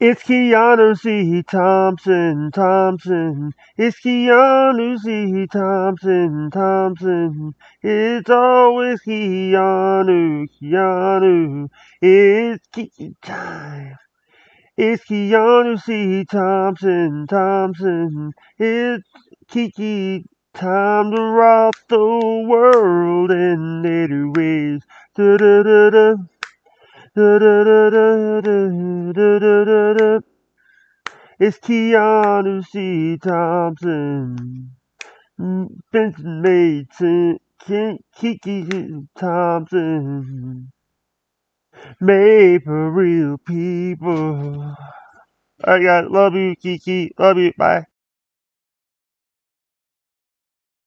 It's Keanu C. Thompson. It's Keanu C. Thompson. It's always Keanu. It's Kiki time. It's Keanu C. Thompson. It's Kiki time to rock the world in 80 ways. Da da da da. Da da da da da da da da. It's Keanu C. Thompson. Benson Mason. Kiki Thompson. Made for real people. Alright, guys. Love you, Kiki. Love you. Bye.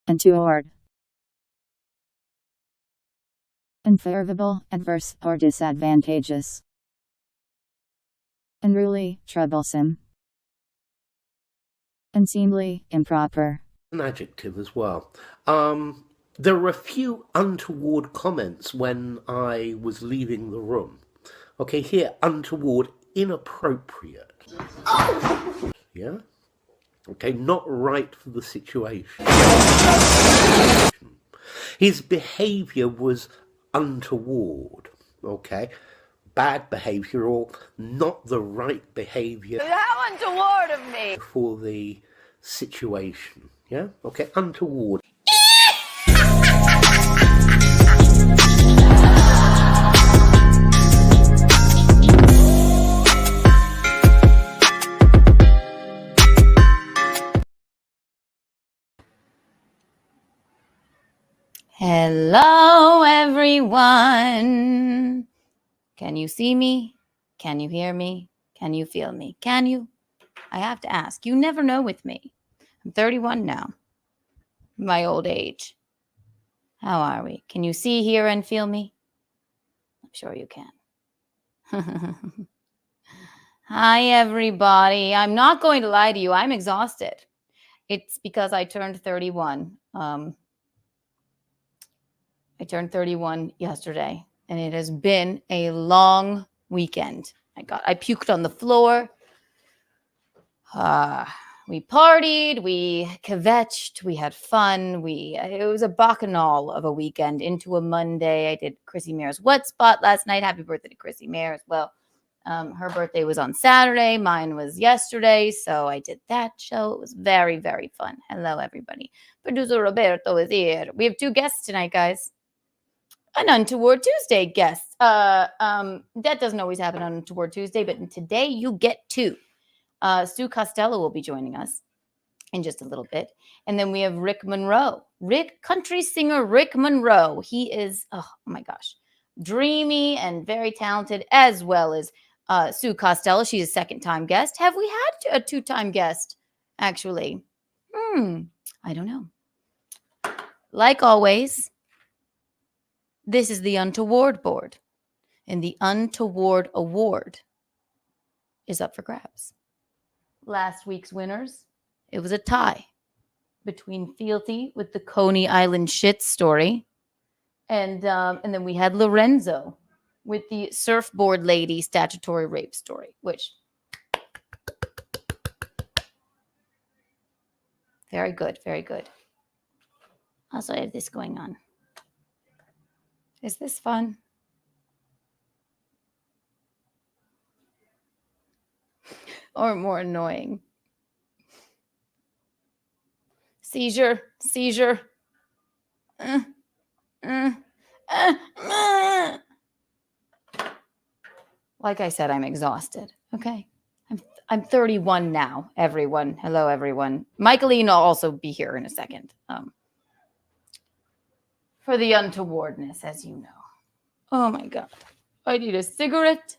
Untoward. Unfavorable, adverse, or disadvantageous. Unruly, troublesome. Unseemly, improper. An adjective as well. There were a few untoward comments when I was leaving the room. Okay, here, untoward, inappropriate. Yeah? Okay, not right for the situation. His behaviour was untoward. Okay? Bad behaviour or not the right behaviour. How untoward of me! For the situation. Yeah? Okay, untoward. Hello, everyone. Can you see me? Can you hear me? Can you feel me? Can you? I have to ask. You never know with me. I'm 31 now. My old age. How are we? Can you see, hear, and feel me? I'm sure you can. Hi, everybody. I'm not going to lie to you. I'm exhausted. It's because I turned 31. I turned 31 yesterday, and it has been a long weekend. I puked on the floor. We partied, we kvetched, we had fun. It was a bacchanal of a weekend into a Monday. I did Chrissie Mayr's Wet Spot last night. Happy birthday to Chrissie Mayr as well. Her birthday was on Saturday. Mine was yesterday, so I did that show. It was very, very fun. Hello, everybody. Producer Roberto is here. We have 2 guests tonight, guys. An Untoward Tuesday guest. That doesn't always happen on Untoward Tuesday, but today you get 2. Sue Costello will be joining us in just a little bit. And then we have Rick Monroe. Country singer Rick Monroe. He is, oh my gosh, dreamy and very talented, as well as Sue Costello. She's a second-time guest. Have we had a 2-time guest, actually? I don't know. Like always, this is the Untoward board, and the Untoward award is up for grabs. Last week's winners, it was a tie between Fealty with the Coney Island shit story, and then we had Lorenzo with the surfboard lady statutory rape story, which very good, very good. Also, I have this going on. Is this fun? Or more annoying? Seizure. Like I said, I'm exhausted. Okay. I'm 31 now, everyone. Hello, everyone. Michaeline will also be here in a second. For the untowardness, as you know. Oh my God. I need a cigarette.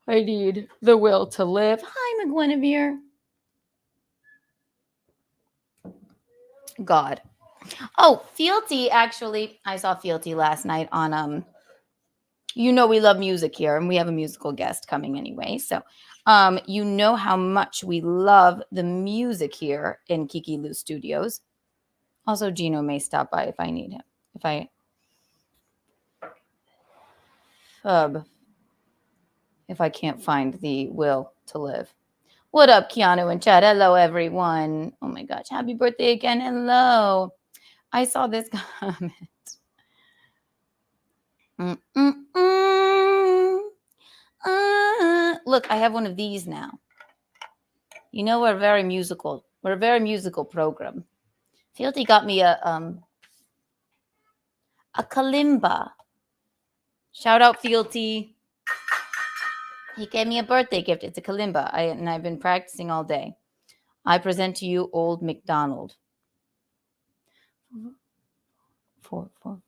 I need the will to live. Hi, McGuinevere. God. Oh, Fealty, actually, I saw Fealty last night on, you know we love music here, and we have a musical guest coming anyway. So, you know how much we love the music here in Kiki Lou Studios. Also, Gino may stop by if I need him. If I can't find the will to live. What up, Keanu and Chad? Hello, everyone. Oh my gosh, happy birthday again. Hello. I saw this comment. Look, I have one of these now. You know, we're very musical. We're a very musical program. Fealty got me a kalimba. Shout out Fealty. He gave me a birthday gift. It's a kalimba. And I've been practicing all day. I present to you Old MacDonald. 4, 4.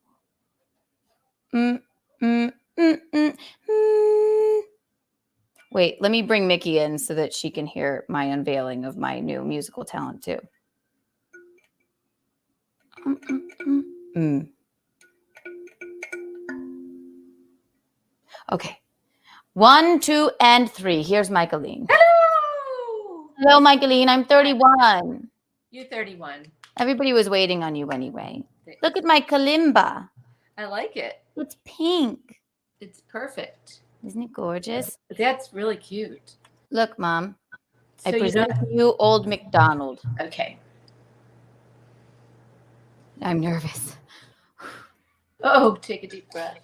Wait, let me bring Mickey in so that she can hear my unveiling of my new musical talent too. Okay. 1, 2, and 3. Here's Michaeline. Hello! Hello, Michaeline. I'm 31. You're 31. Everybody was waiting on you anyway. Look at my kalimba. I like it. It's pink. It's perfect. Isn't it gorgeous? That's really cute. Look, Mom. So I present to you Old MacDonald. Okay. I'm nervous. Oh, take a deep breath.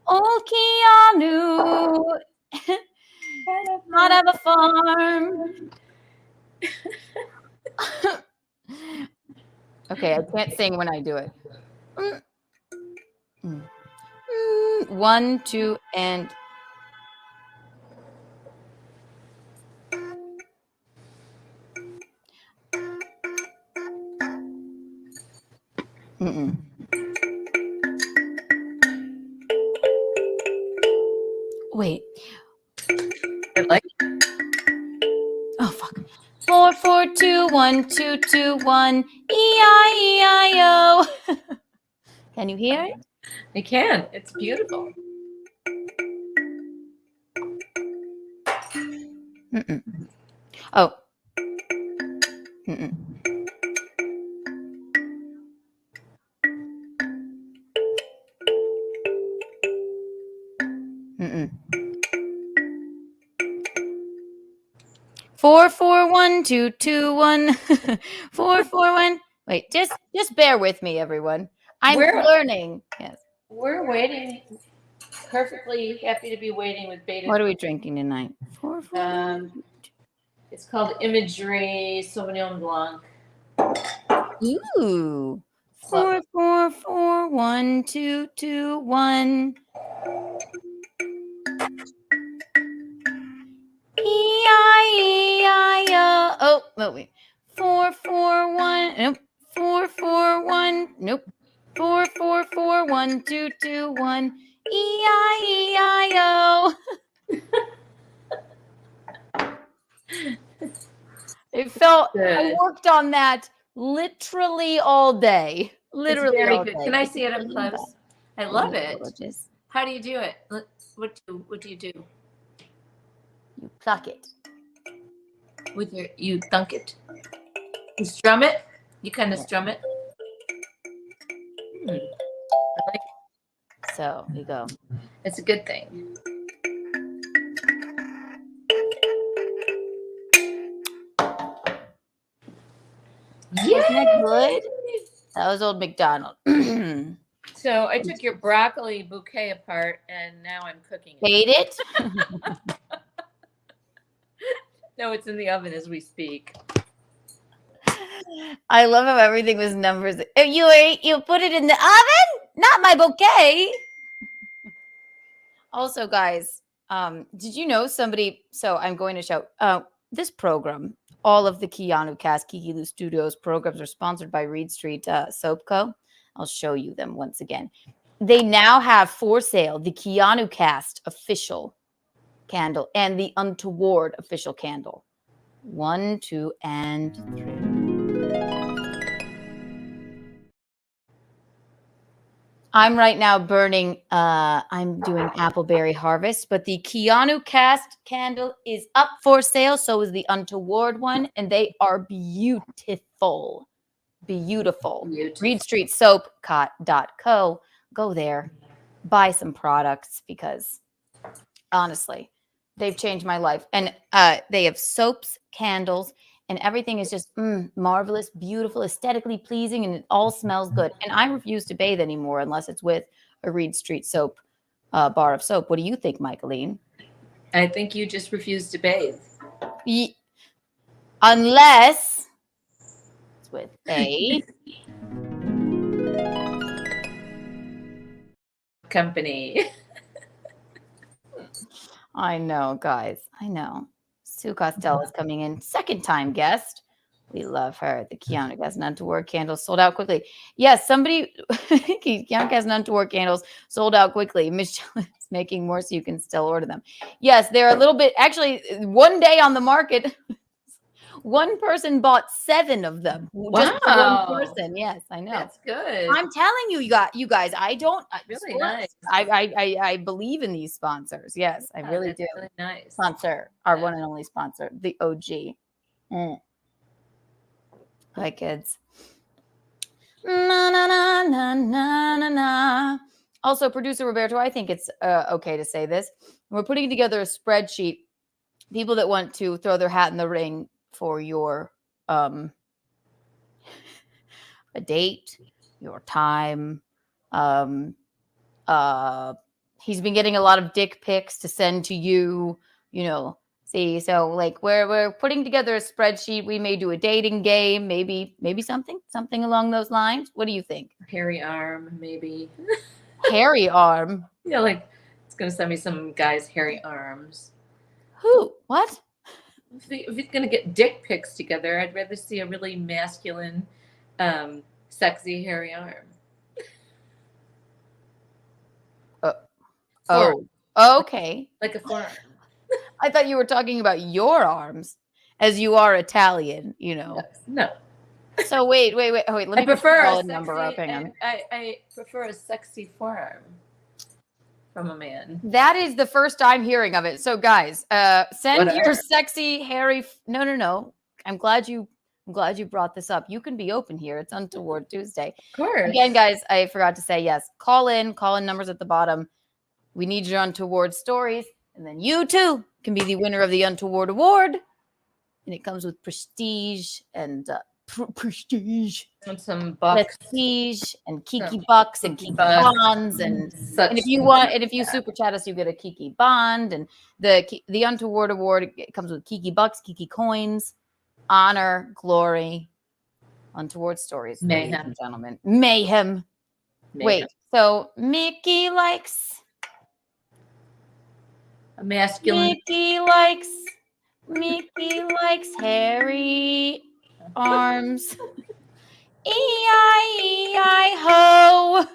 Old Keanu. Not have a farm. Okay, I can't sing when I do it. 1, 2, and wait. I like it. Oh fuck. 4, 4, 2, 1, 2, 2, 1. E-I-E-I-O. Can you hear it? I can. It's beautiful. Oh. 4, 4, 1, 2, 2, 1. 4, 4, 1. Wait, just bear with me, everyone. I'm learning. Yes. We're waiting. Perfectly happy to be waiting with Beta. What are we drinking tonight? 4, 4. It's called Imagery Sauvignon Blanc. Ooh. 4, 4, 4, 1, 2, 2, 1. E-I-E-I-O. Oh, wait. 4, 4, 1. Nope. 4, 4, 1. Nope. 4, 4, 4, 1, 2, 2, 1. E-I-E-I-O. It felt, I worked on that literally all day. Literally It's very all good. day. Can I see it up close? I love it. Gorgeous. How do you do it? What do you do? You pluck it. With you thunk it. You strum it. You kind of strum it. I like it. So we go. It's a good thing. Yeah. Isn't that good? That was Old MacDonald. So I took your broccoli bouquet apart and now I'm cooking it. Ate it? No, it's in the oven as we speak. I love how everything was numbers. You put it in the oven? Not my bouquet. Also, guys, did you know somebody? So I'm going to show this program. All of the Keanu Cast, Kiki Lou Studios programs are sponsored by Reed Street Soap Co. I'll show you them once again. They now have for sale the Keanu Cast official candle and the Untoward official candle. 1, 2, and 3. I'm right now burning, I'm doing Appleberry Harvest, but the Keanu Cast candle is up for sale. So is the Untoward one, and they are beautiful. beautiful. Beautiful. reedstreetsoap.co. Go there, buy some products, because honestly, they've changed my life. And they have soaps, candles, and everything is just marvelous, beautiful, aesthetically pleasing, and it all smells good. And I refuse to bathe anymore unless it's with a Reed Street soap bar of soap. What do you think, Michaeline? I think you just refuse to bathe. Unless it's with a company. I know, guys. I know. Sue Costello is coming in, second time guest. We love her. The Keanu Has None to Wear candles sold out quickly. Yes, somebody, Keanu Has None to Wear candles sold out quickly. Michelle is making more so you can still order them. Yes, they're a little bit, actually, one day on the market, one person bought 7 of them. Just for Wow. one person. Yes, I know. That's good. I'm telling you, you guys, I don't. Really sports, nice. I believe in these sponsors. Yes, I really That's do. really nice. Sponsor, our one and only sponsor, the OG. Hi, kids. Na, na, na, na, na, na, na. Also, producer Roberto, I think it's okay to say this. We're putting together a spreadsheet. People that want to throw their hat in the ring for your a date, your time. He's been getting a lot of dick pics to send to you, see, so like we're putting together a spreadsheet. We may do a dating game, maybe something along those lines. What do you think? Hairy arm, maybe. Hairy arm? Yeah, like it's gonna send me some guy's hairy arms. Who? What? If he's gonna get dick pics together, I'd rather see a really masculine, sexy hairy arm. Okay. Like a forearm. I thought you were talking about your arms, as you are Italian, No. So wait. Let me I prefer call a a number up. Hang on. I prefer a sexy forearm from a man. That is the first I'm hearing of it. So guys, send Whatever. your sexy, hairy. No. I'm glad you brought this up. You can be open here. It's Untoward Tuesday. Of course. Again, guys, I forgot to say yes. Call in numbers at the bottom. We need your Untoward stories, and then you too can be the winner of the Untoward Award. And it comes with prestige and prestige. And some bucks. Prestige and Kiki bucks and Kiki bucks. bonds and if you super chat us, you get a Kiki bond, and the Untoward Award comes with Kiki bucks, Kiki coins, honor, glory, Untoward stories, Mayhem. ladies and gentlemen, mayhem. Wait, so Mickey likes a masculine. Mickey likes hairy arms. E-I-E-I-ho.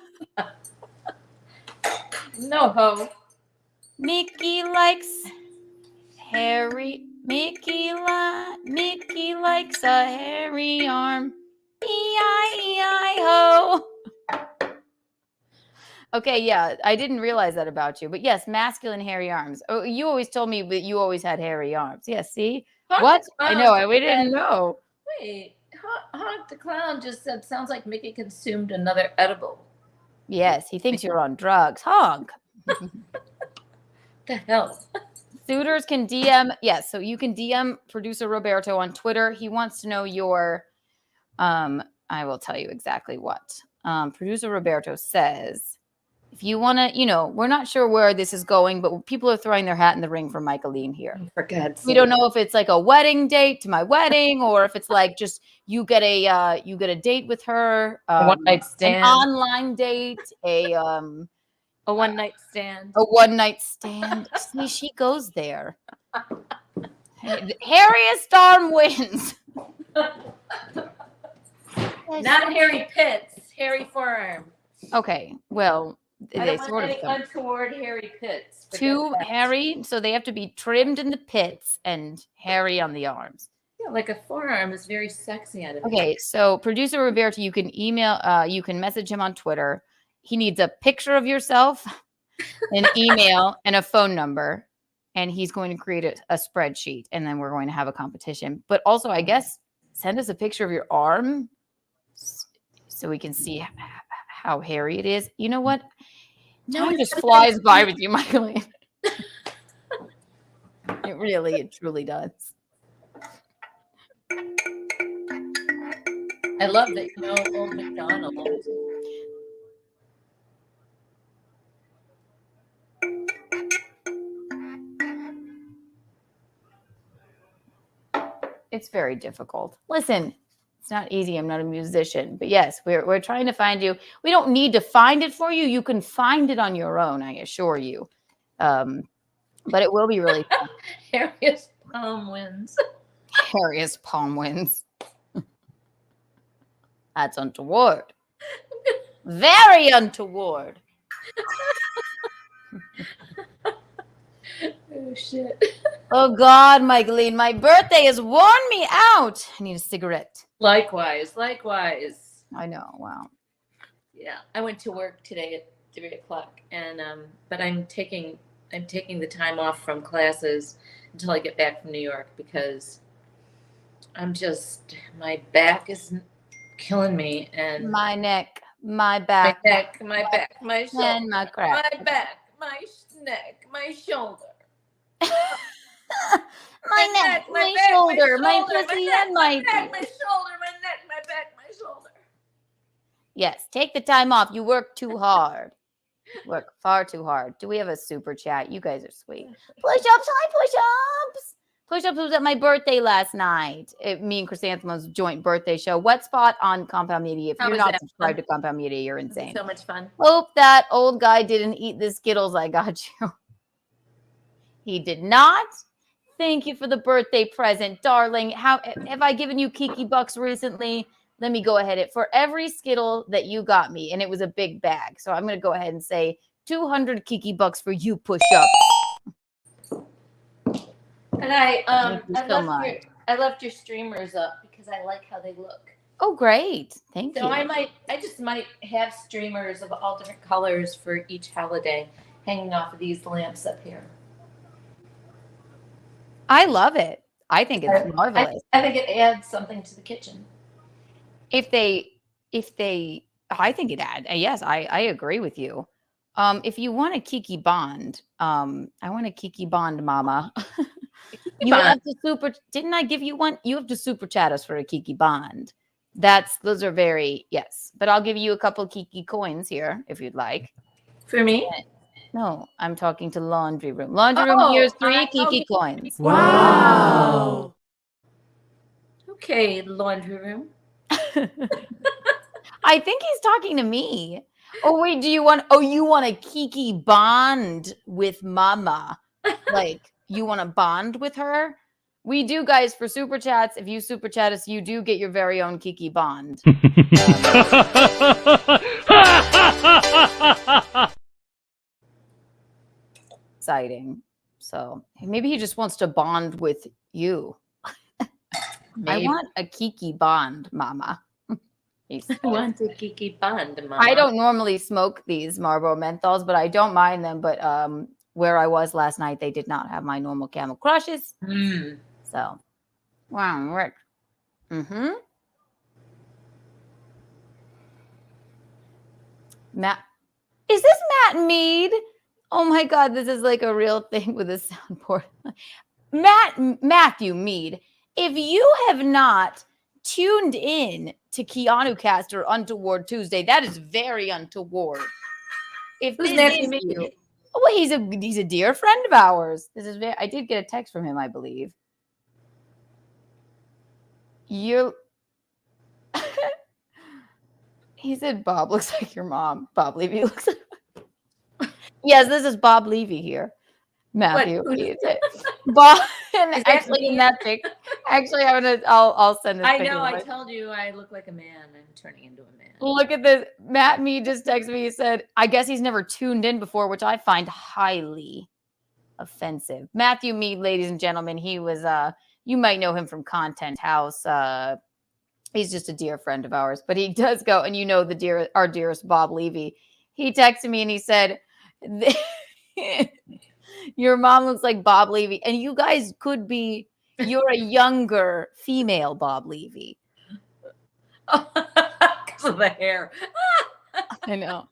No ho. Mickey likes hairy. Mickey likes a hairy arm. E-I-E-I-ho. Okay, yeah, I didn't realize that about you. But yes, masculine hairy arms. Oh, you always told me that you always had hairy arms. Yeah, see? What? I know, we didn't know. Wait, Honk the Clown just said, sounds like Mickey consumed another edible. Yes, he thinks you're on drugs. Honk. The hell? Suitors can DM. Yes, so you can DM producer Roberto on Twitter. He wants to know your, I will tell you exactly what. Producer Roberto says, if you want to, we're not sure where this is going, but people are throwing their hat in the ring for Michaeline here. For God's sake. We don't know if it's like a wedding date to my wedding, or if it's like just you get a date with her, a one night stand, an online date, a one night stand, a one night stand. See, she goes there. Hairiest arm wins. Not hairy pits, hairy forearm. Okay, well. They sort of untoward hairy pits. Too hairy, so they have to be trimmed in the pits and hairy on the arms. Yeah, like a forearm is very sexy out of it. Okay, so producer Roberto, you can you can message him on Twitter. He needs a picture of yourself, an email, and a phone number, and he's going to create a spreadsheet, and then we're going to have a competition. But also, I guess, send us a picture of your arm so we can see how hairy it is. You know what? No, Time it's just not flies that by deep. with you, Michaeline. It truly does. I love that you know Old McDonald. It's very difficult. Listen, it's not easy. I'm not a musician, but yes, we're trying to find you. We don't need to find it for you. You can find it on your own, I assure you. But it will be really fun. Harriet's palm wins. Hairiest palm wins. That's untoward. Very untoward. Oh shit. Oh God, Michaeline, my birthday has worn me out. I need a cigarette. Likewise. I know. Wow. Yeah, I went to work today at 3:00, and but I'm taking the time off from classes until I get back from New York because my back is killing me, and My neck, my my back, neck, my back, my shoulder, and my crap. my back, my neck, my shoulder. My neck, my shoulder, my pussy, and my back, my shoulder, my neck, my back, my shoulder. Yes, take the time off. You work too hard. Work far too hard. Do we have a super chat? You guys are sweet. Push-ups, hi, push-ups. Push-ups was at my birthday last night. Me and Chrysanthemum's joint birthday show. What spot on Compound Media? If How you're was not that subscribed fun? to Compound Media, you're insane. So much fun. Hope that old guy didn't eat the Skittles I got you. He did not. Thank you for the birthday present, darling. How have I given you Kiki bucks recently? Let me go ahead. For every Skittle that you got me, and it was a big bag. So I'm going to go ahead and say 200 Kiki bucks for you push-up. And I Thank you so I left your streamers up because I like how they look. Oh, great. Thank So you. I just might have streamers of all different colors for each holiday hanging off of these lamps up here. I love it. I think it's marvelous. I think it adds something to the kitchen. I think it adds. Yes, I agree with you. If you want a Kiki Bond, I want a Kiki Bond, Mama. You have to didn't I give you one? You have to super chat us for a Kiki Bond. Those are very, yes. But I'll give you a couple Kiki coins here if you'd like. For me? No, I'm talking to Laundry Room. Laundry Room, here's 3 Kiki coins. Wow. Okay, Laundry Room. I think he's talking to me. Oh, wait, you want a Kiki Bond with Mama? Like, you want to bond with her? We do, guys, for super chats. If you super chat us, you do get your very own Kiki Bond. Exciting. So maybe he just wants to bond with you. I want a Kiki Bond, Mama. I want a Kiki Bond, Mama. I don't normally smoke these Marlboro menthols, but I don't mind them. But where I was last night, they did not have my normal Camel Crushes. So, wow, Rick. Matt, is this Matt Mead? Oh my God, this is like a real thing with a soundboard. Matthew Mead, if you have not tuned in to Keanu Cast or Untoward Tuesday, that is very untoward. If Who's this Matthew is Mead? you, well, he's a dear friend of ours. I did get a text from him, I believe. He said Bob looks like your mom. Bob Levy looks like. Yes, this is Bob Levy here. Matthew. Bob, and actually in that pic. Actually, I'll send this. I know. I told you I look like a man. I'm turning into a man. Look at this. Matt Mead just texted me. He said, "I guess he's never tuned in before," which I find highly offensive. Matthew Mead, ladies and gentlemen, he was. You might know him from Content House. He's just a dear friend of ours, but he does go, and our dearest Bob Levy. He texted me and he said, "Your mom looks like Bob Levy, and you guys could be. You're a younger female Bob Levy." because of the hair. I know.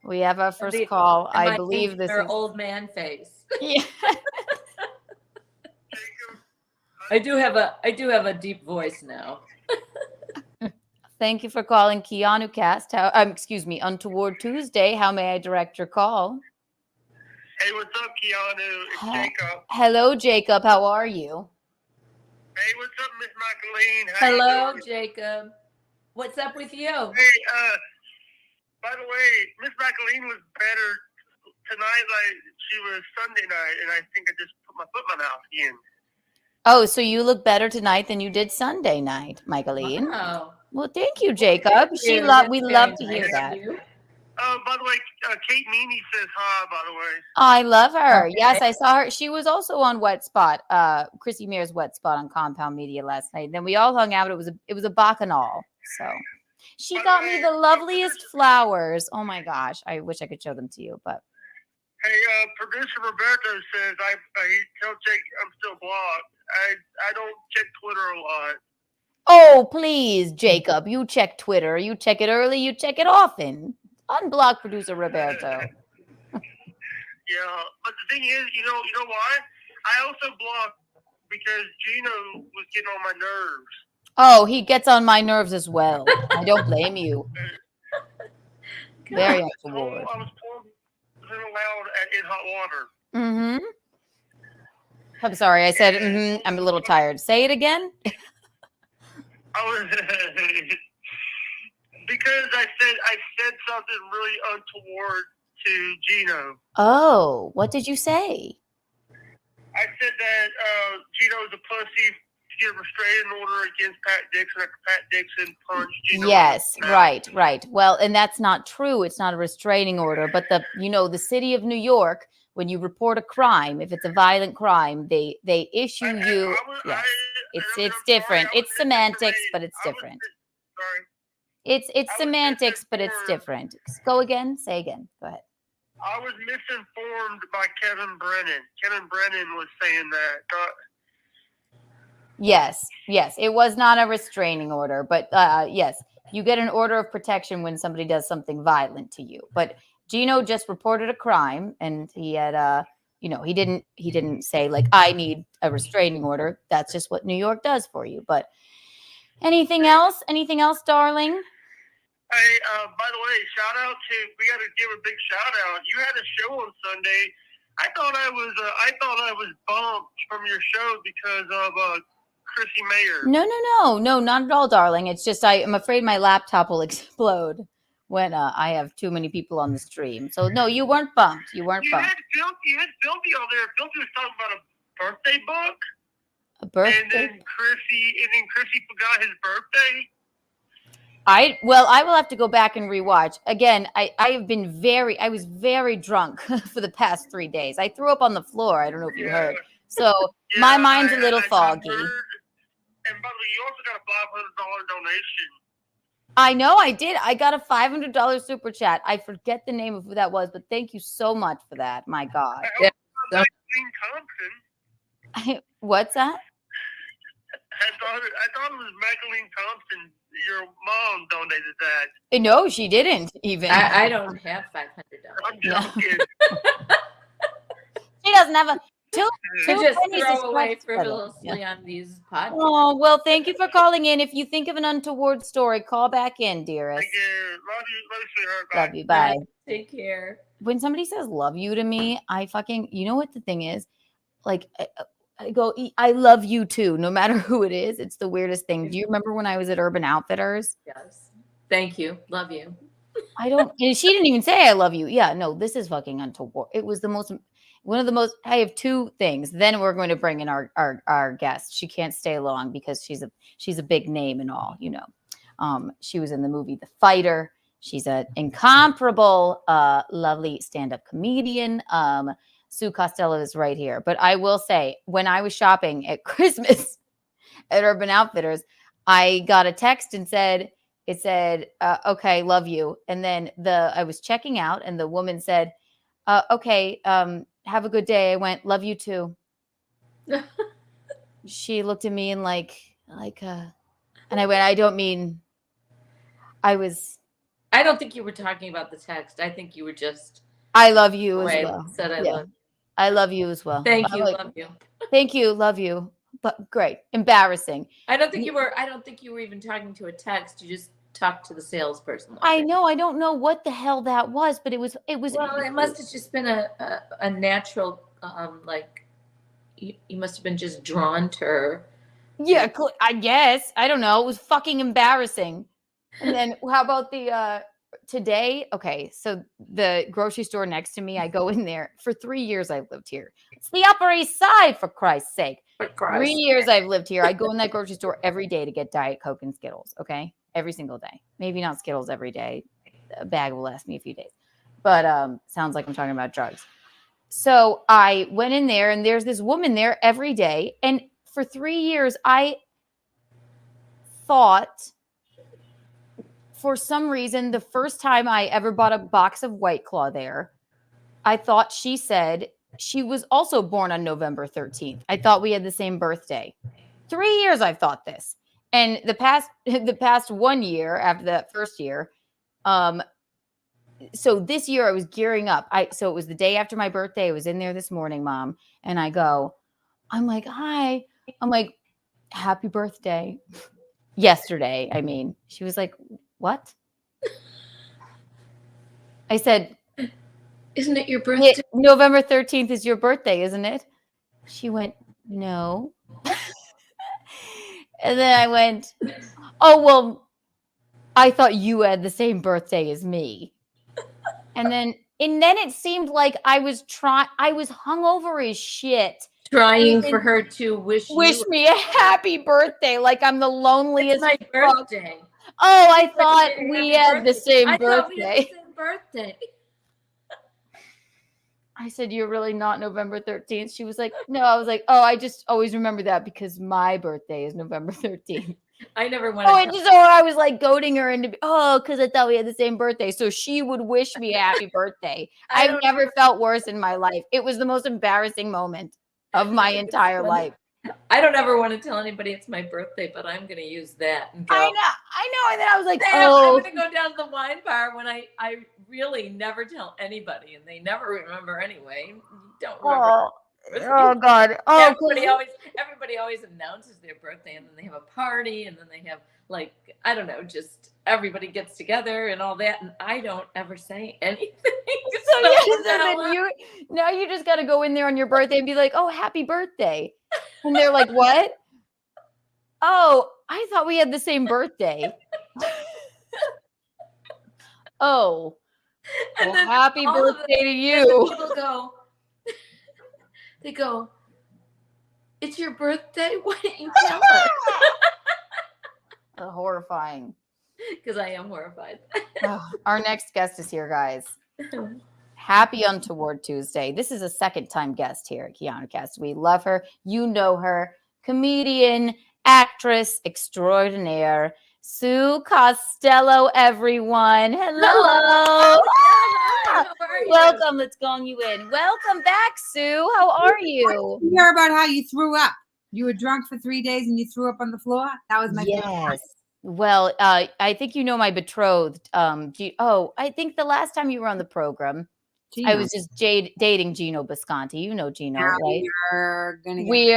We have our first The- call. and I my believe this her is old man face. Yeah. I do have a deep voice now. Thank you for calling Keanu Cast. Excuse me, Untoward Tuesday. How may I direct your call? Hey, what's up, Keanu? It's Jacob. Hello, Jacob. How are you? Hey, what's up, Miss Michaeline? How Hello, you doing? Jacob. What's up with you? Hey, by the way, Miss Michaeline was better tonight like she was Sunday night, and I think I just put my foot in my mouth again. Oh, so you look better tonight than you did Sunday night, Michaeline. Wow. Well, thank you, Jacob. We That's love very to hear nice that. of you. By the way, Kate Meany says hi, by the way. I love her. Okay. Yes, I saw her. She was also on Wet Spot, Chrissie Mayr's Wet Spot on Compound Media last night. Then we all hung out. It was a bacchanal. So she got me the loveliest flowers. Oh my gosh. I wish I could show them to you, but Hey, producer Roberto says he tells Jake I'm still blocked. I don't check Twitter a lot. oh, please, Jacob, you check Twitter. You check it early, you check it often. Unblock producer Roberto. Yeah, but the thing is, you know why? I also blocked because Gino was getting on my nerves. Oh, he gets on my nerves as well. I don't blame you. Very untoward. I was told allowed in hot water. Mm-hmm. I'm sorry, I said mm-hmm. I'm a little tired. Say it again. I was because I said something really untoward to Gino. Oh, what did you say? I said that Gino's a pussy to get a restraining order against Pat Dixon after Pat Dixon punched Gino. Yes, right. Well, and that's not true. It's not a restraining order, but the city of New York, when you report a crime, if it's a violent crime, they issue you. Yes, it's different. It's semantics, but it's different. Sorry. It's semantics, but it's different. Go again. Say again. Go ahead. I was misinformed by Kevin Brennan. Kevin Brennan was saying that. Yes, it was not a restraining order, but yes, you get an order of protection when somebody does something violent to you. But Gino just reported a crime, and he had, he didn't say like I need a restraining order. That's just what New York does for you. But anything else? Anything else, darling? Hey, by the way, we got to give a big shout out. You had a show on Sunday. I thought I was bumped from your show because of Chrissie Mayr. No, not at all, darling. It's just I'm afraid my laptop will explode when I have too many people on the stream. So no, you weren't bumped. You weren't bumped. You had Filthy on there. Filthy was talking about a birthday book. A birthday. And then Chrissie forgot his birthday. I will have to go back and rewatch. Again, I was very drunk for the past 3 days. I threw up on the floor. I don't know if you heard. So my mind's a little foggy. And by the way, you also got a $500 donation. I know I did. I got a $500 super chat. I forget the name of who that was, but thank you so much for that. My God. Yeah. Thompson. What's that? I thought it was Michaeline Thompson. Your mom donated that. No, she didn't even. I don't have $500. I'm joking. She doesn't have a two just pennies to throw away scratch together. frivolously on these podcasts. Oh, well, thank you for calling in. If you think of an untoward story, call back in, dearest. Thank you. Love you, sweetheart. Bye. Love you. Bye. Take care. When somebody says love you to me, you know what the thing is? Like, I go, I love you too, no matter who it is. It's the weirdest thing. Do you remember when I was at Urban Outfitters? Yes. Thank you. Love you. And she didn't even say I love you. Yeah, no, this is fucking untoward. It was one of the most, I have two things. Then we're going to bring in our guest. She can't stay long because she's a big name and all, she was in the movie The Fighter. She's an incomparable, lovely stand-up comedian. Sue Costello is right here. But I will say, when I was shopping at Christmas at Urban Outfitters, I got a text and it said, okay, love you. And then I was checking out and the woman said, okay, have a good day. I went, love you too. She looked at me and and I went, I don't think you were talking about the text. I think you were just. I love you as I well. said I Yeah. love. I love you as well. Thank you. Like, love you. Thank you. Love you. But great. Embarrassing. I don't think you were even talking to a text. You just talked to the salesperson. I know. I don't know what the hell that was, but it was. Well, it must have just been a natural, like you must have been just drawn to her. Yeah, I guess. I don't know. It was fucking embarrassing. And then how about the today? Okay, so the grocery store next to me, I go in there. For 3 years I've lived here. It's the Upper East Side, for Christ's sake. 3 years I've lived here. I go in that grocery store every day to get Diet Coke and Skittles, okay? Every single day. Maybe not Skittles every day. A bag will last me a few days. But sounds like I'm talking about drugs. So I went in there, and there's this woman there every day. And for 3 years, I thought, for some reason, the first time I ever bought a box of White Claw there, I thought she said she was also born on November 13th. I thought we had the same birthday. 3 years I've thought this. And the past 1 year after that first year, so this year I was gearing up. So it was the day after my birthday. I was in there this morning, Mom, and I'm like, hi. I'm like, happy birthday. Yesterday, I mean. She was like, what? I said, isn't it your birthday? November 13th is your birthday, isn't it? She went, no. And then I went, oh, well, I thought you had the same birthday as me. And then it seemed like I was hungover as shit. Trying for her to wish me a happy birthday, like I'm the loneliest. It's my birthday. Oh, I thought we had the same birthday. I thought we had the same birthday. I said, you're really not November 13th. She was like, no. I was like, oh, I just always remember that because my birthday is November 13th. I never wanted I was like goading her into, because I thought we had the same birthday. So she would wish me a happy birthday. I've never felt worse in my life. It was the most embarrassing moment of my entire life. I don't ever want to tell anybody it's my birthday, but I'm going to use that. And go, I know. And then I was like, I'm going to go down to the wine bar when I really never tell anybody, and they never remember anyway. You don't remember. Oh God. Oh, everybody always announces their birthday, and then they have a party, and then they have, like, I don't know, just everybody gets together and all that, and I don't ever say anything. Now you just got to go in there on your birthday and be like, oh, happy birthday. And they're like, what? Oh, I thought we had the same birthday. Oh, and well, happy birthday to you. People they go, it's your birthday? Why didn't you tell us? Horrifying. Because I am horrified. Our next guest is here, guys. Happy Untoward Tuesday. This is a second-time guest here at Keanu Cast. We love her. You know her. Comedian, actress extraordinaire, Sue Costello, everyone. Hello. Welcome. Let's gong you in. Welcome back, Sue. How are you? I hear about how you threw up. You were drunk for 3 days and you threw up on the floor. That was my yes. Well, I think you know my betrothed. I think the last time you were on the program, Gino. I was just dating Gino Bisconte. You know Gino, now right? We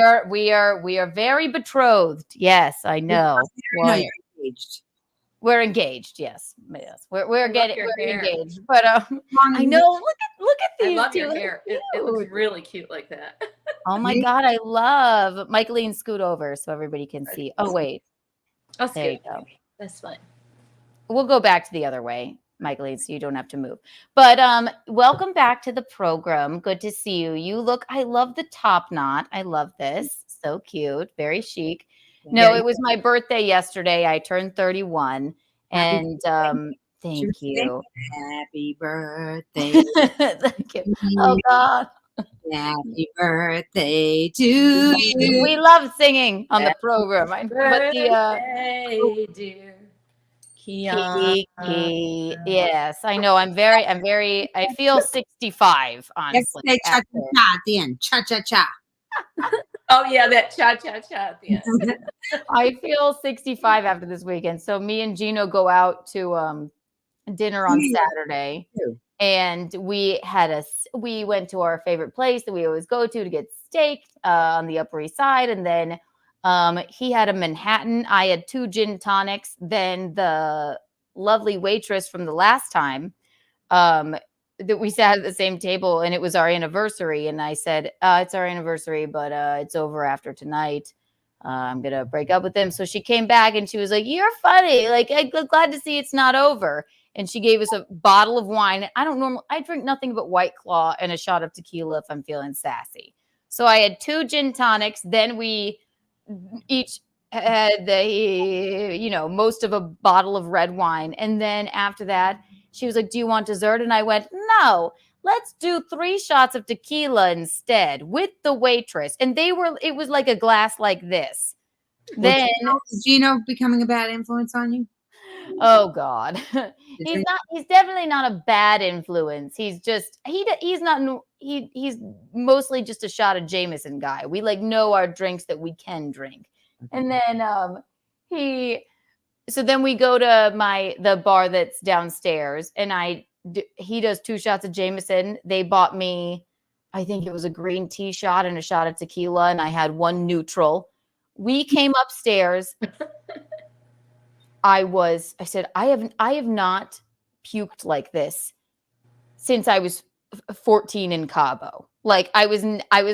are very betrothed. Yes, I know. No, you're engaged. We're engaged. Yes. We're engaged. But I know. Look at these. I love your hair. It looks really cute like that. Oh my God, I love Michaeline. Scoot over so everybody can see. Oh wait. There you go. That's fine. We'll go back to the other way, Michaeline, so you don't have to move. But welcome back to the program. Good to see you. I love the top knot. I love this. So cute. Very chic. No, it was my birthday yesterday. I turned 31. And thank you. Happy birthday. Thank you. Oh God. Happy birthday to you. We love singing on the program. Dear Kiki. Yes, I know. I feel 65, honestly. Let's say cha-cha-cha at the end. Cha-cha-cha. Oh yeah, that cha-cha-cha at the end. I feel 65 after this weekend. So me and Gino go out to dinner on Saturday, and we went to our favorite place that we always go to get steak on the Upper East Side, and then he had a Manhattan. I had 2 gin tonics. Then the lovely waitress from the last time that we sat at the same table, and it was our anniversary. And I said, it's our anniversary, but it's over after tonight. I'm going to break up with him. So she came back and she was like, you're funny. Like, I'm glad to see it's not over. And she gave us a bottle of wine. I drink nothing but White Claw and a shot of tequila if I'm feeling sassy. So I had 2 gin tonics. Then we each had most of a bottle of red wine. And then after that, she was like, do you want dessert? And I went, no, let's do 3 shots of tequila instead with the waitress. And it was like a glass like this. Then is Gino becoming a bad influence on you? Oh God. He's definitely not a bad influence. He's just, he's mostly just a shot of Jameson guy. We know our drinks that we can drink. And then, so then we go to the bar that's downstairs, and he does 2 shots of Jameson. They bought me, I think it was a green tea shot and a shot of tequila, and I had 1 neutral. We came upstairs. I said, I have not puked like this since I was 14 in Cabo. I was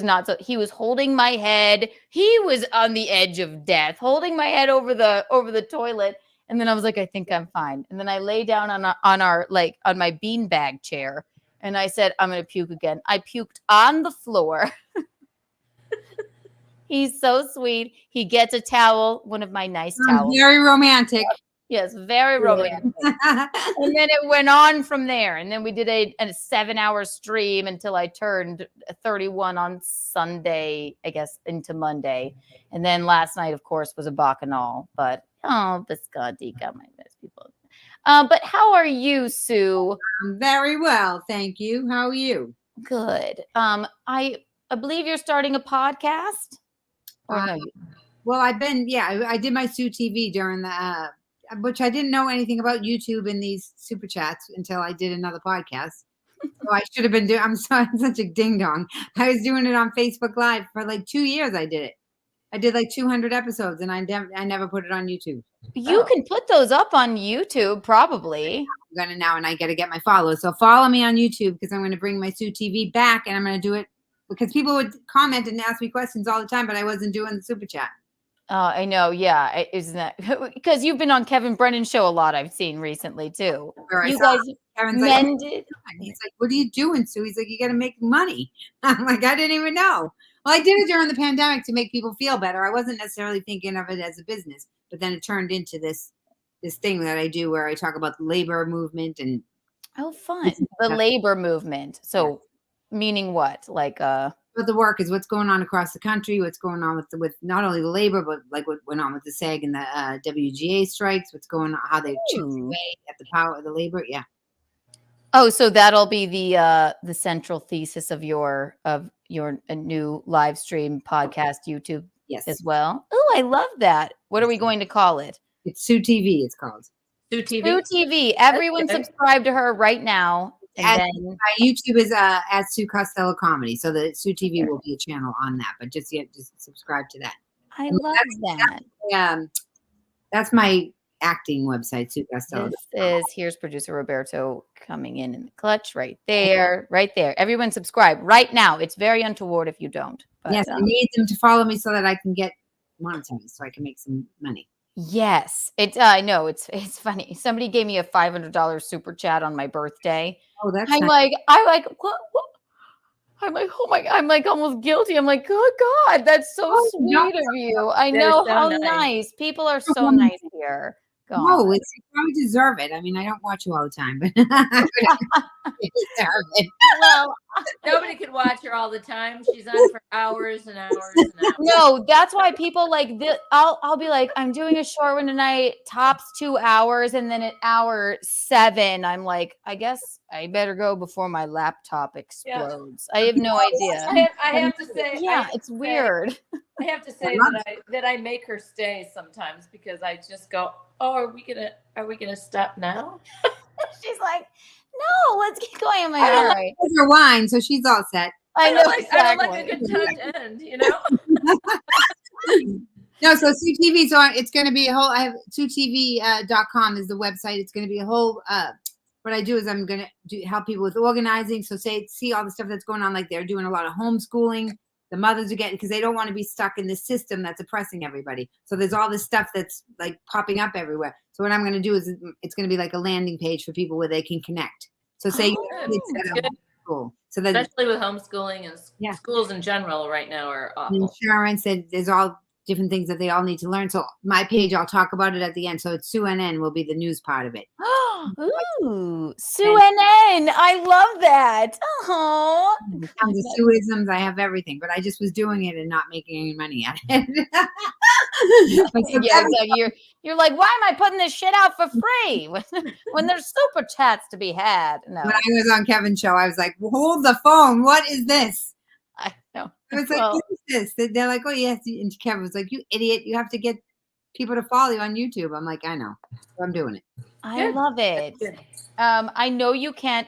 not. So he was holding my head. He was on the edge of death, holding my head over the toilet. And then I was like, I think I'm fine. And then I lay down on my beanbag chair, and I said, I'm going to puke again. I puked on the floor. He's so sweet. He gets a towel, one of my nice towels. Very romantic. Yes, very romantic. And then it went on from there. And then we did a 7-hour stream until I turned 31 on Sunday, I guess, into Monday. And then last night, of course, was a bacchanal. But, Bisconte got my best people. But how are you, Sue? I'm very well, thank you. How are you? Good. I believe you're starting a podcast? Or no? Well, I did my Sue TV during the which I didn't know anything about YouTube and these super chats until I did another podcast. So I should have been doing. I'm sorry, I'm such a ding dong. I was doing it on Facebook Live for 2 years. I did it. I did 200 episodes, and I never put it on YouTube. You can put those up on YouTube, probably. I'm gonna now, and I got to get my followers. So follow me on YouTube, because I'm going to bring my Sue TV back, and I'm going to do it because people would comment and ask me questions all the time, but I wasn't doing the super chat. I know. Yeah. Isn't that because you've been on Kevin Brennan's show a lot? I've seen recently too. You guys Kevin's mended. He's like, what are you doing, Sue? He's like, you got to make money. I'm like, I didn't even know. Well, I did it during the pandemic to make people feel better. I wasn't necessarily thinking of it as a business, but then it turned into this thing that I do where I talk about the labor movement and. Oh, fun. The labor movement. So meaning what? But the work is what's going on across the country, what's going on with not only the labor, but what went on with the SAG and the WGA strikes, what's going on, how they chipped away at the power of the labor. Yeah. Oh, so that'll be the central thesis of your new live stream podcast YouTube as well. Oh, I love that. What are we going to call it? It's Sue TV. It's called Sue TV. Sue TV. Everyone subscribe to her right now. And then my YouTube is at Sue Costello Comedy, so the Sue TV will be a channel on that. But just subscribe to that. I love that. That's my acting website, Sue Costello. Here's producer Roberto coming in the clutch right there, right there. Everyone subscribe right now. It's very untoward if you don't. But, yes, I need them to follow me so that I can get monetized, so I can make some money. Yes, I know it's funny. Somebody gave me a $500 super chat on my birthday. Oh, that's I'm nice. what? I'm like, oh my, I'm almost guilty. I'm like, oh God, that's so sweet of you. I know how nice. People are so nice here. Go No, on. it's you probably deserve it. I mean, I don't watch you all the time, but you deserve it. Well, Nobody could watch her all the time. She's on for hours and hours and hours. no, that's why people like this. I'll be like, I'm doing a short one tonight, tops 2 hours, and then at hour 7, I'm like, I guess I better go before my laptop explodes. I have no idea. I have to say, Yeah, it's weird. I have to say that I make her stay sometimes because I just go, oh, are we gonna stop now? She's like, no, let's keep going. I'm like, all right. It's her wine, so she's all set. I know I don't like a exactly. good time to end, you know? No, so Sue TV, so it's going to be a whole, I have SueTV.com is the website. It's going to be a whole, what I do is I'm going to help people with organizing. So see all the stuff that's going on, like they're doing a lot of homeschooling. The mothers are getting, because they don't want to be stuck in this system that's oppressing everybody. So there's all this stuff that's like popping up everywhere. So what I'm going to do is it's going to be like a landing page for people where they can connect. So say you have kids that are school. So that Especially with homeschooling and schools in general right now are awful. Insurance, and there's all different things that they all need to learn. So my page, I'll talk about it at the end. So it's Sue NN will be the news part of it. Ooh, Sue NN. I love that. Oh, Tons of Sueisms. I have everything, but I just was doing it and not making any money at it. yeah, exactly. You're like, why am I putting this shit out for free when there's super chats to be had? No. When I was on Kevin's show, I was like, hold the phone. What is this? I know. I was like, what is this? They're like, oh, yes. And Kevin was like, you idiot. You have to get people to follow you on YouTube. I'm like, I know. So I'm doing it. I love it. I know you can't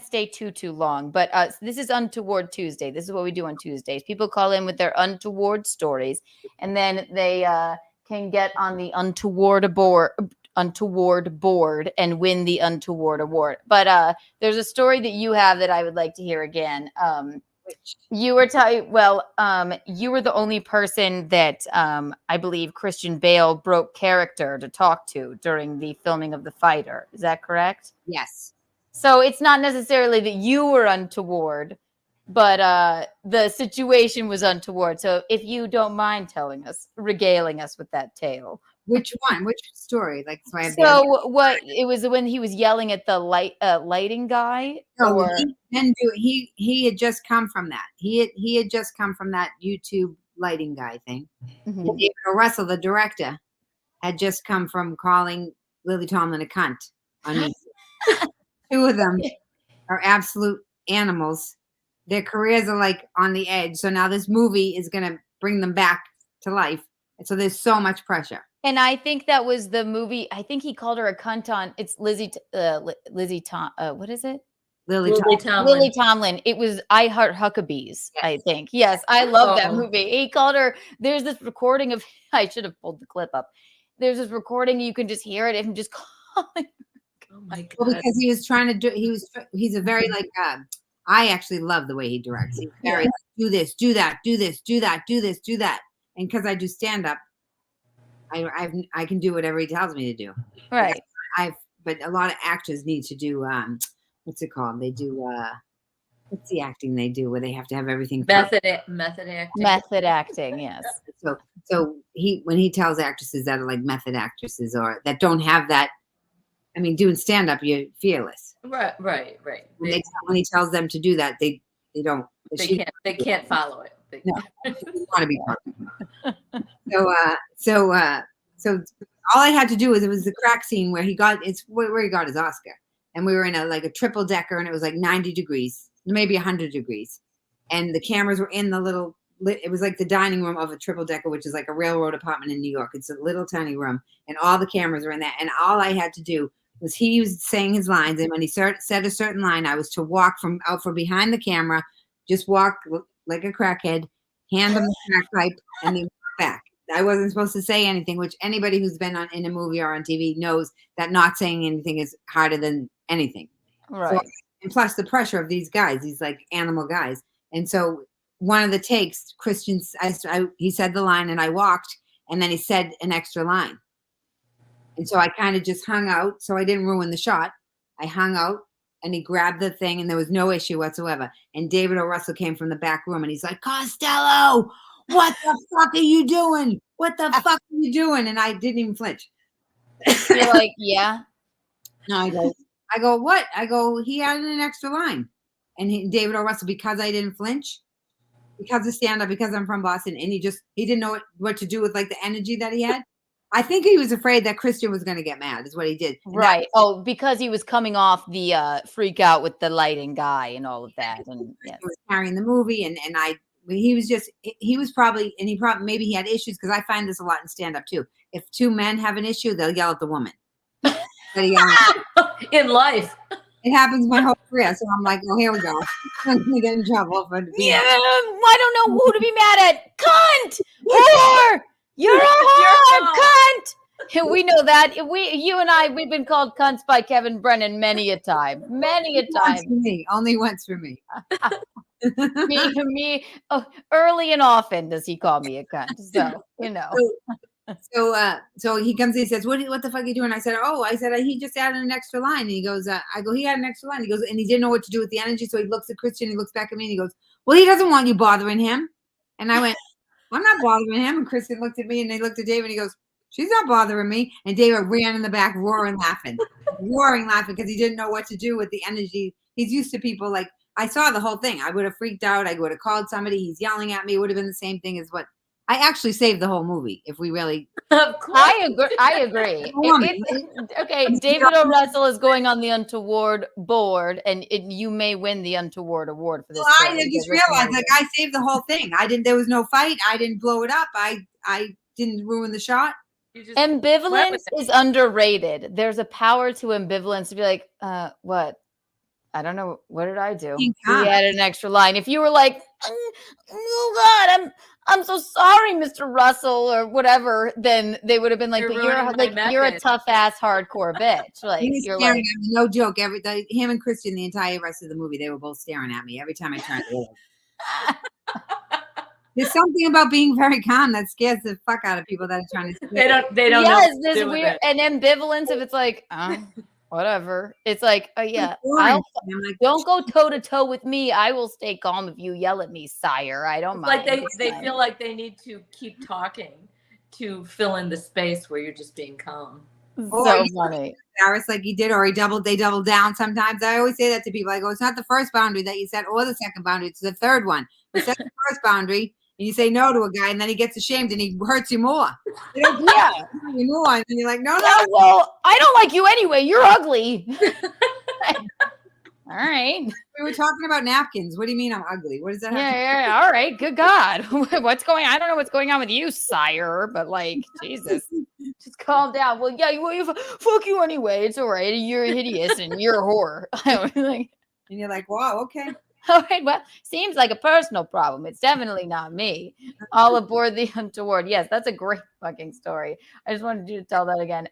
stay too long, but this is Untoward Tuesday. This is what we do on Tuesdays. People call in with their untoward stories, and then they can get on the untoward board and win the untoward award. But there's a story that you have that I would like to hear again. You were you were the only person that I believe Christian Bale broke character to talk to during the filming of The Fighter. Is that correct? Yes. So it's not necessarily that you were untoward, but the situation was untoward. So if you don't mind regaling us with that tale. Which one? Which story? Like, so what? It was when he was yelling at the lighting guy. No, or he had just come from that. He had just come from that YouTube lighting guy thing. Mhm. David O. Russell, the director, had just come from calling Lily Tomlin a cunt on YouTube. Two of them are absolute animals. Their careers are like on the edge. So now this movie is going to bring them back to life. And so there's so much pressure. And I think that was the movie. I think he called her a cunt on. It's what is it? Lily Tomlin. Lily Tomlin. It was I Heart Huckabees. Yes. I think. Yes, I love that movie. He called her. There's this recording of. I should have pulled the clip up. There's this recording. You can just hear it of him just calling. Oh my god! Well, because he was trying to do. He's a very like. I actually love the way he directs. He's very like, do this, do that, do this, do that, do this, do that. And because I do stand up, I can do whatever he tells me to do. Right. But a lot of actors need to do what's it called? They do what's the acting they do where they have to have everything method acting. Method acting, yes. So when he tells actresses that are like method actresses or that don't have that, I mean, doing stand up, you're fearless. Right. When he tells them to do that, they don't. They can't follow it. No, they want to be perfect. So all I had to do was it was the crack scene where he got where he got his Oscar, and we were in a triple decker, and it was like 90 degrees, maybe 100 degrees, and the cameras were in the little. It was like the dining room of a triple decker, which is like a railroad apartment in New York. It's a little tiny room, and all the cameras were in there, and all I had to do was he was saying his lines, and when he said a certain line, I was to walk out from behind the camera, just walk like a crackhead, hand him the crack pipe, and then walk back. I wasn't supposed to say anything, which anybody who's been in a movie or on TV knows that not saying anything is harder than anything. Right. So, and plus the pressure of these guys, these like animal guys. And so one of the takes, he said the line and I walked, and then he said an extra line. And so I kind of just hung out. So I didn't ruin the shot. I hung out. And he grabbed the thing, and there was no issue whatsoever. And David O. Russell came from the back room, and he's like, Costello, what the fuck are you doing? What the fuck are you doing? And I didn't even flinch. You're like, yeah. No, I go, what? I go, he added an extra line. And David O. Russell, because I didn't flinch, because of stand-up, because I'm from Boston, and he didn't know what to do with like the energy that he had. I think he was afraid that Christian was going to get mad, is what he did. Right. Because he was coming off the freak out with the lighting guy and all of that. And He was carrying the movie, and he was probably, and he probably, maybe he had issues, because I find this a lot in stand-up too. If two men have an issue, they'll yell at the woman. In life. It happens my whole career, so I'm like, well, here we go. I'm gonna get in trouble for I don't know who to be mad at. Cunt! Whore! You're a whore! Cunt! We know that. You and I, we've been called cunts by Kevin Brennan many a time. Many a time. Only once for me. me early and often does he call me a cunt. So, you know. So he comes in and says, what the fuck are you doing? I said, he just added an extra line. And he goes, I go, he had an extra line. He goes, and he didn't know what to do with the energy. So he looks at Christian, he looks back at me, and he goes, well, he doesn't want you bothering him. And I went, I'm not bothering him. And Christian looked at me, and they looked at David, and he goes, she's not bothering me. And David ran in the back, roaring laughing, because he didn't know what to do with the energy. He's used to people like, I saw the whole thing. I would have freaked out. I would have called somebody. He's yelling at me. It would have been the same thing as what I actually saved the whole movie. If we really, Of course. I agree. Okay, David O. Russell is going on the Untoward board, and you may win the Untoward award for this. Well, I just realized, like, I saved the whole thing. There was no fight. I didn't blow it up. I didn't ruin the shot. Ambivalence is underrated. There's a power to ambivalence to be like, what? I don't know. What did I do? He added an extra line. If you were like, oh God, I'm so sorry, Mr. Russell, or whatever, then they would have been like, you're a tough ass hardcore bitch. Like, you're like, no joke. Him and Christian, the entire rest of the movie, they were both staring at me every time I turned to look. There's something about being very calm that scares the fuck out of people that are trying to. They don't. Yes, this weird and ambivalence. If it's like, whatever. It's like, oh yeah, don't go toe to toe with me. I will stay calm if you yell at me, sire. I don't mind. Like they feel like they need to keep talking to fill in the space where you're just being calm. So funny. Embarrassed like he did, or they double down sometimes. I always say that to people. I go, it's not the first boundary that you set or the second boundary, it's the third one. You set the first boundary and you say no to a guy, and then he gets ashamed and he hurts you more. Yeah. You more, and you're like, no. Well, I don't like you anyway. You're ugly. All right. We were talking about napkins. What do you mean I'm ugly? What does that have to do? Yeah. All right. Good God. What's going on? I don't know what's going on with you, sire, but like, Jesus. Just calm down. Well, yeah, fuck you anyway. It's all right. You're hideous and you're a whore. And you're like, wow, okay. All right. Well, seems like a personal problem. It's definitely not me. All aboard the Untoward. Yes, that's a great fucking story. I just wanted you to tell that again.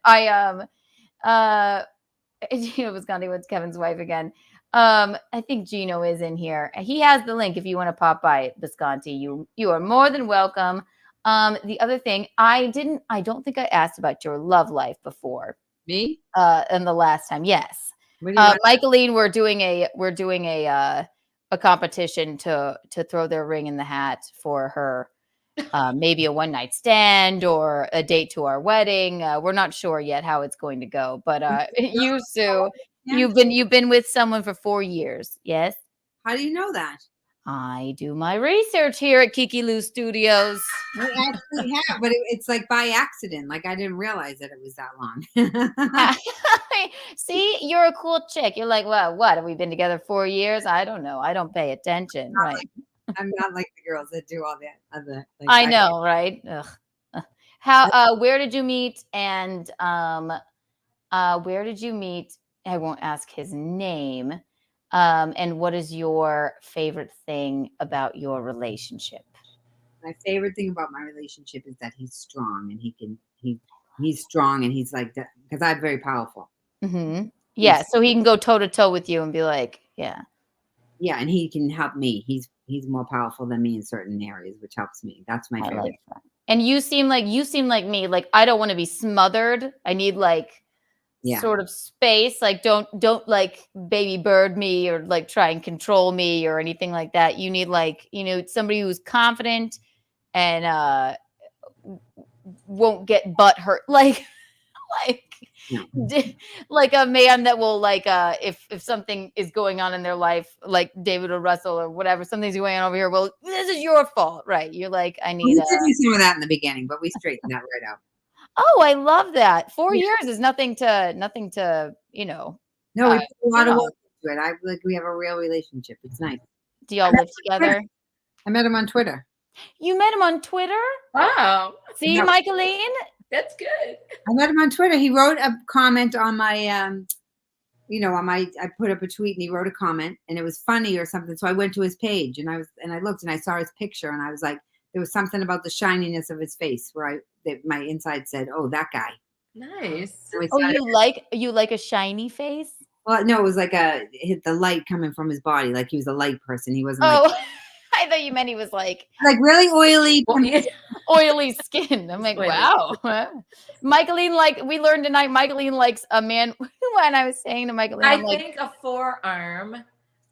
Gino Bisconte with Kevin's wife again. I think Gino is in here. He has the link if you want to pop by, Bisconte. You are more than welcome. The other thing, I don't think I asked about your love life before. Me? And the last time, yes. Michaeline, we're doing a competition to throw their ring in the hat for her, maybe a one night stand or a date to our wedding. We're not sure yet how it's going to go, but you, Sue, you've been with someone for 4 years, yes? How do you know that? I do my research here at Kiki Lou Studios. I actually have, but it's like by accident. Like I didn't realize that it was that long. See, you're a cool chick. You're like, well, what? Have we been together 4 years? I don't know. I don't pay attention. Right. I'm not like the girls that do all that other. Like, I know, right? Ugh. Where did you meet? And where did you meet? I won't ask his name. And what is your favorite thing about your relationship? My favorite thing about my relationship is that he's strong and he's strong and he's like that because I'm very powerful. Mm-hmm. Yeah, so he can go toe to toe with you and be like, yeah, and he can help me. He's more powerful than me in certain areas, which helps me. That's my favorite. Like that. And you seem like me. Like I don't want to be smothered. I need like sort of space. Like don't like baby bird me or like try and control me or anything like that. You need like somebody who's confident and won't get butt hurt. Like like a man that will like if something is going on in their life, like David or Russell or whatever, something's going on over here. Well, this is your fault, right? You're like, I We need. did do some of that in the beginning, but we straightened that right out. Oh, I love that. 4 years is nothing to No, we put a lot of no. work into it. I like we have a real relationship. It's nice. Do y'all live together? I met him on Twitter. You met him on Twitter? Wow. See, No. Michaeline? That's good. I met him on Twitter. He wrote a comment on my, I put up a tweet and he wrote a comment and it was funny or something. So I went to his page and I looked and I saw his picture and I was like, there was something about the shininess of his face where my inside said, oh, that guy. Nice. So we Oh, started- you like a shiny face? Well, no, it was like the light coming from his body. Like he was a light person. He wasn't Oh, like I thought you meant he was like really oily. Well, yeah. oily skin. I'm like, Oily. wow. Michaeline, like we learned tonight, Michaeline likes a man. When I was saying to Michaeline, I I'm like, think a forearm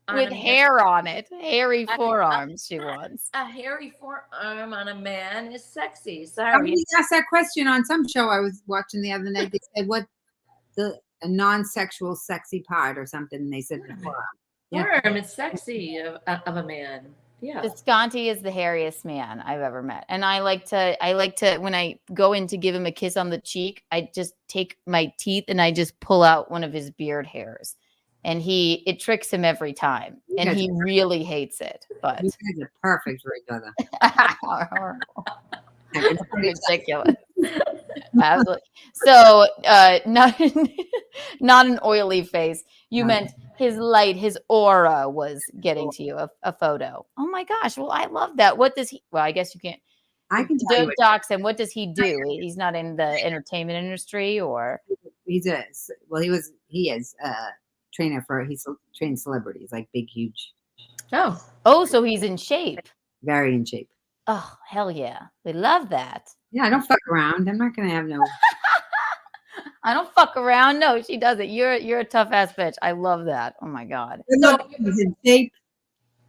on with a man- hair on it, hairy I- forearms she wants. A hairy forearm on a man is sexy. Somebody Sorry. asked that question on some show I was watching the other night. They said, what a non-sexual sexy part or something. And they said the forearm. Yeah. Forearm is sexy of a man. Yeah. Bisconte is the hairiest man I've ever met. And I like to when I go in to give him a kiss on the cheek, I just take my teeth and I just pull out one of his beard hairs. And it tricks him every time. And guys he are really hates it. But You guys are perfect for each other. ridiculous. Absolutely. So not an oily face. You meant his light, his aura was getting to you, a photo. Oh my gosh. Well, I love that. What does he, well, I guess you can't. I can tell you Docs him. What does he do? He's not in the entertainment industry or? he is a trainer he's trained celebrities, like big, huge, Oh, so he's in shape. very in shape. Oh, hell yeah. We love that. Yeah, I don't fuck around. I'm not going to have no. I don't fuck around. No, she doesn't. You're a tough ass bitch. I love that. Oh my God. Look, he's in shape.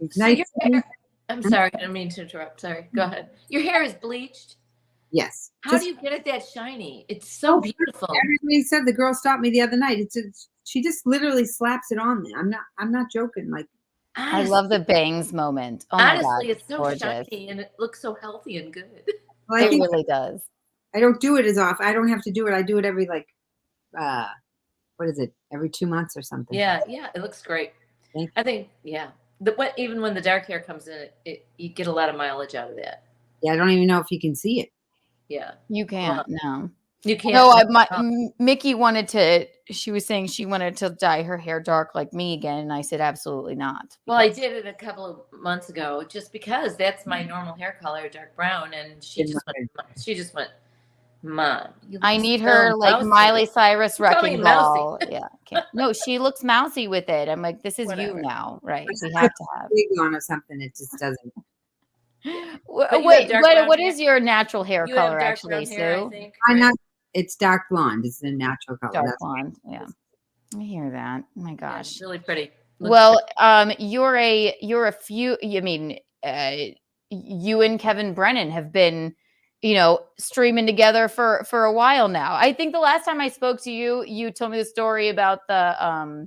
He's So nice. your hair, I'm sorry, I didn't mean to interrupt. Sorry. Go ahead. Your hair is bleached. Yes. How do you get it that shiny? It's so beautiful. Everybody said the girl stopped me the other night. She just literally slaps it on there. I'm not joking. Like I love the bangs moment. Oh my honestly, God. it's so gorgeous. shiny and it looks so healthy and good. well, I It think really does. I don't do it as often. I don't have to do it. I do it every what is it? Every 2 months or something. Yeah, it looks great. Thank I think, yeah. Even when the dark hair comes in, you get a lot of mileage out of that. Yeah, I don't even know if you can see it. Yeah, You can't. No. you can't. No, Mickey she was saying she wanted to dye her hair dark like me again. And I said, absolutely not. Well, I did it a couple of months ago just because that's my normal hair color, dark brown. And she just went, Mom. You I look need so her like mousy." Miley Cyrus You're calling wrecking me mousy. ball. Yeah. No, she looks mousy with it. I'm like, this is Whatever. you now. Right. Just We put have to have. wig on or something. It just doesn't. But you have Wait, dark brown what hair? is your natural hair You have color dark actually, brown hair, I Sue? think. I'm right? not. It's dark blonde. It's the natural color. Dark That's blonde. Yeah. I hear that. Oh my Yeah, gosh. it's really pretty. Looks Well, you're a few. I mean, you and Kevin Brennan have been, streaming together for a while now. I think the last time I spoke to you, you told me the story about the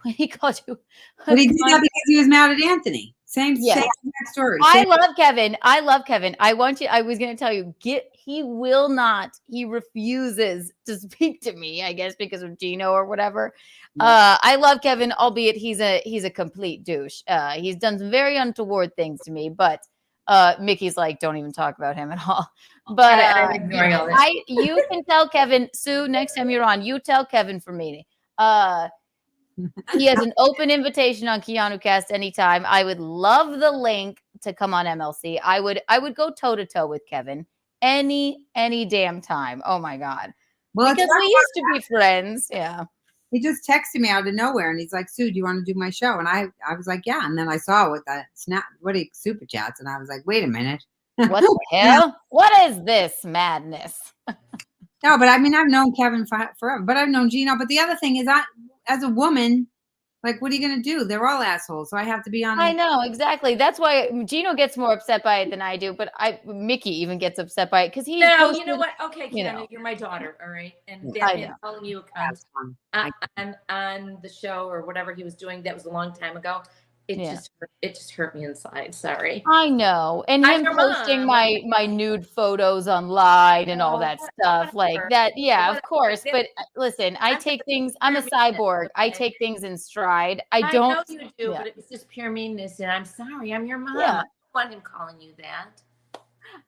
what he called you. But he did that because he was mad at Anthony. Same exact story. I Same- love Kevin. I was going to tell you, he refuses to speak to me, I guess, because of Gino or whatever. I love Kevin, albeit he's a complete douche. He's done some very untoward things to me, but Mickey's like, don't even talk about him at all. But I'm ignoring all that. you can tell Kevin, Sue, next time you're on, you tell Kevin for me. He has an open invitation on Keanu Cast anytime. I would love the link to come on MLC. I would go toe to toe with Kevin any damn time. Oh my God. Well, Because we used to be friends. Yeah. he just texted me out of nowhere and he's like, Sue, do you want to do my show? And I was like, yeah. And then I saw with that super chats. And I was like, wait a minute. What the hell? What is this madness? No, but I mean, I've known Kevin forever, but I've known Gino. But the other thing is, as a woman, Like, what are you going to do? They're all assholes. So I have to be on. I know, exactly. That's why Gino gets more upset by it than I do, but Mickey even gets upset by it because he's No, posted, you know what? Okay, you Keanu, know. you're my daughter, all right? And I that man know. calling you a That's cunt fun. on the show or whatever he was doing, that was a long time ago. It just hurt me inside. Sorry. I know. And I'm him your posting mom. my nude photos online and all Oh, that stuff like whatever. that. Yeah, of Whatever. course. But listen, I I'm take just things, I'm a pure meanness, cyborg. I okay? take things in stride. I I don't, know you do, yeah, but it was just pure meanness, and I'm sorry. I'm your mom. yeah, I don't want him calling you that.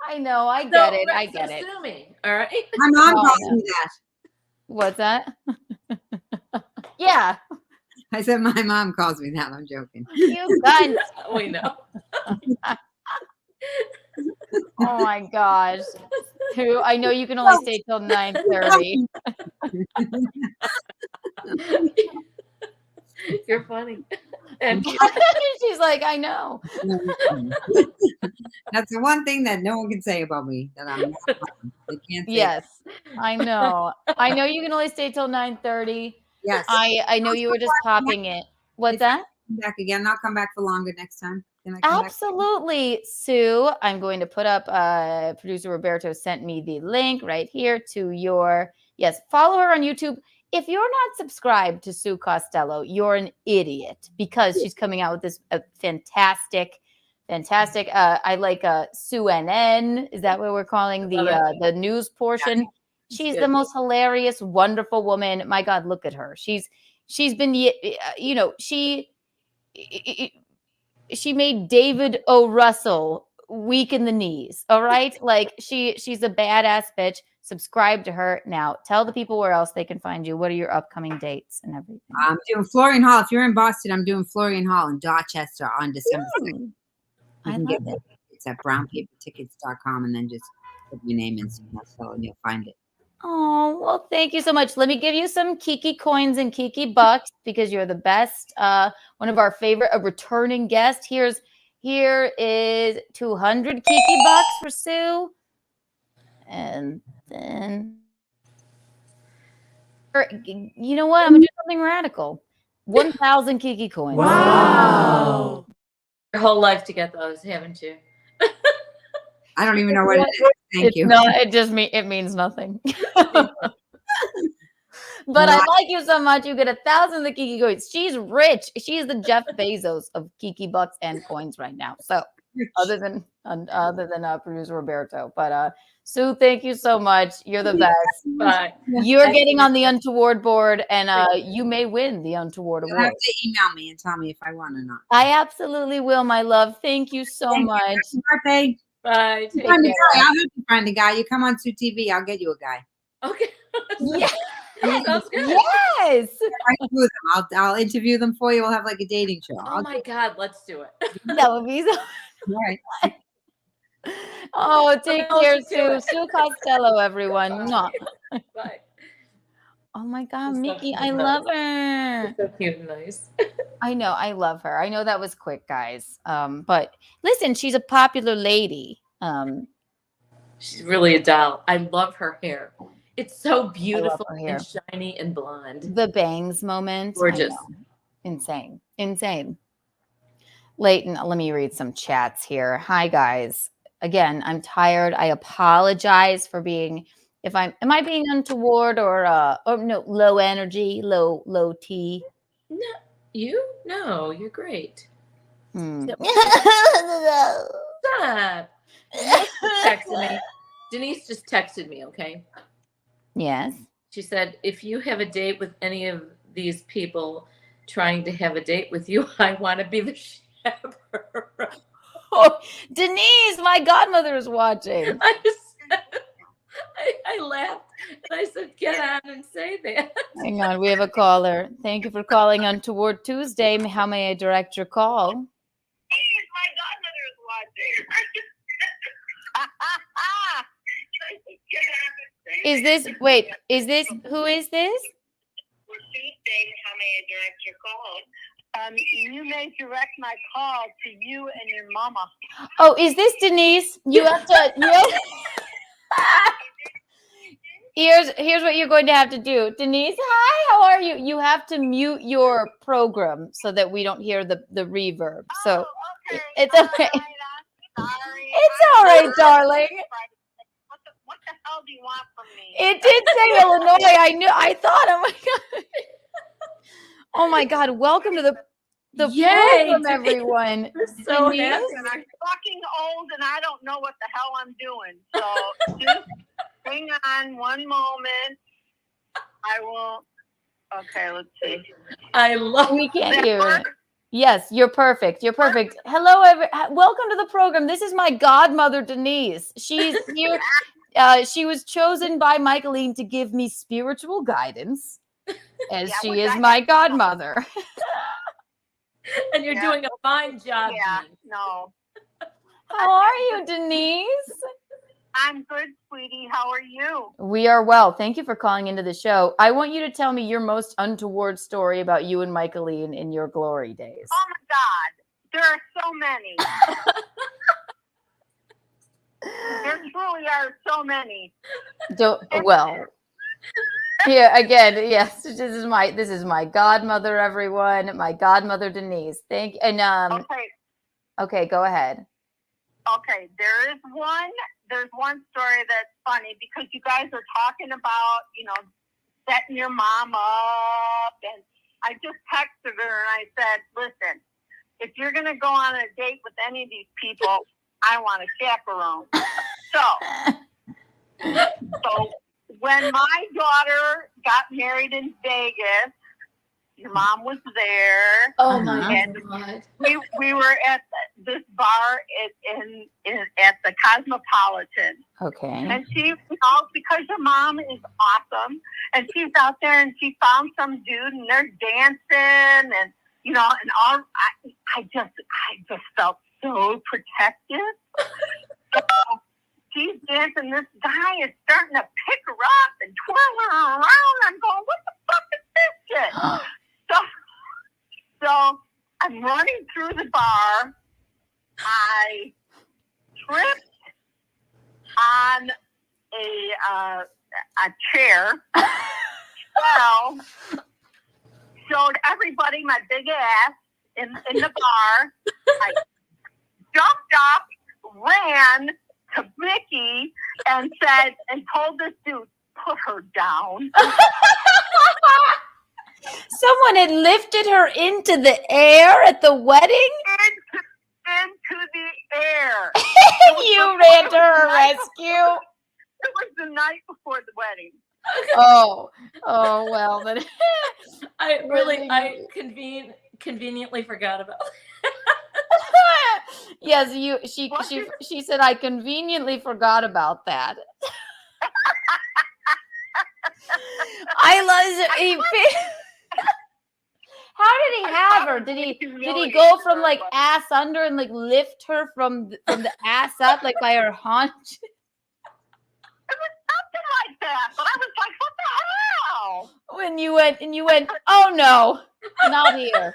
I know. I get it. I So get it. sue me, all right? My mom No, I calls know. me that. What's that? Yeah, I said my mom calls me that. I'm joking. you cunt. We know. Oh my gosh. Who I know you can only stay till 9:30. You're funny. And She's like, I know. That's the one thing that no one can say about me. That I'm not funny. They can't say Yes, I know. I know you can only stay till 9:30. yes. I know you were just popping it. What's that? Come back again. I'll come back for longer next time. Can I come back? Absolutely, Sue. I'm going to put up. Producer Roberto sent me the link right here to your. Yes, follow her on YouTube. If you're not subscribed to Sue Costello, you're an idiot because she's coming out with this fantastic. I like Sue NN. Is that what we're calling the news portion? She's the most hilarious, wonderful woman. My God, look at her. She's been, you know, she made David O. Russell weak in the knees. All right. Like she's a badass bitch. Subscribe to her now. Tell the people where else they can find you. What are your upcoming dates and everything? I'm doing Florian Hall. If you're in Boston, I'm doing Florian Hall in Dorchester on December 2nd. I You can love get it. it's at brownpapertickets.com and then just put your name in and you'll find it. Oh, well, thank you so much. Let me give you some Kiki coins and Kiki bucks because you're the best. One of our favorite, a returning guest. Here is 200 Kiki bucks for Sue. And then, you know what? I'm going to do something radical. 1,000 Kiki coins. Wow. Your whole life to get those, haven't you? I don't even know what it is. Thank you. No, it means nothing. But I like you so much. You get 1,000 of the Kiki coins. She's rich. She's the Jeff Bezos of Kiki bucks and coins right now. So other than producer Roberto, but Sue, thank you so much. You're the best. Bye. You're getting on the Untoward board, and you may win the Untoward You'll award. have to email me and tell me if I won or not. I absolutely will, my love. Thank you so much. Happy birthday. Bye. Take Find a care. guy. I'll help you find a guy. You come on Sue TV. I'll get you a guy. Okay. Yeah. Sounds good. Yes. I'll interview them for you. We'll have like a dating show. Oh my God, let's do it. That would be so. All right. Oh, take I'll care, just do Sue. it. Sue Costello, everyone. Mwah. Bye. Oh my God, She's so Mickey, cute I and love her. So cute and nice. I know, I love her. I know that was quick, guys. But listen, she's a popular lady. She's really a doll. I love her hair. It's so beautiful her hair. and shiny and blonde. The bangs moment. Gorgeous. Insane. Leighton, let me read some chats here. Hi, guys. Again, I'm tired. I apologize for being, am I being untoward or no, low energy, low T? No, you? No, you're great. Stop. Stop. Texted me. Denise just texted me, okay? Yes. She said, if you have a date with any of these people trying to have a date with you, I want to be the chaperone. Oh, Denise, my godmother is watching. I laughed and I said, get on and say that. Hang on, we have a caller. Thank you for calling Untoward Tuesday. How may I direct your call? My godmother is watching. Who is this? For Tuesday, how may I direct your call? You may direct my call to you and your mama. Oh, is this Denise? You have to. Here's what you're going to have to do. Denise, hi, how are you? You have to mute your program so that we don't hear the reverb. So okay. it's okay. All right, I'm sorry. It's all right, darling. What the hell do you want from me? It did say Illinois. I thought, oh my God. Oh my God. Welcome to the Yay, program, Denise. everyone. We're so Denise? happy. I'm fucking old and I don't know what the hell I'm doing. So just hang on one moment. I will. Okay, let's see. I love We can't That hear it. work? Yes, you're perfect. You're perfect. Hello, welcome to the program. This is my godmother, Denise. She's here. She was chosen by Michaeline to give me spiritual guidance, as Yeah, she which is I my have- godmother. and you're doing a fine job. Yeah, Denise. no. How are you, Denise? I'm good, sweetie. How are you? We are well. Thank you for calling into the show. I want you to tell me your most untoward story about you and Michaeline in your glory days. Oh my God, there are so many. There truly are so many. Well, here again, yes. This is my godmother, everyone. My godmother, Denise. Thank you. And okay, go ahead. Okay, there's one story that's funny because you guys are talking about, setting your mom up, and I just texted her and I said, listen, if you're going to go on a date with any of these people, I want a chaperone. So when my daughter got married in Vegas, your mom was there. Oh my And God. we were at this bar at the Cosmopolitan. Okay. And she, because your mom is awesome, and she's out there and she found some dude and they're dancing and and all. I just felt so protective. So she's dancing. This guy is starting to pick her up and twirl her around. I'm going, what the fuck is this shit? So I'm running through the bar. I tripped on a chair. Well, showed everybody my big ass in the bar. I jumped up, ran to Mickey, and told this dude, put her down. Someone had lifted her into the air at the wedding? Into the air. You ran to her rescue? It was the night before the wedding. Oh, well, then. I conveniently forgot about it. Yes, she said, I conveniently forgot about that. I love it. How did he have her? Did he go from like ass under and like lift her from the ass up like by her haunch? It was something like that, but I was like, what the hell? When you went, oh no, not here.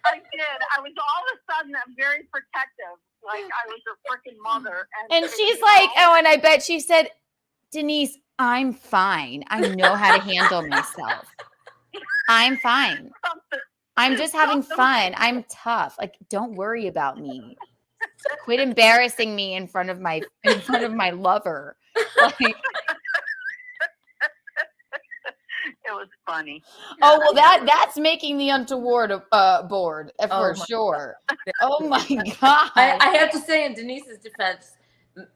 I did. I was all of a sudden, I'm very protective, like I was her freaking mother. And she's like, oh, and I bet she said, Denise, I'm fine. I know how to handle myself. I'm fine. I'm just having fun. I'm tough. Like, don't worry about me. Quit embarrassing me in front of my lover. Like, it was funny. Oh, well, that's making the untoward board for sure. Oh my God. I have to say, in Denise's defense,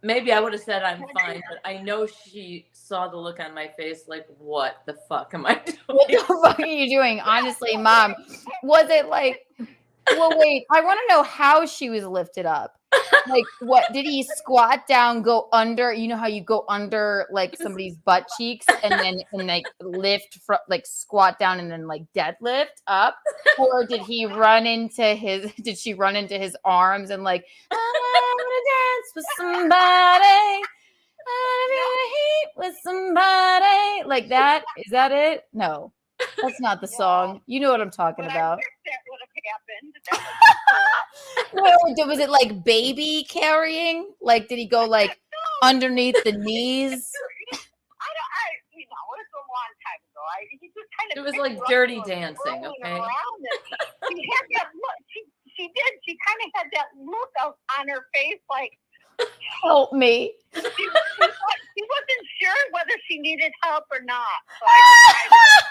maybe I would have said I'm fine, but I know she saw the look on my face like, what the fuck am I doing? What the fuck are you doing? Honestly, Mom, was it like, well, wait, I want to know how she was lifted up. Like, what did he squat down, go under? You know how you go under like somebody's butt cheeks and like lift from like squat down and then like deadlift up? Or did she run into his arms and like, I want to dance with somebody? I feel the heat with somebody. Like that? Is that it? No, that's not the song. You know what I'm talking about. That would have happened. Was it like baby carrying? Like, did he go like underneath the knees? It was big like ruffle dirty of dancing, rolling okay? around it. She had that look. She did. She kind of had that look on her face, like Help me. she wasn't sure whether she needed help or not. So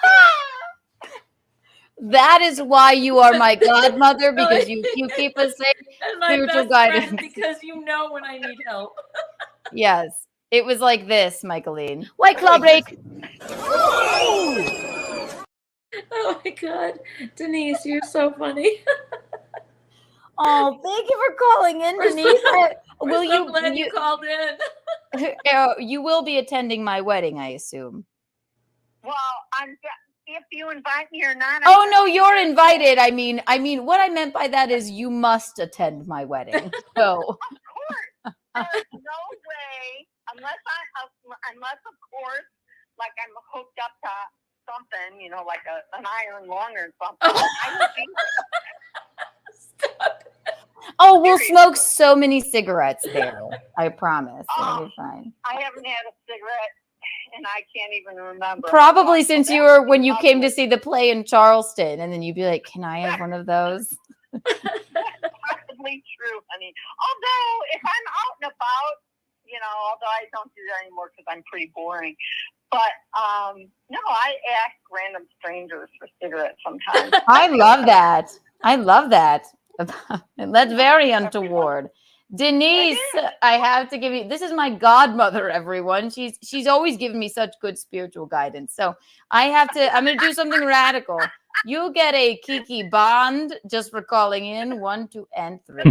I That is why you are my godmother, because you keep us safe. And my Spiritual best friend, guidance. because you know when I need help. Yes. It was like this, Michaeline. White Claw break. Oh my God. Denise, you're so funny. Oh, thank you for calling in, We're Denise. We're so glad you called in. You will be attending my wedding, I assume. well, if you invite me or not. Oh no, you're invited. I mean, what I meant by that is you must attend my wedding. So, Of course, there's no way unless of course, like I'm hooked up to something, like an iron lung or something. I would be Stop. oh, we'll smoke so many cigarettes there. I promise. It'll be fine. I haven't had a cigarette, and I can't even remember. Probably since when you came to see the play in Charleston, and then you'd be like, "Can I have one of those?" Possibly true, honey. Although if I'm out and about, although I don't do that anymore because I'm pretty boring. But no, I ask random strangers for cigarettes sometimes. I love that. That's very untoward. Denise, I have to give you, this is my godmother, everyone. She's always given me such good spiritual guidance. So I'm going to do something radical. You get a Kiki bond just for calling in 1, 2, and 3.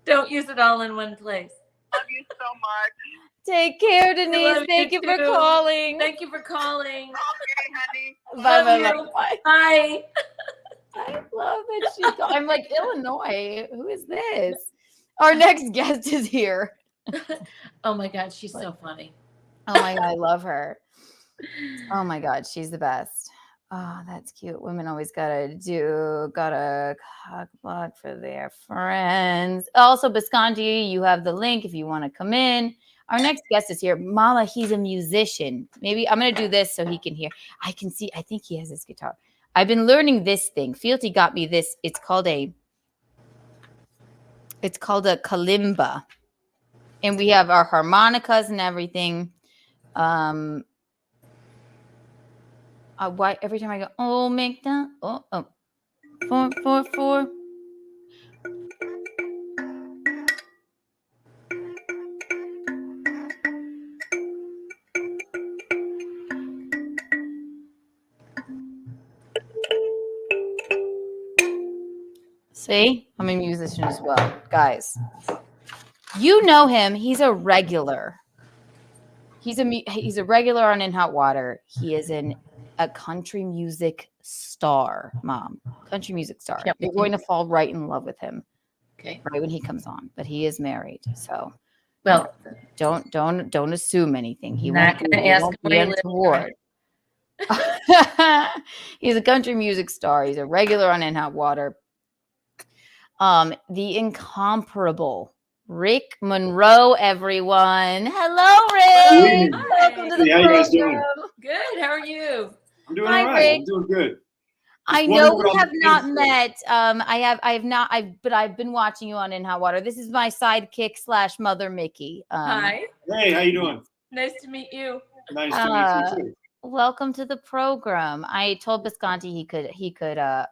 Don't use it all in one place. Love you so much. Take care, Denise. Thank you for calling. Thank you for calling. Okay, honey. Bye. Bye. I love that I'm like, Illinois. Who is this? Our next guest is here. Oh my God, she's so funny. Oh my God, I love her. Oh my God, she's the best. Oh, that's cute. Women always gotta cock block for their friends. Also, Bisconte, you have the link if you want to come in. Our next guest is here. Mala, he's a musician. Maybe I'm gonna do this so he can hear. I think he has his guitar. I've been learning this thing. Fealty got me this. It's called a kalimba. And we have our harmonicas and everything. Why every time I go, oh, make that, 4, 4, 4. See, I'm a musician as well, guys. You know him. He's a regular. He's a regular on In Hot Water. He is a country music star, Mom. Country music star. Yep. You're going to fall right in love with him. Okay. Right when he comes on, but he is married, so well, don't assume anything. He not won't gonna ask be untoward. He's a country music star. He's a regular on In Hot Water. The incomparable Rick Monroe, everyone. Hello, Rick. Welcome to the program. How you guys doing? Good. How are you? I'm doing Hi, all right. Rick. I'm doing good. I know we have not met. But I've been watching you on In Hot Water. This is my sidekick / Mother Mickey. Hi. Hey, how you doing? Nice to meet you. Nice to meet you too. Welcome to the program. I told Bisconte he could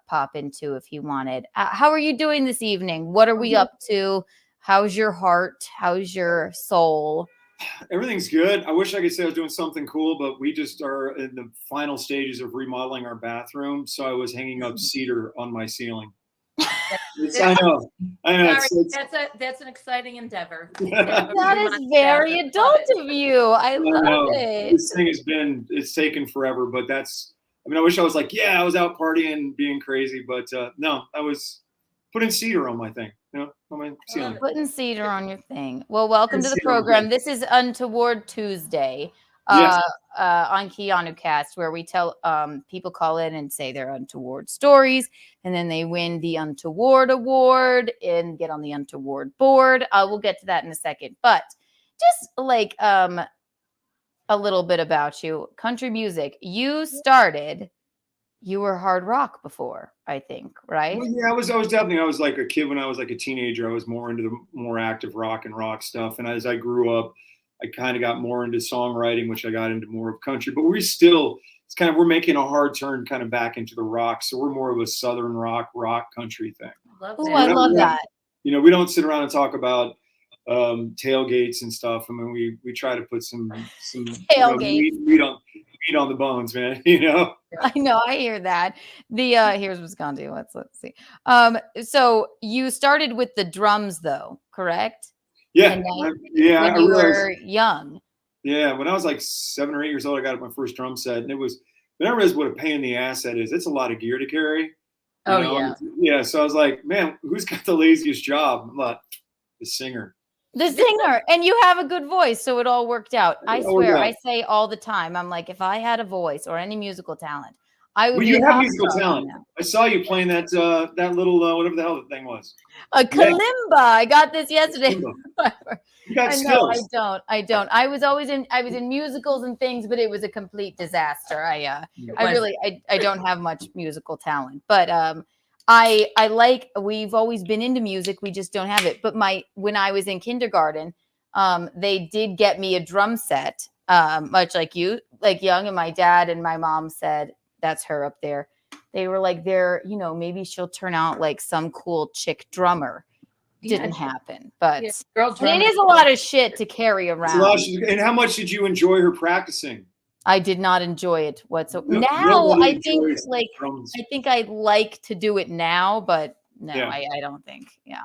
pop in too if he wanted. How are you doing this evening? What are we up to? How's your heart? How's your soul? Everything's good. I wish I could say I was doing something cool, but we just are in the final stages of remodeling our bathroom. So I was hanging up cedar on my ceiling. I know. Sorry, that's an exciting endeavor. That is very adult of you. I love it. This thing it's taken forever, but I wish I was like, I was out partying, being crazy, but no, I was putting cedar on my thing, on my ceiling. Putting cedar on your thing. Well, welcome to the program. This is Untoward Tuesday. Yes. On Keanu Cast, where we tell people call in and say their untoward stories, and then they win the Untoward Award and get on the Untoward board. We'll get to that in a second. But just like a little bit about you. Country music. You were hard rock before, I think, right? Well, yeah, I was definitely, I was like a kid when I was like a teenager. I was more into the more active rock stuff. And as I grew up, I kind of got more into songwriting, which I got into more of country. But we're making a hard turn kind of back into the rock. So we're more of a southern rock country thing. Oh, I love that. You know, we don't sit around and talk about tailgates and stuff. I mean, we try to put some tailgates, meat on the bones, man. You know. I know, I hear that. Here's Bisconte. Let's see. So you started with the drums, though, correct? Yeah, when you were young. Yeah, when I was like 7 or 8 years old, I got my first drum set, and I realized what a pain in the ass that is. It's a lot of gear to carry. Oh, yeah. Yeah, so I was like, man, who's got the laziest job? I'm like, the singer. The singer, and you have a good voice, so it all worked out. I swear, I say all the time, I'm like, if I had a voice or any musical talent, I would. Well, you have musical talent. I saw you playing that little whatever the hell the thing was. A kalimba. I got this yesterday. You got skills. I don't. I was in musicals and things, but it was a complete disaster. I don't have much musical talent, but we've always been into music. We just don't have it. But when I was in kindergarten, they did get me a drum set, much like you, like young. And my dad and my mom said, that's her up there. They were like, maybe she'll turn out like some cool chick drummer. Didn't happen, but it is a lot of shit to carry around. And how much did you enjoy her practicing? I did not enjoy it whatsoever. Now I think I'd like to do it now, but no, yeah. I don't think. Yeah,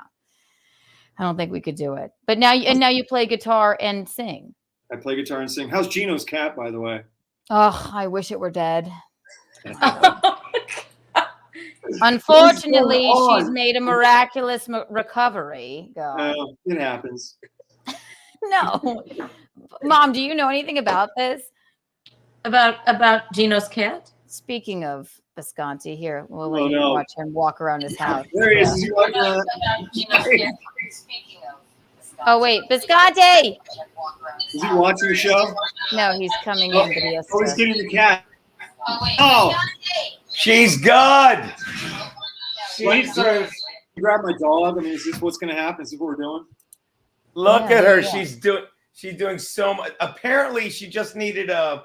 I don't think we could do it. But now you play guitar and sing. I play guitar and sing. How's Gino's cat, by the way? Oh, I wish it were dead. Unfortunately, she's made a miraculous recovery. God. It happens. No, Mom, do you know anything about this? About Gino's cat? Speaking of Bisconte, here we'll watch him walk around his house. There he is. Oh wait, Bisconte! Is he watching the show? No, he's coming in, but he has to. He's getting the cat. Oh, she's good. Grab my dog. I mean, is this what's going to happen? Is this what we're doing? Look at her. Yeah. She's doing so much. Apparently, she just needed a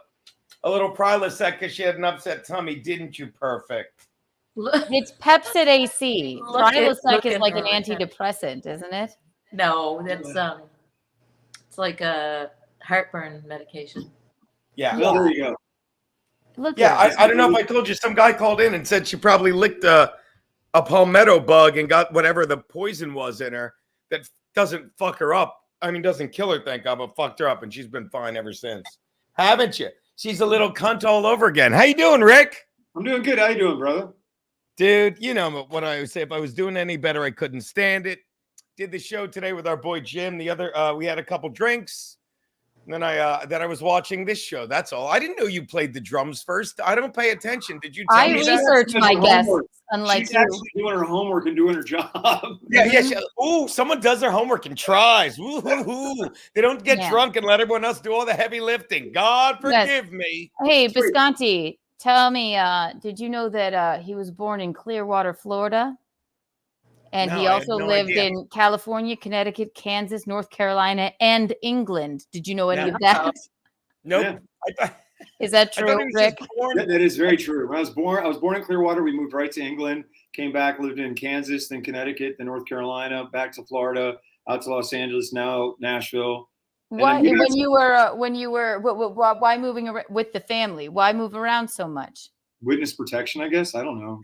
little Prilosec because she had an upset tummy. Didn't you? Perfect. It's Pepsid AC. Prilosec is like an antidepressant, isn't it? No, that's it's like a heartburn medication. Yeah. Well, there you go. I don't know if I told you. Some guy called in and said she probably licked a palmetto bug and got whatever the poison was in her that doesn't fuck her up. I mean, doesn't kill her, thank God, but fucked her up, and she's been fine ever since. Haven't you? She's a little cunt all over again. How you doing, Rick? I'm doing good. How you doing, brother? Dude, you know what I would say. If I was doing any better, I couldn't stand it. Did the show today with our boy Jim. The other, we had a couple drinks. And then I was watching this show. That's all. I didn't know you played the drums first. I don't pay attention. Did you tell me that? I research my guests, unlike She's actually doing her homework and doing her job. Yeah. Someone does their homework and tries. They don't get drunk and let everyone else do all the heavy lifting. God forgive me. Hey, Bisconte, tell me, did you know that he was born in Clearwater, Florida? And he also lived in California, Connecticut, Kansas, North Carolina, and England. Did you know any of that? Nope. Yeah. Is that true, Rick? That is very true. When I was born in Clearwater. We moved right to England, came back, lived in Kansas, then Connecticut, then North Carolina, back to Florida, out to Los Angeles, now Nashville. Why, when you were, why moving around with the family? Why move around so much? Witness protection, I guess. I don't know.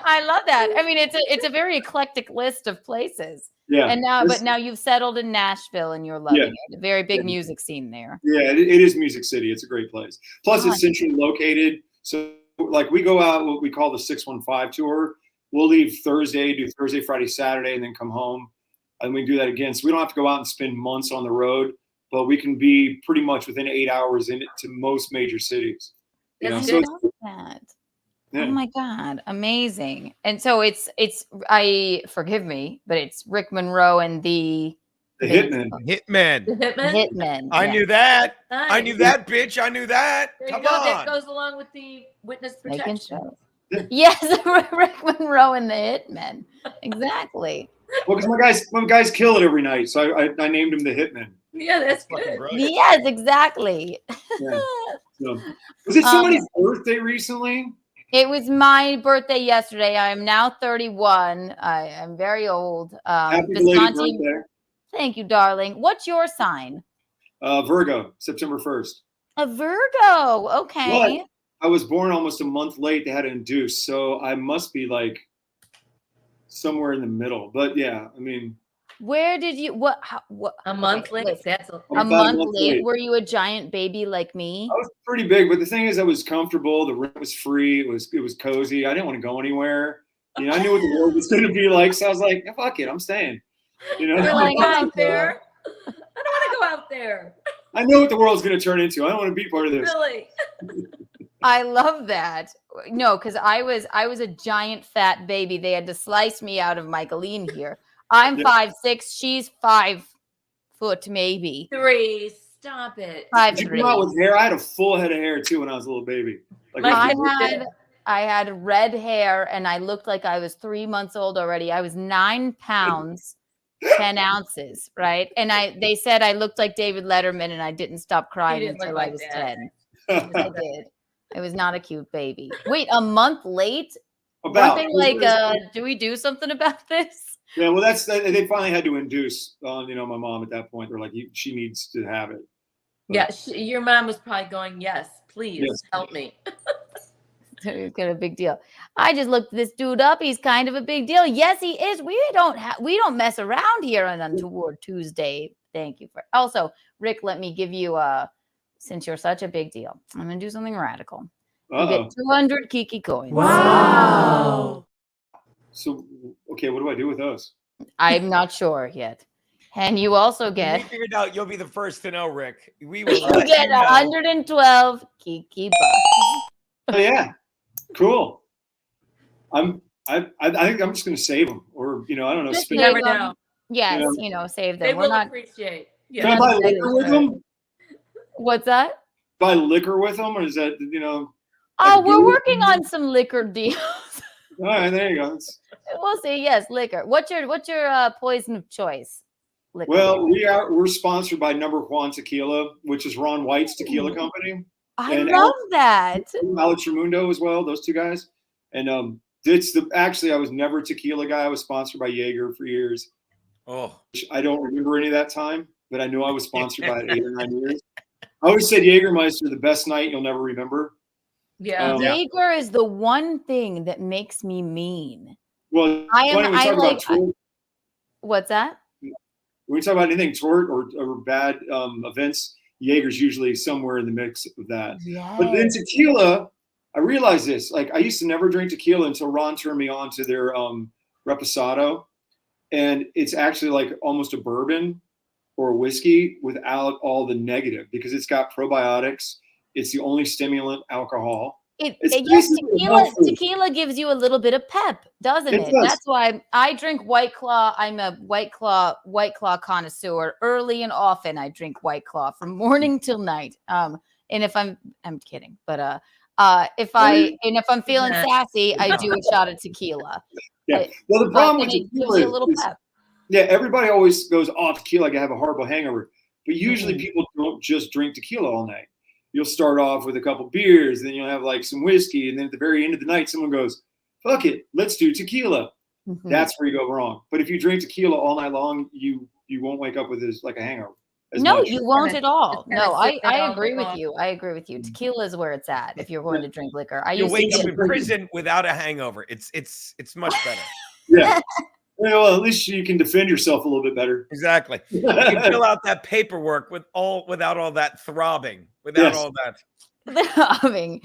I love that. I mean, it's a very eclectic list of places. Yeah. And now you've settled in Nashville and you're loving it. A very big music scene there. Yeah, it is Music City. It's a great place. Plus, it's centrally located. So, like, we go out what we call the 615 tour. We'll leave Thursday, do Thursday, Friday, Saturday, and then come home. And we do that again. So we don't have to go out and spend months on the road, but we can be pretty much within 8 hours to most major cities. You know? Yeah. Oh my God. Amazing. And so I forgive me, but it's Rick Monroe and the Hitman. Hitman. The Hitman. Hitman. I yeah. knew that. Nice. I knew that, bitch. I knew that. There you Come go. on. That goes along with the witness Making protection. sure. Yes, Rick Monroe and the Hitman. Exactly. Well, because my guys kill it every night, so I named him the Hitman. Yeah, that's Fucking good. brilliant. Yes, exactly. Yeah. So, was it somebody's birthday recently? It was my birthday yesterday. I am now 31. I am very old. Happy belated Bisconte, birthday. thank you, darling. What's your sign? Virgo, September 1st. A Virgo. Okay. But I was born almost a month late. They had to induce, so I must be like somewhere in the middle. But yeah, I mean, Where did you what A month okay, late. listen. That's I'm A about month late? late. Were you a giant baby like me? I was pretty big, but the thing is, I was comfortable. The rent was free. It was cozy. I didn't want to go anywhere. You know, I knew what the world was going to be like, so I was like, "Fuck it, I'm staying." You know, You're like, God, out there. I don't want to go out there. I know what the world's going to turn into. I don't want to be part of this. Really? I love that. No, because I was a giant fat baby. They had to slice me out of Michaeline here. I'm Yeah. 5'6". She's 5 foot maybe. 3. Stop it. Did you come out with hair? I had a full head of hair too when I was a little baby. Like I had red hair and I looked like I was 3 months old already. I was 9 pounds, 10 ounces, right? And they said I looked like David Letterman and I didn't stop crying didn't look until I like was that. 10. Yes, I did. I was not a cute baby. Wait, a month late? About Nothing like, do we do something about this? Yeah, well, they finally had to induce on my mom at that point. They're like, she needs to have it. But, Yeah, your mom was probably going, yes, please Yes. help me. It's kind of a big deal. I just looked this dude up. He's kind of a big deal. Yes, he is. We don't mess around here on Untoward Tuesday. Thank you for also, Rick. Let me give you since you're such a big deal, I'm gonna do something radical. You get 200 Kiki coins. Wow. So, okay, what do I do with those? I'm not sure yet. And you also We get figured out you'll be the first to know, Rick. We will you let get you know. 112 Kiki bucks. Oh yeah, cool. I think I'm just gonna save them, or I don't know. Just Spin You never them. know. Yes, Yeah. save them. They We're will not. appreciate. Can I Yeah. buy Not liquor with them? What's that? Buy liquor with them, or is that Oh, like we're beer? working on some liquor deals. All right, there you go. We'll see. Yes, liquor. What's your poison of choice? Liquor. Well, we're sponsored by Number Juan Tequila, which is Ron White's tequila company. I and love that. Alex Ramundo as well, those two guys. And actually I was never a tequila guy. I was sponsored by Jaeger for years. Oh, Which I don't remember any of that time, but I know I was sponsored by it 8 or 9 years. I always said Jägermeister, the best night you'll never remember. Yeah. Jaeger is the one thing that makes me mean. Well, when we talk about tort, What's that? when we talk about anything tort or bad events, Jaeger's usually somewhere in the mix of that. Yes. But then tequila, I realized this. Like I used to never drink tequila until Ron turned me on to their Reposado. And it's actually like almost a bourbon or a whiskey without all the negative because it's got probiotics. It's the only stimulant alcohol. Tequila gives you a little bit of pep, doesn't it? Does. That's why I drink White Claw. I'm a White Claw connoisseur. Early and often I drink White Claw from morning till night. And if I'm kidding, but if I'm feeling sassy, I do a shot of tequila. Yeah. Well, the problem with it gives tequila you a little is, pep. yeah, everybody always goes, "Oh, tequila, I have a horrible hangover." But usually Mm-hmm. people don't just drink tequila all night. You'll start off with a couple beers, then you'll have like some whiskey, and then at the very end of the night, someone goes, "Fuck it, let's do tequila." Mm-hmm. That's where you go wrong. But if you drink tequila all night long, you won't wake up with like a hangover. No, much. you won't at all. kinda No, sit there I all agree night with long. you. I agree with you. Tequila is where it's at if you're going to drink liquor. I you used wake to up get in prison without a hangover. It's much better. Yeah. Well, at least you can defend yourself a little bit better. Exactly. You can fill out that paperwork without all that throbbing, without Yes. all that.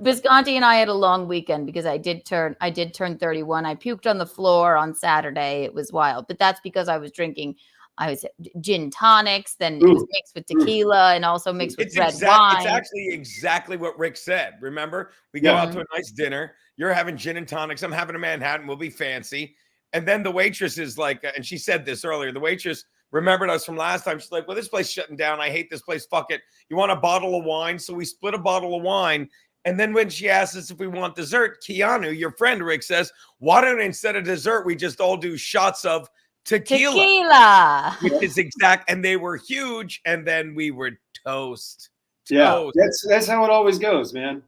Bisconte and I had a long weekend because I did turn 31. I puked on the floor on Saturday. It was wild, but that's because I was drinking I would say gin tonics, then it was mixed with tequila and also mixed with red wine. It's actually exactly what Rick said. Remember, we go out to a nice dinner. You're having gin and tonics. I'm having a Manhattan. We'll be fancy. And then the waitress is like, and she said this earlier, the waitress remembered us from last time. She's like, well, this place shutting down. I hate this place. Fuck it. You want a bottle of wine? So we split a bottle of wine. And then when she asks us if we want dessert, Keanu, your friend Rick, says, why don't instead of dessert, we just all do shots of tequila. Which is exact. And they were huge. And then we were toast. Yeah, that's how it always goes, man.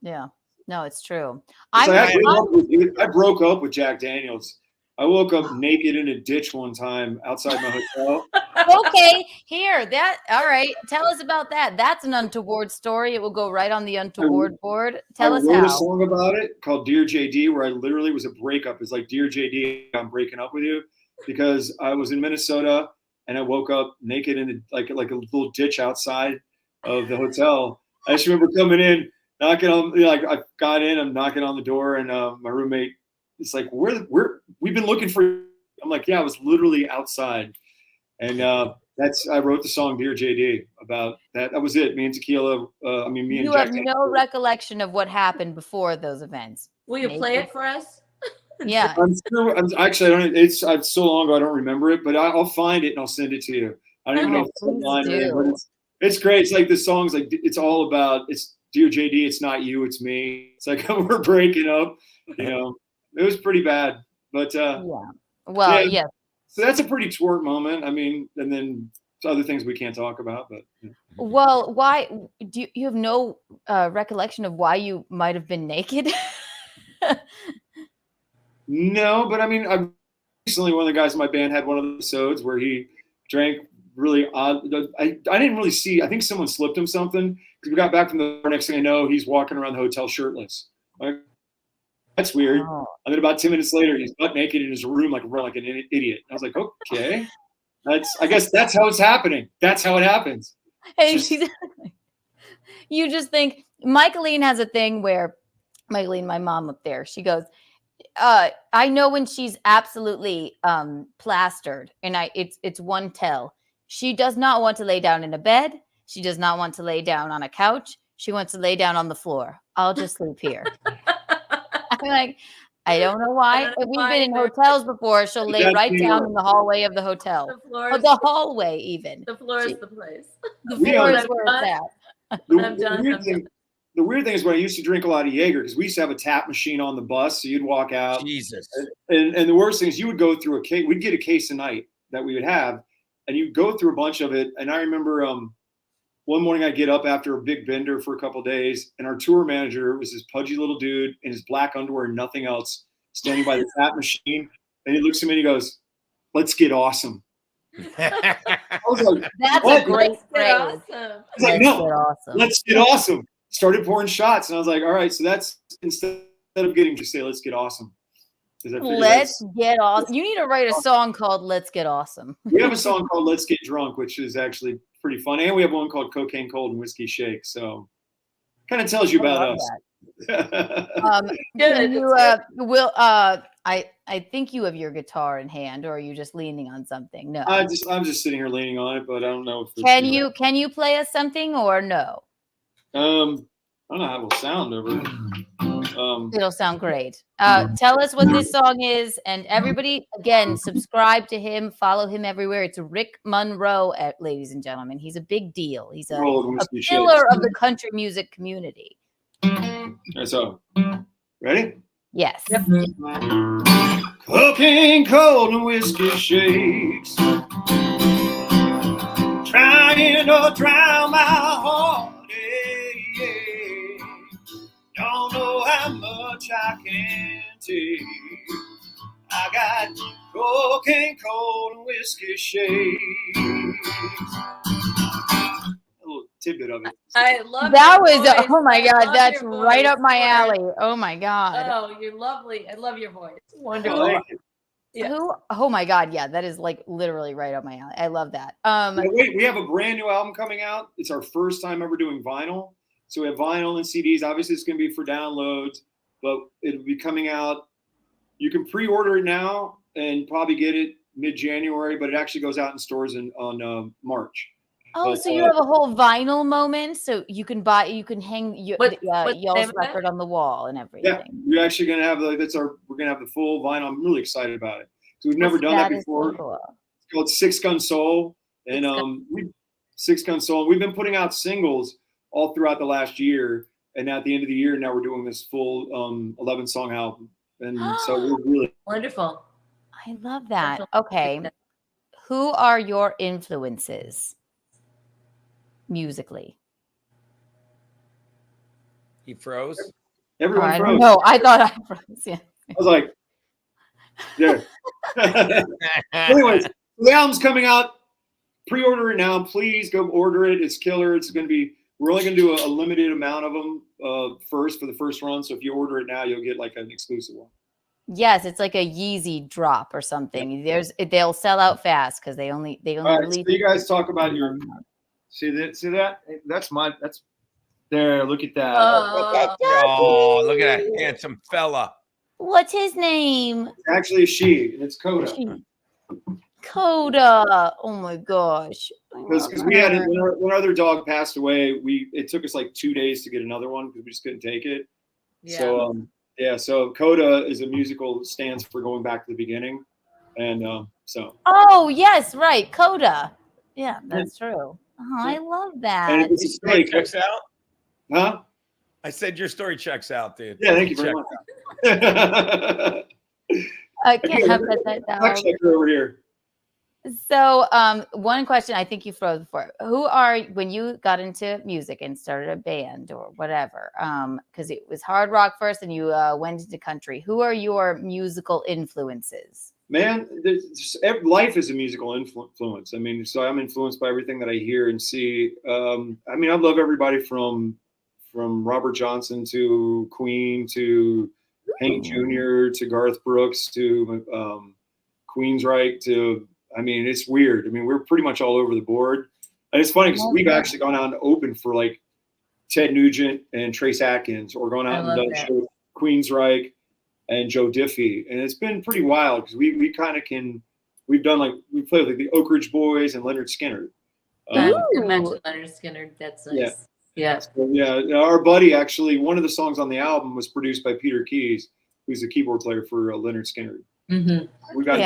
Yeah. No, it's true. I broke up with Jack Daniels. I woke up naked in a ditch one time outside my hotel. Okay, all right. Tell us about that. That's an untoward story. It will go right on the untoward board. Tell us how. I wrote a song about it called Dear JD, where I literally was a breakup. It's like, Dear JD, I'm breaking up with you, because I was in Minnesota and I woke up naked in like a little ditch outside of the hotel. I just remember coming in, knocking on, I got in, I'm knocking on the door, and my roommate, it's like, we've been looking for you. I'm like, yeah, I was literally outside. And I wrote the song Dear JD about that. That was it. Me and tequila. Me and Jack. You have no recollection of what happened before those events. Will you play it for us? Yeah. Actually, I don't. It's so long ago, I don't remember it. But I'll find it and I'll send it to you. I don't even know if it's online. But it's great. It's like the song's like, it's all about, it's Dear JD. It's not you, it's me. It's like we're breaking up. It was pretty bad. But Well, yeah. So that's a pretty twerk moment. And then other things we can't talk about. But well, why do you have no recollection of why you might have been naked? No, but I recently one of the guys in my band had one of the episodes where he drank really odd. I didn't really see. I think someone slipped him something, because we got back from the bar. Next thing I know, he's walking around the hotel shirtless. Like, that's weird. Oh. And then about 10 minutes later, he's butt naked in his room, like an idiot. I was like, okay, I guess that's how it's happening. That's how it happens. Hey, you just think Michaeline has a thing where Michaeline, my mom up there, she goes, I know when she's absolutely plastered, and it's one tell. She does not want to lay down in a bed. She does not want to lay down on a couch. She wants to lay down on the floor. I'll just sleep here. I'm like, I don't know why. We've been in hotels before. She'll lay right down in the hallway of the hotel. The hallway, even. The floor is the place. The floor is where it's at. I'm done. The weird thing is, when I used to drink a lot of Jaeger, because we used to have a tap machine on the bus, so you'd walk out. Jesus. And the worst thing is, you would go through a case. We'd get a case a night that we would have, and you'd go through a bunch of it. And I remember one morning I get up after a big bender for a couple of days, and our tour manager was this pudgy little dude in his black underwear and nothing else, standing by the tap machine. And he looks at me and he goes, "Let's get awesome." I was like, that's a great phrase. Awesome. I was like, no, let's get awesome. Started pouring shots, and I was like, all right, so that's, instead of getting to say, let's get awesome. Let's get awesome. You need to write a song called Let's Get Awesome. We have a song called Let's Get Drunk, which is actually pretty fun. And we have one called Cocaine Cold and Whiskey Shake. So kind of tells you about us. I think you have your guitar in hand, or are you just leaning on something? No. I'm just sitting here leaning on it, but I don't know if can you play us something or no? I don't know how it will sound over. It'll sound great. Tell us what this song is, and everybody, again, subscribe to him, follow him everywhere. It's Rick Monroe, ladies and gentlemen. He's a big deal. He's a pillar of the country music community. So, ready? Yes. Yep. Cocaine cold and whiskey shakes, trying to drown my heart. Don't know how much I can take. I got cocaine cold and whiskey shakes. A little tidbit of it. I love that. Was oh my god, that's right up my alley. Oh my god. Oh, you're lovely. I love your voice. Wonderful. Yeah. Oh my god, yeah, that is like literally right up my alley. I love that. Wait, we have a brand new album coming out. It's our first time ever doing vinyl. So we have vinyl and CDs. Obviously, it's going to be for downloads, but it'll be coming out. You can pre-order it now and probably get it mid-January, but it actually goes out in stores on March. Oh, But, so you have a whole vinyl moment, so you can hang What's the y'all's name of that? record on the wall and yeah, everything. we're actually gonna have we're gonna have the full vinyl. I'm really excited about it. So we've never done that Is so before. cool. It's called Six Gun Soul, and Six Gun Soul. We've been putting out singles all throughout the last year, and at the end of the year, now we're doing this full 11-song album, and so we're really Wonderful. I love that. Okay, who are your influences musically? He froze. everyone. I froze. don't know. I thought I froze. Yeah. I was like, yeah. Anyways, the album's coming out. Pre-order it now, please. Go order it. It's killer. It's gonna be. We're only gonna do a limited amount of them first for the first run. So if you order it now, you'll get like an exclusive one. Yes, it's like a Yeezy drop or something. They'll sell out fast because they only All right, release. so you guys talk about your. See that? That's there. Look at that. Oh, look at that handsome fella. What's his name? It's actually a she, and it's Coda. Coda. Oh my gosh. Because we had when our other dog passed away, it took us like 2 days to get another one because we just couldn't take it. Yeah. So so Coda is a musical, stands for going back to the beginning, and so. Oh yes, right, Coda. Yeah, that's true. Oh, I love that. And Your story checks out. Huh? I said your story checks out, dude. Yeah, thank you very much. I can't have that down. Fact checker over here. So, one question I think you froze before. When you got into music and started a band or whatever, because it was hard rock first and you went into country, who are your musical influences? Man, life is a musical influence. I mean, so I'm influenced by everything that I hear and see. I mean, I love everybody from Robert Johnson to Queen to Hank Jr. to Garth Brooks to Queensryche to. I mean, it's weird. I mean, we're pretty much all over the board. And it's funny because we've actually gone out and opened for like Ted Nugent and Trace Atkins, or gone out and done shows with Queensryche and Joe Diffie. And it's been pretty wild because we kind of we played with like the Oak Ridge Boys and Leonard Skinner. You mentioned Leonard Skinner. That's nice. Yeah. So, yeah. Our buddy, actually, one of the songs on the album was produced by Peter Keys, who's the keyboard player for Leonard Skinner. Mm-hmm. We got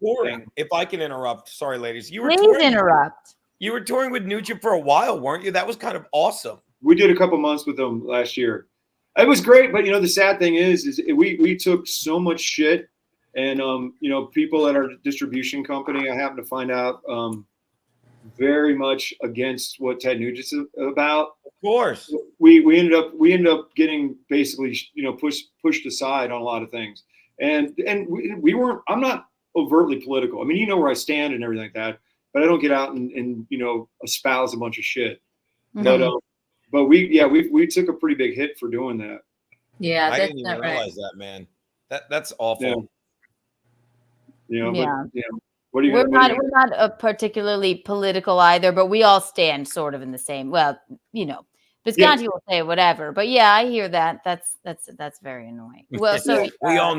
touring. If I can interrupt, sorry, ladies. Please interrupt. You were touring with Nugent for a while, weren't you? That was kind of awesome. We did a couple months with them last year. It was great, but the sad thing is we took so much shit, and people at our distribution company, I happened to find out, very much against what Ted Nugent's about. Of course, we ended up getting basically pushed aside on a lot of things. And we weren't. I'm not overtly political. I mean, where I stand and everything like that. But I don't get out and espouse a bunch of shit. Mm-hmm. But we took a pretty big hit for doing that. Yeah, I didn't even realize that, man. That's awful. Yeah. What are you? We're not particularly political either, but we all stand sort of in the same. Well, Bisconte will say whatever, but yeah, I hear that. That's very annoying. Well, so we all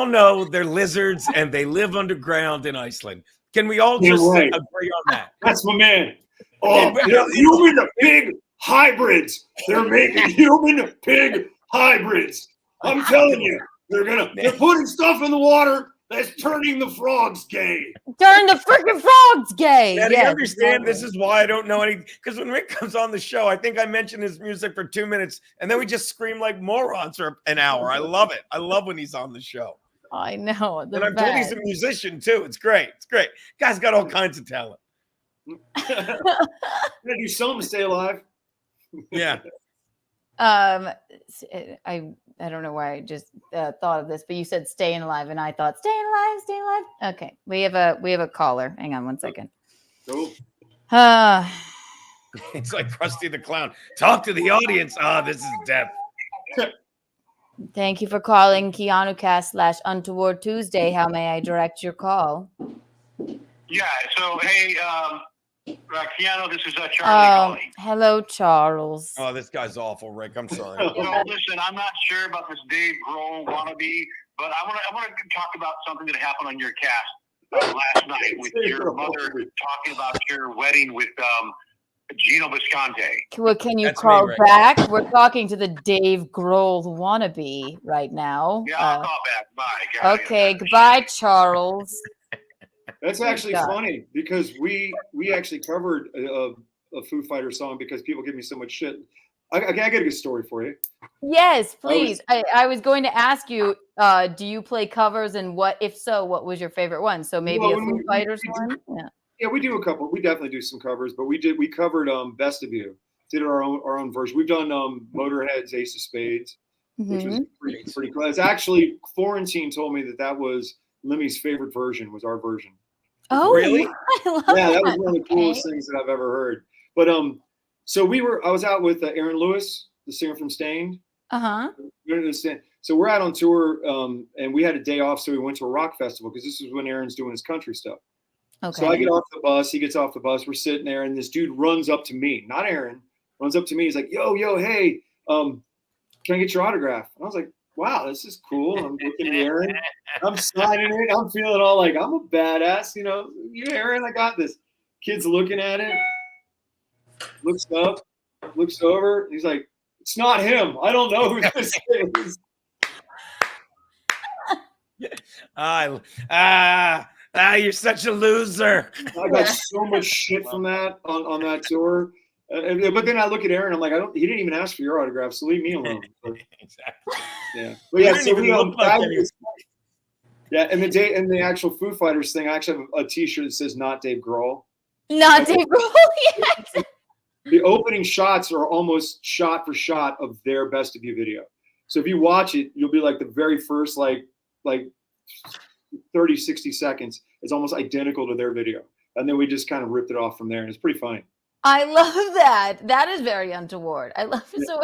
know they're lizards and they live underground in Iceland. Can we all just agree on that? That's my man. Oh, human pig hybrids. They're making human pig hybrids. I'm telling you, they're putting stuff in the water that's turning the frogs gay. Turn the freaking frogs gay. Yeah, do you understand? This is why I don't know anything. Because when Rick comes on the show, I think I mentioned his music for 2 minutes, and then we just scream like morons for an hour. I love it. I love when he's on the show. I know. And I'm told he's a musician too. It's great. It's great. Guy's got all kinds of talent. Gonna do something to stay alive. Yeah. I don't know why I just thought of this, but you said staying alive, and I thought staying alive. Okay, we have a caller. Hang on one second. Cool. It's like Krusty the Clown. Talk to the audience. This is death. Thank you for calling Keanu Cast / Untoward Tuesday. How may I direct your call? Yeah. So hey, Keanu, this is Charlie calling. Hello, Charles. Oh, this guy's awful, Rick. I'm sorry. Listen, I'm not sure about this Dave Grohl wannabe, but I want to talk about something that happened on your cast. last night with your mother talking about your wedding with Gino Bisconte. Well, can you That's call me, Rick. back? We're talking to the Dave Grohl wannabe right now. Yeah, I'll call back. Bye. Got it. Okay, goodbye, Charles. That's actually God. funny because we actually covered a Foo Fighters song because people give me so much shit. I got a good story for you. Yes, please. I was going to ask you, do you play covers, and what, if so, what was your favorite one? So maybe a Foo Fighters one? Yeah. Yeah, we do a couple. We definitely do some covers, but we covered Best of You. Did our own version. We've done Motorhead's Ace of Spades, which was pretty cool. It's actually Florentine told me that was Lemmy's favorite version, was our version. Oh, really? I love That was one of the coolest things that I've ever heard. But so I was out with Aaron Lewis, the singer from Stained. So we're out on tour, and we had a day off, so we went to a rock festival because this is when Aaron's doing his country stuff. Okay. So I get off the bus, he gets off the bus, we're sitting there, and this dude runs up to me, not Aaron, runs up to me. He's like, yo, hey, can I get your autograph? And I was like, wow, this is cool. I'm looking at Aaron, I'm signing it, I'm feeling all like, I'm a badass, you Aaron, I got this. Kid's looking at it, looks up, looks over, he's like, it's not him. I don't know who this is. You're such a loser. I got so much shit from that on that tour. But then I look at Aaron, I'm like, he didn't even ask for your autograph, so leave me alone. Exactly. Yeah. But yeah, so and the actual Foo Fighters thing, I actually have a t-shirt that says not Dave Grohl. Not Dave Grohl, yes. The opening shots are almost shot for shot of their Best of You video. So if you watch it, you'll be like the very first like 30, 60 seconds is almost identical to their video. And then we just kind of ripped it off from there, and it's pretty funny. I love that. That is very untoward. I love it. So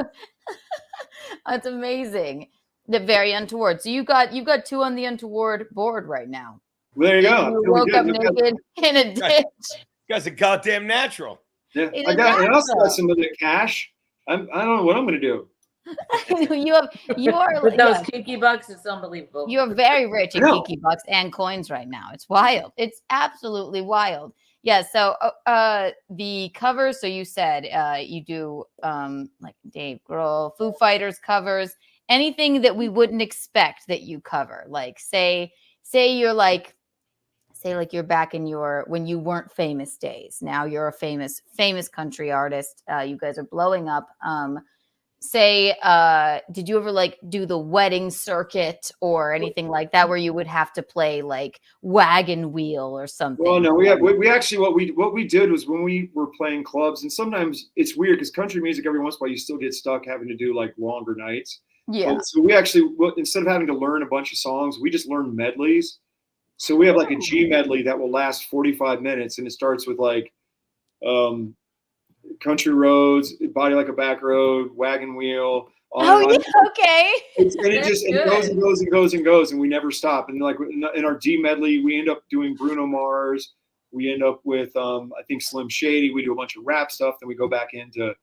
that's amazing. The very untoward. So you've got two on the untoward board right now. Well, there you go. You woke up naked in a ditch. You guys are goddamn natural. Yeah, I also got some of the cash. I don't know what I'm going to do. you are with those Kiki bucks. It's unbelievable. You're very rich in Kiki bucks and coins right now. It's wild. It's absolutely wild. Yeah. So the covers. So you said you do like Dave Grohl, Foo Fighters covers, anything that we wouldn't expect that you cover. Like say you're like. Say like you're back in when you weren't famous days. Now you're a famous country artist. You guys are blowing up. Did you ever like do the wedding circuit or anything like that where you would have to play like Wagon Wheel or something? Well, no, we actually what we did was when we were playing clubs, and sometimes it's weird because country music every once in a while you still get stuck having to do like longer nights. Yeah. So we actually instead of having to learn a bunch of songs, we just learned medleys. So we have like a G medley that will last 45 minutes, and it starts with like Country Roads, Body Like a Back Road, Wagon Wheel. Okay. It goes and goes and goes and goes, and we never stop. And like in our D medley, we end up doing Bruno Mars. We end up with I think Slim Shady. We do a bunch of rap stuff. Then we go back into.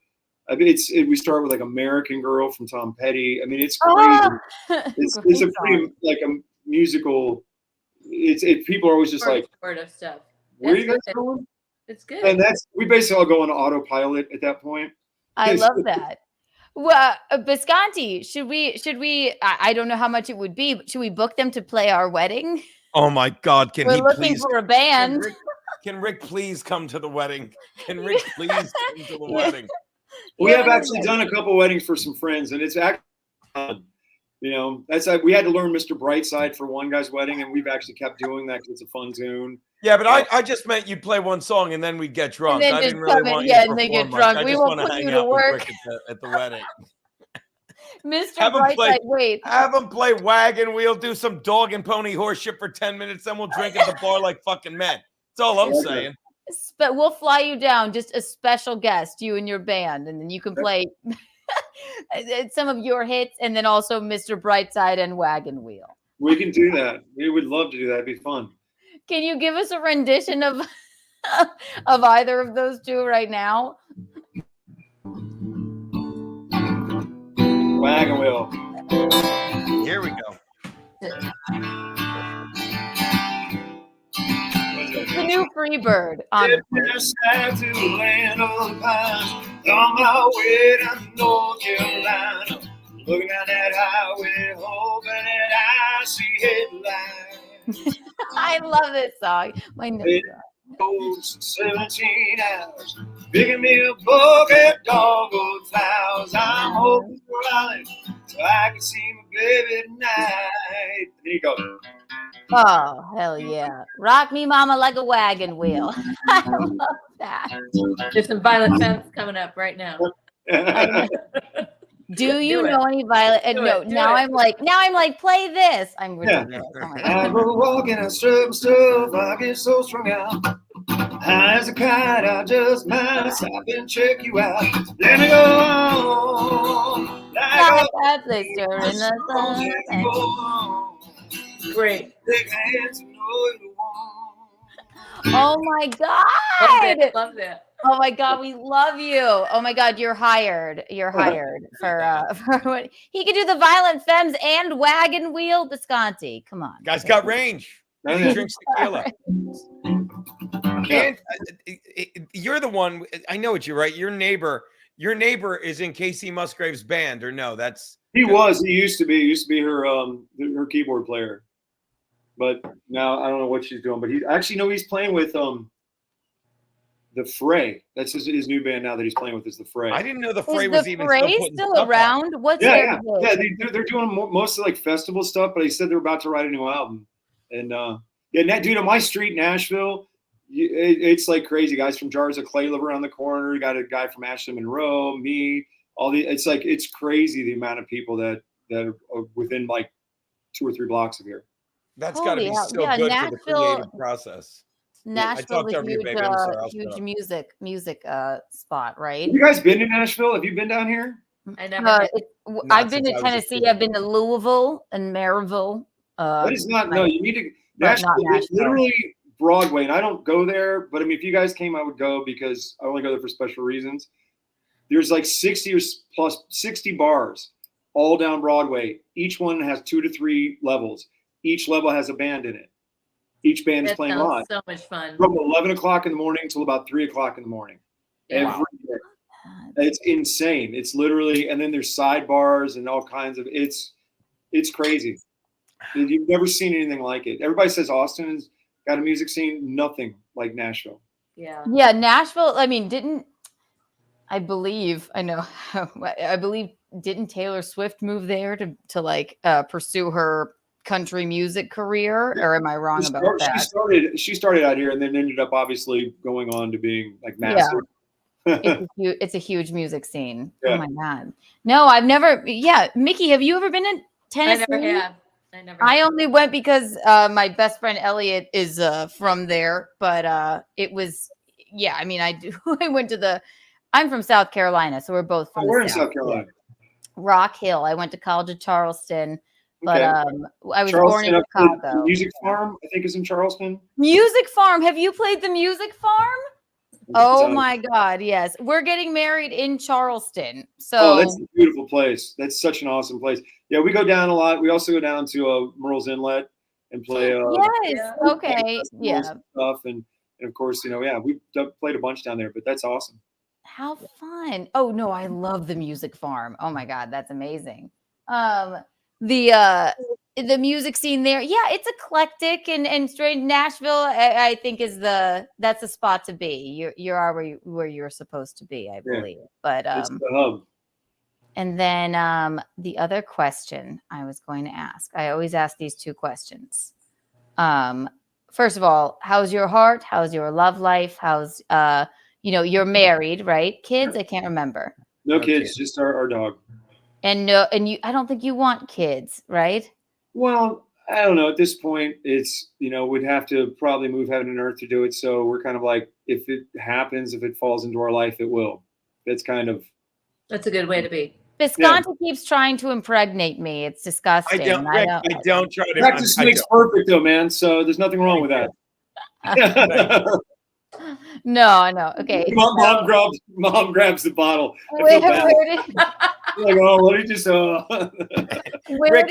I mean, we start with like American Girl from Tom Petty. I mean, it's crazy. It's a pretty like a musical. People are always just like, sort of stuff. Where are you guys going? It's good. And we basically all go on autopilot at that point. I love that. Well, Bisconte, should we? I don't know how much it would be, but should we book them to play our wedding? Oh my God! We're looking for a band. Can Rick please come to the wedding? Can Rick please come to the wedding? We have actually done a couple weddings for some friends, and it's actually fun. That's like we had to learn Mr. Brightside for one guy's wedding, and we've actually kept doing that because it's a fun tune. Yeah, but I just meant you'd play one song and then we'd get drunk. I didn't really want you to and they get perform drunk. much. We won't put you to work at the wedding. Mr. Brightside, wait. Have them play Wagon Wheel, do some dog and pony horse shit for 10 minutes, then we'll drink at the bar like fucking men. That's all I'm saying. But we'll fly you down, just a special guest, you and your band, and then you can play some of your hits, and then also Mr. Brightside and Wagon Wheel. We can do that. We would love to do that. It'd be fun. Can you give us a rendition of either of those two right now? Wagon Wheel. Here we go. Freebird on to the land of the pines. On my way down to North Carolina, looking down that highway, hoping that I see headlines. I love this song. My name. Goes 17 hours, picking me a bucket dogwood flowers. I'm hoping for life so I can see my baby tonight. There you go. Oh, hell yeah. Rock me, mama, like a wagon wheel. I love that. There's some Violent Femmes coming up right now. Do you know any Violet? No, now I'm like, play this. I'm ridiculous. Oh my God. I go walking, I strip stuff, I get so strung out. High as a kite, I just might stop and check you out. Then I go on. Like a blister in the sun. Great. Oh my God. Love that. Oh my God, we love you. Oh my God, you're hired. You're hired for what he could do the Violent Femmes and Wagon Wheel Bisconte. Come on. Guy's got range. He drinks tequila. And you're the one. I know what you're right. Your neighbor is in Casey Musgrave's band, or no? He used to be her keyboard player, but now I don't know what she's doing. But he's playing with the Fray. That's his new band now that he's playing with is the Fray. I didn't know the Fray was even still around. What's they're doing mostly like festival stuff. But he said they're about to write a new album, and dude, on my street, Nashville. It's like crazy. Guys from Jars of Clay live around the corner. You got a guy from Ashland Monroe, me, it's crazy the amount of people that are within like 2 or 3 blocks of here. That's got to be so good for the creative process. Nashville's a huge music spot, right? Have you guys been to Nashville? Have you been down here? I never. I've been to Tennessee. I've been to Louisville and Maryville. That is not. No, you need to. Nashville. It's literally Broadway, and I don't go there. But I mean, if you guys came, I would go because I only go there for special reasons. There's like 60 bars all down Broadway. Each one has 2 to 3 levels. Each level has a band in it. Each band is playing live. So much fun. From 11 o'clock in the morning till about 3 o'clock in the morning. Yeah. Every day. It's insane. It's literally, and then there's sidebars and all kinds of. It's crazy. You've never seen anything like it. Everybody says Austin's got a music scene. Nothing like Nashville. Yeah. Yeah, Nashville. I mean, didn't Taylor Swift move there to like pursue her country music career, or am I wrong about that? She started out here and then ended up obviously going on to being like massive. Yeah. It's a huge music scene. Yeah. Oh my God. No, I've never. Yeah, Mickey, have you ever been in Tennessee? I never have. I only went because my best friend Elliot is from there, but it was. Yeah, I mean, I went to I'm from South Carolina, so we're both from. We're in South Carolina. Rock Hill. I went to college at Charleston. But I was born in Chicago. Music Farm, I think, is in Charleston. Music Farm. Have you played the Music Farm? Oh my God, yes. We're getting married in Charleston. So that's a beautiful place. That's such an awesome place. Yeah, we go down a lot. We also go down to Merle's Inlet and play. Yes. Okay. Yeah. Stuff and of course, we've played a bunch down there. But that's awesome. How fun! Oh no, I love the Music Farm. Oh my God, that's amazing. The music scene there, yeah, it's eclectic and strange. Nashville, I think that's the spot to be. You're where you're supposed to be, I believe. But it's the hub. And then the other question I was going to ask, I always ask these 2 questions. First of all, how's your heart? How's your love life? How's you're married, right? Kids? I can't remember. No kids, just our dog. And I don't think you want kids, right? Well, I don't know. At this point, it's, we'd have to probably move heaven and earth to do it. So we're kind of like, if it happens, if it falls into our life, it will. That's a good way to be. Bisconte keeps trying to impregnate me. It's disgusting. I don't try to. Practice makes perfect though, man. So there's nothing wrong with that. No, I know. Okay. Mom grabs the bottle. Wait, like, oh, what did you say? Rick,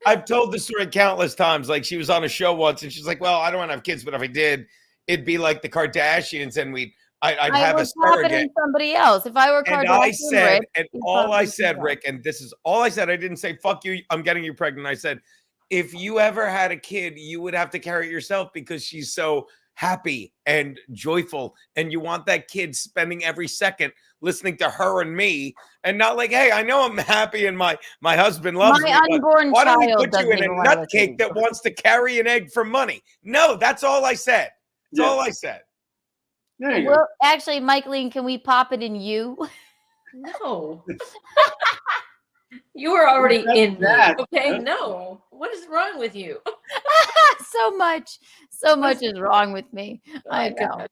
I've told the story countless times. Like, she was on a show once and she's like, well, I don't want to have kids, but if I did, it'd be like the Kardashians, and I'd I have a would pop it surrogate. in somebody else. If I were And Kardashian, I said, Rick, and you'd all pop I it in said, somebody Rick, and this is all I said. I didn't say, fuck you, I'm getting you pregnant. I said, if you ever had a kid, you would have to carry it yourself because she's so happy and joyful. And you want that kid spending every second listening to her and me and not like, hey, I know I'm happy and my husband loves me. My But unborn why don't we child put you doesn't in a even wanna listen to nutcake that wants to carry an egg for money? No, that's all I said. That's all I said. There you go. Well, actually, Michaeline, can we pop it in you? No. You were already in that. me. Okay, no. What is wrong with you? so much is wrong with me. I know.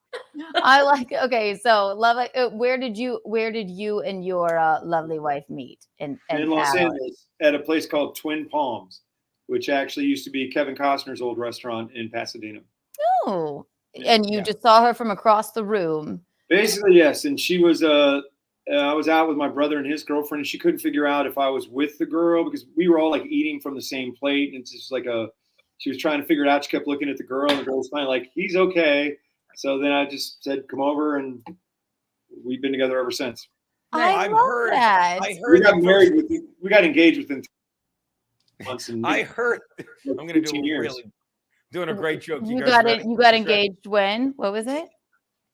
I like. Okay, so love. Where did you and your lovely wife meet? And In Los Angeles, at a place called Twin Palms, which actually used to be Kevin Costner's old restaurant in Pasadena. Oh, and you just saw her from across the room. Basically, yes. And she was I was out with my brother and his girlfriend, and she couldn't figure out if I was with the girl because we were all like eating from the same plate. And it's just like she was trying to figure it out. She kept looking at the girl, and the girl was finally like, he's okay. So then I just said, come over, and we've been together ever since. I love that. We got married. We got engaged within 3 months. And I heard. I'm going to do doing a great joke. You got engaged when? What was it?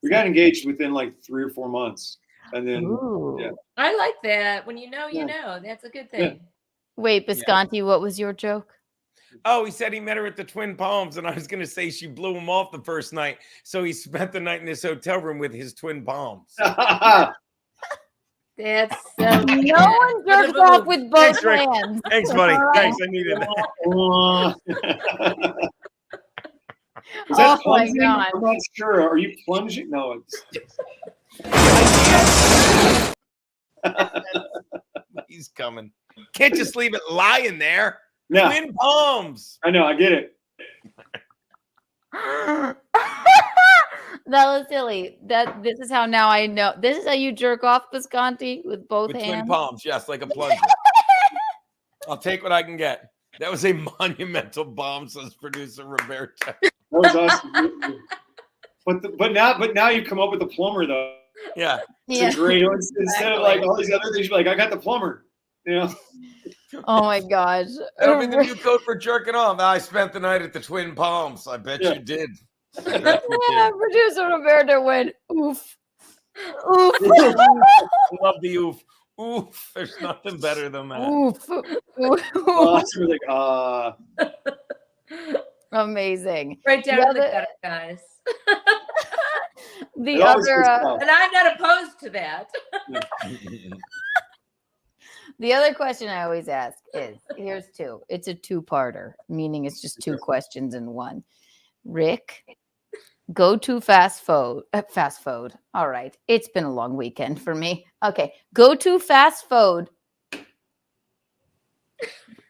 We got engaged within like 3 or 4 months. And then, yeah. I like that. When you know, you know. That's a good thing. Yeah. Wait, Bisconte, what was your joke? Oh, he said he met her at the Twin Palms, and I was going to say she blew him off the first night. So he spent the night in his hotel room with his twin palms. That's no one jerks off with both hands. Thanks, buddy. Thanks. I needed that. Is that plunging? I'm not sure. Are you plunging? No. He's coming. Can't just leave it lying there. No. Twin palms. I know. I get it. That was silly. This is how now I know. This is how you jerk off, Bisconte, with both hands. Twin palms, yes, like a plunger. I'll take what I can get. That was a monumental bomb, says producer Roberto. That was awesome. But now you come up with a plumber though. Yeah. It's a great one. Instead of like all these other things, you're like, I got the plumber. You know. Oh my gosh. That'll be the new code for jerking off. I spent the night at the Twin Palms. I bet you did. Producer Roberto went oof. Oof. Love the oof. Oof. There's nothing better than that. Oof. Amazing. Right down to the gutter, guys. The other, and I'm not opposed to that. The other question I always ask is, here's two. It's a two-parter, meaning it's just two questions in one. Rick, go to fast food. Fast food. All right. It's been a long weekend for me. Okay. Go to fast food.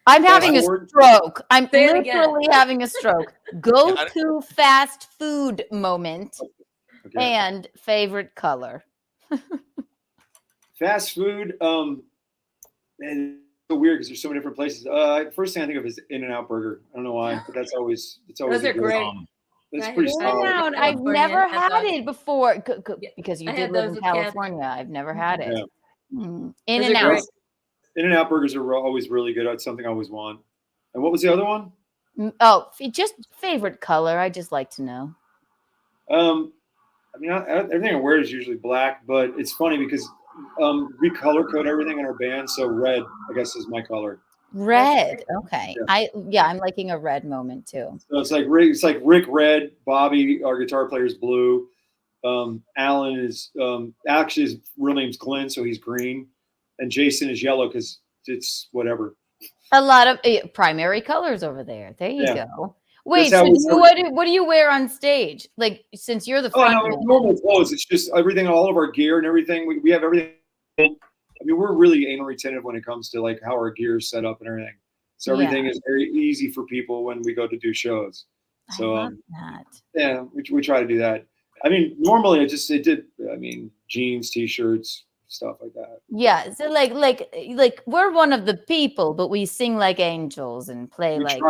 I'm having a stroke. I'm literally having a stroke. Go to fast food moment. Okay. And favorite color. Fast food. Man, it's so weird because there's so many different places. First thing I think of is In-N-Out Burger. I don't know why, but it's always those are great. It's pretty solid. I've never had it before because you did live in California. I've never had it. Yeah. In-N-Out. In-N-Out burgers are always really good. It's something I always want. And what was the other one? Oh, just favorite color. I just like to know. I mean, everything I wear is usually black, but it's funny because we color code everything in our band. So red, I guess, is my color. Red. Okay. Yeah. I'm liking a red moment too. So it's like Rick red, Bobby, our guitar player, is blue. Alan is actually his real name's Glenn, so he's green, and Jason is yellow because it's whatever. A lot of primary colors over there. There you go. Wait, so what do you wear on stage? Like, since you're the front normal clothes. It's just everything, all of our gear and everything. We have everything. I mean, we're really anal retentive when it comes to like how our gear is set up and everything. So everything is very easy for people when we go to do shows. So I love that. Yeah, we try to do that. I mean, normally jeans, t-shirts, stuff like that. Yeah, so like we're one of the people, but we sing like angels and play like.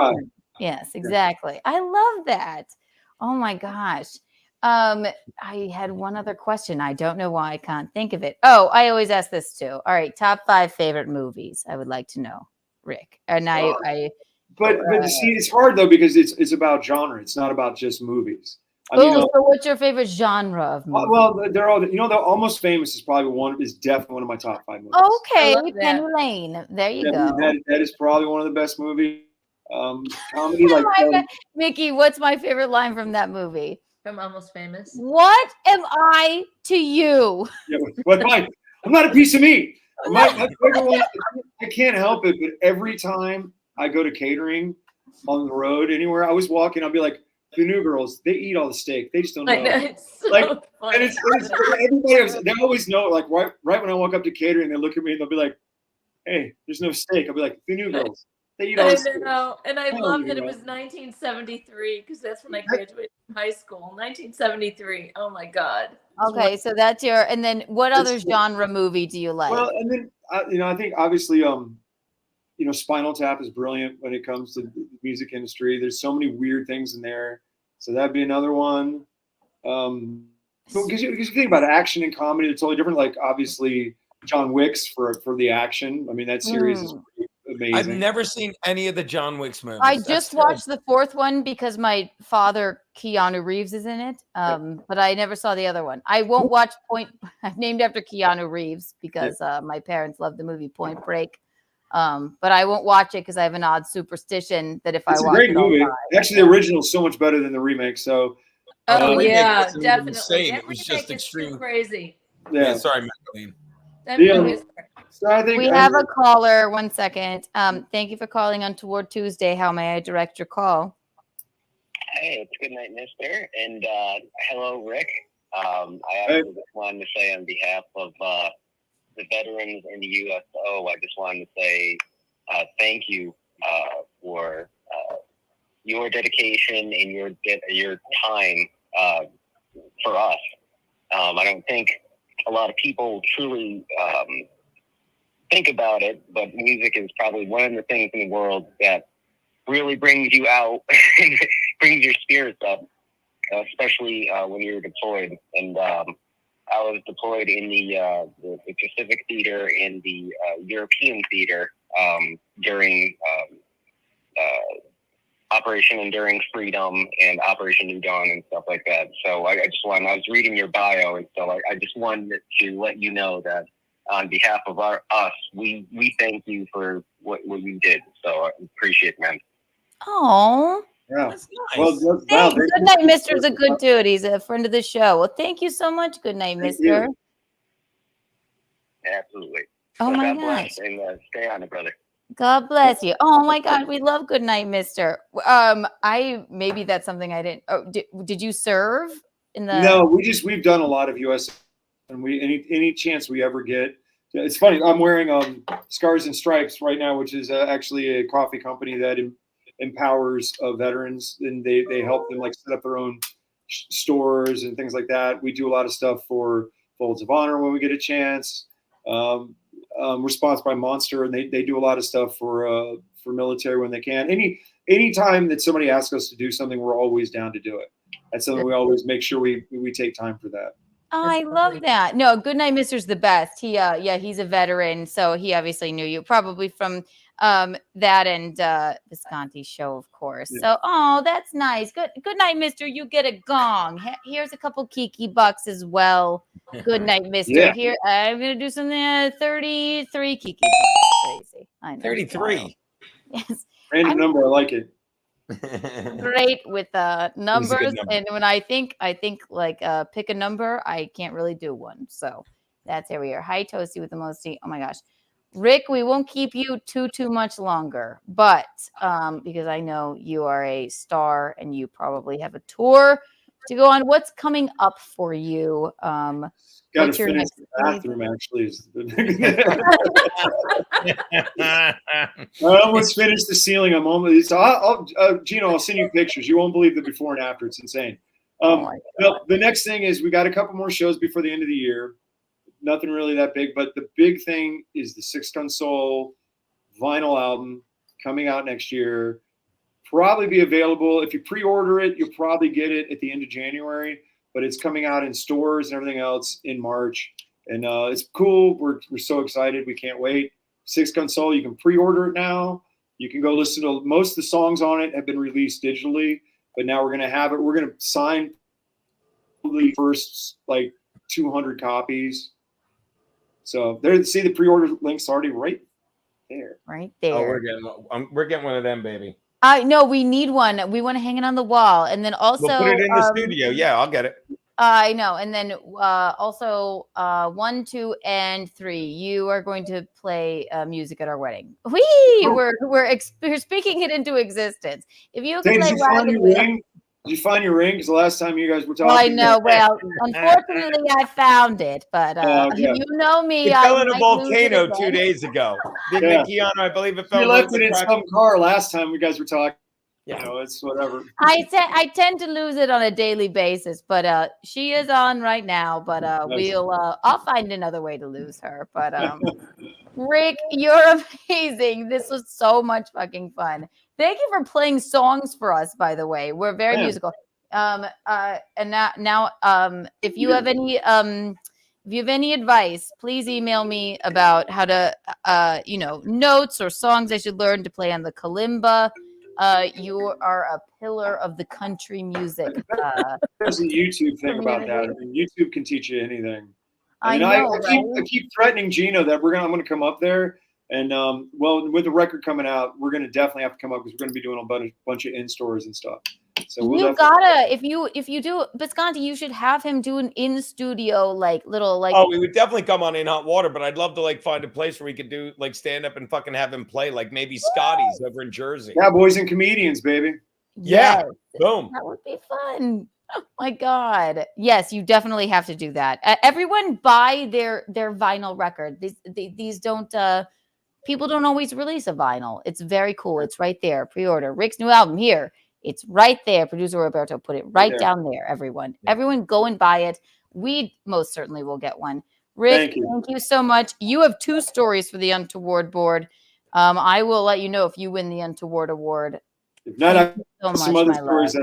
Yes, exactly. I love that. Oh my gosh. I had one other question. I don't know why I can't think of it. Oh, I always ask this too. All right, top 5 favorite movies. I would like to know, Rick. And but see, it's hard though because it's about genre. It's not about just movies. So what's your favorite genre of movie? Well, they're all, they're Almost Famous is probably definitely one of my top 5 movies. Okay, Penny Lane. There you go. That is probably one of the best movies. Comedy like Mickey, what's my favorite line from that movie? From Almost Famous. What am I to you? Yeah, but fine. I'm not a piece of meat. My favorite one, I can't help it, but every time I go to catering on the road anywhere, I always walk in, I'll be like, the new girls, they eat all the steak. They just don't know. I know, it's so like, funny. and it's everybody. They always know. Like right when I walk up to catering, they look at me and they'll be like, "Hey, there's no steak." I'll be like, "The new girls, they eat all the steak." And I love that it was 1973 because that's when I graduated from high school. 1973. Oh my God. Okay, so that's your. And then, what other genre movie do you like? Well, and then I think obviously Spinal Tap is brilliant when it comes to the music industry. There's so many weird things in there. So that'd be another one. Because you think about action and comedy, it's totally different. Like obviously John Wick's for the action. I mean, that series is pretty amazing. I've never seen any of the John Wick's movies. I just watched the 4th one because my father, Keanu Reeves, is in it. But I never saw the other one. I won't watch I've named after Keanu Reeves because my parents love the movie Point Break. But I won't watch it because I have an odd superstition that if I watch it, it's a great movie. Actually, the original is so much better than the remake. So, yeah, definitely. Insane. It was just extreme. Crazy. Yeah. Sorry, Magdalene. So I think we have a caller. 1 second. Thank you for calling Untoward Tuesday. How may I direct your call? Hey, it's good night, mister. And hello, Rick. I actually just wanted to say on behalf of the veterans in the USO, I just wanted to say thank you for your dedication and your time for us. I don't think a lot of people truly think about it, but music is probably one of the things in the world that really brings you out and brings your spirits up, especially when you're deployed. And I was deployed in the Pacific Theater and the European Theater during Operation Enduring Freedom and Operation New Dawn and stuff like that. So I was reading your bio, and so I just wanted to let you know that on behalf of us, we thank you for what you did. So I appreciate it, man. Oh. Yeah. That's nice. Well, Good Night, Mr. is a good dude. He's a friend of the show. Well, thank you so much. Good night, Mr. Absolutely. Oh my God gosh. bless and stay on it, brother. God bless you. Oh my God, we love Good Night, Mister. Maybe that's something I didn't. Oh, did you serve in the? No, we've done a lot of US, and any chance we ever get. It's funny. I'm wearing Scars and Stripes right now, which is actually a coffee company that empowers veterans, and they help them like set up their own stores and things like that. We do a lot of stuff for Folds of Honor when we get a chance. We're sponsored by Monster, and they do a lot of stuff for military when they can. Any time that somebody asks us to do something, we're always down to do it. That's something we always make sure we take time for that. Oh, I love that. No, Good Night, Mister's the best. He's a veteran, so he obviously knew you probably from that and Bisconte's show, of course. Yeah. So, that's nice. Good night, Mister. You get a gong. Here's a couple Kiki bucks as well. Good night, Mister. Yeah. Here, I'm gonna do something. 33 Kiki bucks. Crazy. I know. 33. Yes. Random number. I like it. Great with numbers, and when I think like pick a number, I can't really do one. So that's here we are. Hi, Toasty with the mosty. Oh my gosh. Rick, we won't keep you too much longer, but because I know you are a star and you probably have a tour to go on. What's coming up for you? Got to finish the bathroom, actually. I almost finished the ceiling. I'm almost. Gino, I'll send you pictures. You won't believe the before and after. It's insane. The next thing is we got a couple more shows before the end of the year. Nothing really that big, but the big thing is the 6 Gun Soul vinyl album coming out next year. Probably be available. If you pre-order it, you'll probably get it at the end of January. but it's coming out in stores and everything else in March. And it's cool. We're so excited. We can't wait. Six Gun Soul, you can pre-order it now. You can go listen to most of the songs on it have been released digitally, but now we're going to have it. We're going to sign the first like 200 copies. So there, see the pre-order link's already right there. Right there. Oh, we're getting one of them, baby. No, we need one. We want to hang it on the wall, and then also we'll put it in the studio. Yeah, I'll get it. I know, and then also 1, 2, and 3. You are going to play music at our wedding. We're speaking it into existence. If you can play Did you find your ring? Because the last time you guys were talking. Well, I know. Well, unfortunately, I found it, but you know me. It fell in a volcano 2 days ago. Didn't Keanu? I believe it fell. You left it in some car last time you guys were talking. Yeah. You know, it's whatever. I tend to lose it on a daily basis, but she is on right now. But I'll find another way to lose her. But Rick, you're amazing. This was so much fucking fun. Thank you for playing songs for us. By the way, we're very musical. And now, if you have any advice, please email me about how to, notes or songs I should learn to play on the kalimba. You are a pillar of the country music. There's a YouTube thing about that. I mean, YouTube can teach you anything. I keep threatening Gino that I'm going to come up there, and with the record coming out, we're going to definitely have to come up because we're going to be doing a bunch of in stores and stuff. So you gotta, if you do Bisconte, you should have him do an in studio little. Oh, we would definitely come on In Hot Water, but I'd love to find a place where we could do stand up and fucking have him play, maybe Scotty's over in Jersey. Yeah, Boys and Comedians, baby. Yeah, boom. That would be fun. Oh my God. Yes, you definitely have to do that. Everyone buy their vinyl record. These don't people don't always release a vinyl. It's very cool. It's right there. Pre-order Rick's new album here. It's right there. Producer Roberto put it right down there. Everyone go and buy it. We most certainly will get one. Rick, thank you so much. You have 2 stories for the Untoward board. I will let you know if you win the Untoward award. If not, I have some other stories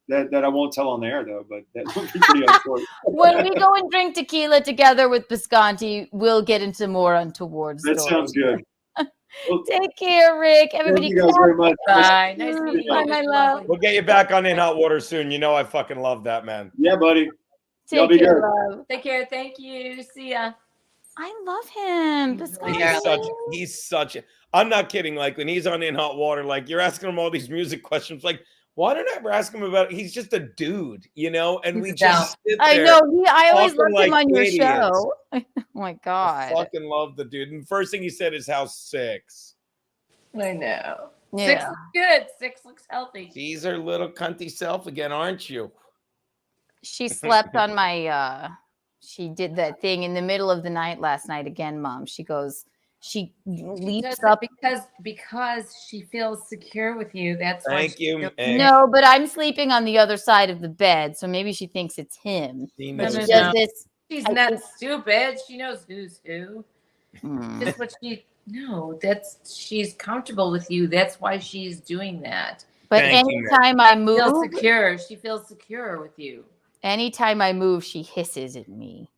that I won't tell on the air, though, but that would be pretty untoward. When we go and drink tequila together with Bisconte, we'll get into more untoward stories. That sounds good. Well, take care, Rick. Everybody, thank you guys very much. Bye. Nice to meet you. Bye, my love. We'll get you back on In Hot Water soon. You know I fucking love that, man. Yeah, buddy. Take care, love. Take care. Thank you. See ya. I love him. He's such a. I'm not kidding. When he's on In Hot Water, you're asking him all these music questions. Why don't I ever ask him about it? He's just a dude, and we just sit there. I know. I always loved him on your show. Oh my God. I fucking love the dude. And first thing he said is how 6. I know. Yeah. 6 looks good. 6 looks healthy. She's her little cunty self again, aren't you? She slept on my she did that thing in the middle of the night last night again, Mom. She goes, she leaps up because she feels secure with you. That's thank you. No, but I'm sleeping on the other side of the bed, so maybe she thinks it's him. She's not stupid. She knows who's who. Just what she's comfortable with you. That's why she's doing that. But anytime I move, she feels secure with you. Anytime I move, she hisses at me.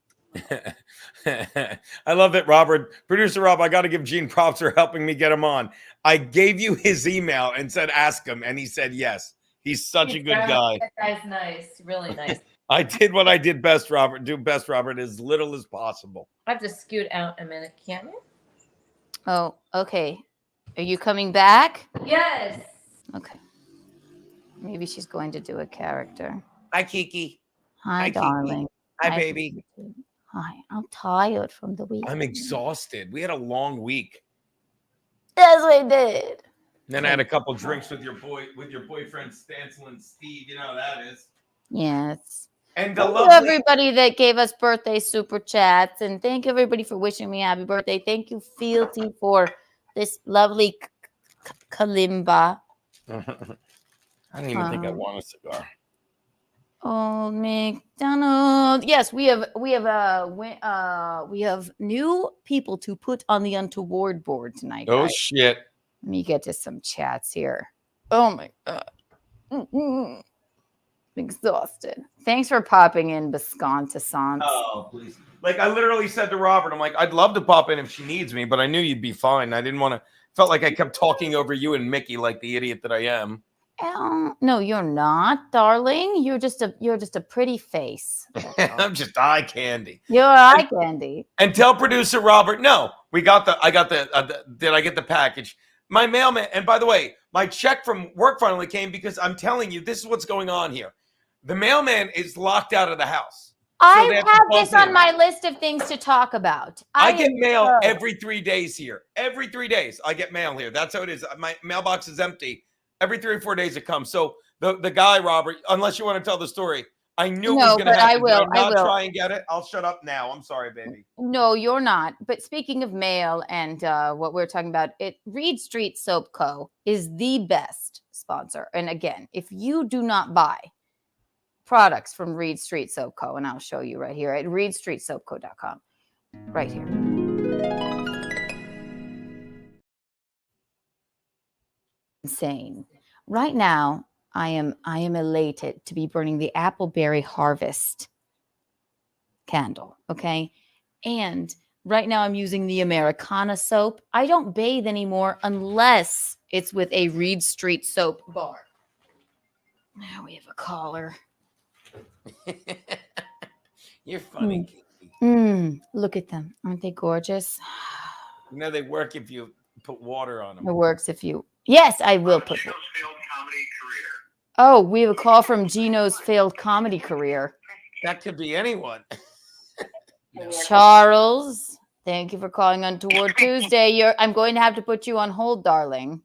I love it, Robert. Producer Rob, I got to give Gene props for helping me get him on. I gave you his email and said, ask him. And he said, yes. He's such a good guy. That guy's nice. Really nice. I did what I did best, Robert. Do best, Robert, as little as possible. I have to scoot out a minute. Can't we? Oh, okay. Are you coming back? Yes. Okay. Maybe she's going to do a character. Hi, Kiki. Hi, darling. Hi, baby. Hi. I'm tired from the week. I'm exhausted. We had a long week. Yes, we did. And then I had a couple drinks with your boyfriend Stancil and Steve. You know how that is. Yes. And thank you everybody that gave us birthday super chats, and thank everybody for wishing me happy birthday. Thank you, Fealty, for this lovely kalimba. I don't even think I want a cigar. Old McDonald. Yes, we have new people to put on the Untoward board tonight. Oh guys. Shit! Let me get to some chats here. Oh my God. Exhausted. Thanks for popping in, Bisconte. Oh, please. Like, I literally said to Robert, I'm like, I'd love to pop in if she needs me, but I knew you'd be fine. I didn't want to, felt like I kept talking over you and Mickey like the idiot that I am. No, you're not, darling. You're just a pretty face. I'm just eye candy. You're eye candy. And tell producer Robert, no, did I get the package? My mailman, and by the way, my check from work finally came because I'm telling you, this is what's going on here. The mailman is locked out of the house. I have this on my list of things to talk about. I get mail every 3 days here. Every 3 days, I get mail here. That's how it is. My mailbox is empty. Every 3 or 4 days it comes. So the guy, Robert, unless you want to tell the story, I knew it was going to happen. I will. I will try and get it. I'll shut up now. I'm sorry, baby. No, you're not. But speaking of mail and what we're talking about, Reed Street Soap Co. is the best sponsor. And again, if you do not buy products from Reed Street Soap Co., and I'll show you right here at reedstreetsoapco.com. Right here. Insane. Right now, I am elated to be burning the Appleberry Harvest candle, okay? And right now I'm using the Americana soap. I don't bathe anymore unless it's with a Reed Street soap bar. Now we have a caller. You're funny, Kiki. Look at them. Aren't they gorgeous? You know they work if you put water on them. It works if you... Yes, I will put it. Oh, we have a call from Gino's failed comedy career. That could be anyone. Charles, thank you for calling Untoward Tuesday. I'm going to have to put you on hold, darling.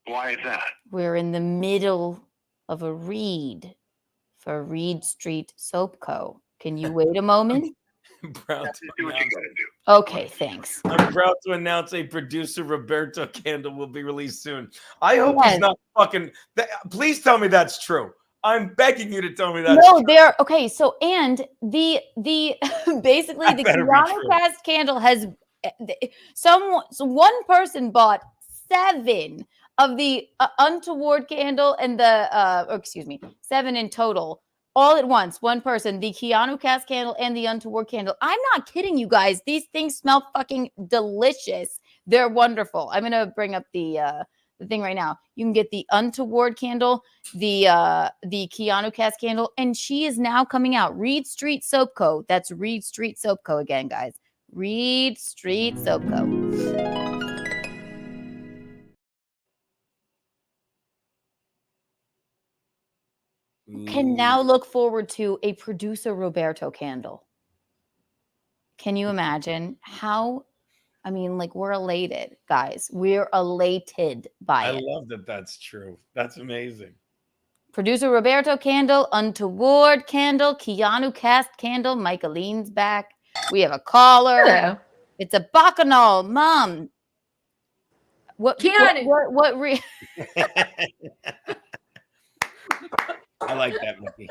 Why is that? We're in the middle of a read for Reed Street Soap Co. Can you wait a moment? Do what you gotta do. Okay, thanks. I'm proud to announce a producer Roberto candle will be released soon. I hope he's not fucking. Please tell me that's true. I'm begging you to tell me that's no, true. they're okay. So, and the basically the Keanu cast candle has one person bought 7 of the Untoward candle and the 7 in total. All at once, one person, the Keanu cast candle and the Untoward candle. I'm not kidding you guys. These things smell fucking delicious. They're wonderful. I'm going to bring up the thing right now. You can get the Untoward candle, the Keanu cast candle, and she is now coming out. Reed Street Soap Co. That's Reed Street Soap Co. again, guys. Reed Street Soap Co. Can now look forward to a producer Roberto candle. Can you imagine how? I mean, like, we're elated, guys. We're elated by it. I love that that's true. That's amazing. Producer Roberto candle, Untoward candle, Keanu cast candle, Michaeline's back. We have a caller. Hello. It's a bacchanal, Mom. What? Keanu. What I like that, Mickey.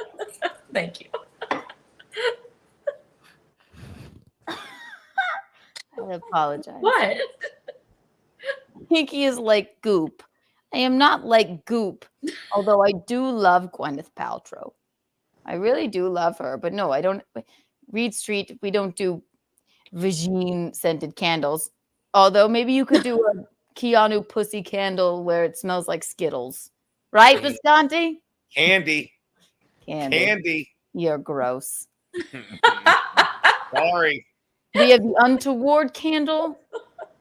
Thank you. I apologize. What? Kiki is like Goop. I am not like Goop, although I do love Gwyneth Paltrow. I really do love her, but no, I don't. Reed Street, we don't do vagine scented candles. Although maybe you could do a Keanu pussy candle where it smells like Skittles, right, Bisconte? Candy. You're gross. Sorry. We have the Untoward candle,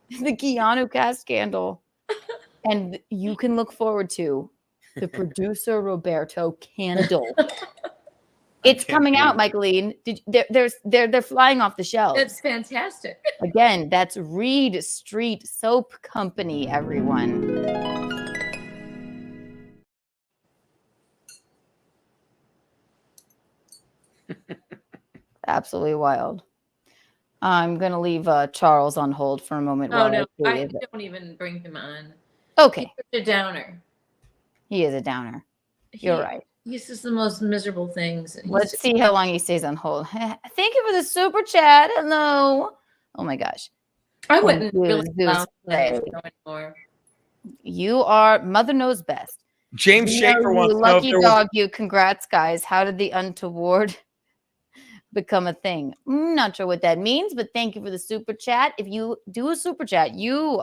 the Keanu cast candle, and you can look forward to the producer Roberto candle. It's coming out, Michaeline. They're flying off the shelves. It's fantastic. Again, that's Reed Street Soap Company, everyone. Absolutely wild. I'm going to leave Charles on hold for a moment. Oh, no. I don't even bring him on. Okay. He's a downer. He is a downer. You're right. He's just the most miserable things. Let's see how long he stays on hold. Thank you for the super chat. Hello. Oh, my gosh. I wouldn't really allow him anymore. You are Mother Knows Best. James Schaefer wants to know if lucky there dog, you. Congrats, guys. How did the untoward become a thing? Not sure what that means, but thank you for the super chat. If you do a super chat, you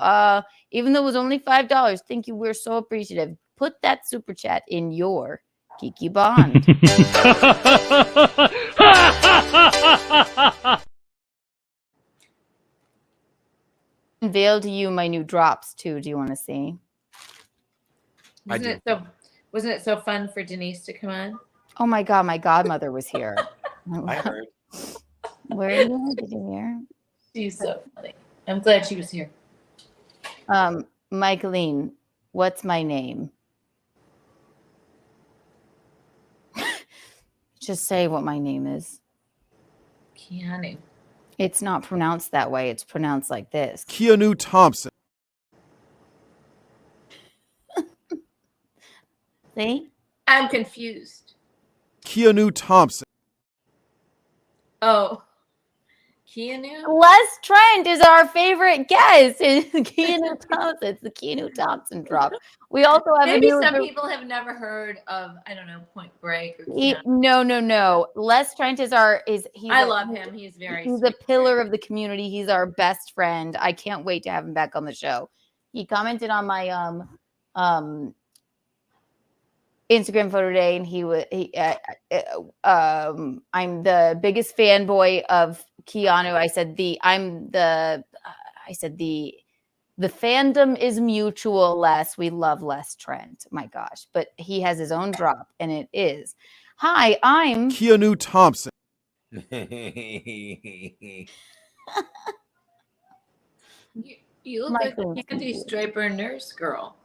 even though it was only $5, thank you. We're so appreciative. Put that super chat in your Kiki Bond. Unveil to you my new drops too. Do you want to see? Wasn't it so fun for Denise to come on? Oh my God, my godmother was here. I heard. Where are you? Did you hear? She's so funny. I'm glad she was here. Michaeline, what's my name? Just say what my name is. Keanu. It's not pronounced that way. It's pronounced like this. Keanu Thompson. See? I'm confused. Keanu Thompson. Oh. Keanu? Les Trent is our favorite guest. It's Keanu Thompson. It's the Keanu Thompson drop. We also have Maybe some people have never heard of, I don't know, Point Break or No. Les Trent is I love him. He's a pillar of the community. He's our best friend. I can't wait to have him back on the show. He commented on my Instagram photo today, and I'm the biggest fanboy of Keanu. I said the fandom is mutual. Les, we love Les Trent. My gosh, but he has his own drop, and it is, "Hi, I'm Keanu Thompson." You look like a Candy Striper nurse girl.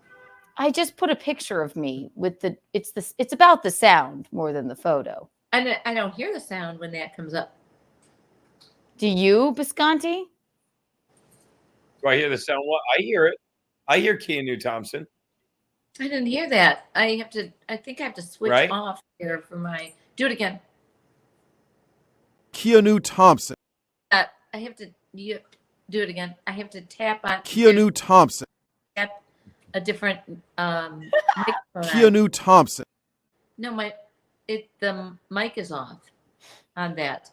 I just put a picture of me with it's about the sound more than the photo. I don't hear the sound when that comes up. Do you, Bisconte? Do I hear the sound? What? I hear it. I hear Keanu Thompson. I didn't hear that. I think I have to switch off here for my. Do it again. Keanu Thompson. I have to. You do it again. I have to tap on. Keanu Thompson. Tap a different microphone. Keanu Thompson. No, the mic is off on that.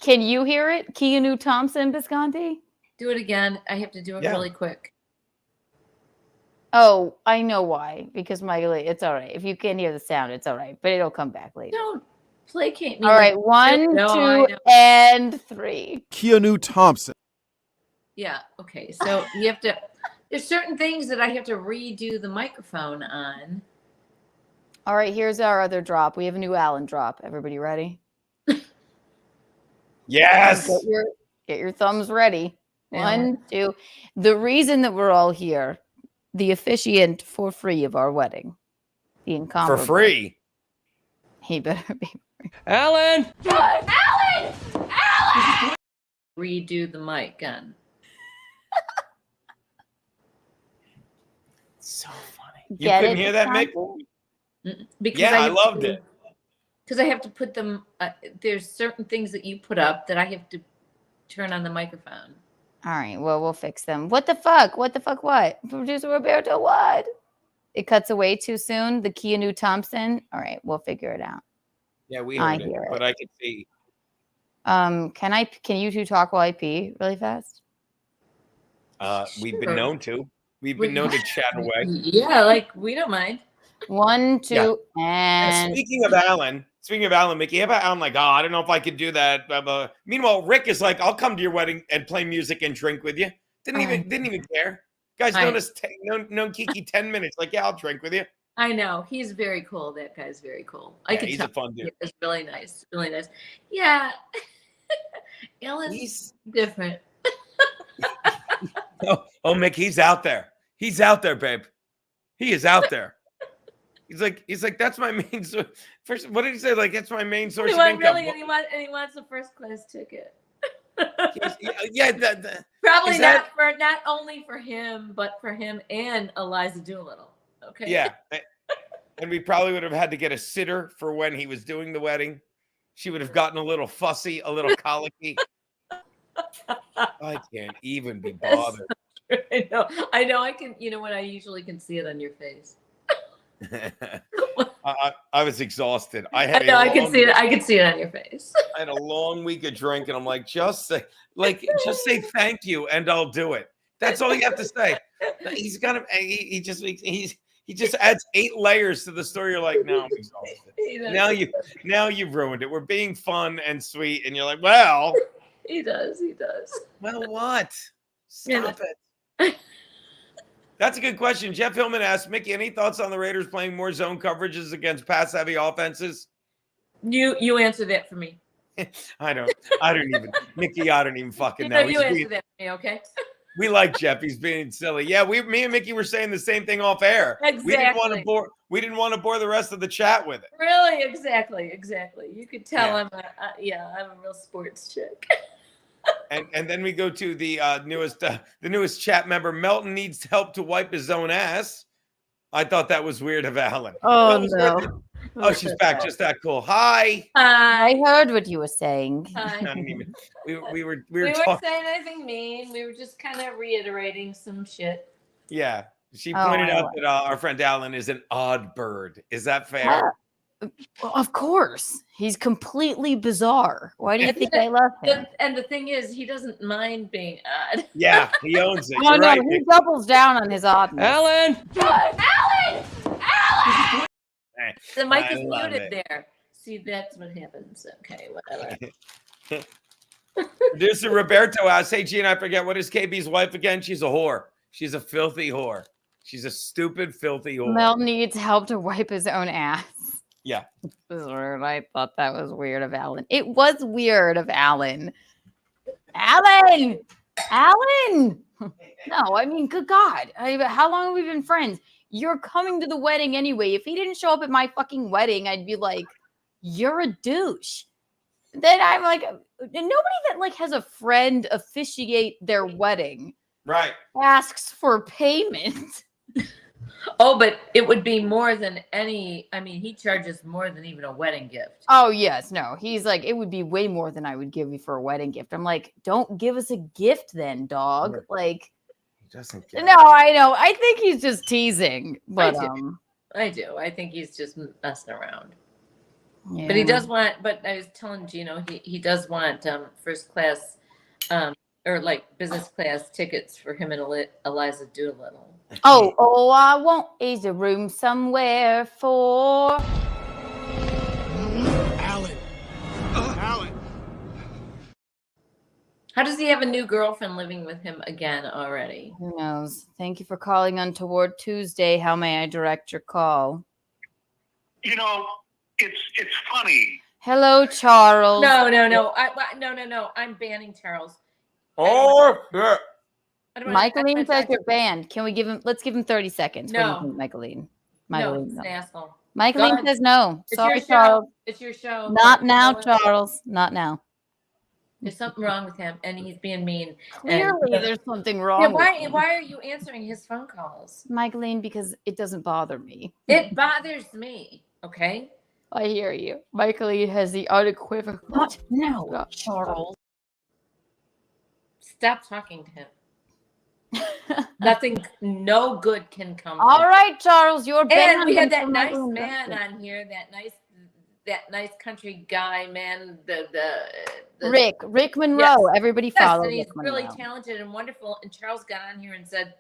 Can you hear it? Keanu Thompson, Bisconte? Do it again. I have to do it really quick. Oh, I know why. Because it's all right. If you can't hear the sound, it's all right. But it'll come back later. Don't placate me. All right. 1, 2, and 3. Keanu Thompson. Yeah. Okay. So you have to. There's certain things that I have to redo the microphone on. All right. Here's our other drop. We have a new Alan drop. Everybody ready? Yes. Get your thumbs ready. 1, 2. The reason that we're all here, the officiant for free of our wedding, the incomparable. For free. He better be free. Alan! Alan! Redo the mic on. So funny. You couldn't hear that, Mick? Because I loved it. Because I have to put them. There's certain things that you put up that I have to turn on the microphone. All right. Well, we'll fix them. What the fuck? What? Producer Roberto, what? It cuts away too soon. The Keanu Thompson. All right. We'll figure it out. Yeah, we heard it, but I can see. Can you two talk while I pee really fast? We've been known to. We've been known to chat away. Yeah, we don't mind. 1, 2, and Speaking of Alan, Mickey, how about Alan I don't know if I could do that. Blah, blah. Meanwhile, Rick is like, I'll come to your wedding and play music and drink with you. Didn't even care. Guys known Kiki 10 minutes. Like, yeah, I'll drink with you. I know. He's very cool. That guy's very cool. He's a fun dude. It's really nice. Really nice. Yeah. Alan's different. Oh, Mick, he's out there. He's out there, babe. He is out there. He's like, that's my main source. First, what did he say? Like, that's my main source of income. Really, and he wants a first class ticket. Probably not only for him, but for him and Eliza Doolittle. Okay. Yeah, and we probably would have had to get a sitter for when he was doing the wedding. She would have gotten a little fussy, a little colicky. I can't even be bothered. I know. I can. You know what? I usually can see it on your face. I was exhausted. I know. I can see it. I can see it on your face. I had a long week of drinking. I'm like, just say thank you, and I'll do it. That's all you have to say. He's gonna. He just adds 8 layers to the story. You're like, no, I'm exhausted. Now you've ruined it. We're being fun and sweet, and you're like, well, he does. Well, what? Stop it. That's a good question. Jeff Hillman asked, Mickey, any thoughts on the Raiders playing more zone coverages against pass-heavy offenses? You answer that for me. I don't even, Mickey, I don't even fucking know. You answer that for me, okay? We like Jeff. He's being silly. Yeah, me and Mickey were saying the same thing off air. Exactly. We didn't want to bore the rest of the chat with it. Really? Exactly. You could tell I'm a real sports chick. And then we go to the newest chat member. Melton needs help to wipe his own ass. I thought that was weird of Alan. Oh no. Oh, she's back. Just that cool. Hi. I heard what you were saying. We were weren't saying anything mean. We were just kind of reiterating some shit. Yeah. She pointed out that our friend Alan is an odd bird. Is that fair? Well, of course. He's completely bizarre. Why do you think I love him? And the thing is, he doesn't mind being odd. Yeah, he owns it. Oh, no, right. He doubles down on his oddness. Alan! The mic is muted there. See, that's what happens. Okay, whatever. Producer Roberto asks, hey, Gene, I forget, what is KB's wife again? She's a whore. She's a filthy whore. She's a stupid, filthy whore. Mel needs help to wipe his own ass. Yeah. This is weird. I thought that was weird of Alan. It was weird of Alan. Alan! No, I mean, good God. How long have we been friends? You're coming to the wedding anyway. If he didn't show up at my fucking wedding, I'd be like, you're a douche. Then I'm like, nobody that has a friend officiate their wedding, right, asks for payment. Oh, but it would be more than any. I mean, he charges more than even a wedding gift. Oh, yes. No, he's like, it would be way more than I would give you for a wedding gift. I'm like, don't give us a gift then, dog. Like, he doesn't no, I know. I think he's just teasing. But I do. I think he's just messing around. Yeah. But he does want. But I was telling Gino, he does want first class, or business class tickets for him and Eliza Doolittle. Oh, I want is a room somewhere for Alan. How does he have a new girlfriend living with him again already? Who knows? Thank you for calling Untoward Tuesday. How may I direct your call? It's funny. Hello, Charles. No. No. I'm banning Charles. Oh, yeah. Michaeline says you're banned. Can we give him? Let's give him 30 seconds. No. What do you think, Michaeline? No, he's an asshole. Michaeline says no. It's Sorry, your show. Charles. It's your show. Not now, Charles. Not now. There's something wrong with him, and he's being mean. Clearly, there's something wrong. Yeah, why are you answering his phone calls, Michaeline? Because it doesn't bother me. It bothers me. Okay. I hear you. Michaeline has the unequivocal. What? No, Charles. Stop talking to him. Nothing, no good can come. All right, Charles, you're banned. And we had that nice man on here, that nice country guy, man. The Rick Monroe. Yes. Everybody follow. And he's Rick really Monroe. Talented and wonderful. And Charles got on here and said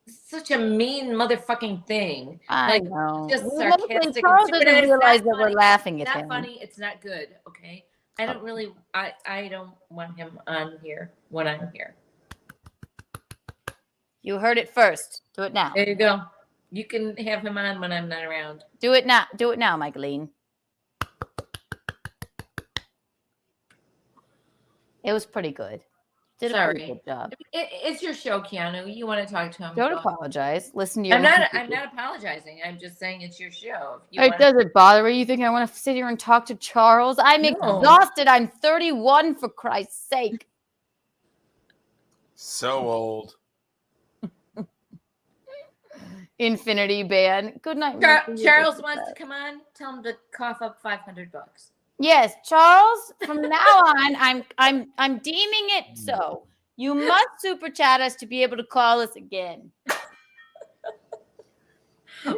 such a mean motherfucking thing. I know. Just sarcastic. Charles doesn't realize that we're laughing at him. It's not funny. It's not good. Okay. I don't really. I don't want him on here when I'm here. You heard it first. Do it now. There you go. You can have him on when I'm not around. Do it now. Do it now, Michaeline. It was pretty good. Did a pretty good job. It's your show, Keanu. You want to talk to him? Don't apologize. Listen to your. I'm not apologizing. I'm just saying it's your show. It doesn't bother you. You think I want to sit here and talk to Charles? I'm exhausted. I'm 31, for Christ's sake. So old. Infinity band. Good night. Charles wants to come on. Tell him to cough up $500. Yes, Charles. From now on, I'm deeming it so. You must super chat us to be able to call us again.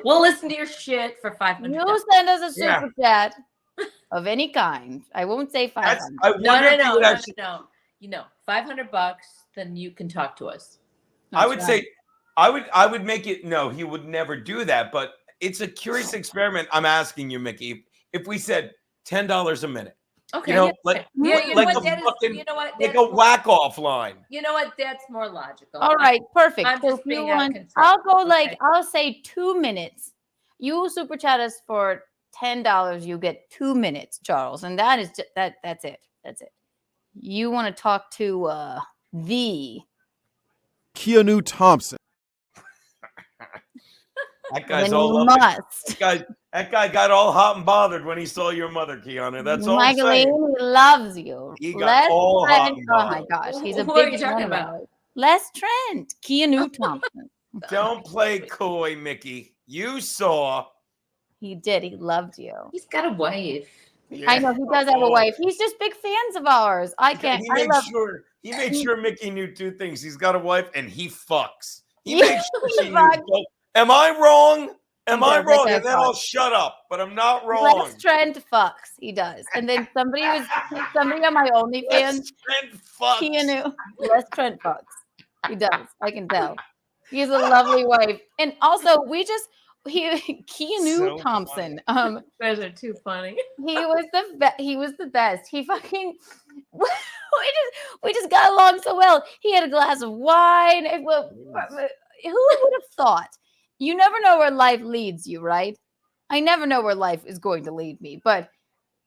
We'll listen to your shit for $500. You send us a super chat of any kind. I won't say 500. No. You know, $500, then you can talk to us. I would say, I would make it. No, he would never do that. But it's a curious experiment. I'm asking you, Mickey. If we said $10 a minute, okay, you know, like a whack-off line. You know what? That's more logical. All right, perfect. I'm just being out of control. I'll go I'll say 2 minutes. You super chat us for $10. You get 2 minutes, Charles, and that is that's it. That's it. You want to talk to the Keanu Thompson. That guy's all up. That guy got all hot and bothered when he saw your mother, Keanu. That's all I'm saying. He loves you. He got all hot and bothered. Oh my gosh, he's a Who big are you talking about? Les Trent, Keanu Thompson. Don't play coy, Mickey. You saw. He did. He loved you. He's got a wife. Yeah. I know he does have a wife. He's just big fans of ours. He made sure Mickey knew two things. He's got a wife and he fucks. He made sure she knew both. Am I wrong? Am I wrong? And then I'll shut up. But I'm not wrong. Les Trent fucks. He does. And then somebody on my OnlyFans. Les Trent fucks. Keanu. Les Trent fucks. He does. I can tell. He has a lovely wife. And also, Keanu Thompson. You guys are too funny. He was the best. He fucking we just got along so well. He had a glass of wine. Who would have thought? You never know where life leads you, right? I never know where life is going to lead me. But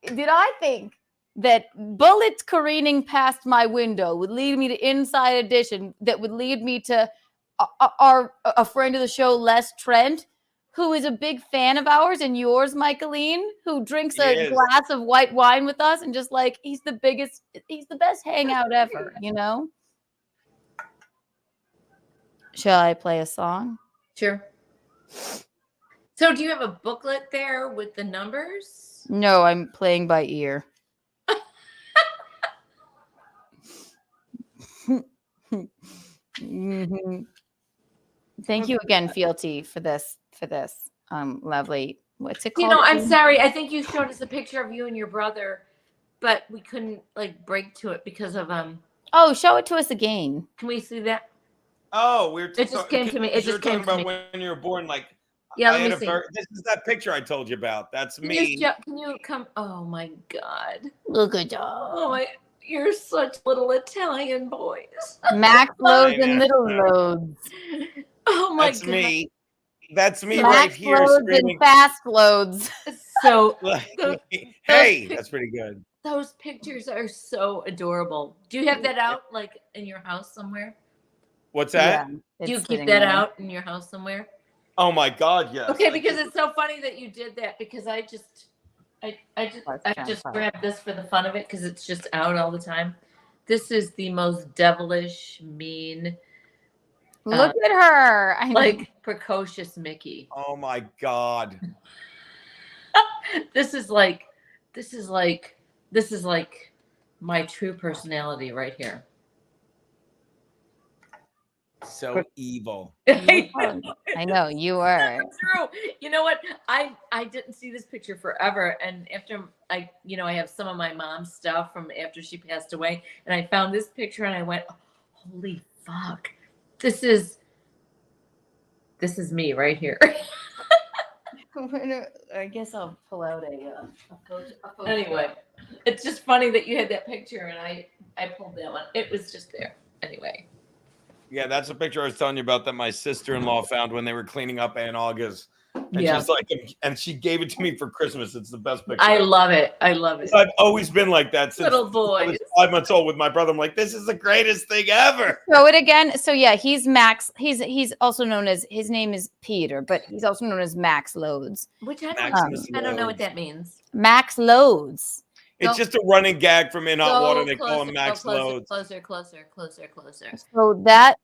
did I think that bullets careening past my window would lead me to Inside Edition, that would lead me to a friend of the show, Les Trent, who is a big fan of ours and yours, Michaeline, who drinks a glass of white wine with us and just he's the best hangout ever, you know? Shall I play a song? Sure. So do you have a booklet there with the numbers? No, I'm playing by ear. Mm-hmm. Thank you again, Fealty, for this lovely. What's it called? I'm sorry. I think you showed us a picture of you and your brother, but we couldn't break to it because of Oh, show it to us again. Can we see that? Oh, it just came to me. It just came to me. When you were born, yeah. Let me see. This is that picture I told you about. That's me. Can you come? Oh my God! Look at that. Oh my! You're such little Italian boys. Max loads and little loads. Oh my God! That's me. That's me Max right here. Loads screaming. and fast loads. So hey, that's pretty good. Those pictures are so adorable. Do you have that out in your house somewhere? What's that? Yeah, do you keep that out in your house somewhere? Oh my God, yes. Okay, because it's so funny that you did that, because I just grabbed this for the fun of it because it's just out all the time. This is the most devilish, mean. Look at her. Precocious Mickey. Oh my God. This is my true personality right here. So evil. I know you are. True. You know what? I didn't see this picture forever, and after I have some of my mom's stuff from after she passed away, and I found this picture, and I went, "Holy fuck! This is me right here." I guess I'll pull out a photo. Anyway, it's just funny that you had that picture, and I pulled that one. It was just there. Anyway. Yeah, that's a picture I was telling you about that my sister-in-law found when they were cleaning up Aunt August. And she's and she gave it to me for Christmas. It's the best picture. I love it. I love it. I've always been like that since little boy. I was 5 months old with my brother. I'm like, this is the greatest thing ever. Show it again. So yeah, he's Max. He's also known as, his name is Peter, but he's also known as Max Loads. Which I don't know what that means. Max Loads. It's just a running gag from In Hot Water. They call him Max Loads. Closer. So that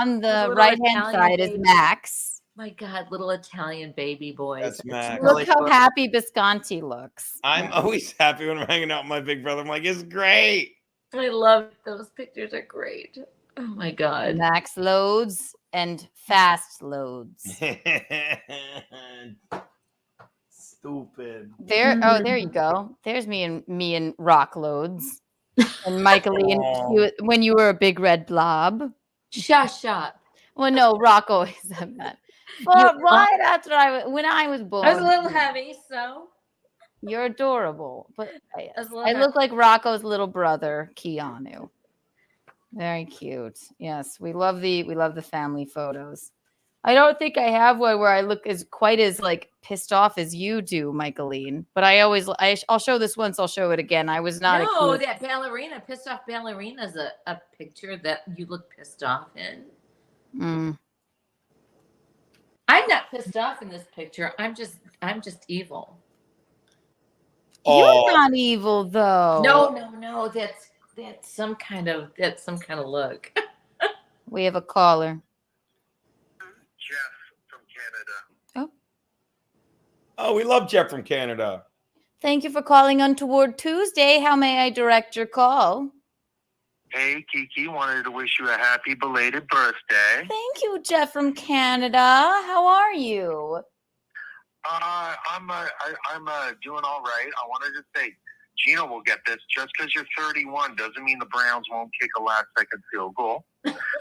on the right-hand side is Max. My God, little Italian baby boy. That's Max. Look how happy Bisconte looks. I'm always happy when I'm hanging out with my big brother. I'm like, it's great. I love it. Those pictures are great. Oh my God. Max Loads. and fast loads. Stupid. There you go. There's me and rock loads. And Michaeline, when you were a big red blob. Shut up. Well, no, Rock always said that. Well, right after when I was born. I was a little heavy, so. You're adorable. But I look like Rocco's little brother, Keanu. Very cute. Yes, we love the family photos. I don't think I have one where I look as quite as like pissed off as you do, Michaeline. But I'll show this once. I'll show it again. I was not. No, that ballerina, pissed off ballerina is a picture that you look pissed off in. I'm not pissed off in this picture. I'm just evil. You're not evil though. No. That's some kind of look. We have a caller. Jeff from Canada. Oh, we love Jeff from Canada. Thank you for calling Untoward Tuesday. How may I direct your call? Hey, Kiki, wanted to wish you a happy belated birthday. Thank you, Jeff from Canada. How are you? I'm doing all right. I wanted to say, Gina will get this. Just because you're 31 doesn't mean the Browns won't kick a last-second field goal.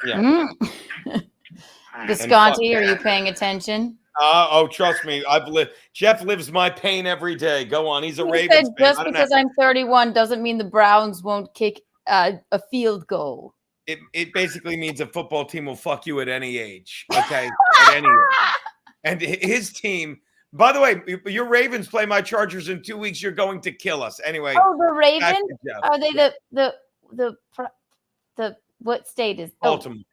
Yeah. Bisconte, are you paying attention? Trust me, Jeff lives my pain every day. Go on, he's a Ravens fan. Just because I'm 31 doesn't mean the Browns won't kick a field goal. It basically means a football team will fuck you at any age. Okay, at any age. And his team. By the way, your Ravens play my Chargers in 2 weeks. You're going to kill us anyway. Oh, the Ravens? Are they the what state is Baltimore?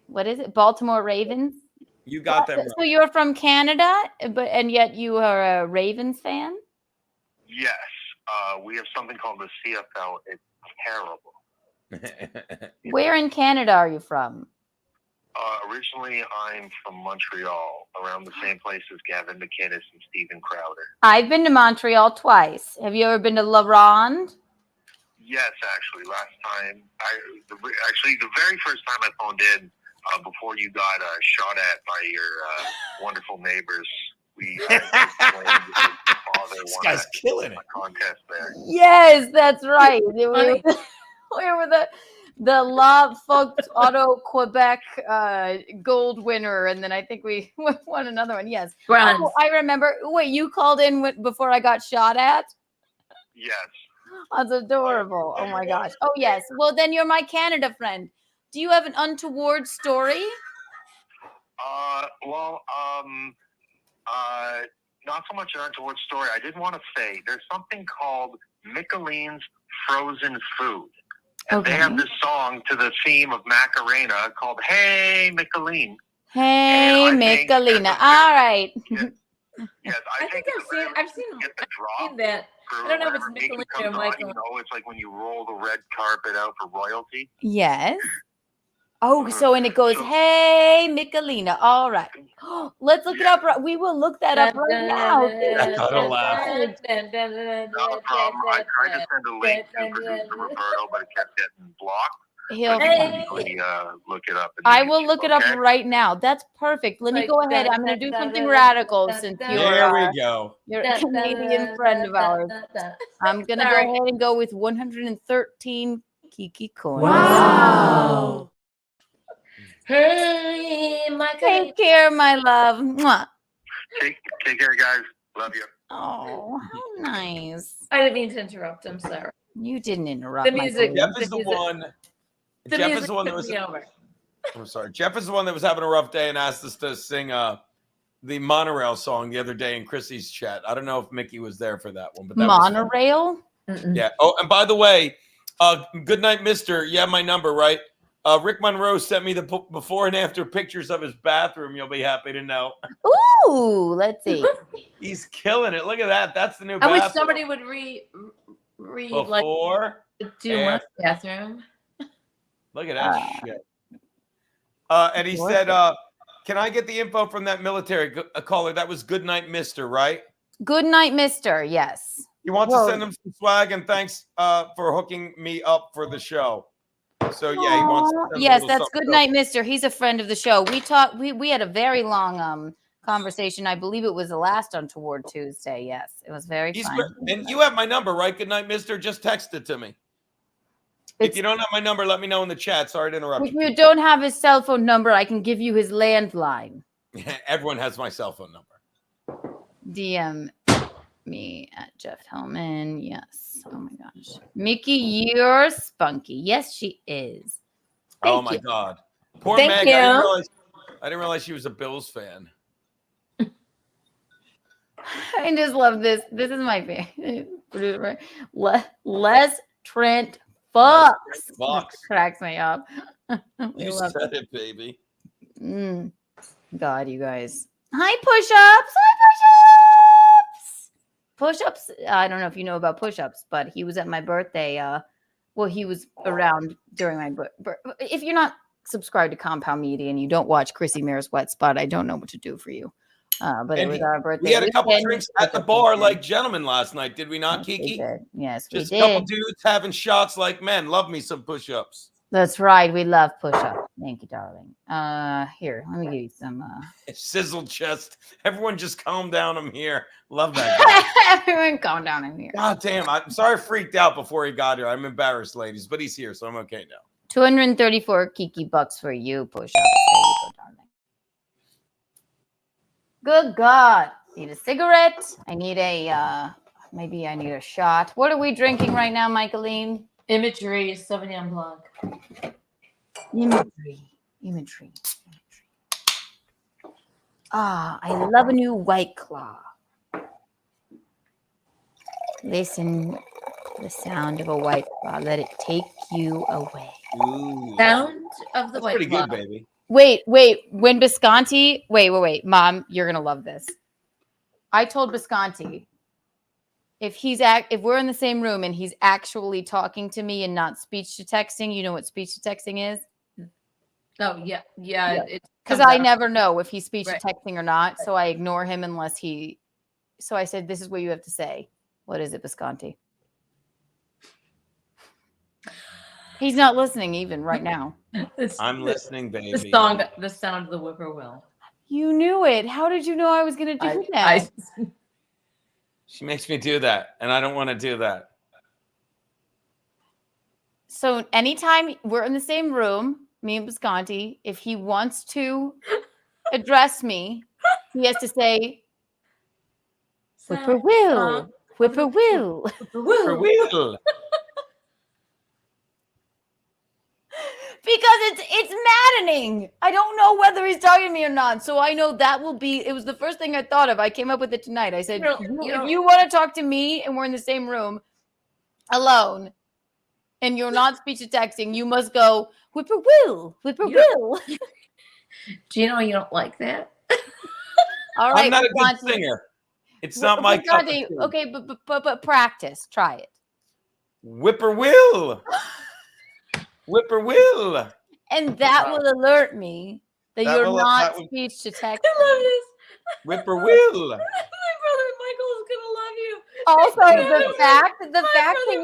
What is it? Baltimore Ravens? You got them right. So you're from Canada, and yet you are a Ravens fan? Yes. We have something called the CFL. It's terrible. Where in Canada are you from? Originally, I'm from Montreal, around the same place as Gavin McInnes and Steven Crowder. I've been to Montreal twice. Have you ever been to La Ronde? Yes, actually. Last time, the very first time I phoned in, before you got shot at by your wonderful neighbors, this guy's killing it. Contest there. Yes, that's right. We were the La Fox Auto Quebec gold winner, and then I think we won another one. Yes, Bronze. I remember. Wait, you called in before I got shot at? Yes. That's adorable. Oh my gosh. Oh yes. Well, then you're my Canada friend. Do you have an untoward story? Not so much an untoward story. I did want to say there's something called Micheline's Frozen Food. And they have this song to the theme of Macarena called Hey Micheline. Hey Michelina. All right. Yes, I think I've seen that. I don't know if it's Michelina or Michael. You know, it's like when you roll the red carpet out for royalty. Yes. Oh, so and it goes, hey, Michelina. All right. Let's look it up. We will look that up right now. Not a laugh. Not a problem. I tried to send a link to producer Roberto, but it kept getting blocked. He'll look it up. I will look it up right now. That's perfect. Let me go ahead. I'm going to do something radical since you're a Canadian friend of ours. I'm going to go ahead and go with 113 Kiki coins. Wow. Hey, Michael. Take care, my love. Mwah. Take care, guys. Love you. Oh, how nice. I didn't mean to interrupt. I'm sorry. You didn't interrupt. The music. Jeff is the one that was over. I'm sorry. Jeff is the one that was having a rough day and asked us to sing the Monorail song the other day in Chrissy's chat. I don't know if Mickey was there for that one, but that Monorail? Yeah. Oh, and by the way, good night, mister. You have my number, right? Rick Monroe sent me the before and after pictures of his bathroom. You'll be happy to know. Ooh, let's see. He's killing it. Look at that. That's the new bathroom. I wish somebody would read before, do my bathroom. Look at that shit. And he said, can I get the info from that military caller? That was Good Night, Mister, right? Good Night, Mister, yes. He wants to send him some swag and thanks for hooking me up for the show. So yeah, he wants. To send a Yes, little that's something Good else. Night, Mister. He's a friend of the show. We talked. We had a very long conversation. I believe it was the last Untoward Tuesday. Yes, it was very He's fun. great. And you have my number, right? Good night, mister. Just text it to me. If you don't have my number, let me know in the chat. Sorry to interrupt If you don't have his cell phone number, I can give you his landline. Everyone has my cell phone number. DM me at Jeff Hellman. Yes. Oh my gosh. Mickey, you're spunky. Yes, she is. Oh my God. Poor Thank Meg. you. I didn't realize she was a Bills fan. I just love this. This is my favorite. Les Trent Fox. Fox. Cracks me up. You said it, baby. God, you guys. Hi, push-ups. Hi, push-ups. Push-ups. I don't know if you know about push-ups, but he was at my birthday. Well, he was around during my birthday. If you're not subscribed to Compound Media and you don't watch Chrissie Mayr's Wet Spot, I don't know what to do for you. But it was our birthday. We had a couple weekend. drinks at the bar like gentlemen last night, did we not, Yes, Kiki? we did. Yes, Just we a couple did. dudes having shots like men. Love me some push-ups. That's right. We love push-ups. Thank you, darling. Here, let me give you some. Sizzle chest. Everyone just calm down. I'm here. Love that guy. Everyone calm down. I'm here. God damn. I'm sorry I freaked out before he got here. I'm embarrassed, ladies, but he's here, so I'm okay now. 234 Kiki bucks for you, push-ups. There you go, darling. Good God. Need a cigarette. I need a, maybe I need a shot. What are we drinking right now, Michaeline? Imagery, Sauvignon Blanc. Imagery. Ah, I love a new White Claw. Listen to the sound of a White Claw. Let it take you away. Ooh. Sound of the That's White pretty Claw. good, baby. Wait. When Bisconte, wait, Mom, you're gonna love this. I told Bisconte if we're in the same room and he's actually talking to me and not speech to texting, you know what speech to texting is? Oh yeah. Because I never know if he's speech Right. to texting or not, so I ignore him unless he. So I said, "This is what you have to say." What is it, Bisconte? He's not listening even right now. I'm listening, baby. The sound of the whippoorwill. You knew it. How did you know I was going to do that? She makes me do that, and I don't want to do that. So anytime we're in the same room, me and Bisconte, if he wants to address me, he has to say, "Whippoorwill, whippoorwill." Whippoorwill. Because it's maddening. I don't know whether he's talking to me or not. So I know that will be. It was the first thing I thought of. I came up with it tonight. I said, if you want to talk to me and we're in the same room alone, and you're not speech to texting, you must go whippoorwill, whippoorwill. Do you know you don't like that? All right, I'm not a good Bisconte. singer. It's not my cup of tea. Okay, but practice. Try it. Whippoorwill. Whippoorwill. And that will alert me that you're not speech to text. I love this. Whippoorwill. My brother Michael is gonna love you. Also, the fact that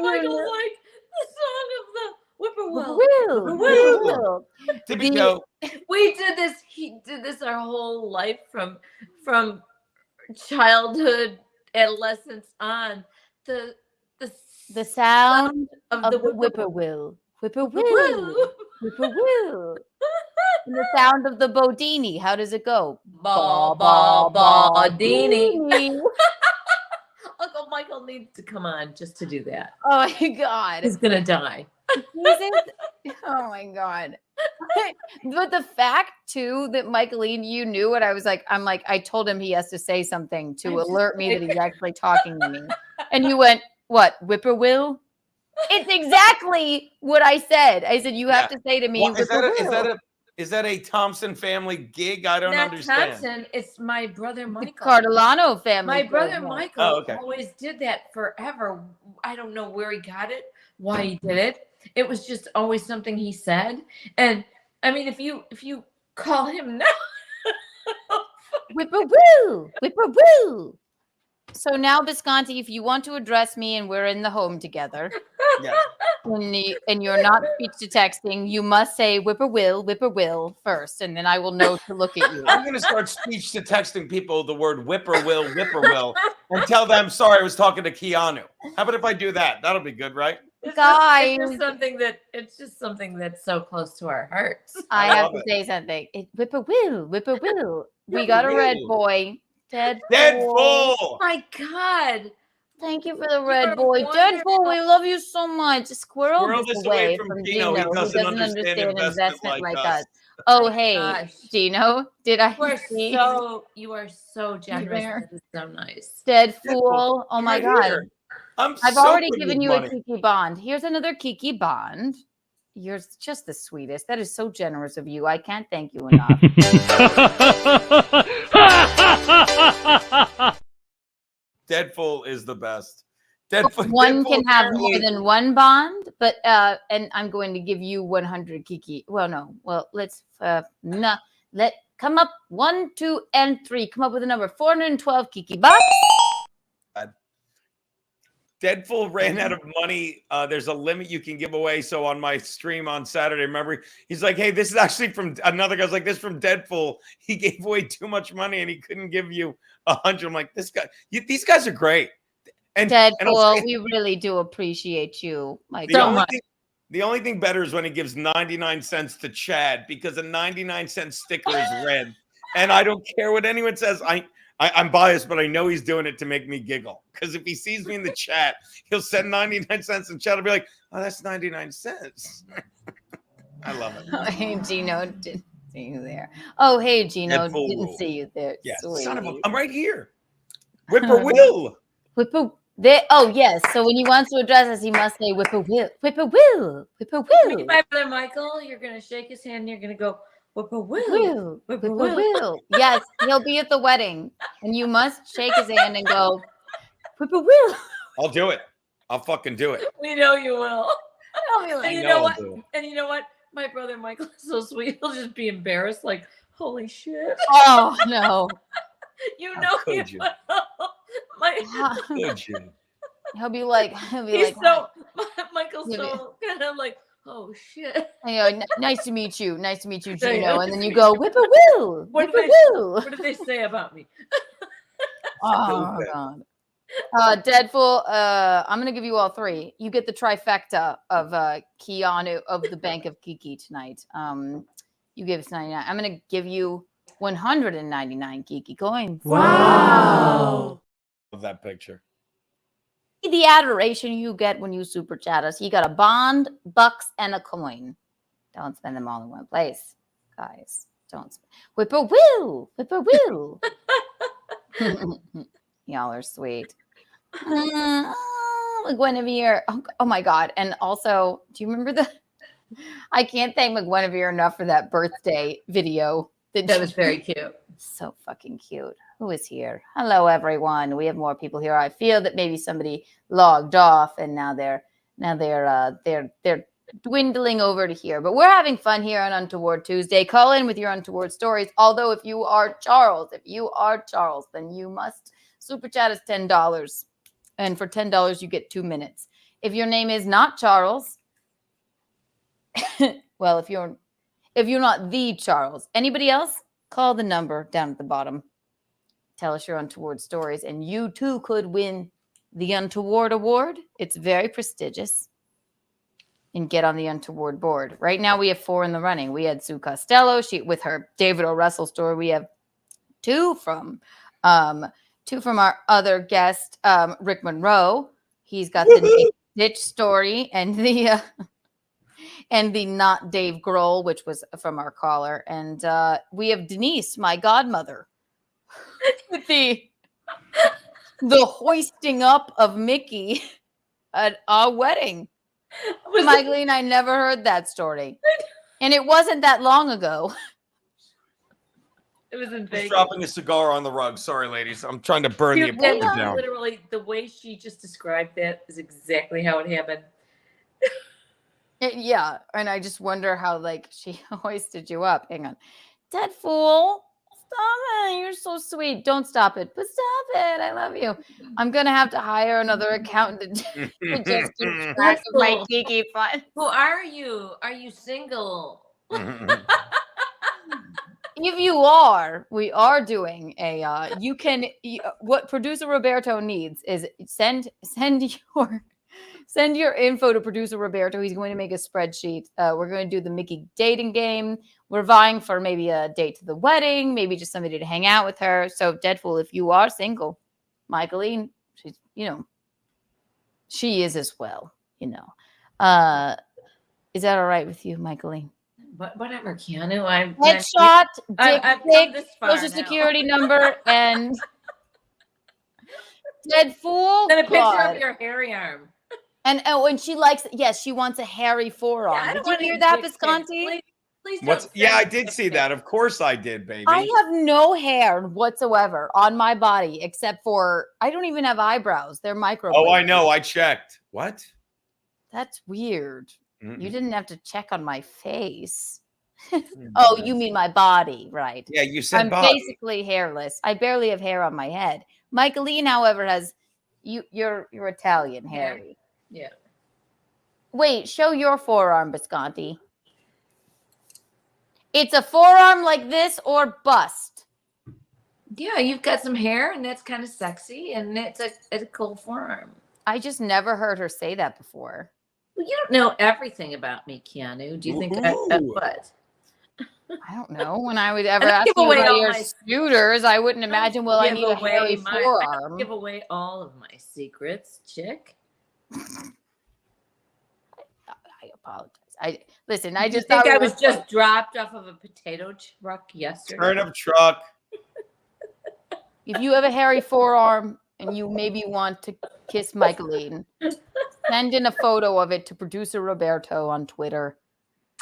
Michael's you like the song of the whippoorwill. Whippoorwill. Typical. We did this. He did this our whole life from childhood, adolescence on. The sound of the whippoorwill. Whippoorwill. Whippoorwill. And the sound of the bodini. How does it go? Bodini. Uncle Michael needs to come on just to do that. Oh my God. He's gonna die. Oh my God. But the fact too that Michaeline, you knew what I was like. I'm like, I told him he has to say something to alert me that he's actually talking to me. And you went, what, whippoorwill? It's exactly what I said. I said, you have to say to me, well, is that a Thompson family gig? I don't understand. Thompson, it's my brother Michael. Cardellano family. My brother Michael okay. always did that forever. I don't know where he got it, why he did it. It was just always something he said. And I mean, if you call him now, whippoorwill, whippoorwill. So now, Bisconte, if you want to address me and we're in the home together, Yes. and you're not speech to texting, you must say whippoorwill first, and then I will know to look at you. I'm going to start speech to texting people the word whippoorwill, and tell them, sorry, I was talking to Keanu. How about if I do that? That'll be good, right? Guys, It's just something that's so close to our hearts. I have to say something. Whippoorwill. We got a red boy. Deadpool. Oh my God. Thank you for the red boy. Deadpool, we love you so much. Squirrel this away from Gino. He doesn't understand investment like us. Oh, hey, Gino, did I see? You are so generous. That is so nice. Deadpool. Oh my God. I've so already good given with you money. a Kiki Bond. Here's another Kiki Bond. You're just the sweetest. That is so generous of you. I can't thank you enough. Deadpool is the best. Deadpool Can have more than one Bond, but and I'm going to give you 100 Kiki. Well, no. Well, let's come up 1, 2, and 3. Come up with a number. 412 Kiki bucks. Deadpool ran out of money. There's a limit you can give away. So on my stream on Saturday, remember, he's like, hey, this is actually from another guy's like, this is from Deadpool. He gave away too much money and he couldn't give you 100. I'm like, these guys are great. And Deadpool, we really do appreciate you. The only thing better is when he gives 99 cents to Chad, because a 99-cent sticker is red. And I don't care what anyone says. I'm biased, but I know he's doing it to make me giggle. Because if he sees me in the chat, he'll send 99 cents and chat will be like, oh, that's 99 cents. I love it. Oh, hey, Gino, didn't see you there. Oh, hey, Gino, Deadpool didn't rule. see you there. Yeah, Sweet. son of a, I'm right here. Whippoorwill. Oh, yes. So when he wants to address us, he must say whippoorwill. Whippoorwill. Whippoorwill. My brother Michael, you're going to shake his hand and you're going to go, whippoorwill. Whippoorwill. Yes, he'll be at the wedding. And you must shake his hand and go, whippoorwill. I'll do it. I'll fucking do it. We know you will. I'll be like, and you know what? And you know what? My brother Michael is so sweet. He'll just be embarrassed, like, holy shit. Oh, no. You know you will. He'll be like, Michael's so kind of like, oh shit. Nice to meet you. Nice to meet you, Gino. And then you go, whippoorwill. Whippoorwill. What did they say about me? Oh, God. Deadpool, I'm going to give you all 3. You get the trifecta of Keanu of the Bank of Kiki tonight. You give us 99. I'm going to give you 199 Kiki coins. Wow. Love that picture. The adoration you get when you super chat us. You got a bond, bucks, and a coin. Don't spend them all in one place, guys. Don't whippoorwill. Y'all are sweet. McGuinevere. Oh my God. And also, do you remember I can't thank McGuinevere enough for that birthday video. That was very cute. So fucking cute. Who is here? Hello, everyone. We have more people here. I feel that maybe somebody logged off and now they're dwindling over to here. But we're having fun here on Untoward Tuesday. Call in with your untoward stories. Although if you are Charles, then you must super chat us $10. And for $10, you get 2 minutes. If your name is not Charles, well, if you're not the Charles, anybody else, call the number down at the bottom. Tell us your untoward stories, and you too could win the Untoward Award. It's very prestigious. And get on the Untoward board. Right now, we have 4 in the running. We had Sue Costello, with her David O. Russell story. We have 2 from our other guest, Rick Monroe. He's got the Ditch story and the not Dave Grohl, which was from our caller. And we have Denise, my godmother, with the hoisting up of Mickey at our wedding. Michaeline, I never heard that story. And it wasn't that long ago. It was in Vegas. Dropping a cigar on the rug. Sorry, ladies. I'm trying to burn the apartment down. Literally, the way she just described that is exactly how it happened. Yeah, and I just wonder how she hoisted you up. Hang on. Dead fool. Stop it. You're so sweet. Don't stop it. But stop it. I love you. I'm going to have to hire another accountant to just keep track of my Kiki fun. Who are you? Are you single? If you are, we are doing a, what producer Roberto needs is send your info to producer Roberto. He's going to make a spreadsheet. We're going to do the Mickey dating game. We're vying for maybe a date to the wedding, maybe just somebody to hang out with her. So Deadpool, if you are single, Michaeline, she's, she is as well, Is that all right with you, Michaeline? Whatever, Keanu. I'm headshot, dick I've pic, come this far social now. security number, and Deadpool. Then a picture God. of your hairy arm. And she likes, yes, she wants a hairy forearm. Yeah, I Did don't you want hear any that, dick pics. Visconti? Please What's? don't Yeah, send I me did dick see pics. that. Of course I did, baby. I have no hair whatsoever on my body except for, I don't even have eyebrows. They're micro. Oh, I know. I checked. What? That's weird. Mm-mm. You didn't have to check on my face. Oh, you mean my body, right? Yeah, you said I'm body. basically hairless. I barely have hair on my head. Michaeline, however, has you're Italian hairy. Yeah. Wait, show your forearm, Bisconti. It's a forearm like this or bust. Yeah, you've got some hair, and that's kind of sexy, and it's a cool forearm. I just never heard her say that before. Well, you don't know everything about me, Keanu. Do you think what? I don't know. When I would ever I don't ask give you away about all your my- scooters, I wouldn't imagine, well, I Give need a away hairy I forearm. don't give away all of my secrets, chick. I apologize. Listen, I You just think thought I we was were- just dropped off of a potato truck yesterday? Turnip truck. If you have a hairy forearm and you maybe want to kiss Michaeline, send in a photo of it to producer Roberto on Twitter.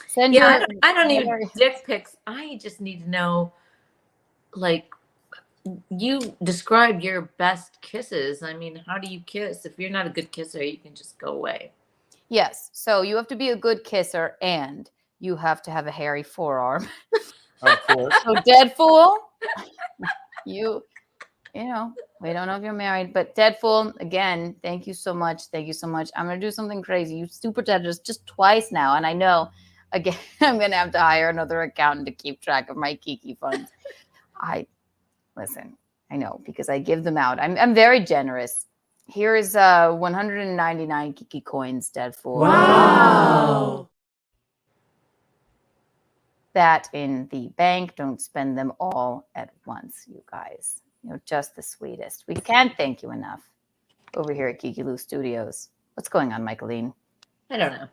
Send Yeah, your I don't need hairy- dick pics. I just need to know, like, you described your best kisses. I mean, how do you kiss? If you're not a good kisser, you can just go away. Yes, so you have to be a good kisser and you have to have a hairy forearm. Of course. So Deadpool, you know, we don't know if you're married, but Deadpool, again, thank you so much. Thank you so much. I'm going to do something crazy. You super chatted us just twice now. And I know, again, I'm going to have to hire another accountant to keep track of my Kiki funds. Listen, I know, because I give them out. I'm very generous. Here is 199 Kiki coins, Deadpool. Wow. That in the bank. Don't spend them all at once, you guys. You're just the sweetest. We can't thank you enough over here at Kiki Lou Studios. What's going on, Michaeline? I don't know.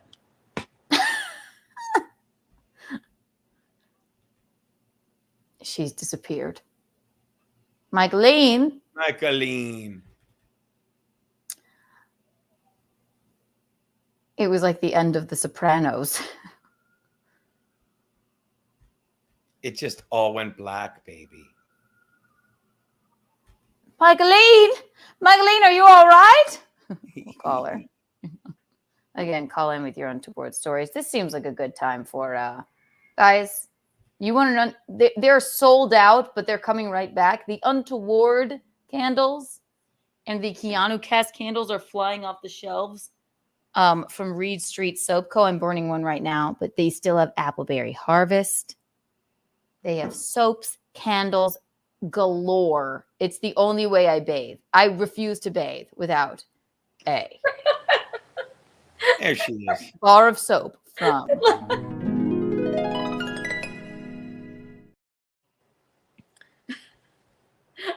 She's disappeared. Michaeline. It was like the end of The Sopranos. It just all went black, baby. Michaeline, are you all right? We'll call her. Again, call in with your untoward stories. This seems like a good time for guys. You want to know? They're sold out, but they're coming right back. The Untoward candles and the Keanu cast candles are flying off the shelves from Reed Street Soap Co. I'm burning one right now, but they still have Appleberry Harvest. They have soaps, candles galore. It's the only way I bathe. I refuse to bathe without a There she is. bar of soap from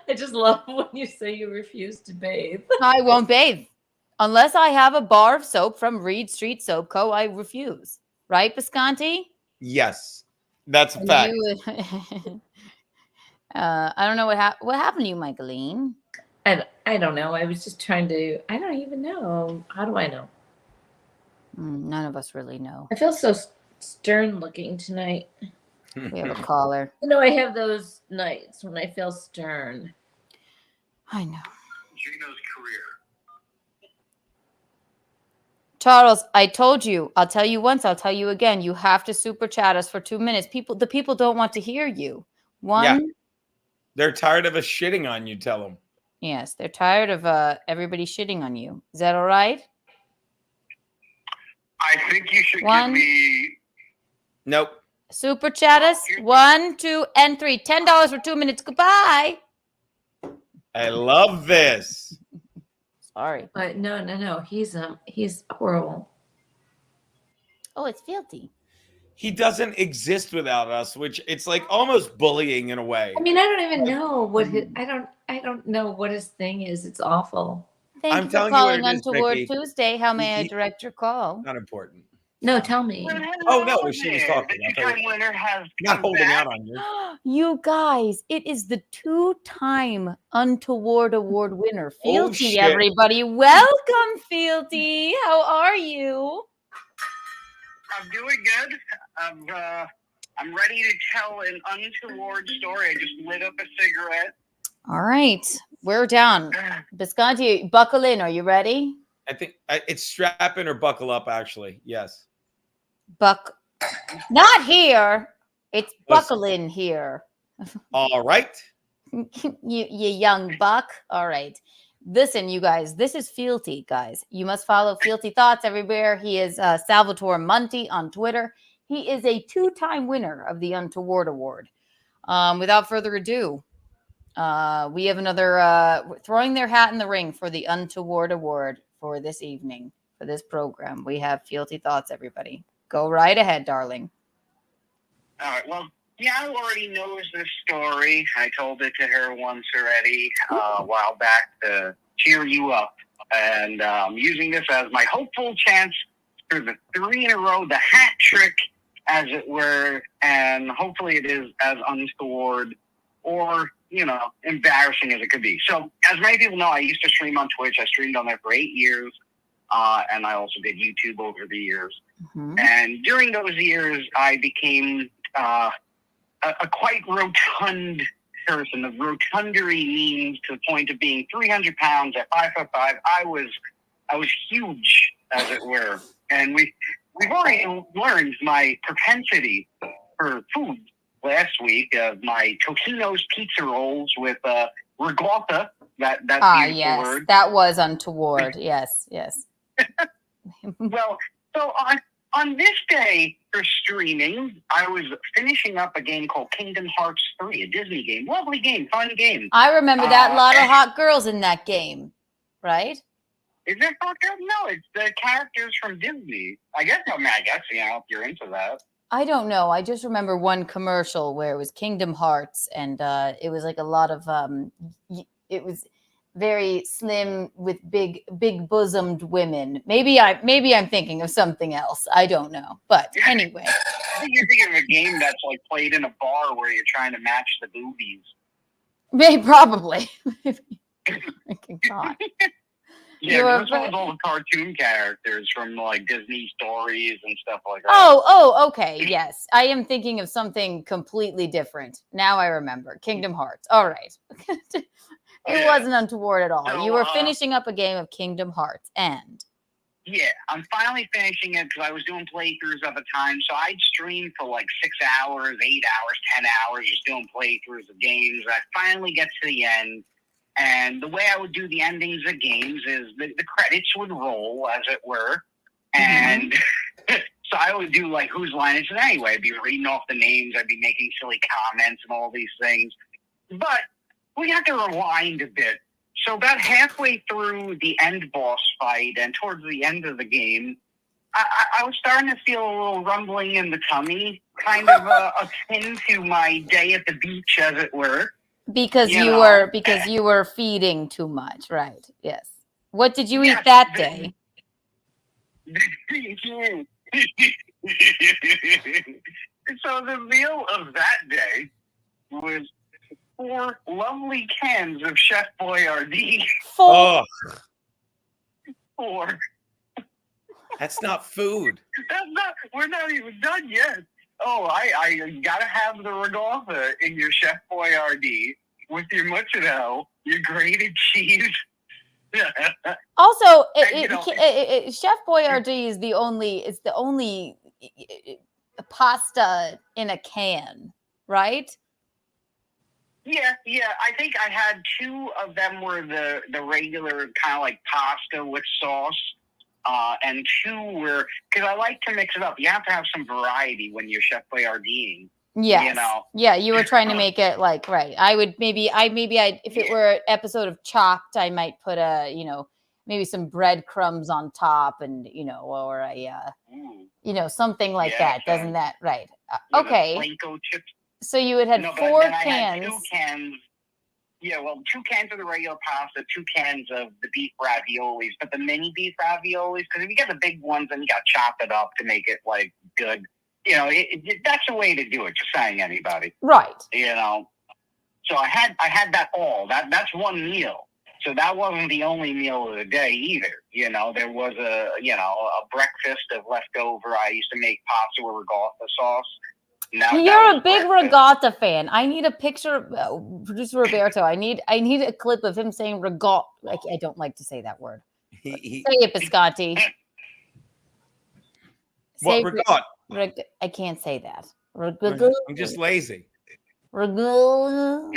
I just love when you say you refuse to bathe. I won't bathe unless I have a bar of soap from Reed Street Soap Co. I refuse. Right, Bisconti? Yes, that's a fact. I don't know what happened to you, Michaeline. I don't know. I was just trying to. I don't even know. How do I know? None of us really know. I feel so stern looking tonight. We have a caller. You know, I have those nights when I feel stern. I know. Gino's career. Charles, I told you. I'll tell you once. I'll tell you again. You have to super chat us for 2 minutes. The people don't want to hear you. One, They're tired of us shitting on you. Tell them. Yes, they're tired of everybody shitting on you. Is that all right? I think you should One. give me. Nope. Super chat us. 1, 2, and 3. $10 for 2 minutes. Goodbye. I love this. Sorry. But no. He's horrible. Oh, it's filthy. He doesn't exist without us, which it's like almost bullying in a way. I mean, I don't even know what I don't know what his thing is. It's awful. Thank I'm you for telling you what calling it is, Untoward Vicky. Tuesday. How may I direct your call? Not important. No, tell me. Oh no, she was talking. The two-time winner has Not come holding back. out on you. You guys, it is the 2-time Untoward Award winner, Oh, Fealty, shit. everybody. Welcome, Fealty. How are you? I'm doing good. I'm ready to tell an untoward story. I just lit up a cigarette. All right. We're down. Bisconte, buckle in. Are you ready? I think it's strap in or buckle up, actually. Yes. Not here. It's Listen. buckle in here. All right. you young buck. All right. Listen, you guys, this is Fealty, guys. You must follow Fealty Thoughts everywhere. He is Salvatore Monti on Twitter. He is a 2-time winner of the Untoward Award. Without further ado, we have another throwing their hat in the ring for the Untoward Award for this evening, for this program. We have Fealty Thoughts, everybody. Go right ahead, darling. All right. Well, Keanu already knows this story. I told it to her once already a while back to cheer you up. And I'm using this as my hopeful chance for the 3 in a row, the hat trick, as it were. And hopefully it is as untoward or, embarrassing as it could be. So, as many people know, I used to stream on Twitch. I streamed on there for 8 years. And I also did YouTube over the years. Mm-hmm. And during those years, I became a quite rotund person. The rotundery means to the point of being 300 pounds at 5'5". I was huge, as it were. And we've already learned my propensity for food last week of my Totino's pizza rolls with regatta. That's beautiful yes, word. that was untoward. Yes. Well, so on this day for streaming, I was finishing up a game called Kingdom Hearts 3, a Disney game. Lovely game, fun game. I remember that. A lot of hot girls in that game, right? Is there hot girls? No, it's the characters from Disney. I guess if you're into that. I don't know. I just remember one commercial where it was Kingdom Hearts, and it was like a lot of it was very slim with big bosomed women. Maybe I'm thinking of something else. I don't know. But anyway. I think you're thinking of a game that's like played in a bar where you're trying to match the boobies. Maybe, probably. God. Yeah, this one's all the cartoon characters from like Disney stories and stuff like that. Oh, okay. Yes. I am thinking of something completely different. Now I remember. Kingdom Hearts. All right. It wasn't untoward at all. So, you were finishing up a game of Kingdom Hearts, and yeah, I'm finally finishing it because I was doing playthroughs at the time. So I'd stream for like 6 hours, 8 hours, 10 hours, just doing playthroughs of games. I finally get to the end, and the way I would do the endings of games is the credits would roll, as it were, and so I would do like whose line is it anyway. I'd be reading off the names, I'd be making silly comments and all these things, but we have to rewind a bit. So about halfway through the end boss fight and towards the end of the game, I was starting to feel a little rumbling in the tummy, kind of akin to my day at the beach, as it were. Because you were feeding too much, right? Yes. What did you eat that day? So the meal of that day was 4 lovely cans of Chef Boyardee. 4. 4. That's not food. We're not even done yet. Oh, I gotta have the regatta in your Chef Boyardee with your mozzarella, your grated cheese. Also, Chef Boyardee is the only pasta in a can, right? Yeah. I think I had 2 of them were the regular kind of like pasta with sauce. And 2 were, because I like to mix it up. You have to have some variety when you're Chef Boyardeeing. Yes. You know? Yeah, you were trying to make it like right. I would maybe if it were an episode of Chopped, I might put maybe some breadcrumbs on top and or a something like that. Doesn't that right? Okay. Blanco chips. So you had No, 4 then I cans. had 2 cans. Yeah, well, 2 cans of the regular pasta, 2 cans of the beef raviolis, but the mini beef raviolis, because if you get the big ones, then you got to chop it up to make it like good. That's the way to do it. Just saying, anybody, right? So I had that all. That's one meal. So that wasn't the only meal of the day either. There was a breakfast of leftover. I used to make pasta with regatta sauce. You're a big regatta fan. I need a picture, producer Roberto. I need a clip of him saying regatta. I don't like to say that word. Say it, Bisconte. What regatta? I can't say that. I'm just lazy. Regatta.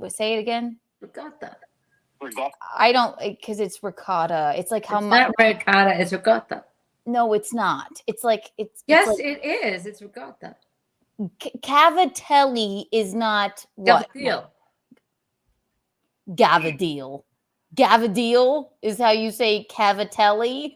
Say it again. Regatta. I don't, because it's ricotta. It's like how it's much. Not ricotta. It's regatta. No, it's not. It's like it's. Yes, it's like, it is. It's regatta. Cavatelli is not what? Gavadil. Gavadil is how you say Cavatelli.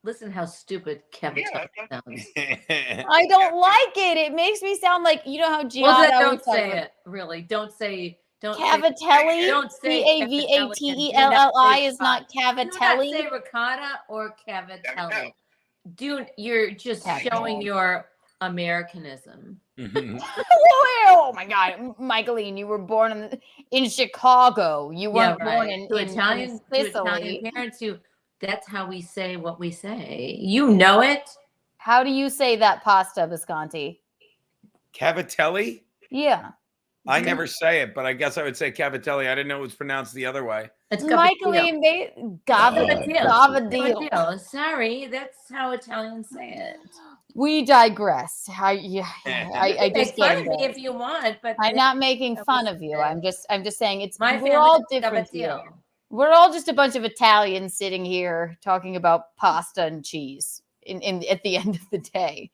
Listen how stupid Cavatelli sounds. I don't like it. It makes me sound like how Giada. Well, then don't say it. Really, don't say. Don't Cavatelli. Don't say Cavatelli is not Cavatelli. Do not say ricotta or Cavatelli. You're just showing your Americanism. Oh my God, Michaeline, you were born in Chicago. You weren't born in Italian Sicily. Parents who. That's how we say what we say. You know it. How do you say that pasta, Bisconte? Cavatelli? Yeah. I never say it, but I guess I would say Cavatelli. I didn't know it was pronounced the other way. It's Michaeline, Gavadil. Sorry, that's how Italians say it. We digress. I just make fun of me if you want, but I'm not making fun of you. I'm just saying we're all different here. We're all just a bunch of Italians sitting here talking about pasta and cheese at the end of the day.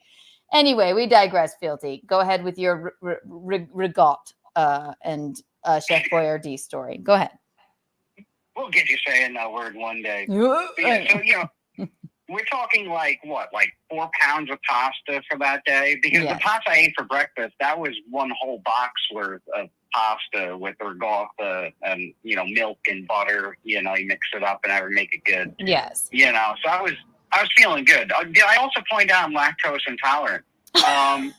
Anyway, we digress, Filthy. Go ahead with your regatta and Chef Boyardee story. Go ahead. We'll get you saying that word one day. So, we're talking like 4 pounds of pasta for that day? Because the pasta I ate for breakfast, that was one whole box worth of pasta with regatta and milk and butter. You mix it up and I would make it good. Yes. So I was feeling good. I also point out I'm lactose intolerant. I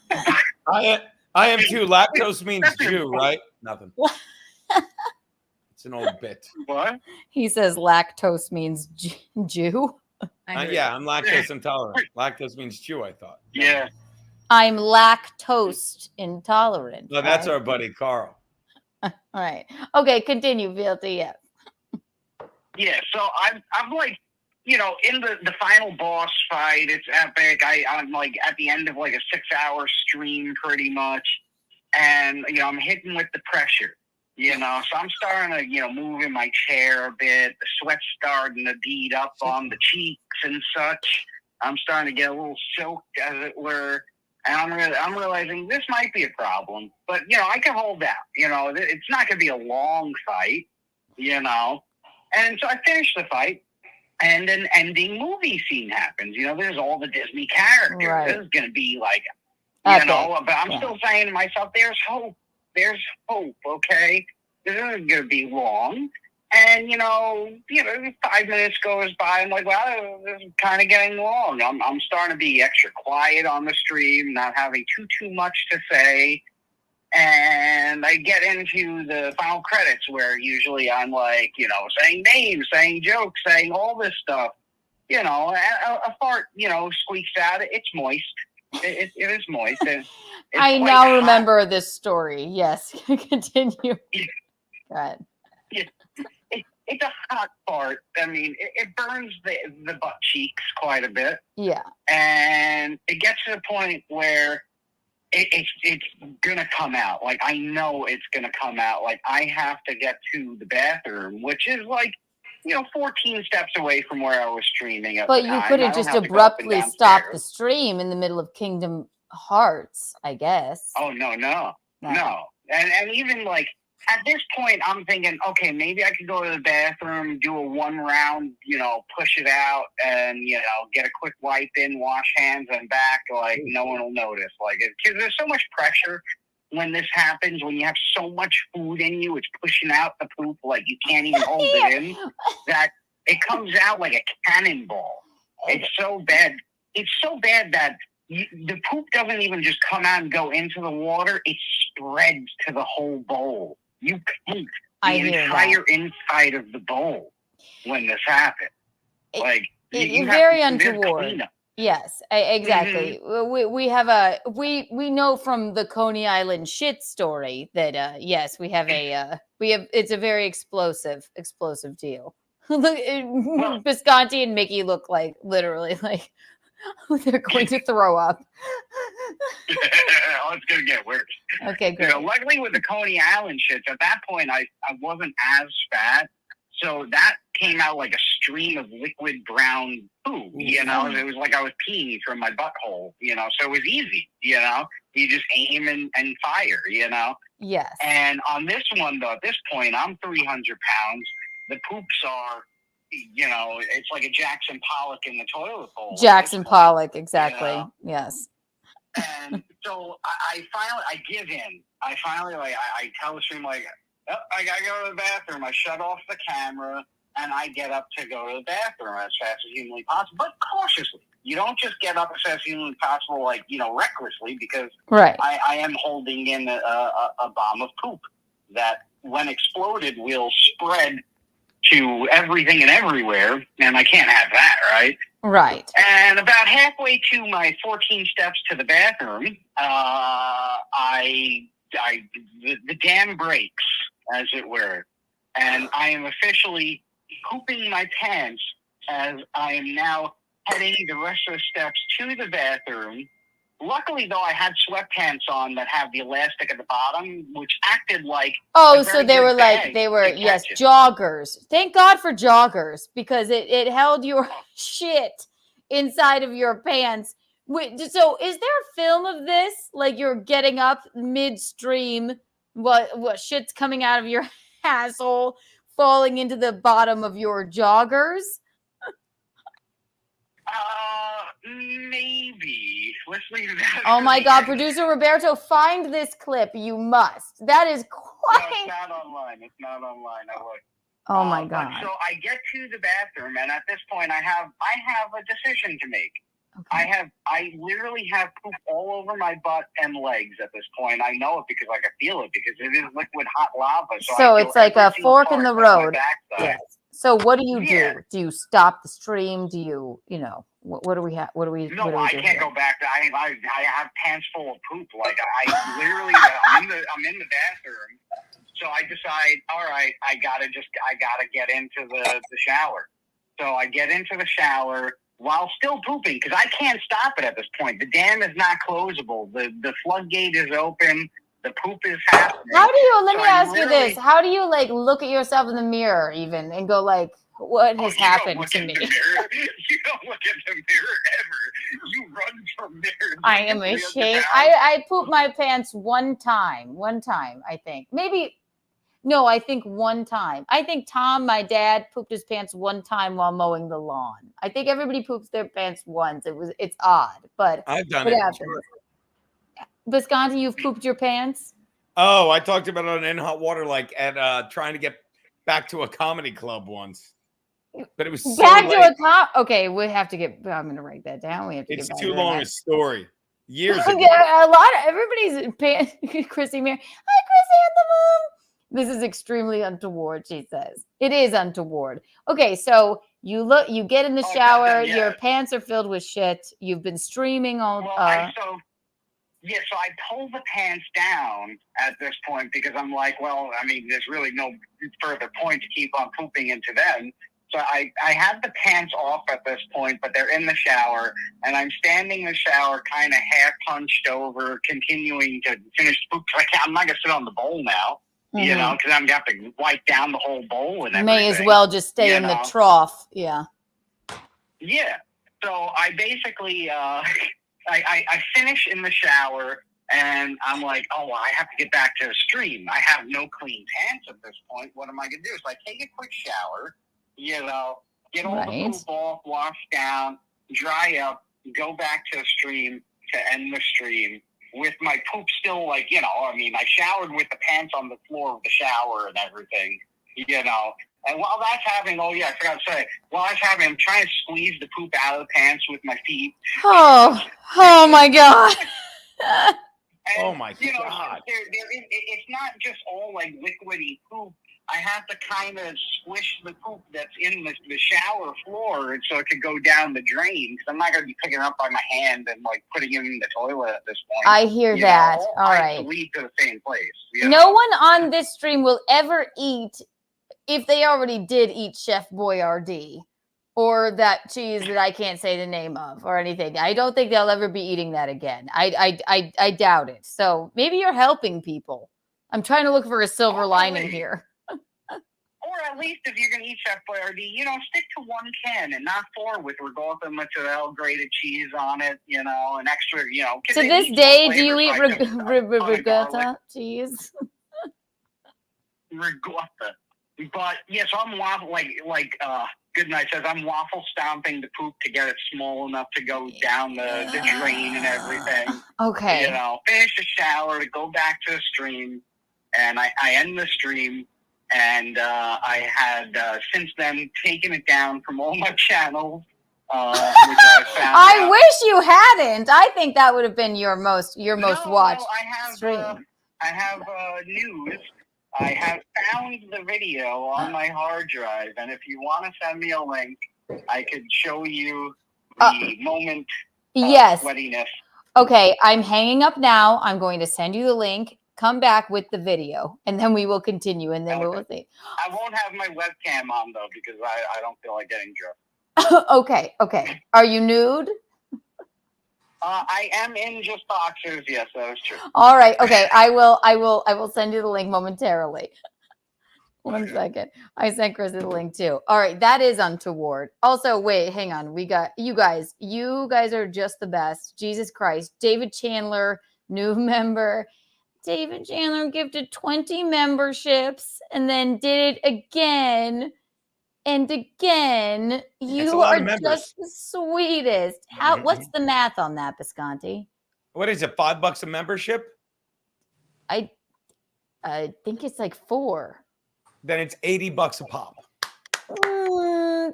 am too. Lactose means Jew, right? Nothing. It's an old bit. What? He says lactose means Jew. Yeah, I'm lactose intolerant. Lactose means Jew, I thought. Yeah. I'm lactose intolerant. No, that's our buddy Carl. All right. Okay, continue, Filthy. Yeah. Yeah, so I'm like, in the final boss fight, it's epic. I'm like at the end of like a 6-hour stream pretty much. And, I'm hitting with the pressure, so I'm starting to, move in my chair a bit. The sweat's starting to bead up on the cheeks and such. I'm starting to get a little soaked, as it were. And I'm realizing this might be a problem. But, I can hold out. It's not going to be a long fight, And so I finished the fight. And an ending movie scene happens. There's all the Disney characters. Right. This is going to be like, Epic. But I'm still saying to myself, there's hope. There's hope, okay? This isn't going to be long. And, 5 minutes goes by. I'm like, well, this is kind of getting long. I'm starting to be extra quiet on the stream, not having too much to say. And I get into the final credits where usually I'm like, saying names, saying jokes, saying all this stuff. A fart, squeaks out. It's moist. It is moist. I now remember this story. Yes. Continue. Go ahead. It's a hot fart. I mean, it burns the butt cheeks quite a bit. Yeah. And it gets to the point where it's gonna come out. Like, I know it's gonna come out. Like, I have to get to the bathroom, which is like, 14 steps away from where I was streaming at But the you time. could I have don't just have to go up and abruptly stopped the downstairs. stream in the middle of Kingdom Hearts, I guess. Oh, no. And even like at this point, I'm thinking, okay, maybe I could go to the bathroom, do a 1 round, push it out, and get a quick wipe in, wash hands, and back. Like, no one will notice. Like, because there's so much pressure when this happens. When you have so much food in you, it's pushing out the poop. Like, you can't even hold it in. That it comes out like a cannonball. It's so bad. It's so bad that the poop doesn't even just come out and go into the water. It spreads to the whole bowl. You paint the entire inside of the bowl when this happens. You're very untoward. Yes, exactly. Mm-hmm. We know from the Coney Island shit story that yes, we have it's a very explosive deal. Look, Bisconte and Mickey look like literally like they're going to throw up. Oh, it's gonna get worse. Okay, great. Luckily with the Coney Island shit, at that point I wasn't as fat, so that came out like a stream of liquid brown poo. It was like I was peeing from my butthole. So it was easy. You just aim and fire. Yes. And on this one though, at this point, I'm 300 pounds. The poops are. It's like a Jackson Pollock in the toilet bowl. Jackson Pollock, exactly. Yes. And so I give in. I tell the stream, like, oh, I gotta go to the bathroom. I shut off the camera and I get up to go to the bathroom as fast as humanly possible, but cautiously. You don't just get up as fast as humanly possible, like, recklessly, because right. I am holding in a bomb of poop that, when exploded, will spread to everything and everywhere, and I can't have that, right? Right. And about halfway to my 14 steps to the bathroom, the dam breaks, as it were, and I am officially pooping my pants as I am now heading the rest of the steps to the bathroom. Luckily, though, I had sweatpants on that have the elastic at the bottom, which acted like so they were yes, joggers. Thank God for joggers, because it held your shit inside of your pants. So is there a film of this? Like, you're getting up midstream, what shit's coming out of your asshole, falling into the bottom of your joggers? Maybe. Let's leave that. Oh my God, producer Roberto, find this clip. You must. That is quite. No, it's not online. I looked. Oh my God. So I get to the bathroom, and at this point, I have a decision to make. Okay. I literally have poop all over my butt and legs at this point. I know it because I can feel it, because it is liquid hot lava. So it's like a fork in the road. Yes. So what do you do? Do you stop the stream? Do you, what do we have? No, I can't go back. I have pants full of poop. Like, I literally, I'm in the bathroom. So I decide, all right, I gotta get into the shower. So I get into the shower while still pooping, because I can't stop it at this point. The dam is not closable. The floodgate is open. The poop is happening. How do you, let me ask you this, how do you, like, look at yourself in the mirror even and go, like, what has happened to me? You don't look at the mirror ever. You run from mirrors. I am ashamed. I pooped my pants one time, I think. Maybe, no, I think one time. I think Tom, my dad, pooped his pants one time while mowing the lawn. I think everybody poops their pants once. It's odd, but I've done it. Sure. Bisconte, you've pooped your pants? Oh, I talked about it on In Hot Water, like at trying to get back to a comedy club once. But it was so back late. to a okay, we have to get. I'm going to write that down. We have to. It's too long a story. Years ago. A lot of everybody's pants. Chrissie Mayr. Hi, Chrissie and the mom. This is extremely untoward, she says. It is untoward. Okay, so you get in the shower. Your pants are filled with shit. You've been streaming all. So I pull the pants down at this point, because I'm like, well, I mean, there's really no further point to keep on pooping into them. So I have the pants off at this point, but they're in the shower, and I'm standing in the shower, kind of half punched over, continuing to finish the poop. I'm not gonna sit on the bowl now, you know, because I'm gonna have to wipe down the whole bowl and everything. May as well just stay in the trough. Yeah. Yeah. So I basically, I finish in the shower, and I'm like, oh, well, I have to get back to the stream. I have no clean pants at this point. What am I gonna do? So I take a quick shower. You know, get all the poop off, wash down, dry up, go back to the stream to end the stream with my poop still, like, you know, I mean, I showered with the pants on the floor of the shower and everything, you know. And while that's happening, oh, yeah, I forgot to say, while that's happening, I'm trying to squeeze the poop out of the pants with my feet. Oh my God. And, God. It's not just all, like, liquidy poop. I have to kind of squish the poop that's in the shower floor so it could go down the drain, because I'm not going to be picking it up by my hand and, like, putting it in the toilet at this point. I hear that. All right. To lead to the same place. No one on this stream will ever eat, if they already did eat Chef Boyardee or that cheese that I can't say the name of or anything. I don't think they'll ever be eating that again. I doubt it. So maybe you're helping people. I'm trying to look for a silver lining here. Or at least if you're going to eat Chef Boyardee, you know, stick to one can and not 4 with ricotta mozzarella, grated cheese on it, you know, an extra, you know. To this day, do you eat ricotta cheese? Ricotta. But, yes, I'm waffle, like Goodnight says, I'm waffle stomping the poop to get it small enough to go down the drain and everything. Okay. You know, finish the shower, to go back to the stream, and I end the stream. And I had since then taken it down from all my channels. Which I found I wish you hadn't. I think that would have been your most watched stream. I have news. I have found the video on my hard drive, and if you want to send me a link, I could show you the moment of sweatiness. Okay, I'm hanging up now. I'm going to send you the link. Come back with the video, and then we will continue, and then we will see. I won't have my webcam on, though, because I don't feel like getting dressed. Okay. Are you nude? I am in just boxers. Yes, that is true. All right. Okay. I will send you the link momentarily. 1 second. I sent Chris the link too. All right. That is untoward. Also, wait, hang on. We got you guys. You guys are just the best. Jesus Christ. David Chandler, new member. David Chandler gifted 20 memberships and then did it again and again. You are just the sweetest. What's the math on that, Bisconte? What is it? $5 a membership? I think it's like 4. Then it's $80 a pop.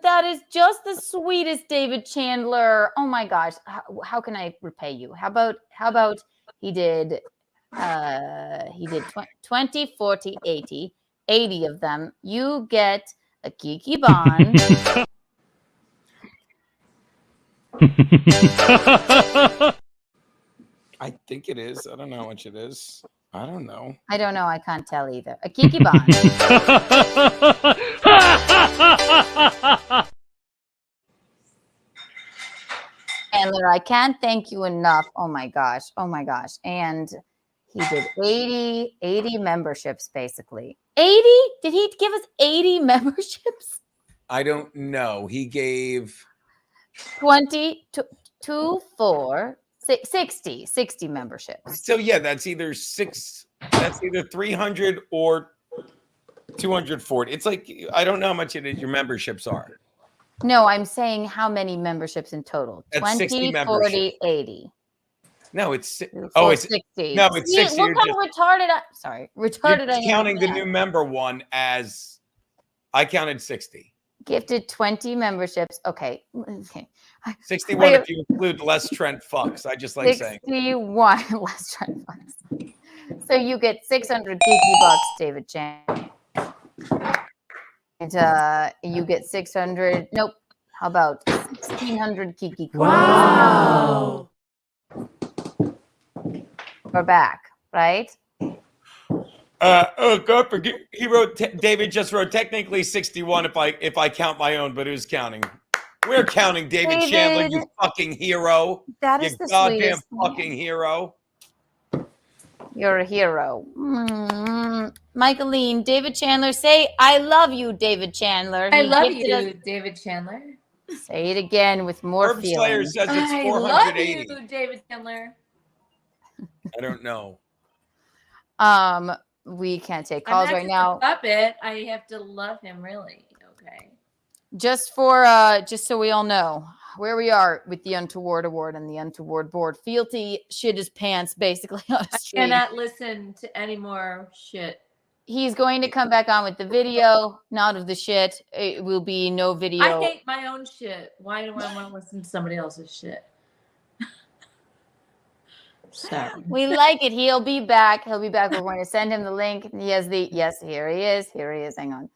That is just the sweetest, David Chandler. Oh my gosh. How can I repay you? How about he did 20, 40, 80 of them. You get a Kiki Bond. I think it is. I don't know how much it is. I don't know. I can't tell either. A Kiki Bond. Chandler, I can't thank you enough. Oh my gosh. And he did 80 memberships, basically. 80? Did he give us 80 memberships? I don't know. He gave 20, 2, 4, 60 memberships. So yeah, that's either 300 or 240. It's like, I don't know how much your memberships are. No, I'm saying how many memberships in total? That's 20, 40, 80. No, it's 60. No, it's 60. Look how retarded I am. Counting the new member one as I counted 60. Gifted 20 memberships. Okay. 61 if you include Les Trent fucks. I just like 61 saying. Les Trent fucks. So you get 600 Kiki bucks, David Chan. And you get 600. Nope. How about 1,600 Kiki coins? Wow. We're back, right? God forget. He wrote. David just wrote. Technically 61 if I count my own, but who's counting? We're counting, David Chandler. You fucking hero. That is you the goddamn sweetest fucking hero. You're a hero. Michaeline, David Chandler, say I love you, David Chandler. I love you, David Chandler. Say it again with more Herb Slayer feeling. says it's I 480. love you, David Chandler. I don't know. We can't take calls right now. Puppet. I have to love him, really. Okay. Just so we all know where we are with the Untoward Award and the Untoward Board. Fealty shit his pants basically on a stream. I cannot listen to any more shit. He's going to come back on with the video, not of the shit. It will be no video. I hate my own shit. Why do I want to listen to somebody else's shit? Sorry. We like it. He'll be back. We're going to send him the link. He has here he is. Hang on.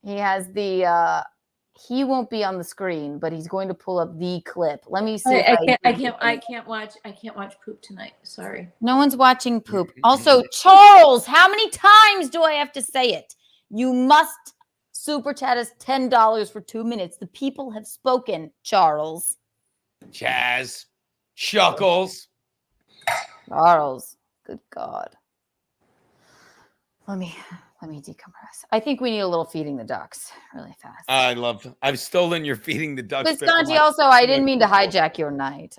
He has he won't be on the screen, but he's going to pull up the clip. Let me see. I can't watch poop tonight. Sorry. No one's watching poop. Also, Charles, how many times do I have to say it? You must super chat us $10 for 2 minutes. The people have spoken, Charles. Chaz. Shuckles. Charles. Good God. Let me decompress. I think we need a little feeding the ducks really fast. I've stolen your feeding the ducks. Bisconte, also, I didn't mean to hijack your night.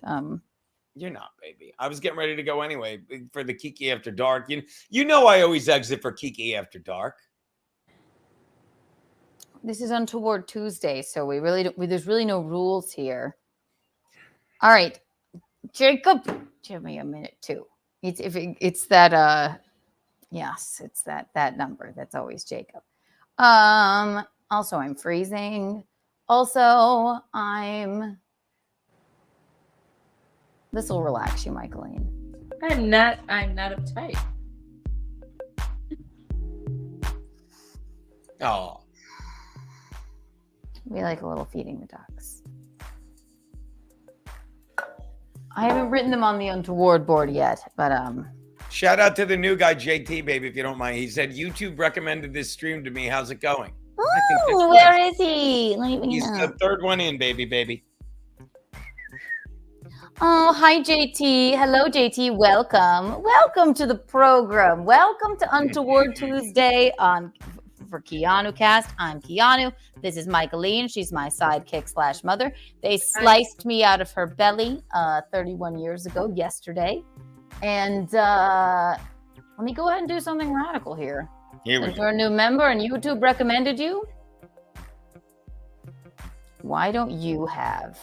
You're not, baby. I was getting ready to go anyway for the Kiki After Dark. You know I always exit for Kiki After Dark. This is Untoward Tuesday, so there's really no rules here. All right, Jacob, give me a minute too. It's that yes, it's that number. That's always Jacob. Also, I'm freezing. Also, this will relax you, Michaeline. I'm not uptight. Oh. We like a little feeding the ducks. I haven't written them on the Untoward board yet, but shout out to the new guy, JT, baby, if you don't mind. He said YouTube recommended this stream to me. How's it going? Oh, where is he? He's the third one in, baby. Oh, hi, JT. Hello, JT. Welcome to the program. Welcome to Untoward Tuesday for Keanu Cast. I'm Keanu. This is Michaeline. She's my sidekick / mother. They sliced me out of her belly 31 years ago yesterday. And let me go ahead and do something radical here. If you're a new member and YouTube recommended you, why don't you have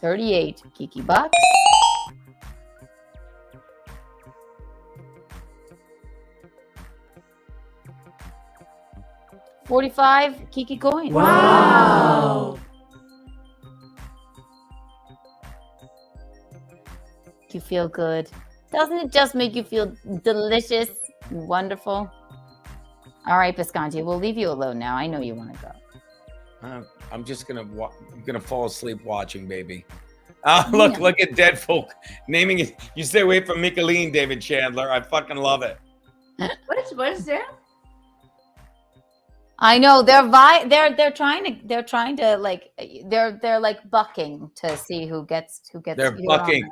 38 Kiki bucks? $45 Kiki coins. Wow. You feel good. Doesn't it just make you feel delicious and wonderful? All right, Bisconte, we'll leave you alone now. I know you want to go. I'm just gonna fall asleep watching, baby. Look at Dead Folk naming it. You stay away from Michaeline, David Chandler. I fucking love it. What is that? I know they're trying to like they're like bucking to see who gets. They're bucking.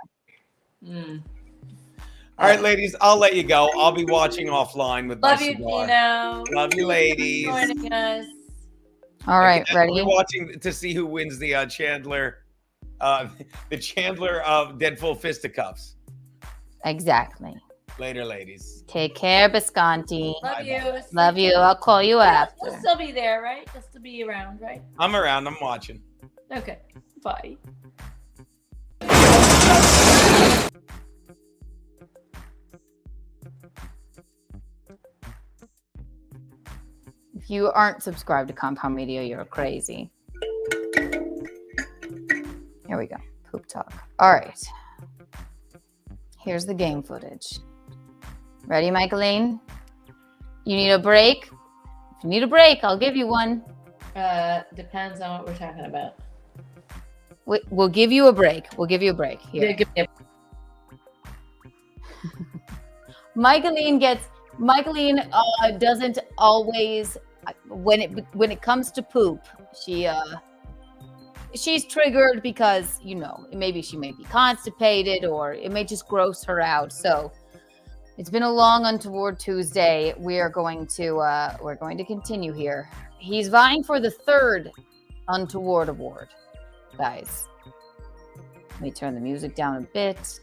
All right, ladies, I'll let you go. I'll be watching offline with Love my you, cigar. Dino. Love you, ladies. Thanks for joining us. All right, ready? We're watching to see who wins the Chandler, the Chandler of Deadful Fisticuffs. Exactly. Later, ladies. Take care, Bisconte. Love you. Love you. I'll call you after. We'll still be there, right? We'll still be around, right? I'm around. I'm watching. Okay. Bye. If you aren't subscribed to Compound Media, you're crazy. Here we go. Poop talk. All right. Here's the game footage. Ready, Michaeline? You need a break? If you need a break, I'll give you one. Depends on what we're talking about. We'll give you a break. Here. Yeah, give me a- Michaeline gets Michaeline doesn't always when it comes to poop, she's triggered because maybe she may be constipated or it may just gross her out. So it's been a long Untoward Tuesday. We're going to continue here. He's vying for the 3rd Untoward award, guys. Let me turn the music down a bit.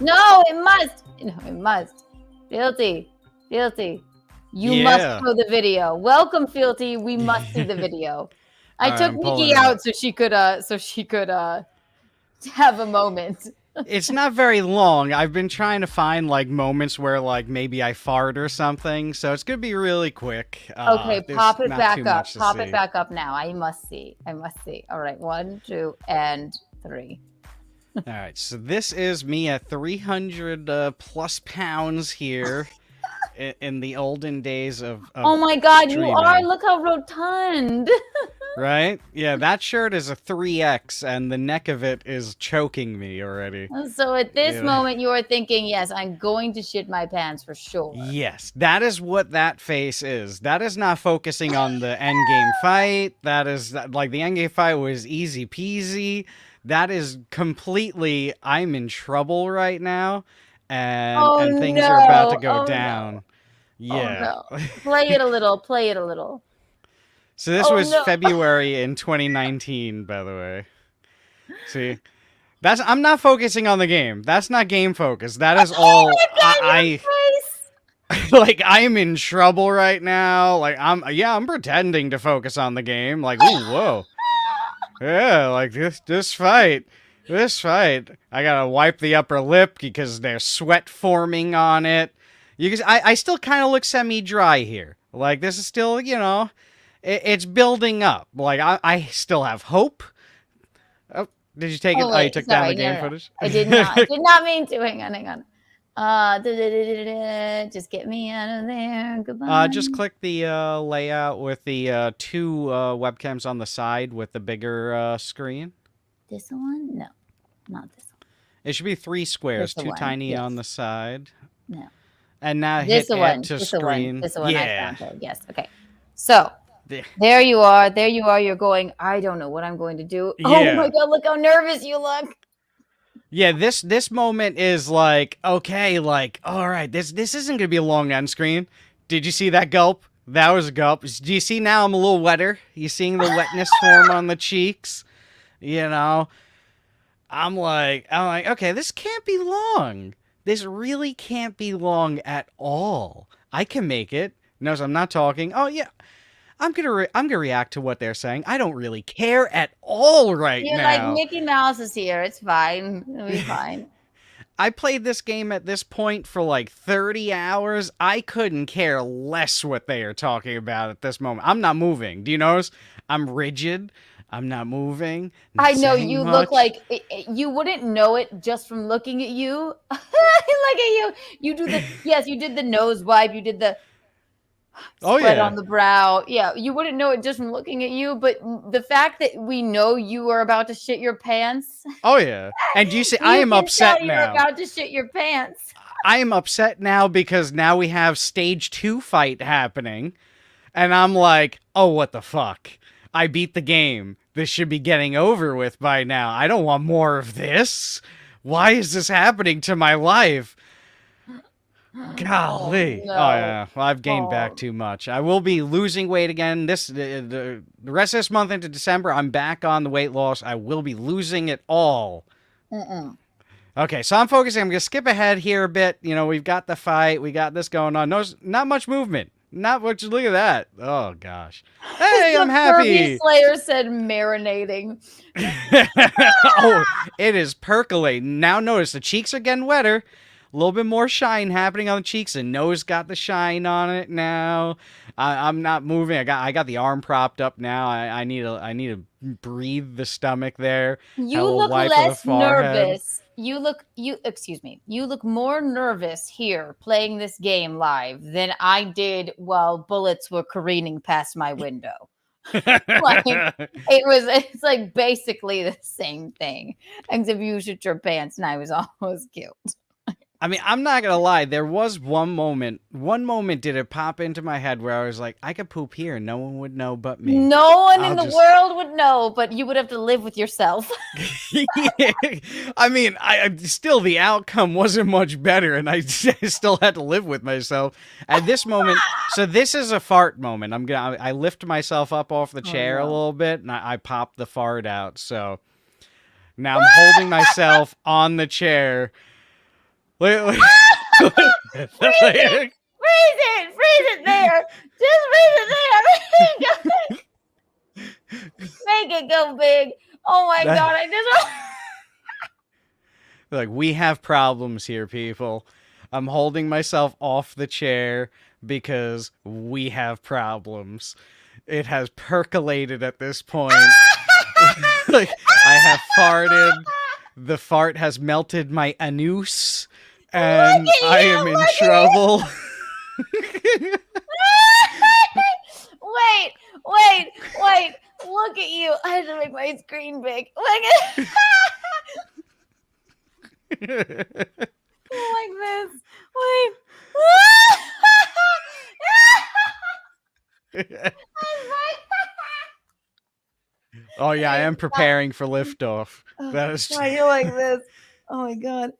No, it must. It must. Fealty. You must show the video. Welcome, Fealty. We must see the video. I took Nikki out so she could have a moment. It's not very long. I've been trying to find like moments where like maybe I fart or something, so it's gonna be really quick. Okay, pop it back up. Pop it back up now. I must see. All right, 1, 2, and 3. All right, so this is me at 300 plus pounds here in the olden days of oh my God, dreaming. you are! Look how rotund. Right? Yeah, that shirt is a 3X, and the neck of it is choking me already. So at this moment, you are thinking, yes, I'm going to shit my pants for sure. Yes, that is what that face is. That is not focusing on the endgame fight. That is, like, the endgame fight was easy peasy. That is completely, I'm in trouble right now, and things are about to go down. No. Yeah. Oh, no. Play it a little. So this was February in 2019, by the way. See, I'm not focusing on the game. That's not game focus. That is all like I'm in trouble right now. Like I'm pretending to focus on the game. Like, ooh, whoa. Yeah, like this fight. I gotta wipe the upper lip because there's sweat forming on it. I still kind of look semi-dry here. Like, this is still, it's building up. Like, I still have hope. Oh, did you take it? Wait, you took down the game footage? I did not. I did not mean to. Hang on. Just get me out of there. Goodbye. Just click the layout with the 2 webcams on the side with the bigger screen. This one? No, not this one. It should be 3 squares, 2 tiny on the side. No. And now hit add to screen. This one. I found it. Yes. Okay. So there you are. You're going, I don't know what I'm going to do. Yeah. Oh my God, look how nervous you look. Yeah, this moment is like, okay, like, all right, this isn't going to be a long end screen. Did you see that gulp? That was a gulp. Do you see now I'm a little wetter? You seeing the wetness form on the cheeks? I'm like, okay, this can't be long. This really can't be long at all. I can make it. Notice I'm not talking. Oh yeah, I'm gonna react to what they're saying. I don't really care at all now. You're like, Mickey Mouse is here. It's fine. It'll be fine. I played this game at this point for like 30 hours. I couldn't care less what they are talking about at this moment. I'm not moving. Do you notice? I'm rigid. I'm not moving. I know you look like you wouldn't know it just from looking at you. Look at you. You did the nose wipe. You did the sweat on the brow. Yeah, you wouldn't know it just from looking at you. But the fact that we know you are about to shit your pants. Oh yeah, and you see, I am upset now. You're about to shit your pants. I am upset now because now we have stage 2 fight happening, and I'm like, oh, what the fuck. I beat the game. This should be getting over with by now. I don't want more of this. Why is this happening to my life? Golly. Oh yeah. Well, I've gained back too much. I will be losing weight again. The rest of this month into December, I'm back on the weight loss. I will be losing it all. Okay, so I'm focusing. I'm going to skip ahead here a bit. We've got the fight. We got this going on. No, not much movement. Not much. Look at that. Oh, gosh. Hey, I'm happy. Kirby Slayer said marinating. Oh, it is percolating. Now notice the cheeks are getting wetter. A little bit more shine happening on the cheeks. The nose got the shine on it now. I'm not moving. I got the arm propped up now. I need to breathe the stomach there. You look less nervous. You look more nervous here playing this game live than I did while bullets were careening past my window. It's like basically the same thing, except you shit your pants and I was almost killed. I mean, I'm not gonna lie. There was one moment did it pop into my head where I was like, I could poop here, no one would know but me. No one in the world would know, but you would have to live with yourself. I mean, I still the outcome wasn't much better, and I still had to live with myself at this moment. So this is a fart moment. I lift myself up off the chair a little bit, and I pop the fart out. So now I'm holding myself on the chair. Freeze it there. Just freeze it there. Make it go big. Oh my God, I just like, we have problems here, people. I'm holding myself off the chair because we have problems. It has percolated at this point. Like, I have farted. The fart has melted my anus. And I am in trouble. Wait. Look at you. I had to make my screen big. Look at like this. Wait. Oh yeah, I am preparing for liftoff. That is true. You're like this. Oh my God.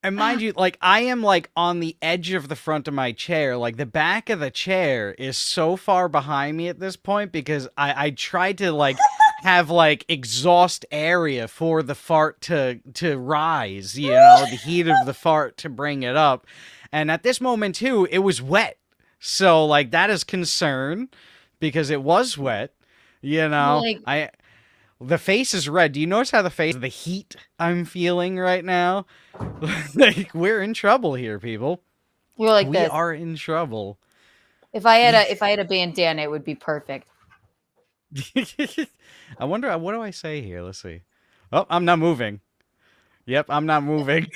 And mind you, like, I am, like, on the edge of the front of my chair. Like, the back of the chair is so far behind me at this point because I tried to, like, have, like, exhaust area for the fart to rise, you know, the heat of the fart to bring it up. And at this moment, too, it was wet. So, like, that is concern because it was wet, you know. Like, the face is red. Do you notice how the heat I'm feeling right now? Like, we're in trouble here, people. We're like we are in trouble. If I had a bandana, it would be perfect. I wonder, what do I say here? Let's see. Oh, I'm not moving. Yep, I'm not moving.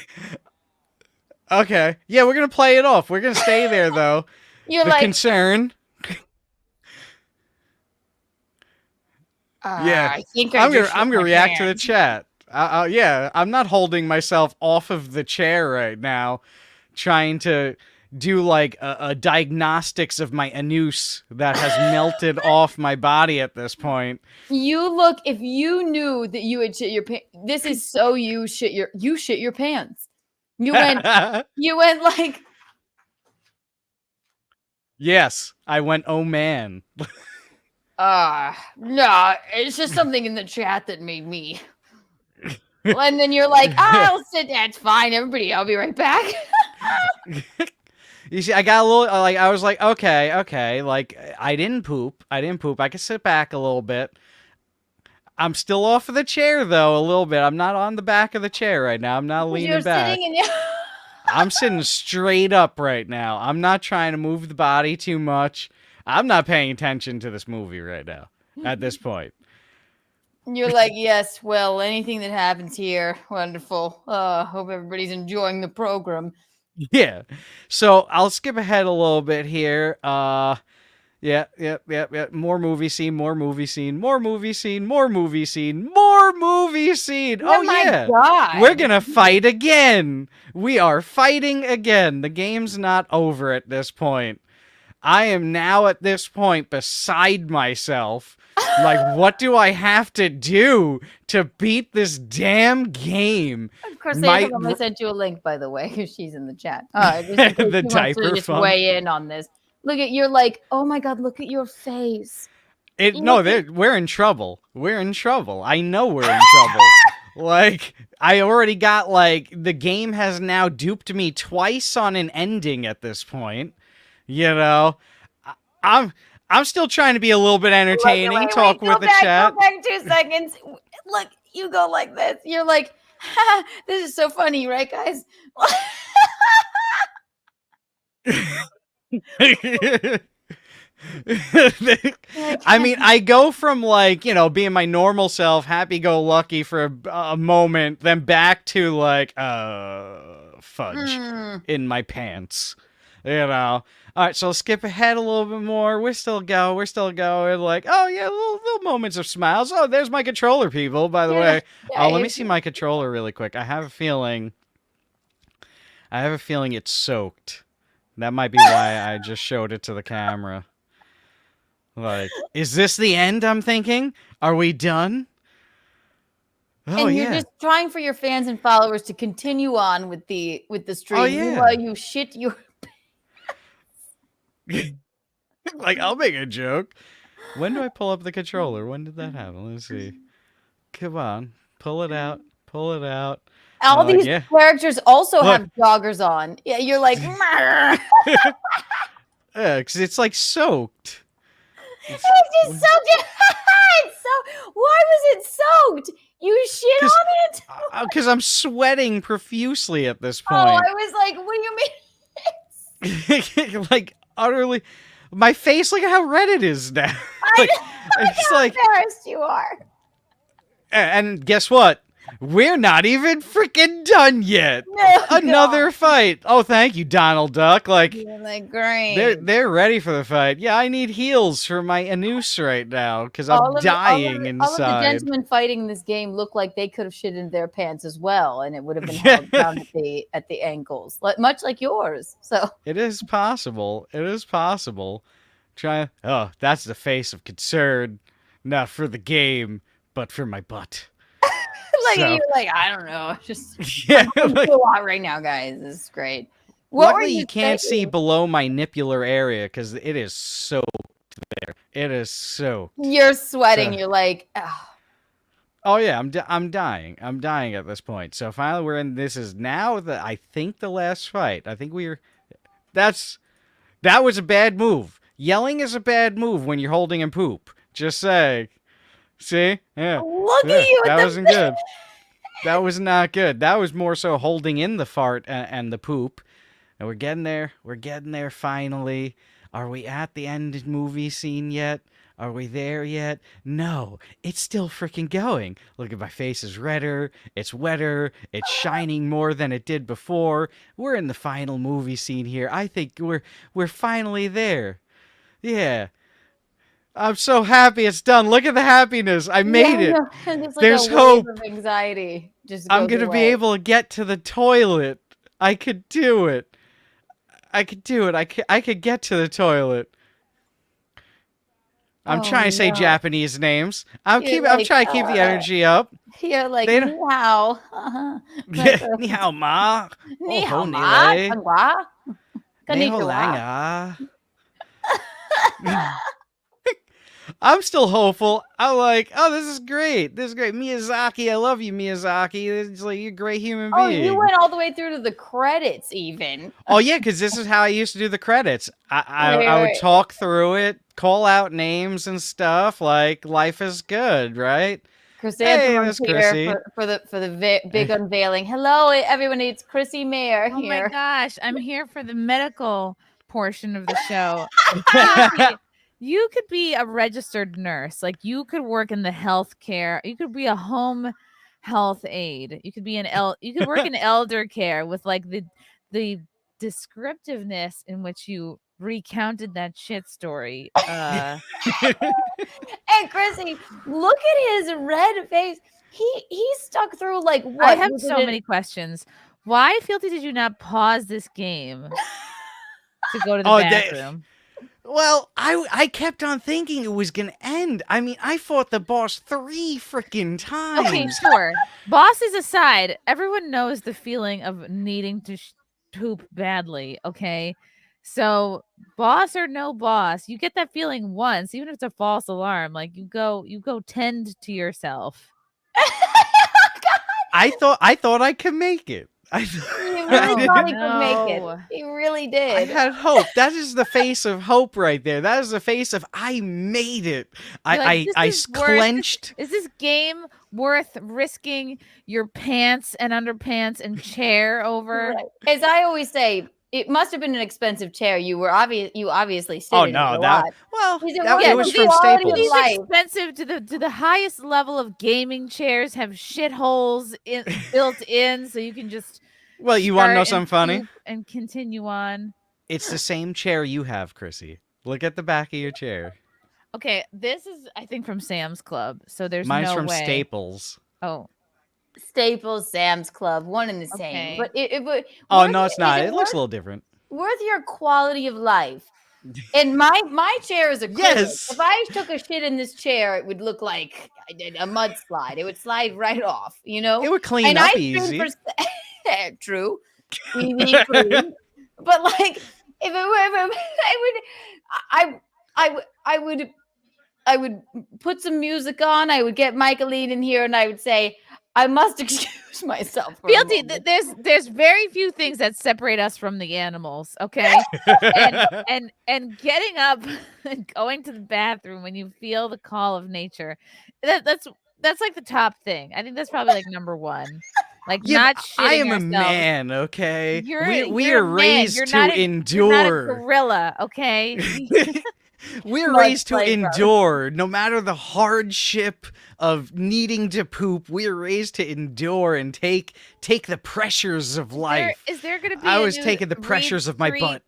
Okay. Yeah, we're going to play it off. We're going to stay there, though. You're the like... concern... yeah, I think I'm gonna react to the chat. Yeah, I'm not holding myself off of the chair right now, trying to do like a diagnostics of my anus that has melted off my body at this point. You look, if you knew that you had shit your pants, this is so you shit your pants. You went like. Yes, I went, oh man. No, it's just something in the chat that made me. And then you're like, I'll sit. That's fine, everybody. I'll be right back. You see, I got a little like I was like, okay. Like I didn't poop. I could sit back a little bit. I'm still off of the chair though, a little bit. I'm not on the back of the chair right now. I'm not leaning back. I'm sitting straight up right now. I'm not trying to move the body too much. I'm not paying attention to this movie right now at this point. You're like, yes, well, anything that happens here, wonderful. Hope everybody's enjoying the program. Yeah. So I'll skip ahead a little bit here. Yeah. More movie scene. Oh, yeah. God. We're going to fight again. We are fighting again. The game's not over at this point. I am now at this point beside myself. Like, what do I have to do to beat this damn game? Of course, I sent you a link, by the way, because she's in the chat. The diaper just weigh in on this. Look at, you're like, oh my God, look at your face. We're in trouble. We're in trouble. I know we're in trouble. Like, I already got, like, the game has now duped me twice on an ending at this point. You know, I'm still trying to be a little bit entertaining. Talk with the chat. Go back 2 seconds. Look, you go like this. You're like, this is so funny, right, guys? I mean, I go from like, you know, being my normal self, happy-go-lucky for a moment, then back to like, fudge in my pants. You know. All right, so let's skip ahead a little bit more. We're still going. Like, oh yeah, little moments of smiles. Oh, there's my controller, people. By the way, let me see my controller really quick. I have a feeling I have a feeling it's soaked. That might be why I just showed it to the camera. Like, is this the end, I'm thinking? Are we done? Oh, and you're yeah. just trying for your fans and followers to continue on with the stream. Oh, yeah. While you shit your Like, I'll make a joke. When do I pull up the controller? When did that happen? Let's see. Come on. Pull it out. Pull it out. all these yeah. characters also Look. have joggers on. Yeah, you're like, Yeah, because it's like soaked. it's just soaked. It's so. Why was it soaked? You shit on it? Because I'm sweating profusely at this Oh, point. I was like, what do you mean? Like, utterly. My face, look at how red it is now. Like, it's how like, embarrassed you are. and guess what? We're not even freaking done yet. No, Another fight. Oh, thank you, Donald Duck. Like, you're like, great. they're ready for the fight. Yeah, I need heals for my anus right now because I'm dying inside. All of the gentlemen fighting this game look like they could have shit in their pants as well, and it would have been held down at the ankles, much like yours. So it is possible. It is possible. Oh, that's the face of concern, not for the game, but for my butt. you're like, I don't know, just yeah, I'm so hot right now, guys. This is great. What luckily, you can't see below my nippular area because it is soaked there. It is soaked. You're sweating. You're like, oh. Oh yeah, I'm dying. I'm dying at this point. So finally, we're in. This is now I think the last fight. I think that was a bad move. Yelling is a bad move when you're holding in poop. Just saying. See? Yeah. Look at you. That wasn't good. That was not good. That was more so holding in the fart and the poop. And we're getting there. We're getting there finally. Are we at the end movie scene yet? Are we there yet? No. It's still freaking going. Look at my face is redder. It's wetter. It's shining more than it did before. We're in the final movie scene here. I think we're finally there. Yeah. I'm so happy it's done. Look at the happiness. I made it. It's like There's a hope. wave of anxiety. I'm going to be able to get to the toilet. I could do it. I could do it. I could get to the toilet. I'm trying to say Japanese names. I'm trying to keep the energy up. You're like, ni hao. Ni hao ma. Ni hao ma. Konnichiwa. Konnichiwa. I'm still hopeful. I'm like, oh, this is great. This is great. Miyazaki, I love you, Miyazaki. It's like you're a great human being. Oh, you went all the way through to the credits, even. Oh yeah, because this is how I used to do the credits. I would talk through it, call out names and stuff. Like life is good, right? Chrissie, hey, Miss Chrissie. For the big unveiling. Hello, everyone. It's Chrissie Mayr here. Oh my gosh, I'm here for the medical portion of the show. You could be a registered nurse. Like you could work in the healthcare. You could be a home health aide. You could be you could work in elder care with like the descriptiveness in which you recounted that shit story. And Chrissie, look at his red face. He stuck through like what? I have so many questions. Why, Fealty, did you not pause this game to go to the bathroom? Well, I kept on thinking it was going to end. I mean, I fought the boss 3 freaking times. Okay, sure. Bosses aside, everyone knows the feeling of needing to poop badly, okay? So, boss or no boss, you get that feeling once, even if it's a false alarm. Like you go tend to yourself. I thought I could make it. He really thought he could make it. He really did. I had hope. That is the face of hope right there. That is the face of I made it. I clenched. Is this game worth risking your pants and underpants and chair over? Right. As I always say, it must have been an expensive chair. You obviously sit in it a lot. It was from Staples. These expensive to the highest level of gaming chairs have shitholes built in, so you can just. Well, you want to know something funny? And continue on. It's the same chair you have, Chrissie. Look at the back of your chair. Okay, this is I think from Sam's Club, so there's Mine's no from way. Staples. Oh. Staples, Sam's Club, one and the same. Okay. But it Oh no, it's is not. it It looks worth- a little different. worth your quality of life. And my chair is acrylic. Yes. If I took a shit in this chair, it would look like I did a mudslide. It would slide right off, you know. It would clean and up I stream easy. True, easy, clean. But like, if it were, I would put some music on. I would get Michaeline in here, and I would say, I must excuse myself. For a Fealty, moment." there's very few things that separate us from the animals, okay? and getting up and going to the bathroom when you feel the call of nature, that's like the top thing. I think that's probably like number one. Like Yeah, not but shitting I am a ourselves. man, okay? We You're are a man. raised You're to not a- You're not a endure. gorilla, okay? We're Mud raised to playground. endure. No matter the hardship of needing to poop, we're raised to endure and take the pressures of life. Is there going to be? I a was new taking the Reed pressures of my Street- butt.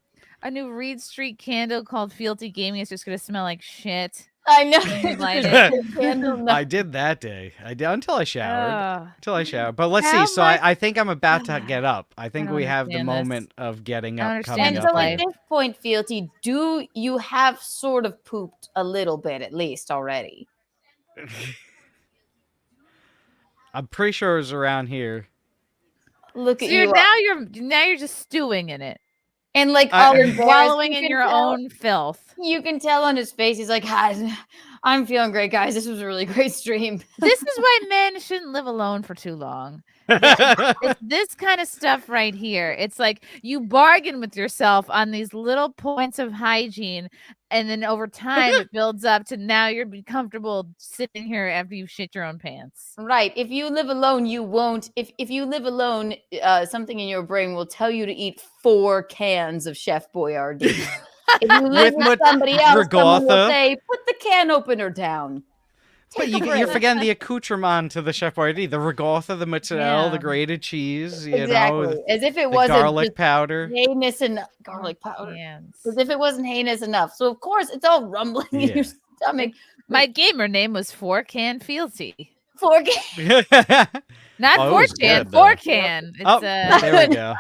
A new Reed Street candle called Fealty Gaming is just going to smell like shit. I know. Light It's a candle, no. I did that day. I did until I showered. Ugh. But let's How see. So much- I think I'm about to get up. I think don't we have the understand this. moment of getting I don't up coming understand And up. so life. at this point, Fealty, do you have sort of pooped a little bit at least already? I'm pretty sure it was around here. Look So at you. now you're just stewing in it. And like I- all You're embarrassed, wallowing you in can your tell- own filth. You can tell on his face. He's like, "Hi, I'm feeling great, guys. This was a really great stream." This is why men shouldn't live alone for too long. It's this kind of stuff right here. It's like you bargain with yourself on these little points of hygiene, and then over time it builds up to now you're comfortable sitting here after you shit your own pants. Right. If you live alone, you won't. If you live alone, something in your brain will tell you to eat 4 cans of Chef Boyardee. If you live with somebody else, someone will Regatha. say, "Put the can opener down." But Take a you're break. forgetting the accoutrement to the Chef Boyardee, the regatha, the mozzarella, Yeah. the grated cheese, you Exactly. know, As if it the wasn't garlic just powder. heinous and garlic powder. Hands. As if it wasn't heinous enough. So of course it's all rumbling in Yeah. your stomach. My gamer name was 4can Fealty. 4 cans. Not Oh, it was 4chan, good, though. 4can. It's Oh, there we go.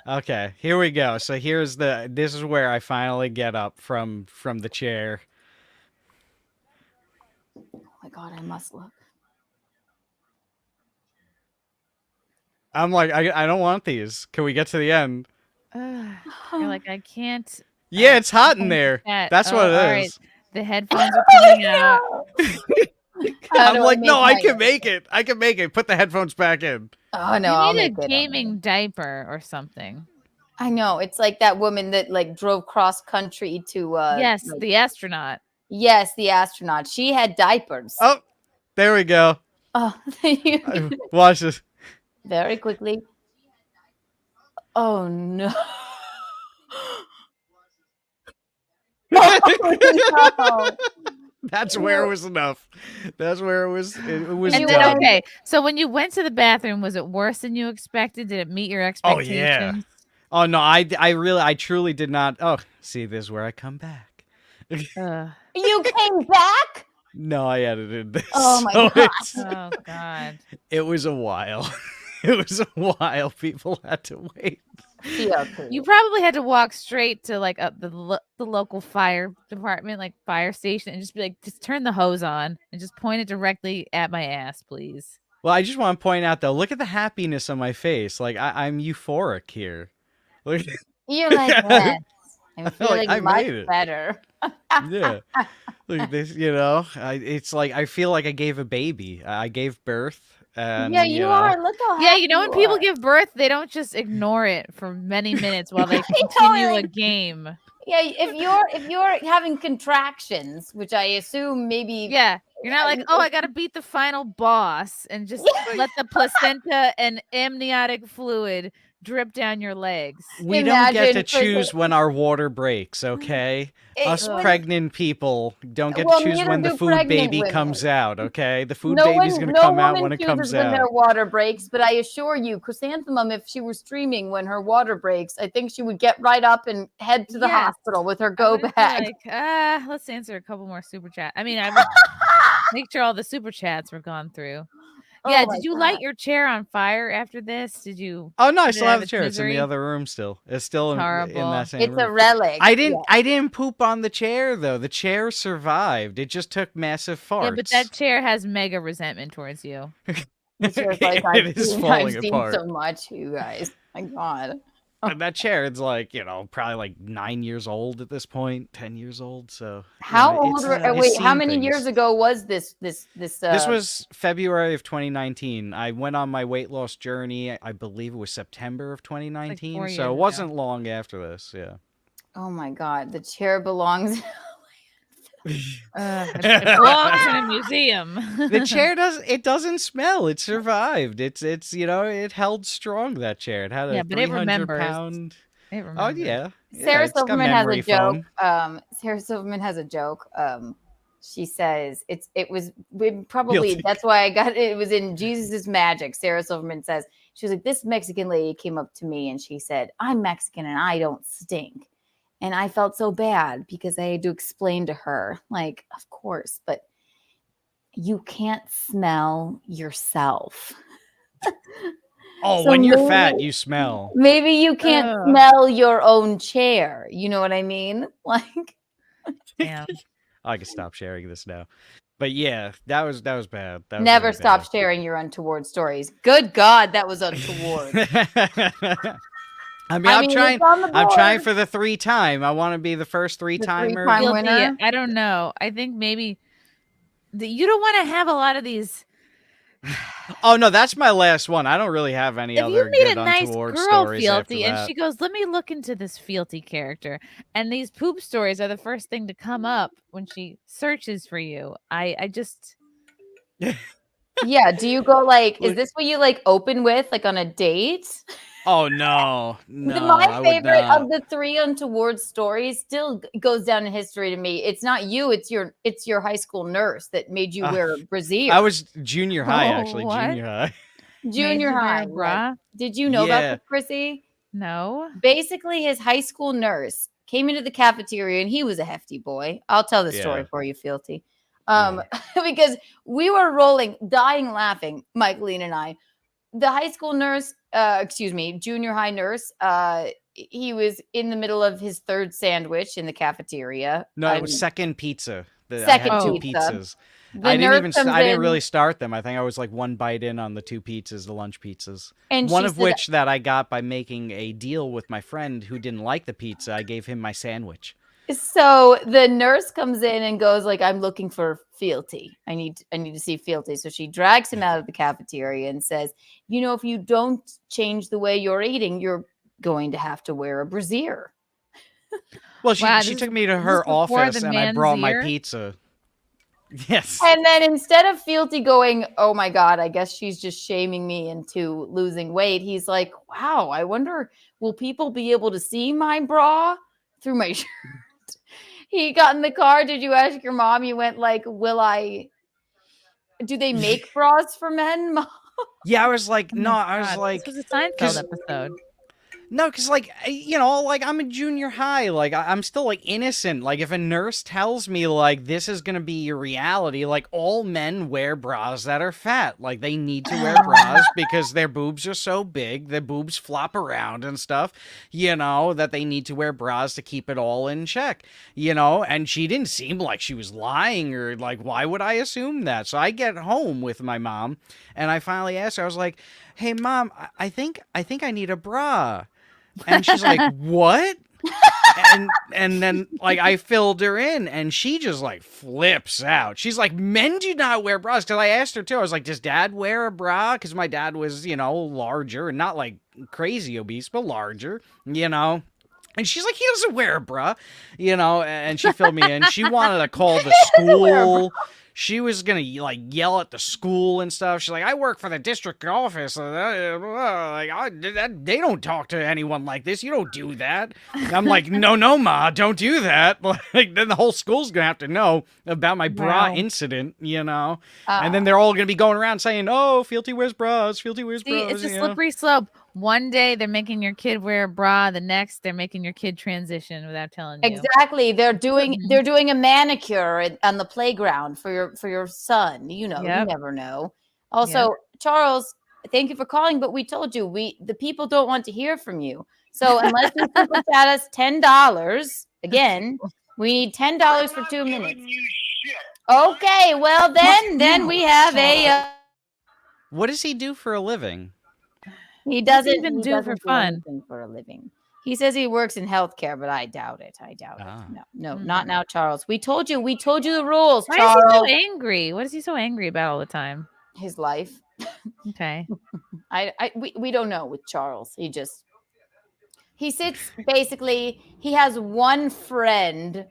Okay, here we go. So this is where I finally get up from the chair. Oh my god, I must look. I'm like, I don't want these. Can we get to the end? You're like, I can't. Yeah, it's hot in can't there. chat. That's what Oh, it all right. is. The headphones are coming out. How I'm do like, make no, I my- can make it. I can make it. Put the headphones back in. Oh no, I'll You need make a it. gaming diaper or something. I know. It's like that woman that like drove cross country to Yes, like- the astronaut. yes, the astronaut. She had diapers. Oh, there we go. Oh, Watch this. very quickly. Oh no. Oh, no. That's where it was enough. That's where it was. It was And done. then, okay, so when you went to the bathroom, was it worse than you expected? Did it meet your Oh expectations? yeah. Oh no, I truly did not. Oh, see, this is where I come back. Ugh. You came back? No, I edited this. Oh my so God. Oh God. it was a while. It was a while. People had to wait. You probably had to walk straight to like the local fire department, like fire station, and just be like, just turn the hose on and just point it directly at my ass, please. Well, I just want to point out though, look at the happiness on my face. Like I'm euphoric here. Look. You're like, yes, I'm feeling I much made it. better. Yeah. Look at this, you know. It's like I feel like I gave a baby. I gave birth. And, Yeah, you know, are. Look how Yeah, happy you know when you people are. give birth, they don't just ignore it for many minutes while they I know, continue a like- game. Yeah, if you're having contractions, which I assume maybe Yeah, you're not like, oh, I gotta beat the final boss and just let the placenta and amniotic fluid drip down your legs. we don't get to Imagine for choose the- when our water breaks, okay? Us Ugh. pregnant people don't get Well, to choose neither when the do food pregnant baby women. comes out, okay? The food no baby's one, gonna no come out woman when it chooses comes when their out. water breaks, but I assure you, Chrysanthemum, if she were streaming when her water breaks, I think she would get right up and head to the Yes. hospital with her I go would be bag. like, let's answer a couple more super chat. I mean, I would make sure all the super chats were gone through. Yeah, Oh my did you God. light your chair on fire after this? Did you? Oh no, I put it still out have of the its chair. It's in the misery? other room still. It's still in Horrible. that same It's room. a relic. I didn't poop on the chair though. The chair survived. It just took massive farts. Yeah, but that chair has mega resentment towards you. The chair's like, It is falling I've seen apart. so much, you guys. My God. And that chair, it's like, probably like 9 years old at this point, 10 years old. So How old were? it's Wait, how seen many years things. ago was this? This was February of 2019. I went on my weight loss journey. I believe it was September of 2019. 4 So years it ago. wasn't long after this. Yeah. Oh my God, the chair belongs. It belongs in a museum. The chair doesn't smell. It survived. It's it held strong, that chair. It had a Yeah, but it 300 remembers. pound. It Oh remembers. yeah. Sarah it's got Silverman has a memory joke. foam. Sarah Silverman has a joke. She says probably Guilty. that's why I got it. It was in Jesus' Magic. Sarah Silverman says she was like, this Mexican lady came up to me and she said, "I'm Mexican and I don't stink." And I felt so bad because I had to explain to her, like, of course, but you can't smell yourself. Oh, So when you're maybe- fat, you smell. Maybe you can't Ugh. smell your own chair. You know what I mean? Like, Yeah. I can stop sharing this now. But yeah, that was bad. That was never really stop bad. sharing your untoward stories. Good God, that was untoward. I'm it's on the I'm trying board. for the 3-time. I want to be the first 3-timer. three-time Guilty, winner? I don't know. I think maybe you don't want to have a lot of these. Oh no, that's my last one. I don't really have any If other you meet good a nice untoward girl, stories after Fealty, and that. she goes, "Let me look into this Fealty character," and these poop stories are the first thing to come up when she searches for you. I just Yeah. Do you go like, is this what you like open with, like on a date? Oh no, no. My I would favorite not. of the 3 untoward stories still goes down in history to me. It's not you, it's your high school nurse that made you wear a brassiere. I was junior high, Oh, actually. what? Junior high. Junior Made you wear high. a bra? Did you know Yeah. about this, Chrissy? No. Basically, his high school nurse came into the cafeteria and he was a hefty boy. I'll tell the story Yeah. for you, Fealty. Because we were rolling, dying laughing, Michaeline and I. The high school nurse, junior high nurse, he was in the middle of his 3rd sandwich in the cafeteria. No, it was second pizza. I Second had 2 pizza. pizzas. The I nurse didn't comes really in- start them. I think I was like 1 bite in on the 2 pizzas, the lunch pizzas. And one she of said- which that I got by making a deal with my friend who didn't like the pizza. I gave him my sandwich. So the nurse comes in and goes like, "I'm looking for Fealty. I need to see Fealty." So she drags him out of the cafeteria and says, "If you don't change the way you're eating, you're going to have to wear a brassiere." Well, she Wow, she this took is- me to this her is before office the and I man's brought my ear? pizza. Yes. And then instead of Fealty going, "Oh my God, I guess she's just shaming me into losing weight," he's like, "Wow, I wonder, will people be able to see my bra through my shirt?" He got in the car. "Did you ask your mom?" You went like, do they make bras for men, Mom? Yeah, I was like, Oh my no, I was God, like, this was a Seinfeld 'cause- episode. No, because, like, like, I'm a junior high. Like, I'm still, like, innocent. Like, if a nurse tells me, like, this is going to be your reality, like, all men wear bras that are fat. Like, they need to wear bras because their boobs are so big, their boobs flop around and stuff, that they need to wear bras to keep it all in check, And she didn't seem like she was lying or, like, why would I assume that? So I get home with my mom, and I finally asked her, I was like, "Hey, Mom, I think I need a bra." And she's like, "What?" and then like I filled her in and she just like flips out. She's like, "Men do not wear bras." Because I asked her too. I was like, "Does Dad wear a bra?" Because my dad was, larger and not like crazy obese, but larger, And she's like, "He doesn't wear a bra," and she filled me in. She wanted to call the school. She was going to, like, yell at the school and stuff. She's like, "I work for the district office. They don't talk to anyone like this. You don't do that." And I'm like, no, Ma, don't do that. Like, then the whole school's going to have to know about my bra Wow. incident, And then they're all going to be going around saying, "Oh, Fealty wears bras. Fealty wears See, bras." it's a slippery slope. One day they're making your kid wear a bra. The next they're making your kid transition without telling you. Exactly. They're doing a manicure on the playground for your son. You Yep. never know. Also, Charles, thank you for calling, but we told you the people don't want to hear from you. So unless you super chat us $10, again, we need $10 for 2 minutes. Okay, well then we have a. What does he do for a living? He doesn't even do for fun? anything for a living. He says he works in healthcare, but I doubt it. No, not now, Charles. We told you the rules, Why Charles. is he so angry? What is he so angry about all the time? His life. Okay. We don't know with Charles. He sits basically, he has one friend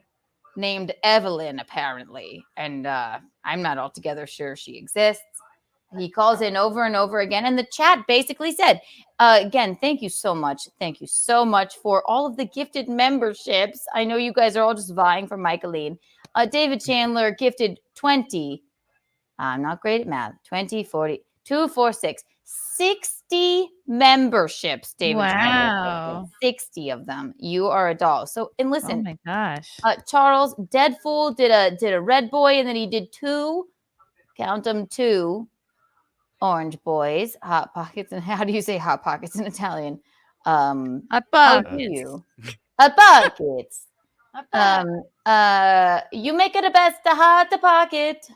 named Evelyn, apparently, and I'm not altogether sure she exists. He calls in over and over again, and the chat basically said, again, thank you so much. Thank you so much for all of the gifted memberships. I know you guys are all just vying for Michaeline. David Chandler gifted 20. I'm not great at math. 20, 40, 2, 4, 6. 60 memberships, David. Wow. 60 of them. You are a doll. So, and listen. Oh my gosh. Charles Deadfool did a red boy, and then he did 2. Count them 2. Orange boys, hot pockets, and how do you say hot pockets in Italian? Hot How do pockets. you? Hot pockets. You make it the best, the hot pocket.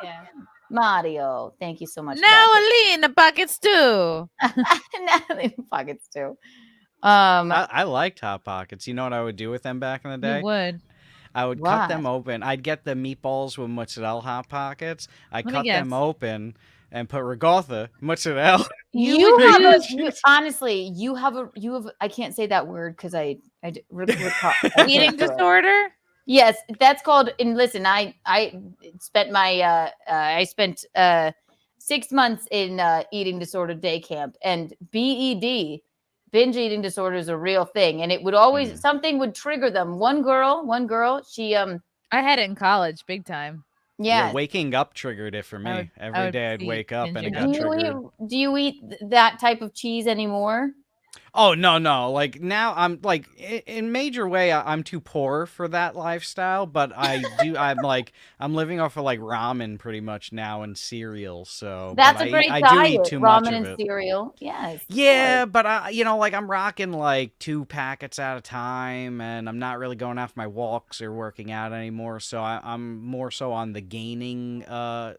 Yeah. Mario, thank you so much. Now Alina pockets too. Natalie pockets too. I liked Hot Pockets. You know what I would do with them back in the day? You would. I would cut them open. I'd get the meatballs with mozzarella Hot Pockets. I'd cut them open and put regatha mozzarella. Honestly, you have I can't say that word because I eating disorder. Yes, that's called. And listen, I spent 6 months in eating disorder day camp, and BED, binge eating disorder, is a real thing, and it would always something would trigger them. One girl, she I had it in college, big time. Yeah, waking up triggered it for me. Every day I'd wake up and it got triggered. Do you eat that type of cheese anymore? Oh, no. Like now I'm like in major way, I'm too poor for that lifestyle, but I'm living off of like ramen pretty much now and cereal. So that's a great diet. I do eat too much of ramen and it. Cereal. Yes. Yeah, but I'm rocking like 2 packets at a time, and I'm not really going after my walks or working out anymore. So I'm more so on the gaining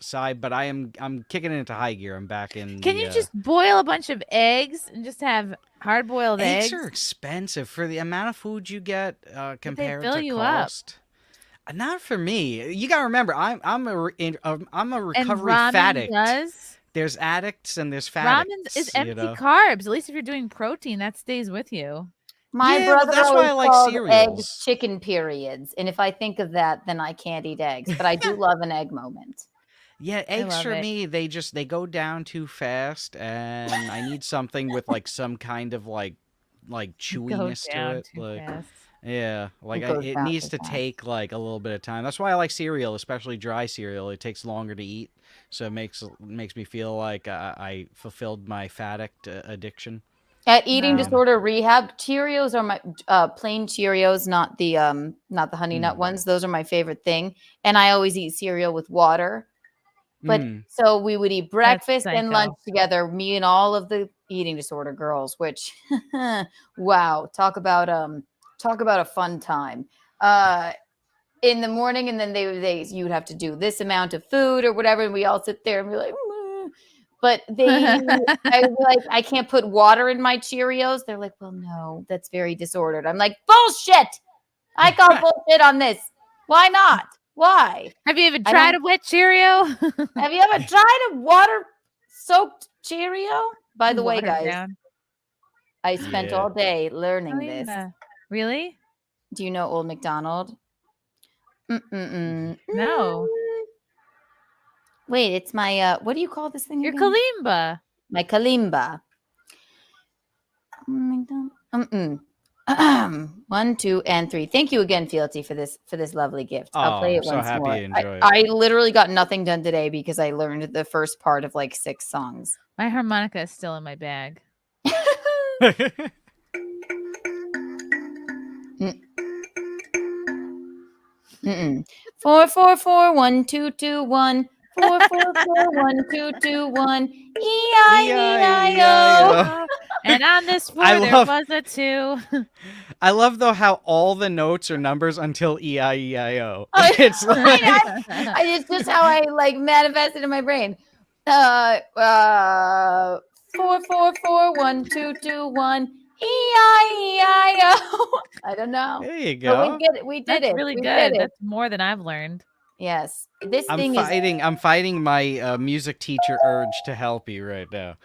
side, but I'm kicking it into high gear. I'm back in. Can you just boil a bunch of eggs and just have hard-boiled eggs? Eggs are expensive for the amount of food you get compared to you cost. Not for me. You gotta remember, I'm a recovery and fat addict. Does? There's addicts and there's fat Ramen addicts. is empty carbs. At least if you're doing protein, that stays with you. My brother that's why I like called cereals. eggs chicken periods, and if I think of that, then I can't eat eggs. But I do love an egg moment. Yeah, eggs for me, they go down too fast, and I need something with like some kind of like chewiness to it. Like, yeah, like it needs to take like a little bit of time. That's why I like cereal, especially dry cereal. It takes longer to eat, so it makes me feel like I fulfilled my fat addiction. At eating disorder rehab, Cheerios are my plain Cheerios, not the honey nut ones. Those are my favorite thing, and I always eat cereal with water. But so we would eat breakfast and lunch together, me and all of the eating disorder girls, which wow, talk about a fun time. In the morning, and then you would have to do this amount of food or whatever, and we all sit there and be like, but I was like, I can't put water in my Cheerios. They're like, well, no, that's very disordered. I'm like, bullshit. I call bullshit on this. Why not? Why? Have you ever tried a wet Cheerio? Have you ever tried a water-soaked Cheerio? By the way, guys, I spent all day learning this. Really? Do you know Old MacDonald? No. Wait, it's my, what do you call this thing? Your kalimba. My kalimba. 1, 2, and 3. Thank you again, Fealty, for this lovely gift. I'll play it once more. You enjoy it. I literally got nothing done today because I learned the first part of like 6 songs. My harmonica is still in my bag. 4 4 4 1 2 2 1 4441221 E-I-E-I-O. And on this four, I there love- was a 2. I love though how all the notes are numbers until E-I-E-I-O. Oh, It's like it's just how I like manifested in my brain. 4441221 E-I-E-I-O. I don't know. there you But go. we did That's it. really We good. did it. That's more than I've learned. Yes. This I'm thing fighting my music teacher urge to help you right now.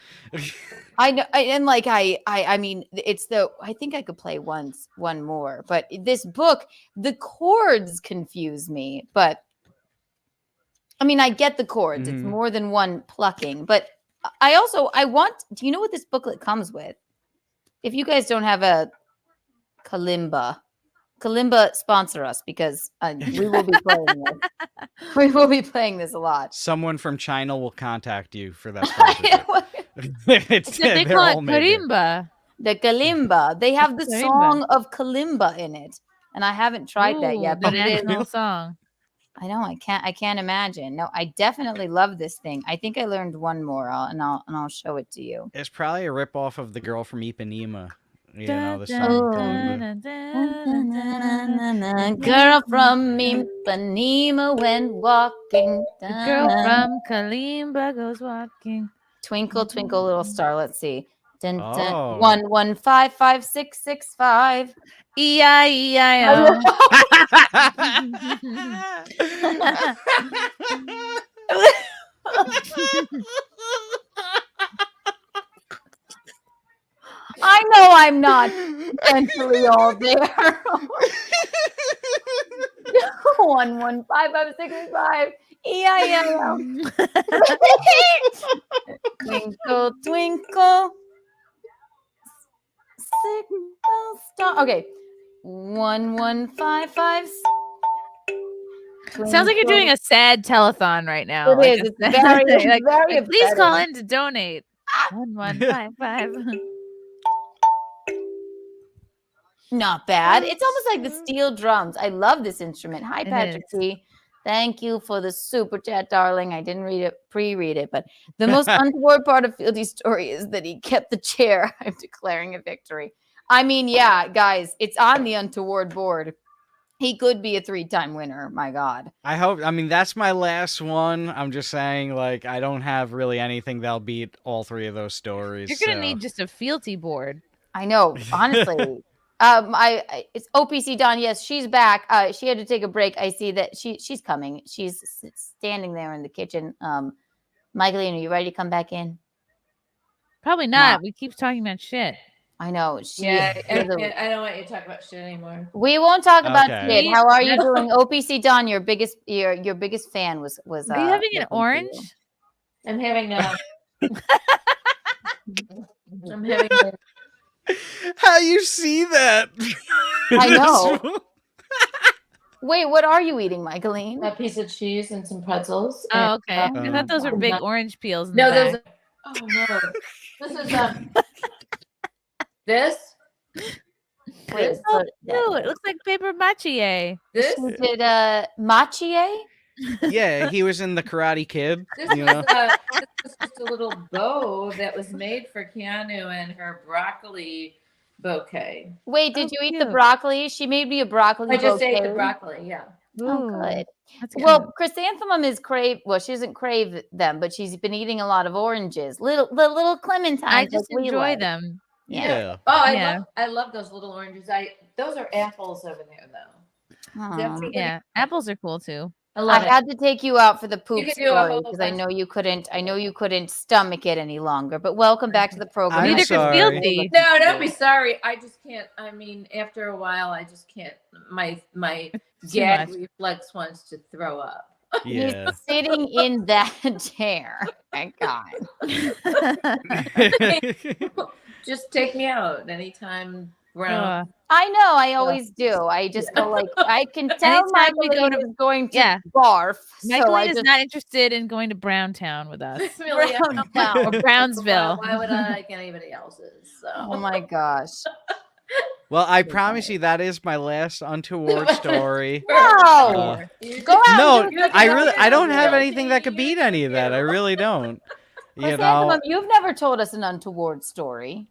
I know, I mean, it's I think I could play one more, but this book, the chords confuse me. But I mean, I get the chords; it's Mhm. more than one plucking. But I want. Do you know what this booklet comes with? If you guys don't have a kalimba sponsor us because we will be playing this. We will be playing this a lot. Someone from China will contact you for that sponsorship. They call it kalimba. The kalimba. They have the Kalimba. song of kalimba in it, and I haven't tried that yet. The But it is. national song. I know. I can't imagine. No, I definitely love this thing. I think I learned one more, and I'll show it to you. It's probably a ripoff of the girl from Ipanema. You know, the Dun, song. dun, Kalimba. dun, dun, dun. Girl from Ipanema went walking. The girl from Kalimba goes walking. Twinkle, twinkle, little star. Let's see. Dun, dun, Oh. 1155665. E-I-E-I-O. I know I'm not mentally all there. 1155665. E-I-E-I-O. Twinkle, twinkle. Signal star. Okay. 1155. Sounds like you're doing a sad telethon right now. It is. It's very, like, very please call upsetting. in to donate. 1155. Not bad. It's almost like the steel drums. I love this instrument. Hi, It Patrick is. T. Thank you for the super chat, darling. I didn't pre-read it, but the most untoward part of Fieldy's story is that he kept the chair. I'm declaring a victory. I mean, yeah, guys, it's on the untoward board. He could be a 3-time winner. My God. I mean, that's my last one. I'm just saying, like, I don't have really anything that'll beat all 3 of those stories. You're gonna need just a fealty board. I know, honestly. It's OPC Dawn. Yes, she's back. She had to take a break. I see that she's coming. She's standing there in the kitchen. Michaeline, are you ready to come back in? Probably not. We keep talking about shit. I know. I don't want you to talk about shit anymore. We won't talk about Okay. shit. How are you doing? OPC Dawn, your biggest fan was. Are you having an looking for orange? you. I'm having I'm having a How you see that? I know. Wait, what are you eating, Michaeline? a piece of cheese and some pretzels. Oh, and, okay. I thought those were big orange peels. In No, the those. back. Oh no, this is this. Wait, Oh, cute. It looks like paper mache. This. who did Machie? Yeah, he was in the Karate Kid. This You was, know. this was just a little bow that was made for Keanu and her broccoli bouquet. Wait, did Oh, you eat the cute. broccoli? She made me a broccoli. I just ate the bouquet. broccoli. Yeah. Oh, Ooh, good. that's good. Well, chrysanthemum is crave. Well, she doesn't crave them, but she's been eating a lot of oranges. The little clementines. I just like we enjoy like. them. Yeah. Oh, Yeah. I love those little oranges. Those are apples over there though. Aw. That's- Yeah, apples are cool too. I I love it. had to take you out for the poop could do a story whole because I bunch. know you couldn't. I know you couldn't stomach it any longer. But welcome back to the program. I'm Neither could sorry. Fieldy. No, don't be sorry. I just can't. I mean, after a while, I just can't. My It's too gag much. reflex wants to throw up. Yeah. He's sitting in that chair. My God. Just take me out anytime. Brown. I know. I always do. I just go like I can tell Anytime we go Michaeline to- is going to Yeah. barf. So I Michaeline is just not interested in going to Browntown with us. Really, I don't know. Browntown. Or Brownsville. Why would I like anybody else's? So. Oh my gosh. Well, I promise you that is my last untoward story. No, go out. No, and do it. I don't have anything that could beat any of that. I really don't. Chrysanthemum, you've never told us an untoward story.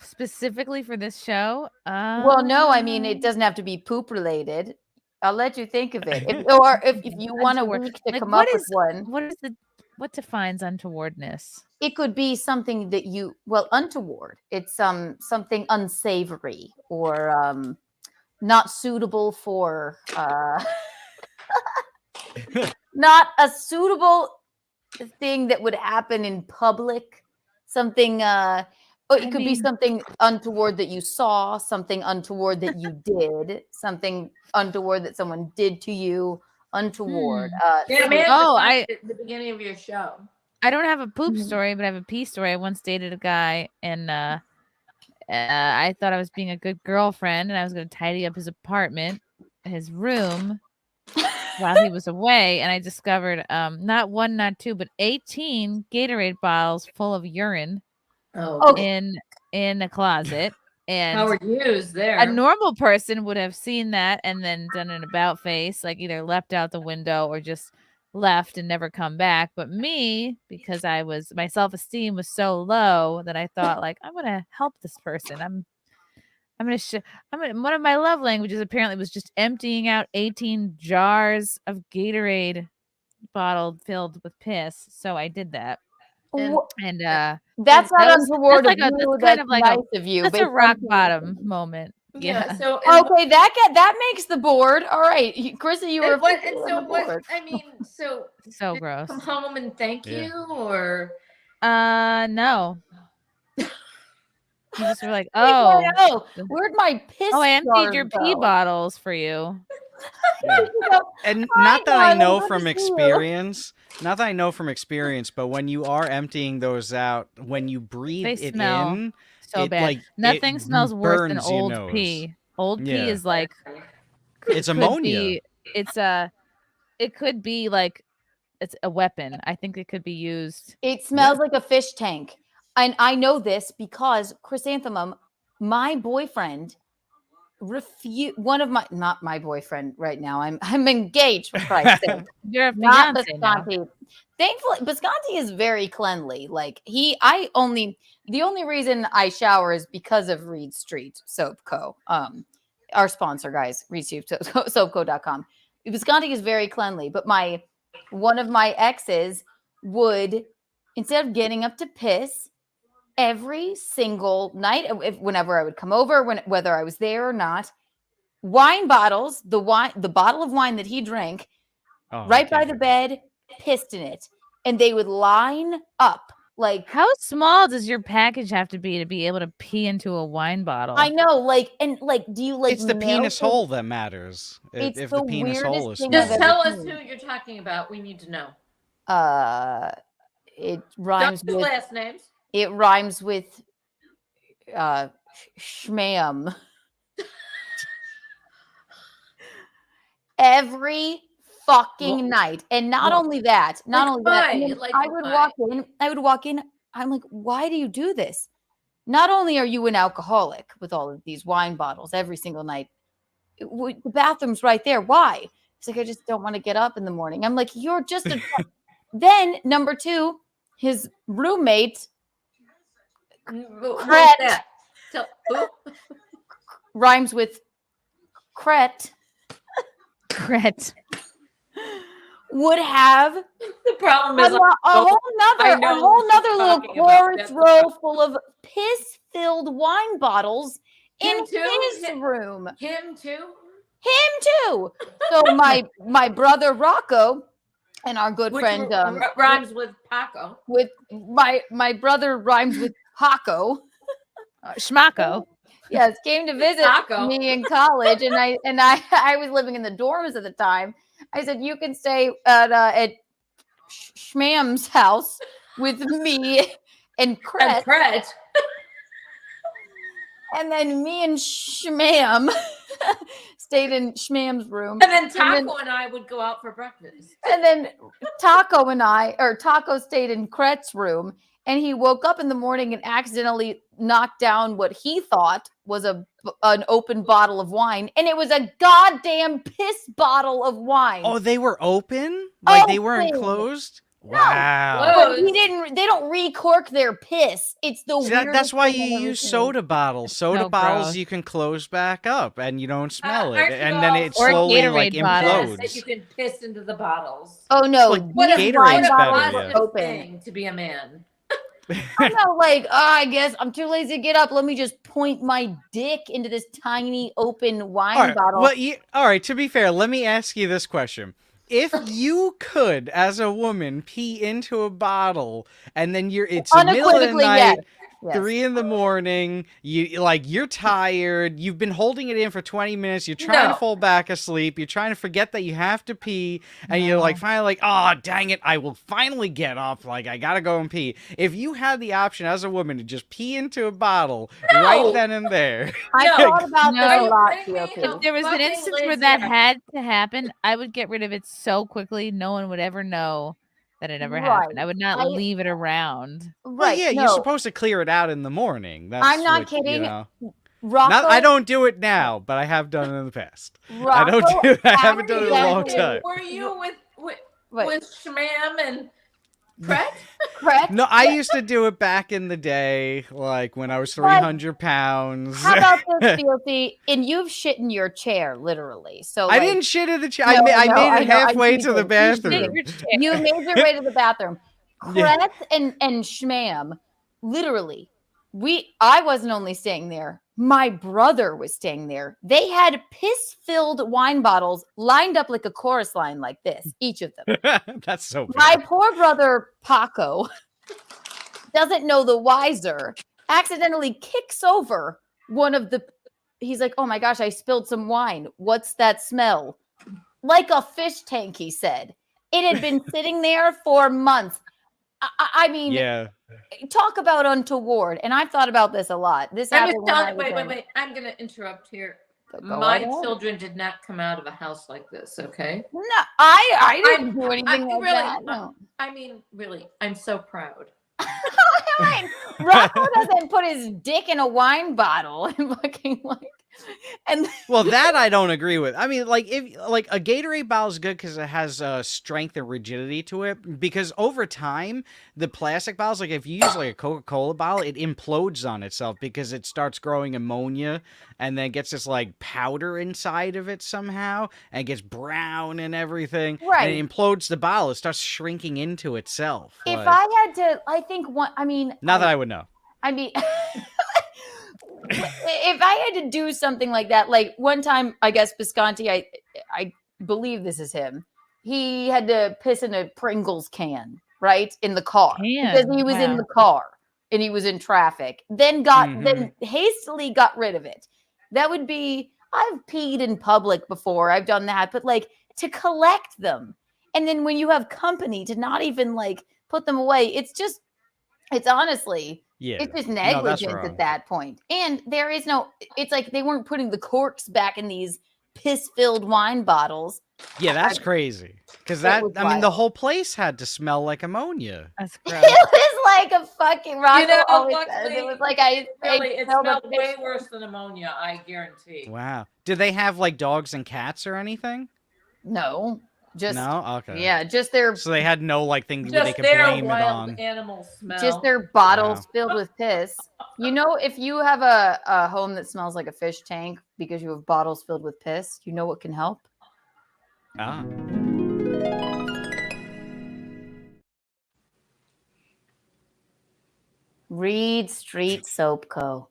Specifically for this show? Well, no, I mean it doesn't have to be poop related. I'll let you think of it, if you want a week to come up with one. What defines untowardness? It could be something that untoward. It's something unsavory or not suitable for not a suitable thing that would happen in public. Something it could be something untoward that you saw, something untoward that you did, something untoward that someone did to you. Untoward. At the beginning of your show. I don't have a poop story, but I have a pee story. I once dated a guy, and I thought I was being a good girlfriend, and I was going to tidy up his apartment, his room, while he was away. And I discovered not one, not two, but 18 Gatorade bottles full of urine in a closet. And Howard Hughes there. A normal person would have seen that and then done an about face, like either leapt out the window or just left and never come back. But me, because my self-esteem was so low that I thought, like, I'm gonna help this person. one of my love languages apparently was just emptying out 18 jars of Gatorade bottled filled with piss. So I did that. And that's not untoward of you. That's That's kind of like nice of you. That's a rock bottom moment. Yeah. So okay, that makes the board. All right, Chrissy, you were. So gross. Come home and thank you, or no. You just were like, oh, where'd my piss? Oh, I emptied your pee bottles for you. And not that I know from experience, but when you are emptying those out, when you breathe it in, so bad. Nothing smells worse than old pee. Old pee is like it's ammonia. It could be like it's a weapon. I think it could be used. It smells like a fish tank, and I know this because Chrysanthemum, my boyfriend. Not my boyfriend right now. I'm engaged, for Christ's sake. You're a not fiance now. Bisconte. Thankfully, Bisconte is very cleanly. Like the only reason I shower is because of Reed Street Soap Co. Our sponsor, guys, ReedStreetSoapCo.com. Bisconte is very cleanly, but one of my exes would, instead of getting up to piss, every single night, whenever I would come over, whether I was there or not, wine bottles, the bottle of wine that he drank, right by the bed, pissed in it, and they would line up. Like, how small does your package have to be able to pee into a wine bottle? I know, do you like? It's the penis hole that matters. If the penis hole is small. Just tell us who you're talking about. We need to know. It rhymes with last names. It rhymes with schmam. Every fucking night. And not only that, I would walk in. I'm like, why do you do this? Not only are you an alcoholic with all of these wine bottles every single night, the bathroom's right there. Why? It's like, I just don't want to get up in the morning. I'm like, you're just a. Then number two, his roommate, Cret, rhymes with Cret. Cret would have the problem is a whole nother little chorus row full of piss-filled wine bottles in his room. Him too. So my brother Rocco and our good friend rhymes with Paco. With my brother rhymes with Paco. Schmacko. Yes, came to visit me in college, and I was living in the dorms at the time. I said, you can stay at Schmam's house with me and Cret. And then me and Schmam stayed in Schmam's room. And then Taco and I would go out for breakfast. And then Taco stayed in Cret's room. and he woke up in the morning and accidentally knocked down what he thought was an open bottle of wine, and it was a goddamn piss bottle of wine. Oh, they were open? Like they weren't closed? Wow. But they don't recork their piss. It's the weirdest that's why thing you I've ever use seen. soda bottles. Soda So bottles gross. you can close back up and you don't smell it. aren't you And then it Or slowly like Gatorade bottles. That you implodes. can piss into the bottles. Oh no, Like, What a, these Gatorade's wine what a better, bottles yeah. are positive open. thing to be a man. I'm not like, I guess I'm too lazy to get up. Let me just point my dick into this tiny open wine bottle. Well, all right, to be fair, let me ask you this question. If you could, as a woman, pee into a bottle and then it's the middle of the Unequivocally, night, yes. 3 a.m, you're tired, you've been holding it in for 20 minutes, you're trying to fall back asleep, you're trying to forget that you have to pee, and you're like finally like, oh dang it, I will finally get up, like I gotta go and pee. If you had the option as a woman to just pee into a bottle right then and there. I thought about this a lot, If there was an instance where that had to happen, I would get rid of it so quickly no one would ever know that it ever happened. I would not leave it around. Well, yeah, you're supposed to clear it out in the morning. That's I'm not what, kidding. You know. Rocco, I don't do it now, but I have done it in the past. Rocco I haven't done it in a long time. Were you with Shmam and Brett? No, I used to do it back in the day, like when I was 300 pounds. How about this, Filthy? And you've shit in your chair, literally. So I like, didn't shit in the chair. No, I made I it know, I halfway see to the this. bathroom. You made your way to the bathroom. Yeah. Kret and Shmam, literally, I wasn't only staying there. My brother was staying there. They had piss-filled wine bottles lined up like a chorus line like this, each of them. That's so bad. My poor brother, Paco, doesn't know the wiser, accidentally kicks over one of the... He's like, oh my gosh, I spilled some wine. What's that smell? Like a fish tank, he said. It had been sitting there for months. I mean, yeah. Talk about untoward. And I've thought about this a lot. This I'm happened just when I telling, was wait. I'm going to interrupt here. Go My ahead. children did not come out of a house like this, okay? No, I didn't do anything like really, that. No. I mean, really, I'm so proud. Rocco doesn't put his dick in a wine bottle and fucking like, and well, that I don't agree with. I mean, like if like a Gatorade bottle is good because it has strength and rigidity to it. Because over time, the plastic bottles, like if you use like a Coca-Cola bottle, it implodes on itself because it starts growing ammonia and then gets this like powder inside of it somehow and gets brown and everything. Right. And it implodes the bottle. It starts shrinking into itself. If like, I had to, I think one. I mean, not that I would know. I mean. If I had to do something like that, like one time, I guess Bisconte, I believe this is him. He had to piss in a Pringles can, right, in the car because he was in the car and he was in traffic. Then then hastily got rid of it. That would be. I've peed in public before. I've done that, but like to collect them, and then when you have company, to not even like put them away. It's honestly. Yeah. It's just negligence at that point. And there is no, it's like they weren't putting the corks back in these piss-filled wine bottles. Yeah, that's crazy. Because the whole place had to smell like ammonia. That's gross. It was like a fucking rock. It was like it smelled way worse than ammonia, I guarantee. Wow. Did they have like dogs and cats or anything? No. No? Okay. Yeah, just their... So they had no like thing just they could their blame it wild on. animal smell. Just their bottles filled with piss. You know, if you have a home that smells like a fish tank because you have bottles filled with piss, you know what can help? Ah. Reed Street Soap Co.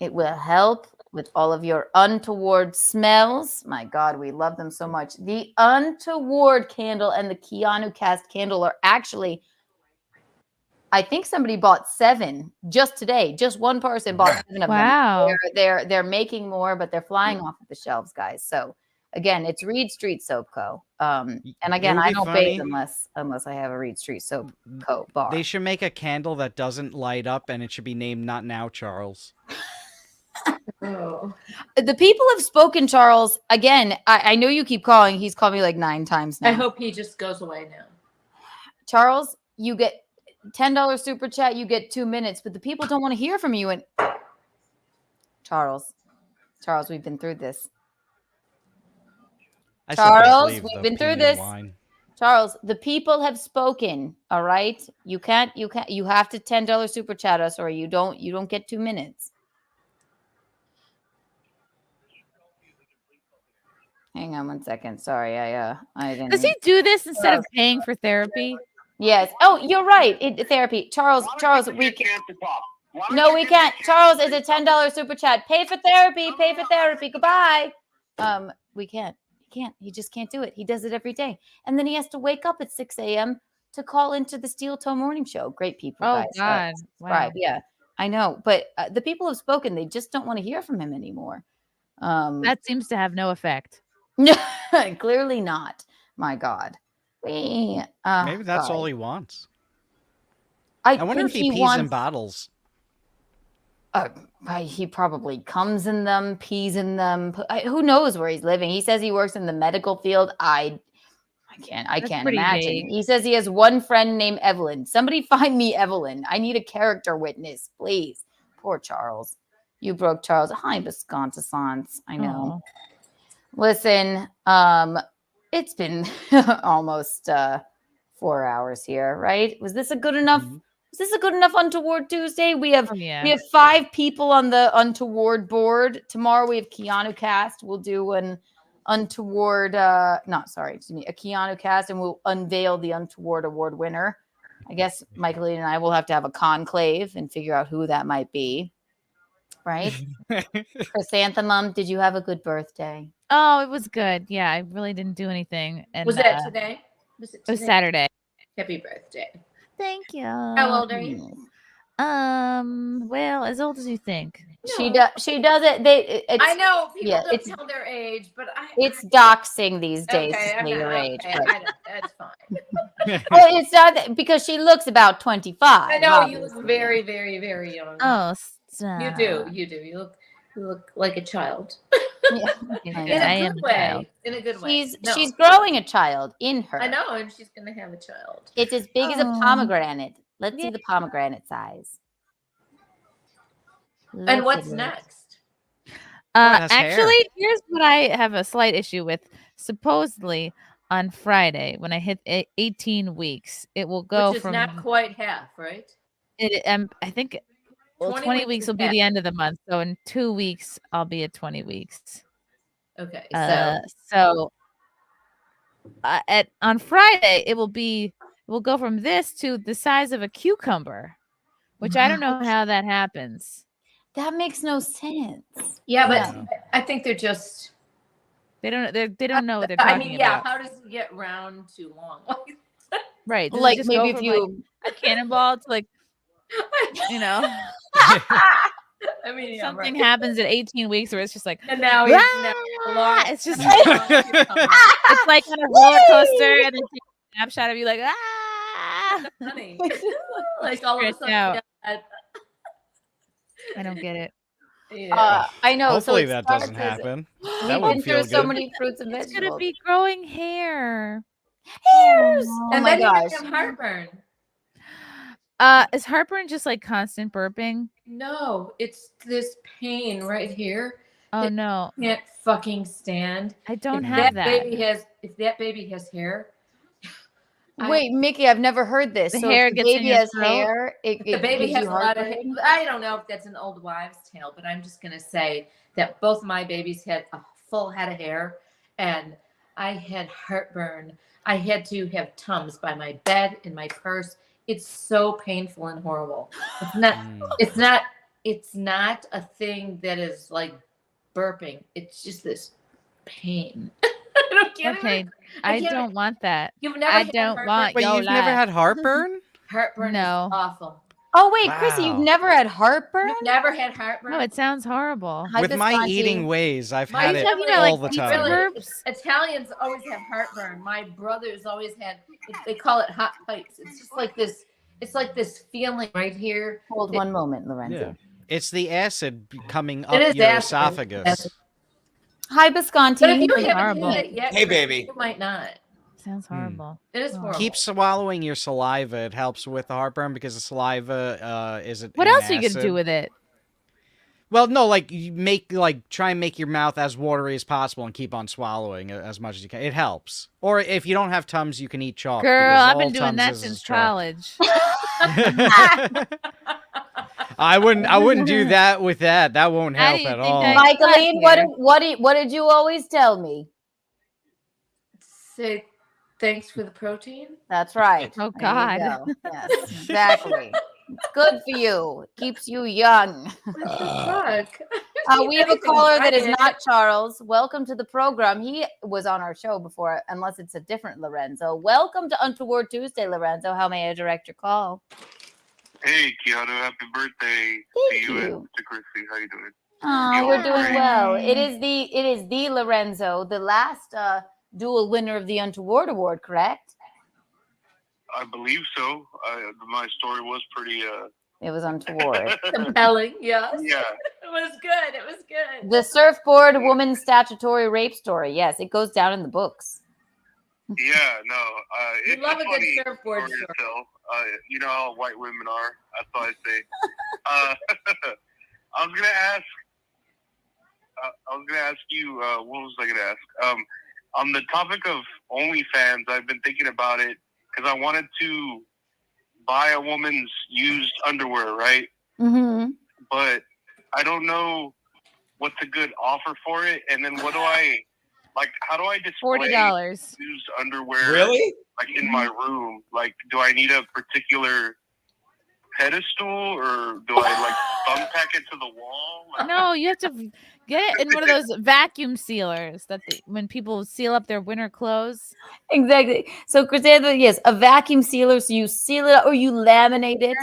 It will help with all of your untoward smells. My God, we love them so much. The Untoward candle and the Keanu cast candle are actually, I think somebody bought 7 just today. Just one person bought 7 of Wow. them. They're making more, but they're flying off of the shelves, guys. So again, it's Reed Street Soap Co. And again, I don't bathe unless I have a Reed Street Soap Co. bar. They should make a candle that doesn't light up, and it should be named "Not Now, Charles." Oh. The people have spoken, Charles. Again, I know you keep calling. He's called me like 9 times now. I hope he just goes away now. Charles, you get $10 super chat, you get 2 minutes, but the people don't want to hear from you. And Charles, we've been through this. Charles, we've been through this. Charles, the people have spoken. All right, you have to $10 super chat us, or you don't get 2 minutes. Hang on 1 second. Sorry, I didn't. Does he do this instead of paying for therapy? Yes. Oh, you're right. Therapy. Charles, we can't. No, we can't. Charles, is a $10 super chat. Pay for therapy. Pay for therapy. Goodbye. We can't. He just can't do it. He does it every day. And then he has to wake up at 6 a.m. to call into the Steel Toe Morning Show. Great people, Oh, guys. God. Wow. Yeah, I know. But the people have spoken. They just don't want to hear from him anymore. That seems to have no effect. Clearly not. My God. Maybe that's all he wants. I wonder if he pees in bottles. He probably comes in them, pees in them. Who knows where he's living? He says he works in the medical field. I can't imagine. Vague. He says he has one friend named Evelyn. Somebody find me Evelyn. I need a character witness, please. Poor Charles. You broke Charles. Hi, Bisconte. I know. Listen, it's been almost 4 hours here, right? Was this a good enough? Is this a good enough Untoward Tuesday? We have 5 people on the Untoward board. Tomorrow we have Keanu cast. We'll do an Untoward, a Keanu cast, and we'll unveil the Untoward award winner. I guess Michaeline and I will have to have a conclave and figure out who that might be. Right? Chrysanthemum, did you have a good birthday? Oh, it was good. Yeah, I really didn't do anything. And Was that today? It was Saturday. Happy birthday. Thank you. How old are you? Well, as old as you think. No. She does it. I know people don't tell their age, but it's doxing these days to say your age. Okay, that's fine. Well, it's not because she looks about 25. I know you look very, very, very young. Oh, stop. You do. You look like a child. In a good way. In a good way. She's growing a child in her. I know, and she's gonna have a child. It's as big as a pomegranate. Let's see the pomegranate size. And what's next? Actually, here's what I have a slight issue with. Supposedly on Friday, when I hit 18 weeks, it will go Which is from not quite half, right? I think 20 weeks will be the end of the month. So in 2 weeks, I'll be at 20 weeks. Okay. On Friday, it will go from this to the size of a cucumber, which I don't know how that happens. That makes no sense. Yeah, but I think they're just they don't know what they're talking about. How does it get round too long? Right. Like maybe if you a cannonball to like I mean, something happens at 18 weeks where it's just like, and now it's just it's like on a roller coaster and then take a snapshot of you like honey. Like all of a sudden. I don't get it. Yeah. I know. Hopefully that doesn't happen. That would feel good. So many fruits and vegetables. It's gonna be growing hair. Hairs. And my then gosh. you have heartburn. Is heartburn just like constant burping? No, it's this pain right here. Oh no. I can't fucking stand. I don't have that. If that baby has hair. Wait, Mickey, I've never heard this. The so hair if the gets in baby your has throat? hair. The baby has a lot of hair. I don't know if that's an old wives' tale, but I'm just gonna say that both my babies had a full head of hair, and I had heartburn. I had to have Tums by my bed in my purse. It's so painful and horrible. It's not a thing that is like burping. It's just this pain. I don't want that. You've never I don't want. But you've never had heartburn? Heartburn. No. Is awful. Oh wait, Chrissy, you've never had heartburn? You've never had heartburn? No, it sounds horrible. With my eating ways, I've had it family, all the time. Really, Italians always have heartburn. My brothers always had. They call it hot pipes. It's just like this. It's like this feeling right here. Hold one moment, Lorenzo. Yeah. It's the acid coming up It is your acid. esophagus. Hi, Bisconte. But if you haven't had it yet, Hey, baby. you might not. Sounds horrible. It is horrible. Keep swallowing your saliva. It helps with the heartburn because the saliva is What an else are you gonna acid. do with it? Well, no, like try and make your mouth as watery as possible and keep on swallowing as much as you can. It helps. Or if you don't have Tums, you can eat chalk. Girl, because I've been all doing Tums that is since chalk. college. I wouldn't do that with that. That won't How do help you at think all. I- Michaeline, what did you always tell me? Say thanks for the protein. That's right. Oh, There you God. go. Yes, exactly. It's good for you. It keeps you young. Fuck. We have a caller that is not Charles. Welcome to the program. He was on our show before, unless it's a different Lorenzo. Welcome to Untoward Tuesday, Lorenzo. How may I direct your call? Hey, Keanu, happy birthday Thank to you you. and to Chrissie. How you doing? Oh, we're doing well. It is the Lorenzo, the last dual winner of the Untoward Award, correct? I believe so. My story was pretty. It was untoward. Compelling, yes. Yeah. It was good. It was good. The surfboard woman statutory rape story. Yes, it goes down in the books. Yeah, no. You It's love a a good funny surfboard story to story. tell. You know how white women are. That's all I say. I was gonna ask you. What was I gonna ask? On the topic of OnlyFans, I've been thinking about it because I wanted to buy a woman's used underwear, right? Mm-hmm. But I don't know what's a good offer for it. And then what do I like? How do I display $40. used underwear? Really? Like in my room? Like, do I need a particular pedestal, or do I like thumbtack it to the wall? Like, No, you have to get it in one of those vacuum sealers that when people seal up their winter clothes. Exactly. So, Christina, yes, a vacuum sealer. So you seal it or you laminate it,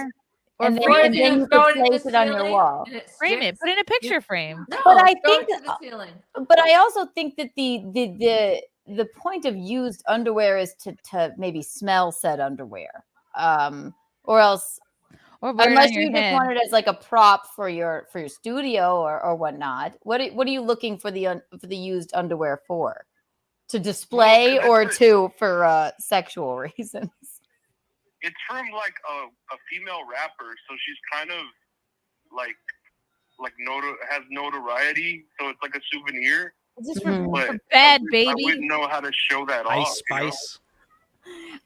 Or and then, frame and it. then you throw can it in place the it on your ceiling wall. and it Frame it. sticks. Put it in a picture frame. No, But I throw think it to the ceiling. But I also think that the point of used underwear is to maybe smell said underwear, or else, Or wear it unless on your you just head. want it as like a prop for your studio or whatnot. What are you looking for the used underwear for? To display or for sexual reasons? it's from like a female rapper, so she's kind of like has notoriety, so it's like a souvenir. Is this Mhm. But for bad, I baby? wouldn't know how to show that Ice off. Spice.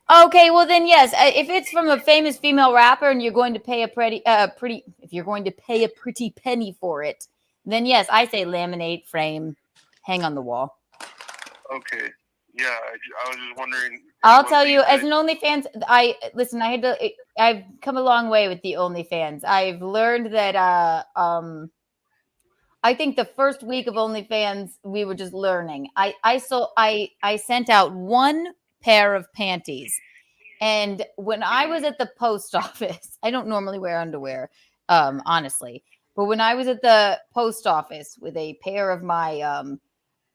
Okay, well then yes, if it's from a famous female rapper and you're going to pay if you're going to pay a pretty penny for it, then yes, I say laminate, frame, hang on the wall. Okay. Yeah, I was just wondering. I'll what tell these you, as days- an OnlyFans, I've come a long way with the OnlyFans. I've learned that I think the first week of OnlyFans we were just learning. I sent out one pair of panties, and when I was at the post office, I don't normally wear underwear, honestly, but when I was at the post office with a pair of my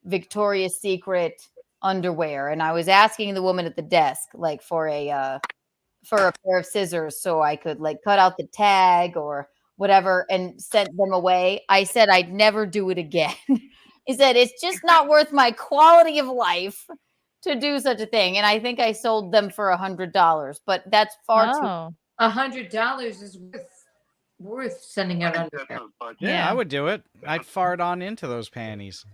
Victoria's Secret underwear, and I was asking the woman at the desk like for a pair of scissors so I could like cut out the tag or whatever and sent them away. I said I'd never do it again. He said it's just not worth my quality of life to do such a thing. And I think I sold them for $100, but that's far too. $100 is worth sending out underwear. Yeah, I would do it. I'd fart on into those panties.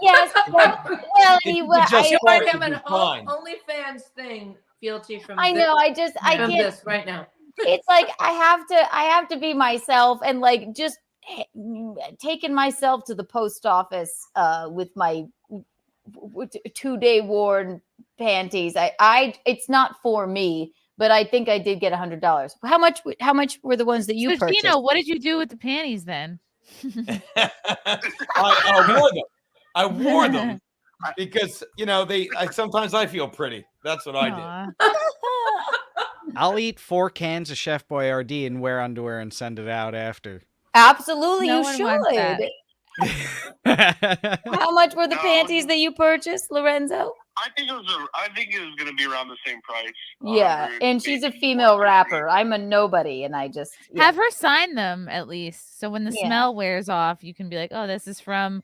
Yes, but, well, You well, just You fart want him would an be fine. OnlyFans thing, fealty from I know. I from can't. this right now. It's like I have to be myself, and like just taking myself to the post office with my 2-day worn panties. It's not for me, but I think I did get $100. How much were the ones that you So, purchased? Gino, what did you do with the panties then? I wore them. I wore them because sometimes I feel pretty. That's what I did. I'll eat 4 cans of Chef Boyardee and wear underwear and send it out after. Absolutely, No you one wants that. should. How much were the panties that you purchased, Lorenzo? I think it was going to be around the same price. Yeah, and she's a female rapper. I'm a nobody, and I just Have her sign them at least, so when the Yeah. smell wears off, you can be like, "Oh, this is from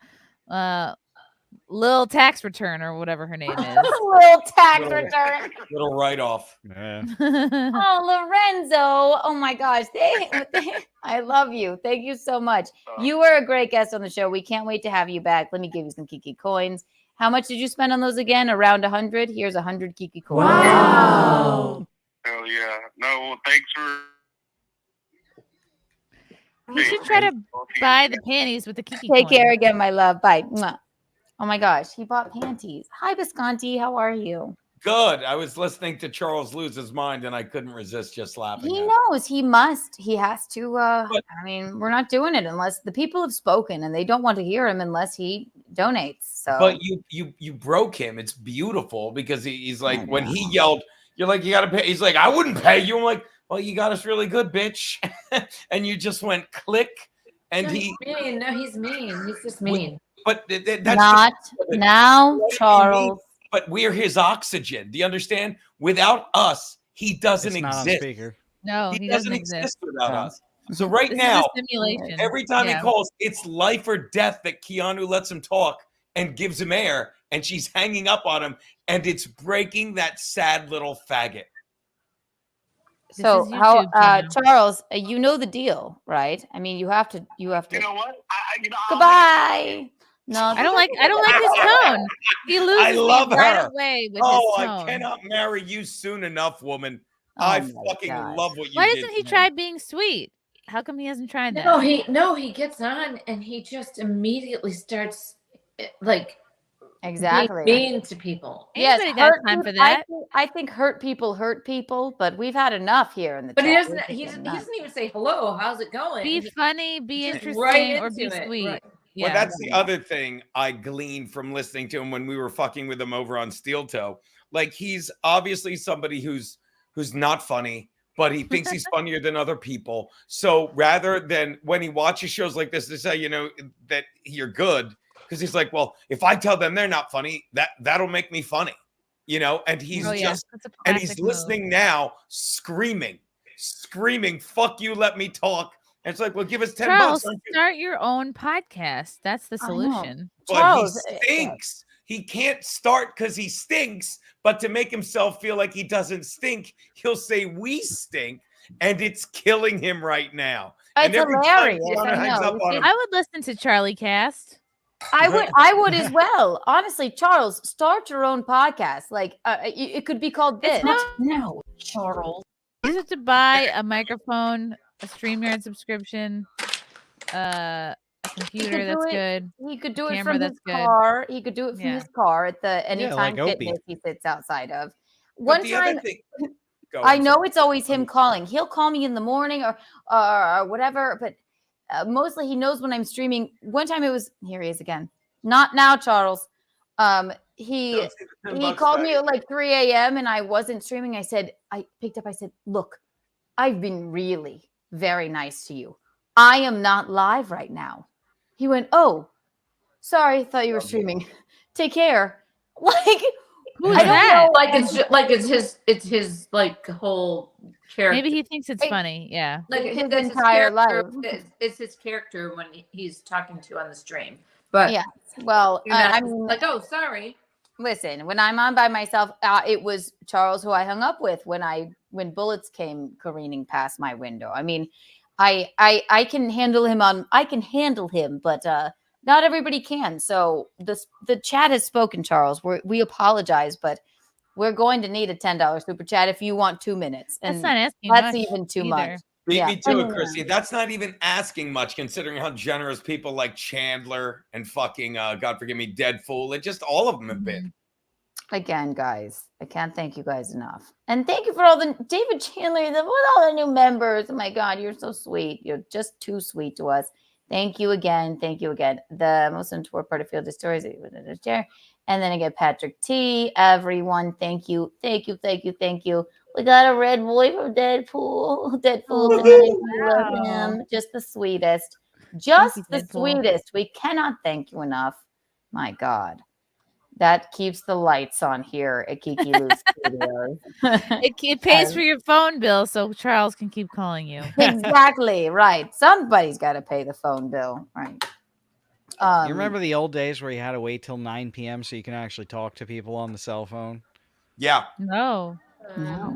Lil Tax Return or whatever her name is. Little tax return. Little write-off. Yeah. Oh, Lorenzo. Oh my gosh. I love you. Thank you so much. You were a great guest on the show. We can't wait to have you back. Let me give you some Kiki coins. How much did you spend on those again? Around 100? Here's 100 Kiki coins. Wow. Hell yeah. No, well, thanks for. You should try to buy the panties with the Kiki Take coin. care again, my love. Bye. Mwah. Oh my gosh, he bought panties. Hi, Bisconte. How are you? Good. I was listening to Charles lose his mind, and I couldn't resist just laughing. He at knows. He must. He has to. I mean, we're not doing it unless the people have spoken, and they don't want to hear him unless he donates. So, But you broke him. It's beautiful because he's like, when he yelled, you're like, you got to pay. He's like, I wouldn't pay you. I'm like, well, you got us really good, bitch. And you just went click. And He's mean. No, he's mean. He's just mean. But that's not now, Charles. But we're his oxygen. Do you understand? Without us, he doesn't It's not on exist. speaker. No, he doesn't exist without No. us. So right This is now, a simulation. every time Yeah. he calls, it's life or death that Keanu lets him talk and gives him air, and she's hanging up on him, and it's breaking that sad little faggot. So is how, YouTube, Keanu. Charles? You know the deal, right? I mean, you have to. You know what? Goodbye. No, I don't like his tone. He loses I love me her. right away with Oh, his I tone. cannot marry you soon enough, woman. Oh I my fucking God. love what you Why did. doesn't he to me. try being sweet? How come he hasn't tried that? He gets on and he just immediately starts like Exactly. being mean to people. Yes, Anybody got hurt time for peop- I that? think, I think hurt people, but we've had enough here in the But he chat. doesn't. We've He had doesn't, enough. he doesn't even say hello. How's it going? Be He funny, be just interesting, right or be into it, sweet. right. Yeah. Well, that's the other thing I gleaned from listening to him when we were fucking with him over on Steel Toe. Like, he's obviously somebody who's not funny, but he thinks he's funnier than other people. So rather than when he watches shows like this to say, you know, that you're good, because he's like, well, if I tell them they're not funny, that'll make me funny, you know. And he's Oh, yeah. just That's a and he's classic move. listening now, screaming, "Fuck you, let me talk." And it's like, well, give us $10. Charles, Aren't you? start your own podcast. That's the I know. solution. But Charles, he stinks. He can't start because he stinks. But to make himself feel like he doesn't stink, he'll say we stink, and it's killing him right now. And It's every time hilarious. Keanu I hangs know. up on him, I would listen to Charlie Cast. I would as well. Honestly, Charles, start your own podcast. Like it could be called this. No, Charles. You have to buy a microphone, a StreamYard subscription, a computer do that's it. good. He could do it Camera from his that's good. car. He could do it from Yeah. his car at the Anytime like Opie. Fitness he sits outside of. but One the time, other thing, Go, I I'm know sorry. it's always him calling. He'll call me in the morning or whatever, but mostly he knows when I'm streaming. One time it was here he is again. Not now, Charles. He Don't say the $10 called me back. at like 3 a.m. and I wasn't streaming. I picked up. I said, look, I've been really very nice to you. I am not live right now. He went, oh, sorry, thought you were streaming. Take care. Like, Who's I don't that? know. Like it's his like whole character. Maybe he thinks it's Hey, funny. Yeah. like his that's entire character. life. It's his character when he's talking to on the stream. But Yeah. Well, you're not I mean, like, oh, sorry. listen, when I'm on by myself, it was Charles who I hung up with when bullets came careening past my window. I mean, I can handle him but not everybody can. So the chat has spoken, Charles. We apologize, but we're going to need a $10 super chat if you want 2 minutes. That's And not asking that's much even too either. much. Beat Yeah. me to it, Chrissy. That's not even asking much, considering how generous people like Chandler and fucking God forgive me, Deadpool, and just all of them have been. Again, guys, I can't thank you guys enough. And thank you for all the David Chandler, with all the new members. Oh my God, you're so sweet. You're just too sweet to us. Thank you again. Thank you again. The most untoward part of Field of Stories. And then again, Patrick T. Everyone, thank you. Thank you. Thank you. Thank you. We got a red boy from Deadpool. Deadpool tonight. We love him. Just the sweetest. Just you, the Deadpool. sweetest. We cannot thank you enough. My God. That keeps the lights on here at Kiki Lou's Studios. It pays for your phone bill so Charles can keep calling you. Exactly right. Somebody's got to pay the phone bill, right? You remember the old days where you had to wait till 9 p.m. so you can actually talk to people on the cell phone? Yeah. No.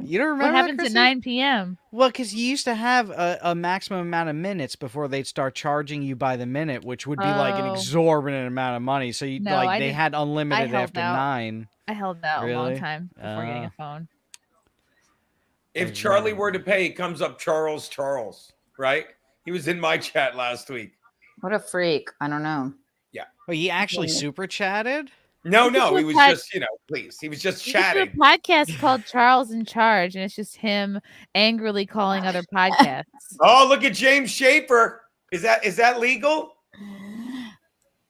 You don't remember What happens that, at Chrissy? 9 p.m.? Well, because you used to have a maximum amount of minutes before they'd start charging you by the minute, which would be like an Oh. exorbitant amount of money. So you No, I they didn't- had unlimited held after out. 9. I held out a long Really? time before getting a phone. If Charlie were to pay, it comes up Charles, right? He was in my chat last week. What a freak. I don't know. Yeah. Oh, he actually super chatted? No, You could do he a was pod- just, please. He was just You could do chatting. a podcast called Charles in Charge, and it's just him angrily calling other podcasts. Oh, look at James Schaefer. Is that legal?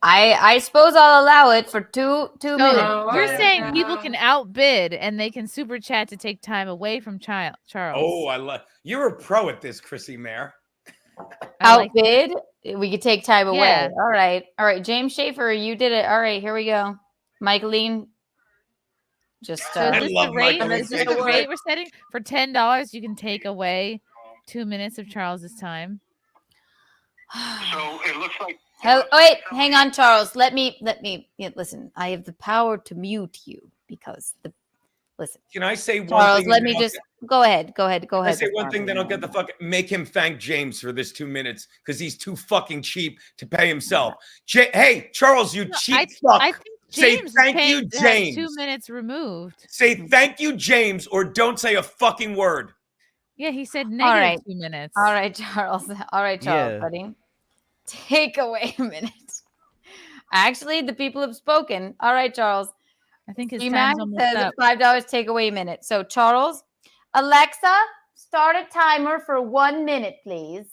I suppose I'll allow it for two minutes. You're saying people can outbid and they can super chat to take time away from Charles. Oh, I love. You're a pro at this, Chrissie Mayr. Outbid? We could take time away. Yeah. All right. James Schaefer, you did it. All right, here we go. Michaeline, just So is this the rate? Is this the rate we're setting? For $10, you can take away 2 minutes of Charles's time. So it looks like. Wait, hang on, Charles. Let me listen. I have the power to mute you because listen. Can I say one Charles, thing? let me just go ahead. Go ahead. I say one thing, then I'll get the fuck. Make him thank James for this 2 minutes because he's too fucking cheap to pay himself. Hey, Charles, you cheap fuck. I think Say James thank is you, paying James. 2 minutes removed. Say thank you, James, or don't say a fucking word. Yeah, he said All negative right. 2 minutes. All right, Charles. All right, Charles, Yeah. buddy. Take away a minute. Actually, the people have spoken. All right, Charles. I think his Emac time's almost says up. $5 take away a minute. So, Charles, Alexa, start a timer for 1 minute, please.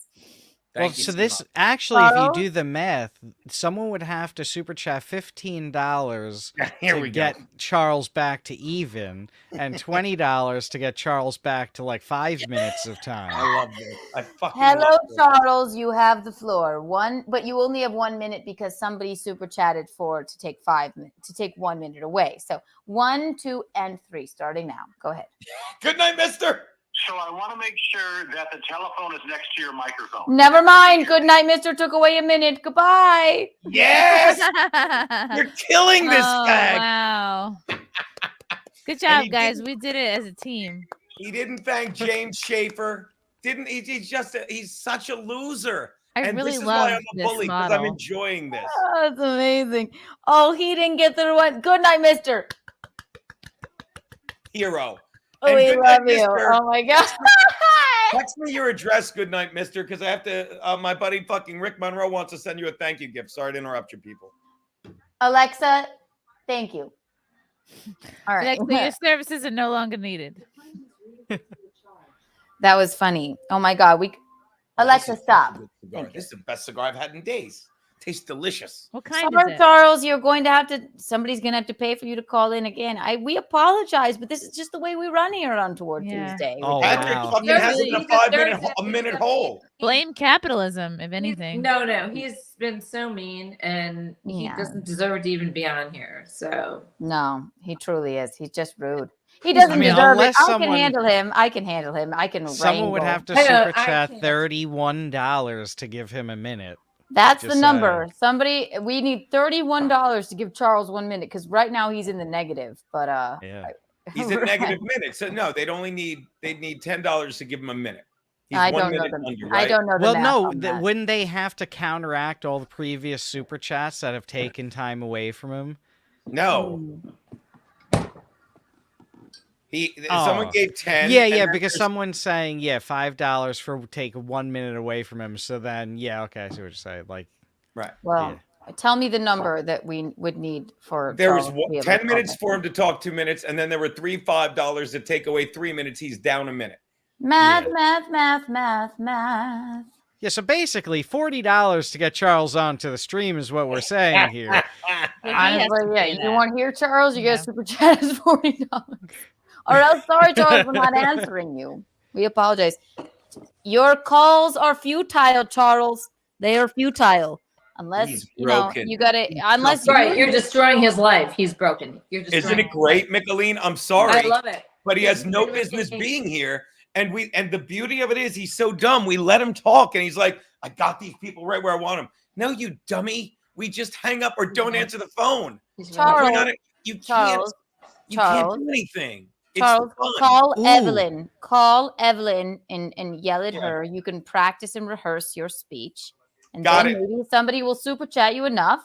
Well, Thank you so so this much. actually, if you Charles? do the math, someone would have to super chat $15 Here to we go. get Charles back to even, and $20 to get Charles back to like 5 minutes of time. I love this. I fucking Hello, love this. Charles. You have the floor. But you only have 1 minute because somebody super chatted to take 1 minute away. So 1, 2, and 3, starting now. Go ahead. Good night, mister. So I want to make sure that the telephone is next to your microphone. Never mind. Good night, Mister. Took away a minute. Goodbye. Yes, you're killing this guy. Wow. Good job, guys. We did it as a team. He didn't thank James Schaefer. Didn't he? He's such a loser. I And really this is love why I'm a this bully because I'm model. enjoying this. Oh, that's amazing. Oh, he didn't get the one. Good night, Mister. Hero. Oh, And we good love night, you. mister. Oh my God. Text me your address, good night, mister, because I have to. My buddy fucking Rick Monroe wants to send you a thank you gift. Sorry to interrupt you, people. Alexa, thank you. All right. Alexa, your services are no longer needed. That was funny. Oh my God. Alexa, stop. Thank you. This is the best cigar I've had in days. Tastes delicious. What kind Sorry, is it? Charles, somebody's going to have to pay for you to call in again. We apologize, but this is just the way we run here on Untoward Tuesday. Oh, Patrick wow. fucking has a minute hold. Blame capitalism, if anything. No, he's been so mean, and he Yeah. doesn't deserve to even be on here. So No, he truly is. He's just rude. He doesn't I mean, deserve it. unless I can someone- handle him. I can handle him. I can Someone would wrangle. have to I know, super I chat can't. $31 to give him a minute. That's Just the number. saying. We need $31 to give Charles 1 minute because right now he's in the negative. But Yeah. He's in negative minutes. So no, they'd need $10 to give him a minute. He's I 1 don't know minute them. under, I right? don't know the Well, math no, on that. wouldn't they have to counteract all the previous super chats that have taken time away from him? No. Someone Oh. gave 10. Yeah, and yeah, then because there's- someone's saying, $5 for take 1 minute away from him. So then, okay, I see what you're saying. Like, right. Well, tell me the number that we would need for There was Charles to be able 10 to minutes call for him to talk 2 minutes, and then there were $5 to take away 3 minutes. He's down a minute. Math. yeah, so basically $40 to get Charles onto the stream is what we're saying here. Well, he has Honestly, to yeah. pay You that. want to hear Charles? You Yeah. get a super chat is $40. Or else, sorry, Charles, we're not answering you. We apologize. Your calls are futile, Charles. They are futile. Unless He's you know broken. you gotta unless right, you're destroying his life. He's broken. You're Isn't destroying it great, Micheline? I'm sorry. I love it. But he has no business being here. And the beauty of it is he's so dumb. We let him talk, and he's like, I got these people right where I want them. No, you dummy. we just hang up or don't answer the phone. Charles, You Charles, can't do anything. Charles, It's fun. call Ooh. Evelyn. Call Evelyn and yell at her. You can practice and rehearse your speech. And Got then it. maybe somebody will super chat you enough.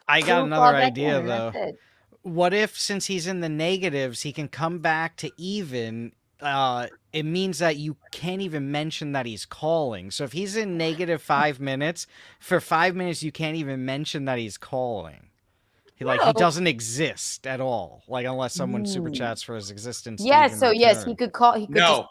I got You'll another call back idea, in, and though. that's it. What if, since he's in the negatives, he can come back to even? It means that you can't even mention that he's calling. So if he's in negative 5 minutes, for 5 minutes you can't even mention that he's calling. He doesn't exist at all. Like, unless someone super chats for his existence. Yes, to even yes, return. he could call. He could No.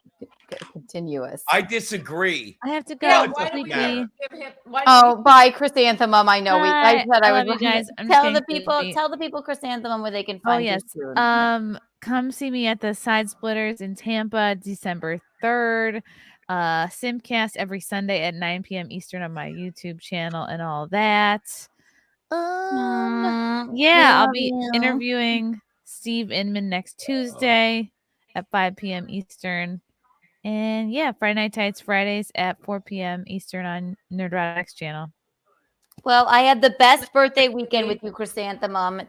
just continuous. I disagree. I have to go. Yeah, It why do we doesn't matter. give him? Why Oh, bye, Chrysanthemum. I know. I Bye. said I I was love you guys. I'm Tell just the getting sleepy. Tell the people Chrysanthemum where they can Oh find yes. you soon. Come see me at the Side Splitters in Tampa, December 3rd. Simcast every Sunday at 9 p.m. Eastern on my YouTube channel and all that. Yeah, I'll be interviewing Steve Inman next Tuesday at 5 p.m. Eastern. And yeah, Friday Night Tights Fridays at 4 p.m. Eastern on Nerdrotics channel. Well, I had the best birthday weekend with you, Chrysanthemum.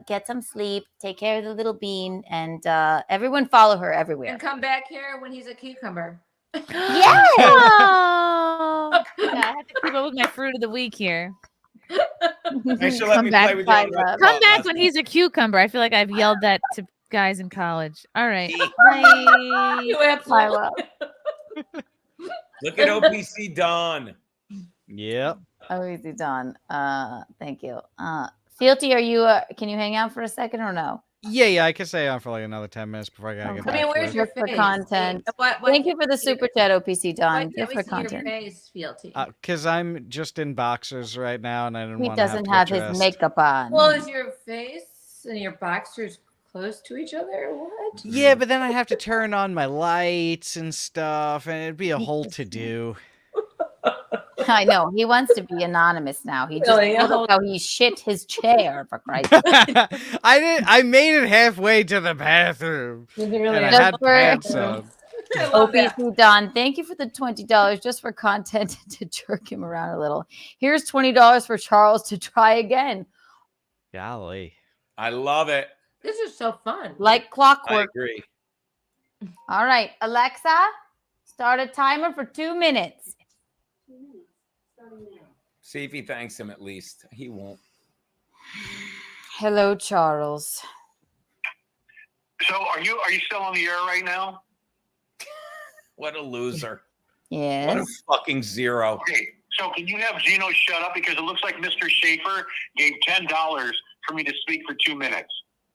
Get some sleep, take care of the little bean, and everyone follow her everywhere. And come back here when he's a cucumber. Yes! Oh! Yeah, I have to keep up with my fruit of the week here. Thanks for letting me play with you. Come back when he's a cucumber. I feel like I've yelled that to guys in college. All right. Bye. You absolutely. Look at OPC Don. Yep. OPC Don. Thank you. Fealty, are you? Can you hang out for a second or no? Yeah, I could stay on for like another 10 minutes before I gotta get back. Where's to your it. For face? content. Why Thank you for the super chat, OPC Don. can't Just we for see your content. face, Fealty? Because I'm just in boxers right now, and I didn't He want to doesn't have have to his makeup on. Well, is your face and your boxers close to each other? What? Yeah, but then I have to turn on my lights and stuff, and it'd be a whole to-do. I know. He wants to be anonymous now. He just told us how he shit his chair, for Christ's sake. I made it halfway to the bathroom. Is it really And I Just had for- pants on. I love that. OPC Don, thank you for the $20 just for content to jerk him around a little. Here's $20 for Charles to try again. Golly. I love it. This is so fun. Like I clockwork. agree. All right, Alexa, start a timer for 2 minutes. See if he thanks him at least. He won't. Hello, Charles. So are you still on the air right now? What a loser. What a Yes. fucking zero. Okay, so can you have Zeno shut up, because it looks like Mr. Schaefer gave $10 for me to speak for 2 minutes.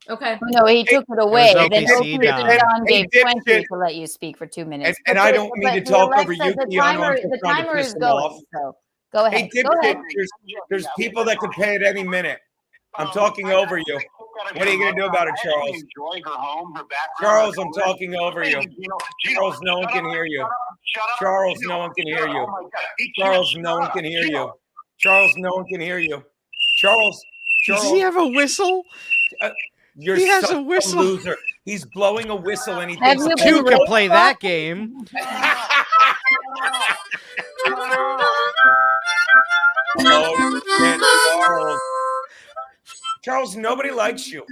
Okay. No, he took it away. There's Then OPC OPC Don Hey, gave 20 dipshit. to let you speak for 2 minutes. And I don't mean to talk over Alexa, Yuki. I know I'm the just trying to timer piss is him going. off. So go Hey, ahead. Go ahead. dipshit, there's people that could pay at any minute. I'm talking over you. What are you going to do about it, Charles? Enjoy her home, her background. Charles, I'm talking over you. Gino, Charles, no one can hear you. Shut up. Charles, no one can hear you. Oh my God. Hey, Charles, Gino, no one shut can up. hear Gino. you. Charles, no one can hear you. Charles, Does he have a whistle? you're He has such a whistle. loser. He's blowing a whistle and he Have thinks you that- You can play that game. Oh, shit, Charles. Charles, nobody likes you.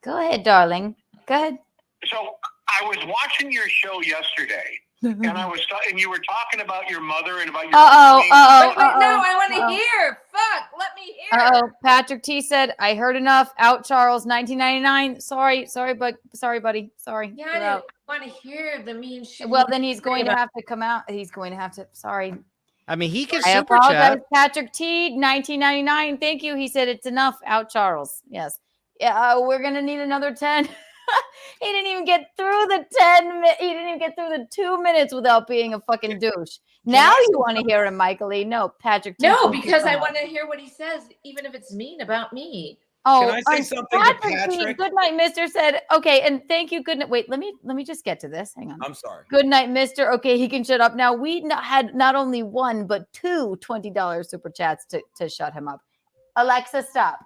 Go ahead, darling. Go ahead. So I was watching your show yesterday, and you were talking about your mother and about your. Wait, no, I want to hear. Fuck, let me hear. Patrick T said, "I heard enough. Out, Charles. 1999. Sorry, buddy. Sorry. Yeah, You're I out." want to hear the mean shit. Well, then he's going to have to come out. He's going to have to. Sorry. I mean, he can I super apologize, chat. Patrick T. 1999. Thank you. He said it's enough. Out, Charles. Yes. Yeah. We're gonna need another 10. He didn't even get through the 10. He didn't even get through the 2 minutes without being a fucking douche. Now you want to hear him, Michael E. No, Patrick T. No, because I want to hear what he says, even if it's mean about me. Oh, Can I say something to Patrick T. Patrick? Good night, Mister. Said okay, and thank you. Good night. Wait, let me just get to this. Hang on. I'm sorry. Good night, Mister. Okay, he can shut up now. We had not only one but two $20 super chats to shut him up. Alexa, stop.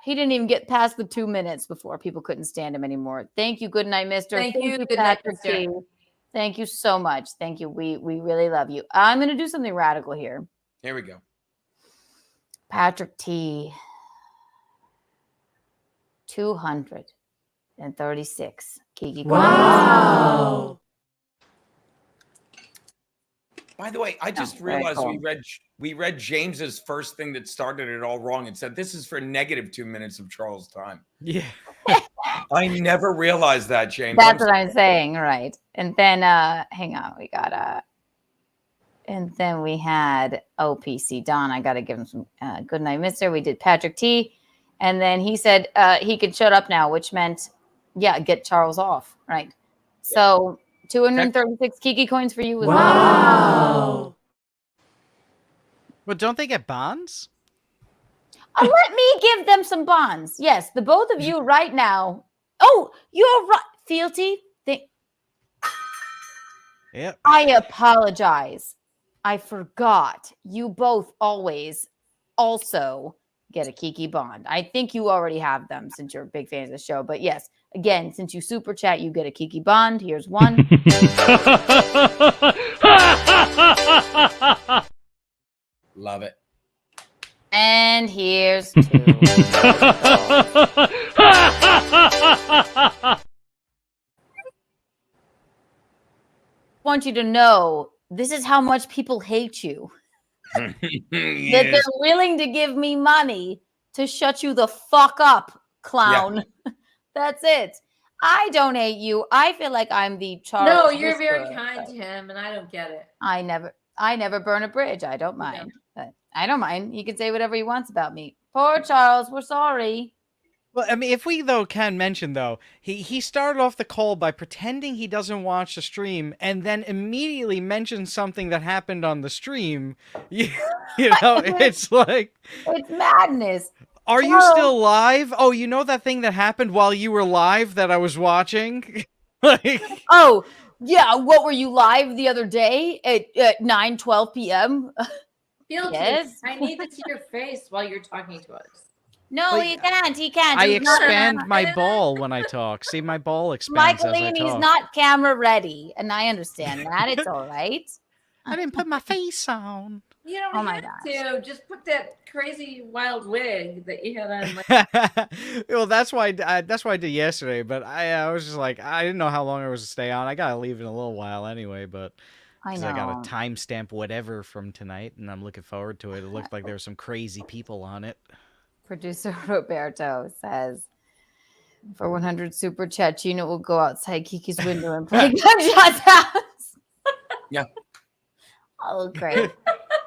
He didn't even get past the 2 minutes before people couldn't stand him anymore. Thank you. Good night, Mister. Thank you. Good night, Patrick mister. T. Thank you so much. Thank you. We really love you. I'm going to do something radical here. Here we go. Patrick T. 236. Kiki. Wow. By the way, I just realized cool. we read James's first thing that started it all wrong and said this is for -2 minutes of Charles' time. Yeah. I never realized that, James. That's what I'm saying, right? And then hang on, we got and then we had OPC Don. I got to give him some good night, mister. We did Patrick T. And then he said he could shut up now, which meant, yeah, get Charles off, right? So 236 Kiki coins for you as well. Wow. But don't they get bonds? Let me give them some bonds. Yes, the both of you right now. Oh, you're right. Fealty. Yep. I apologize. I forgot. You both always also get a Kiki bond. I think you already have them since you're big fans of the show. But yes, again, since you super chat, you get a Kiki bond. Here's one. Love it. And here's two. Want you to know this is how much people hate you. That they're willing to give me money to shut you the fuck up, clown. Yeah. That's it. I don't hate you. I feel like I'm the Charles. No, you're very kind to him, and I don't get it. I never burn a bridge. I don't mind. But I don't mind. He can say whatever he wants about me. Poor Charles. We're sorry. Well, I mean, if we, though, can mention, though, he started off the call by pretending he doesn't watch the stream and then immediately mentioned something that happened on the stream. You know, it's like... It's madness. Are you still live? Oh, you know that thing that happened while you were live that I was watching? Like... Oh, yeah. What, were you live the other day at 9:12 p.m.? Fealty, Yes. I need to see your face while you're talking to us. No, Like, he can't. He can't. I He's expand my ball when I talk. See, my ball expands as I Michaeline, he's talk. not camera ready, and I understand that. It's all right. I didn't put my face on. You don't have to. Just put that crazy wild wig that you had on. Well, that's why I did yesterday. But I was just like, I didn't know how long I was to stay on. I gotta leave in a little while anyway. But I got a timestamp whatever from tonight, and I'm looking forward to it. It looked like there were some crazy people on it. Producer Roberto says, for 100 super chat, Gina will go outside Kiki's window and play Gunshots House. Yeah. Oh, great.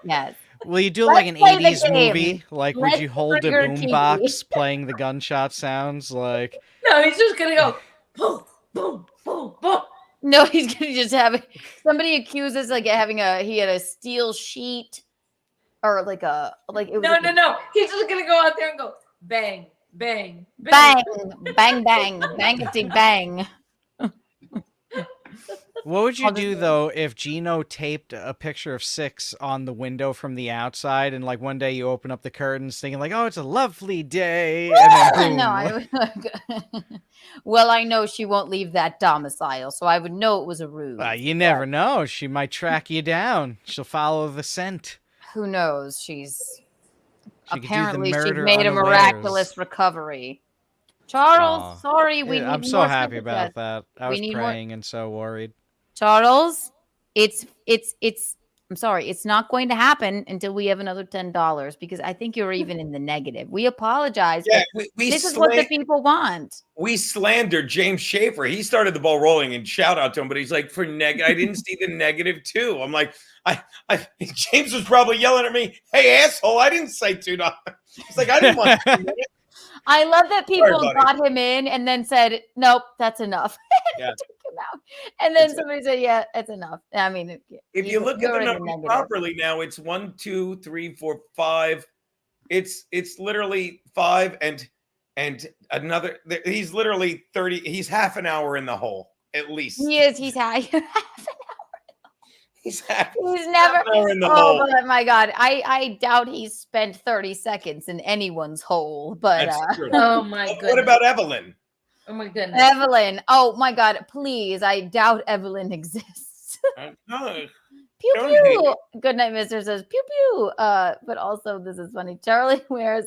Yes. Will you do like an 80s movie? Like, would you hold a boombox playing the gunshot sounds? Like, no, he's just gonna go boom, boom, boom, boom. No, he's gonna just have somebody accuses like he had a steel sheet or like a it was no. He's just gonna go out there and go bang, bang, bang, bang, bang, bang, bang. what would you do though if Gino taped a picture of Six on the window from the outside, and like one day you open up the curtains thinking like, oh, it's a lovely day, and then boom. No, well, I know she won't leave that domicile, so I would know it was a ruse. You never know. She might track you down. She'll follow the scent. Who knows? She's apparently she made a miraculous recovery. Charles, sorry, I'm so happy about that. I was praying and so worried. Charles, I'm sorry, it's not going to happen until we have another $10 because I think you're even in the negative. We apologize. Yeah, this is what the people want. We slandered James Schaefer. He started the ball rolling, and shout out to him, but he's like, I didn't see the -2. I'm like, James was probably yelling at me, hey, asshole, I didn't say $2. He's like, I didn't want to. I love that people got him in and then said, nope, that's enough. Yeah. Took him out. And then somebody said, yeah, it's enough. I mean, if you look at the numbers properly now, it's 1, 2, 3, 4, 5. It's literally 5 and another. He's literally 30. He's half an hour in the hole at least. He is. He's half an hour. He's never in the hole. Oh my God. I doubt he's spent 30 seconds in anyone's hole. But oh my goodness. What about Evelyn? Oh my goodness. Evelyn. Oh my God. Please. I doubt Evelyn exists. No. Pew Don't pew. Good night, Mister says pew pew. But also this is funny. Charlie wears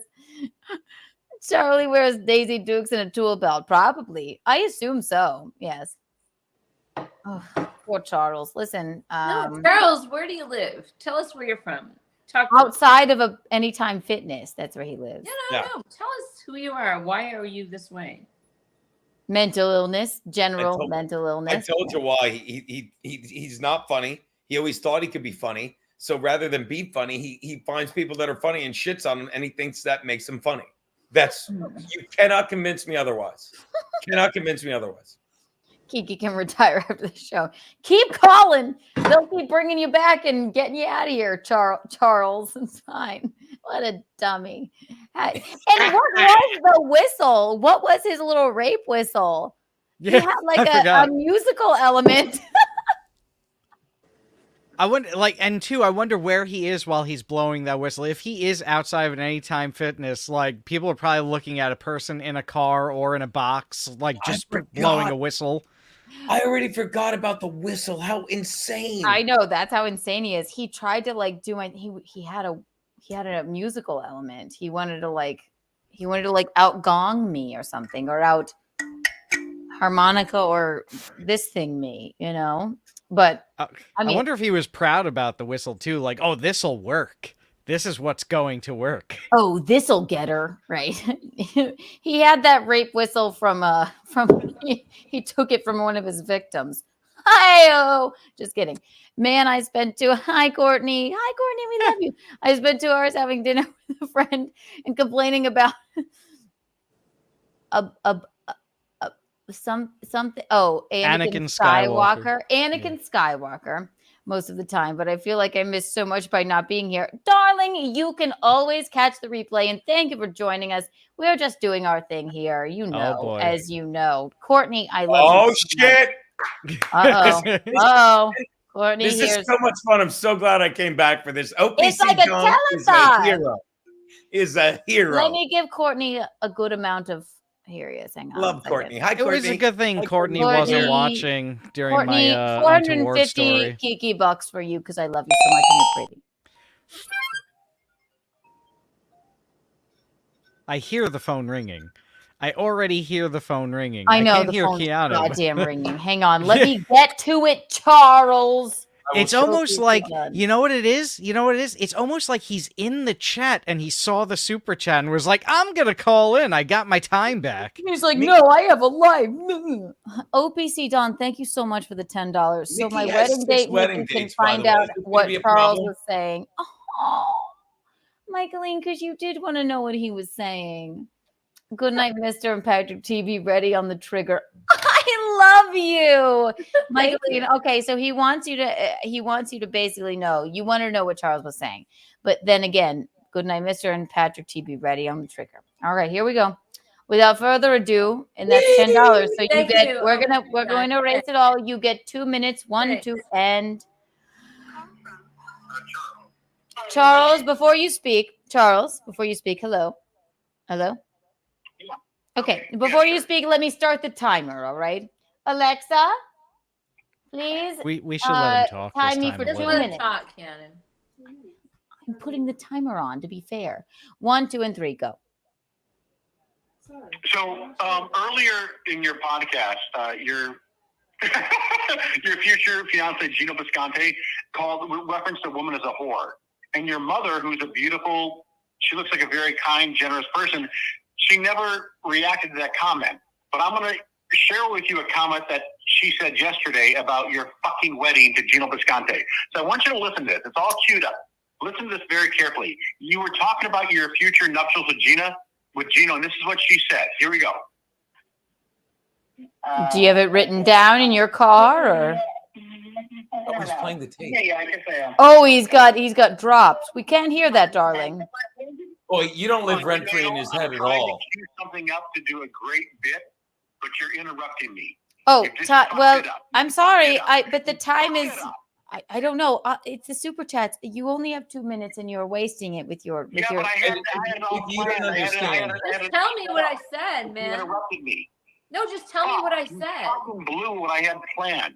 Daisy Dukes and a tool belt. Probably. I assume so. Yes. Oh, poor Charles. Listen. No, Charles, where do you live? Tell us where you're from. Talk to us. Outside of Anytime Fitness. That's where he lives. No. Tell us who you are. Why are you this way? Mental illness, general mental illness. I told you why. He's not funny. He always thought he could be funny. So rather than be funny, he finds people that are funny and shits on them, and he thinks that makes him funny. You cannot convince me otherwise. Cannot convince me otherwise. Kiki can retire after the show. Keep calling. They'll keep bringing you back and getting you out of here, Charles. It's fine. What a dummy. And what was the whistle? What was his little rape whistle? Yeah, he had like a musical element. I wonder, I wonder where he is while he's blowing that whistle. If he is outside of an Anytime Fitness, like, people are probably looking at a person in a car or in a box, like, just blowing a whistle. I already forgot about the whistle. How insane! I know, that's how insane he is. He tried to like do it. He had a musical element. He wanted to out gong me or something, or out harmonica or this thing me, you know. But I wonder if he was proud about the whistle too. Like, oh, this'll work. This is what's going to work. Oh, this'll get her right. He had that rape whistle from he took it from one of his victims. Hi-oh. Just kidding. Man, I spent hi Courtney. Hi Courtney, we love you. I spent 2 hours having dinner with a friend and complaining about something. Oh, Anakin Skywalker. Anakin Skywalker. Most of the time, but I feel like I missed so much by not being here. Darling, you can always catch the replay, and thank you for joining us. We're just doing our thing here, you know, as you know. Courtney, I love you. Oh, shit. Uh-oh. Courtney, this is so much fun. I'm so glad I came back for this. OPC it's like a John telethon. Is a hero. Let me give Courtney a good amount of... Here he is. Hang on. Love Courtney. Hi, Courtney. It was a good thing Courtney wasn't watching during my Untoward story. Kiki bucks for you because I love you so much and you're pretty. I hear the phone ringing. I already hear the phone ringing. I know can't the hear phone's Keanu. goddamn ringing. Hang on. Let me get to it, Charles. It's almost like, you know what it is? It's almost like he's in the chat and he saw the super chat and was like, I'm going to call in. I got my time back. He's like, no, I have a life. OPC Don, thank you so much for the $10. So my wedding date, you can find out what Charles was saying. Oh, Michaeline, because you did want to know what he was saying. Good night, Mr. and Patrick TV. Ready on the trigger. I love you, Michaeline. Okay, so he wants you to basically know. You want to know what Charles was saying, but then again, good night, Mr. and Patrick TV. Ready on the trigger. All right, here we go. Without further ado, and that's $10. So you get. We're going to erase it all. You get 2 minutes. 1, 2, and Charles. Before you speak, hello. Okay, before you speak, let me start the timer, all right? Alexa, please. We should let him talk. Time me for 2 minutes. Talk, Keanu. I'm putting the timer on to be fair. 1, 2, and 3, go. So earlier in your podcast, your future fiance Gino Bisconte referenced a woman as a whore, and your mother, who's a beautiful, she looks like a very kind, generous person. She never reacted to that comment, but I'm going to share with you a comment that she said yesterday about your fucking wedding to Gino Bisconte. So I want you to listen to this. It's all queued up. Listen to this very carefully. You were talking about your future nuptials with Gino, and this is what she said. Here we go. Do you have it written down in your car, or? Oh, he's playing the tape. Yeah, I can say. Oh, he's got drops. We can't hear that, darling. Boy, you don't live rent free in his head at all. To cue something up to do a great bit, but you're interrupting me. Oh, well, I'm sorry. But the time is. I don't know. It's the super chats. You only have 2 minutes, and you're wasting it with your. If you don't understand, Just tell me what I said, man. You interrupted me. No, just tell me what I said. Fucking blew what I had planned.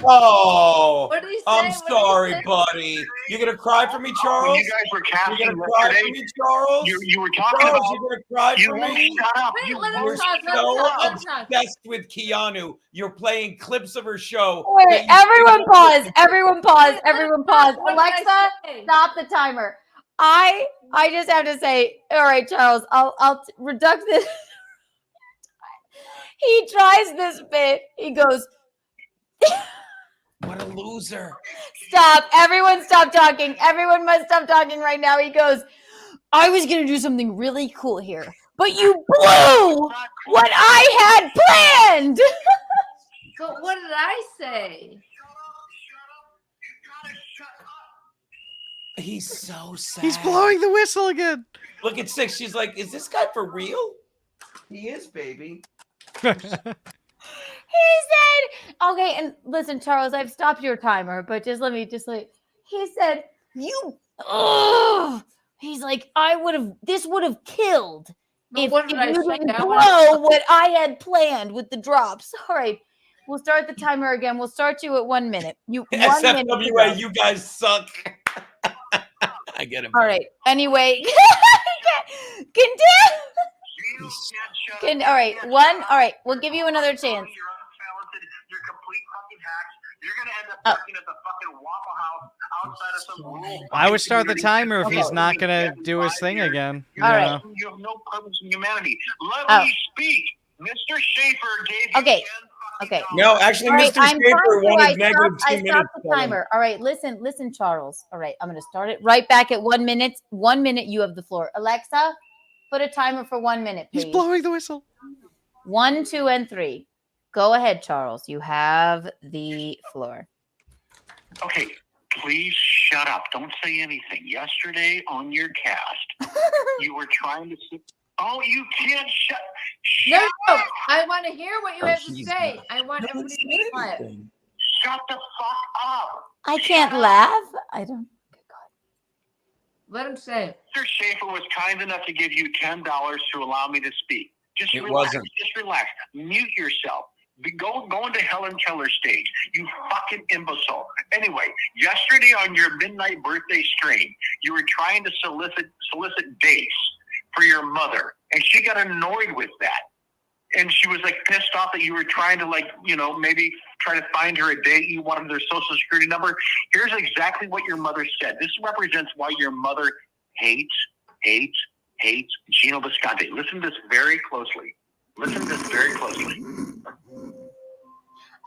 Oh, What did he say? I'm What did he sorry, say? buddy. You gonna cry for me, Charles? When you guys were casting You're gonna cry yesterday, for me, Charles? you were talking Charles, about. you're gonna cry You for won't me? shut up. Wait, You let him You're talk. Let him so talk. Let him talk. obsessed with Keanu. You're playing clips of her show. Wait, everyone pause. Everyone pause. Wait, Everyone pause. what did I Alexa, say? stop the timer. I just have to say, all right, Charles, I'll reduce this. He tries this bit. He goes, What a loser. stop. Everyone stop talking. Everyone must stop talking right now. He goes, I was going to do something really cool here, but you blew what I had planned. But what did I say? He's so sad. He's blowing the whistle again. Look at 6. She's like, is this guy for real? He is, baby. He said, okay, and listen, Charles, I've stopped your timer, but he said, he's like, this would have killed if what did I you say? didn't I blow what I had planned with the drops. All right, we'll start the timer again. We'll start you at 1 minute. 1 minute. SFWA, you guys suck. I get him. All right. Anyway, all right. All right. We'll give you another chance. You're untalented. You're complete fucking hacks. You're gonna end up working at the fucking Waffle House outside of some rural. I would start the timer if he's Okay. not gonna do his thing again. You All have right. you have no purpose in humanity. Let Oh. me speak. Mr. Schaefer gave you Okay. 10 Okay. No, actually, All right, Mr. I'm Schaefer trying to. wanted negative 2 I minutes. stopped the timer. All right, listen, Charles. All right, I'm going to start it right back at 1 minute. 1 minute, you have the floor. Alexa, put a timer for 1 minute, please. He's blowing the whistle. 1, 2, and 3. Go ahead, Charles. You have the floor. Okay, please shut up. Don't say anything. Yesterday on your cast, you were trying to. Oh, you can't shut. No, Shut no, up. I want to hear what you have to he's say. not. I want everybody to be quiet. Shut the fuck up. I can't laugh. I don't. Let him say. Mr. Schaefer was kind enough to give you $10 to allow me to speak. Just It relax. wasn't. Just relax. Mute yourself. Go into Helen Keller's stage. You fucking imbecile. Anyway, yesterday on your midnight birthday stream, you were trying to solicit dates for your mother, and she got annoyed with that. And she was like pissed off that you were trying to maybe try to find her a date. You wanted their social security number. Here's exactly what your mother said. This represents why your mother hates Gino Bisconte. Listen to this very closely.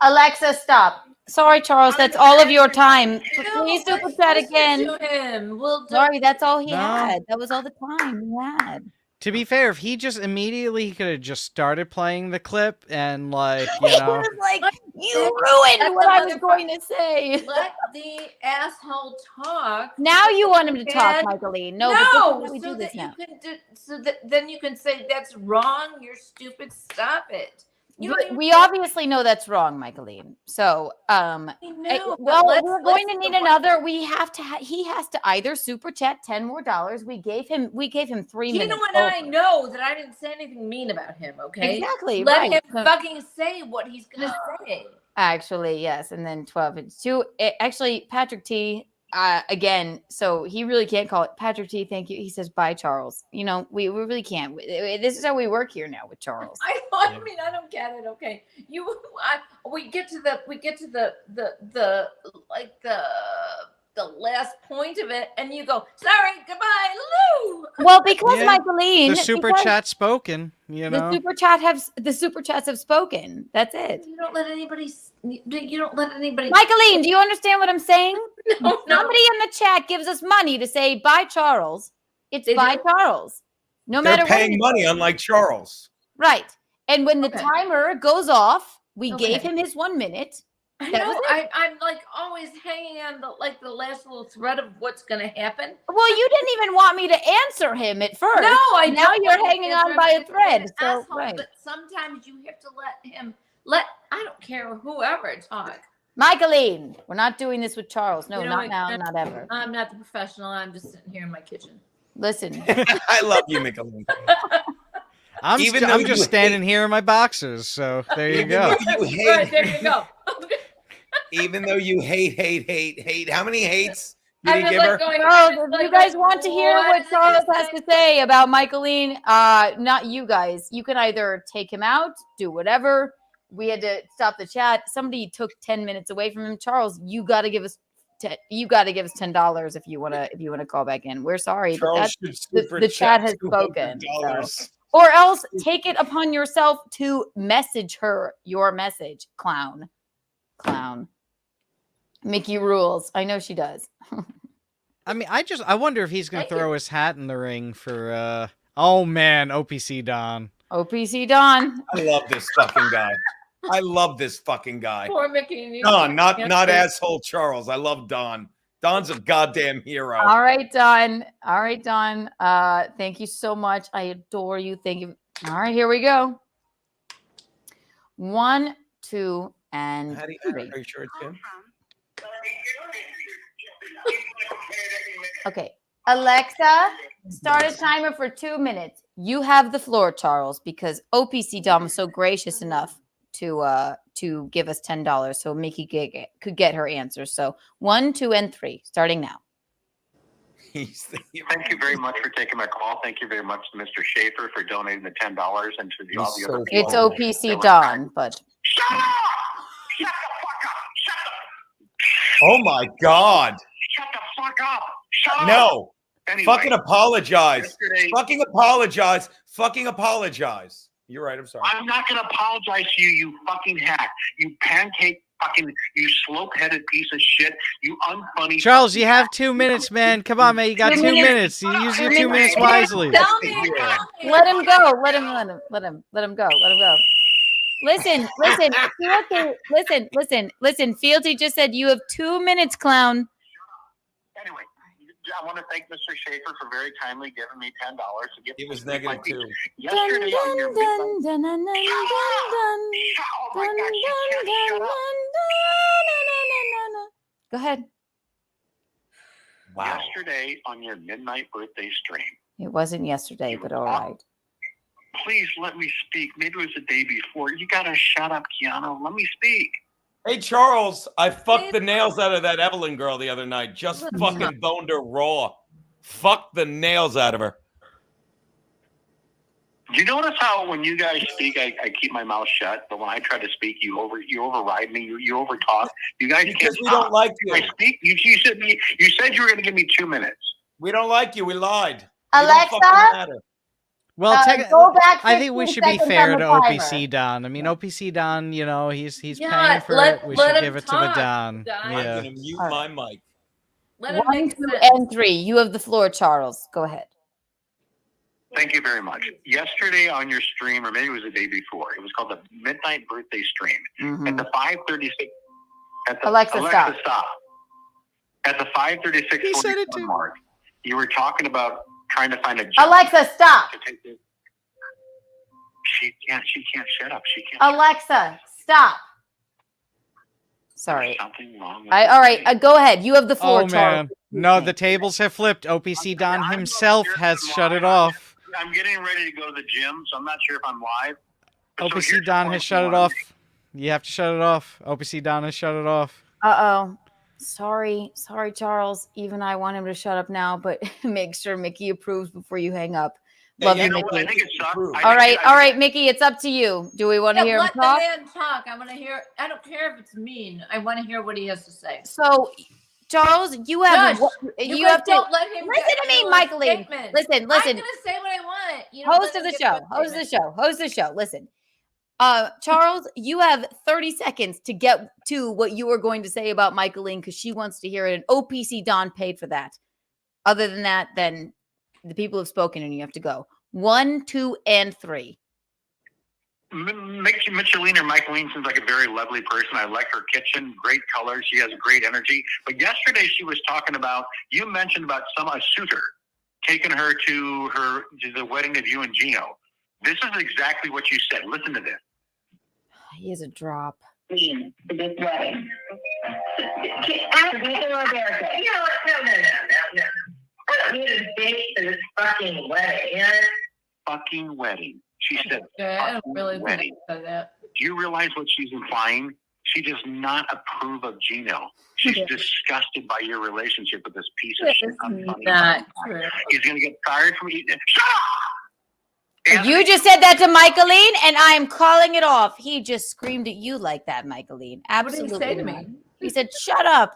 Alexa, stop. Sorry, Charles. That's all of your time. Please don't put that again. To him. We'll do- Sorry, that's all he No. had. That was all the time he had. To be fair, if he just immediately could have just started playing the clip and He was like, you Let ruined what the I was motherfucker- going to say. Let the asshole talk. Now you want him to talk, And- Michaeline. No, but this is how we so do this that now. you can so that then you can say that's wrong. You're stupid. Stop it. You don't But even- we obviously know that's wrong, Michaeline. So, I know, but well, let's- we're going to let's- need another. We have to. He has to either super chat $10 more. We gave him 3 minutes. Gino and I know that I didn't say anything mean about him. Okay, Exactly. Let right. him So- fucking say what he's gonna say. Actually, yes, and then 12 and 2. Actually, Patrick T. Again, so he really can't call it Patrick T. Thank you. He says bye, Charles. We really can't. This is how we work here now with Charles. I mean, I don't get it. Okay, we get to the last point of it, and you go, sorry, goodbye, Lou. Well, because Yeah, Michaeline, the super because chat spoken, you know. the super chats have spoken. That's it. You don't let anybody. You don't let anybody. Michaeline, do you understand what I'm saying? No. Somebody in the chat gives us money to say bye, Charles. It's They bye, do? Charles. No They're matter paying what. money, unlike Charles. Right. And when the Okay. timer goes off, we Okay. gave him his 1 minute. I That know. was it. I'm like always hanging on the last little thread of what's gonna happen. Well, you didn't even want me to answer him at first. No, I now don't you're want hanging to on by a answer him thread. an So asshole, right. But sometimes you have to I don't care whoever talk. Michaeline, we're not doing this with Charles. No, You know, not now, not ever. I'm not the professional. I'm just sitting here in my kitchen. Listen. I love you, Michaeline. I'm just standing here in my boxers, so there you go. Right, there you go. Even though you hate, how many hates did I he was give like her? going, If you guys want to hear what Charles has to say about Michaeline, not you guys. You can either take him out, do whatever. We had to stop the chat. Somebody took 10 minutes away from him. Charles, you got to give us $10 if you want to call back in. We're sorry, Charles but the chat has spoken. So. Or else take it upon yourself to message her your message, clown. Mickey rules. I know she does. I mean, I wonder if he's gonna throw his hat in the ring for oh man, OPC Don. OPC Don. I love this fucking guy. I love this fucking guy. Poor Mickey. Don, not asshole Charles. I love Don. Don's a goddamn hero. All right, Don. Thank you so much. I adore you. Thank you. All right, here we go. 1, 2, and 3. Are you sure it's him? Okay. Alexa, start a timer for 2 minutes. You have the floor, Charles, because OPC Don was so gracious enough to give us $10 so Mickey could get her answers. So 1, 2, and 3, starting now. Thank you very much for taking my call. Thank you very much to Mr. Schaefer for donating the $10 and to all the other people. It's OPC Don, but shut up! Shut the fuck up! Shut the Oh my God! Shut the fuck up! Shut up! No! Anyway, fucking apologize! yesterday- Fucking apologize! Fucking apologize! You're right. I'm sorry. I'm not going to apologize to you, you fucking hack. You pancake fucking, you slope-headed piece of shit. You unfunny. Charles, you have 2 minutes, man. Come on, man. You got 2 minutes. You use your 2 minutes wisely. Let him go. Let him go. Listen. Listen. Fealty just said you have 2 minutes, clown. Anyway, I want to thank Mr. Schaefer for very kindly giving me $10 to get. It was negative 2. Yesterday on your Go ahead. Wow. Yesterday on your midnight birthday stream. It wasn't yesterday, but all right. Please let me speak. Maybe it was the day before. You gotta shut up, Keanu. Let me speak. Hey, Charles, I fucked the nails out of that Evelyn girl the other night. Just fucking boned her raw. Fucked the nails out of her. Do you notice how when you guys speak, I keep my mouth shut, but when I try to speak, you override me, you overtalk. You guys Because can't we stop. don't like you. I speak. You said you were going to give me 2 minutes. We don't like you. We lied. Alexa? You don't fucking matter. Well, go back I think we 15 should be seconds fair on to the timer. OPC Don. I mean, OPC Don, you know, he's Yeah, paying for let- it. We let should him give it to talk, the Don. Don. I'm Yeah. going to mute my mic. Let him 1, make 2, sense. and 3. You have the floor, Charles. Go ahead. Thank you very much. Yesterday on your stream, or maybe it was the day before, it was called the Midnight Birthday Stream. At the 5:36. Alexa, stop. At the 5:36 He said it too. mark, you were talking about trying to find a job. Alexa, stop. to take this. She can't shut up. She can't. Alexa, stop. Sorry. Something wrong with All right. Go ahead. You have the floor, Oh, Charles. man. No, the tables have flipped. OPC Don himself has shut it off. I'm getting ready to go to the gym, so I'm not sure if I'm live. So OPC here's Don the has point shut you it wanna off. You have to shut it off. OPC Don has shut it off. Uh-oh. Sorry, Charles. Even I want him to shut up now, but make sure Mickey approves before you hang up. Love you, know what? I Mickey. think it sucks. All right, Mickey, it's up to you. Do we want to hear him Let the talk? man talk. I want to hear. I don't care if it's mean. I want to hear what he has to say. So, Charles, you have Josh, you guys have to don't let him listen get to me, through a Michaeline. statement. Listen. I'm gonna say what I want. You don't Host let of him the get show. through a Host the show. Listen. Charles, you have 30 seconds to get to what you were going to say about Michaeline because she wants to hear it. And OPC Don paid for that. Other than that, then the people have spoken and you have to go. 1, 2, and 3. Micheline or Michaeline seems like a very lovely person. I like her kitchen, great colors. She has great energy. But yesterday she was talking about, you mentioned about a suitor taking her to the wedding of you and Gino. This is exactly what you said. Listen to this. He is a drop. For this wedding. After we go America. You know what? No. I don't need a date for this fucking wedding. You know? Fucking wedding. She said, I don't really think wedding. I said that. Do you realize what she's implying? She does not approve of Gino. She's disgusted by your relationship with this piece of shit. Not true. He's going to get fired from eating. Shut up! You just said that to Michaeline, and I am calling it off. He just screamed at you like that, Michaeline. Absolutely. What did he say to not. me? He said, "Shut up."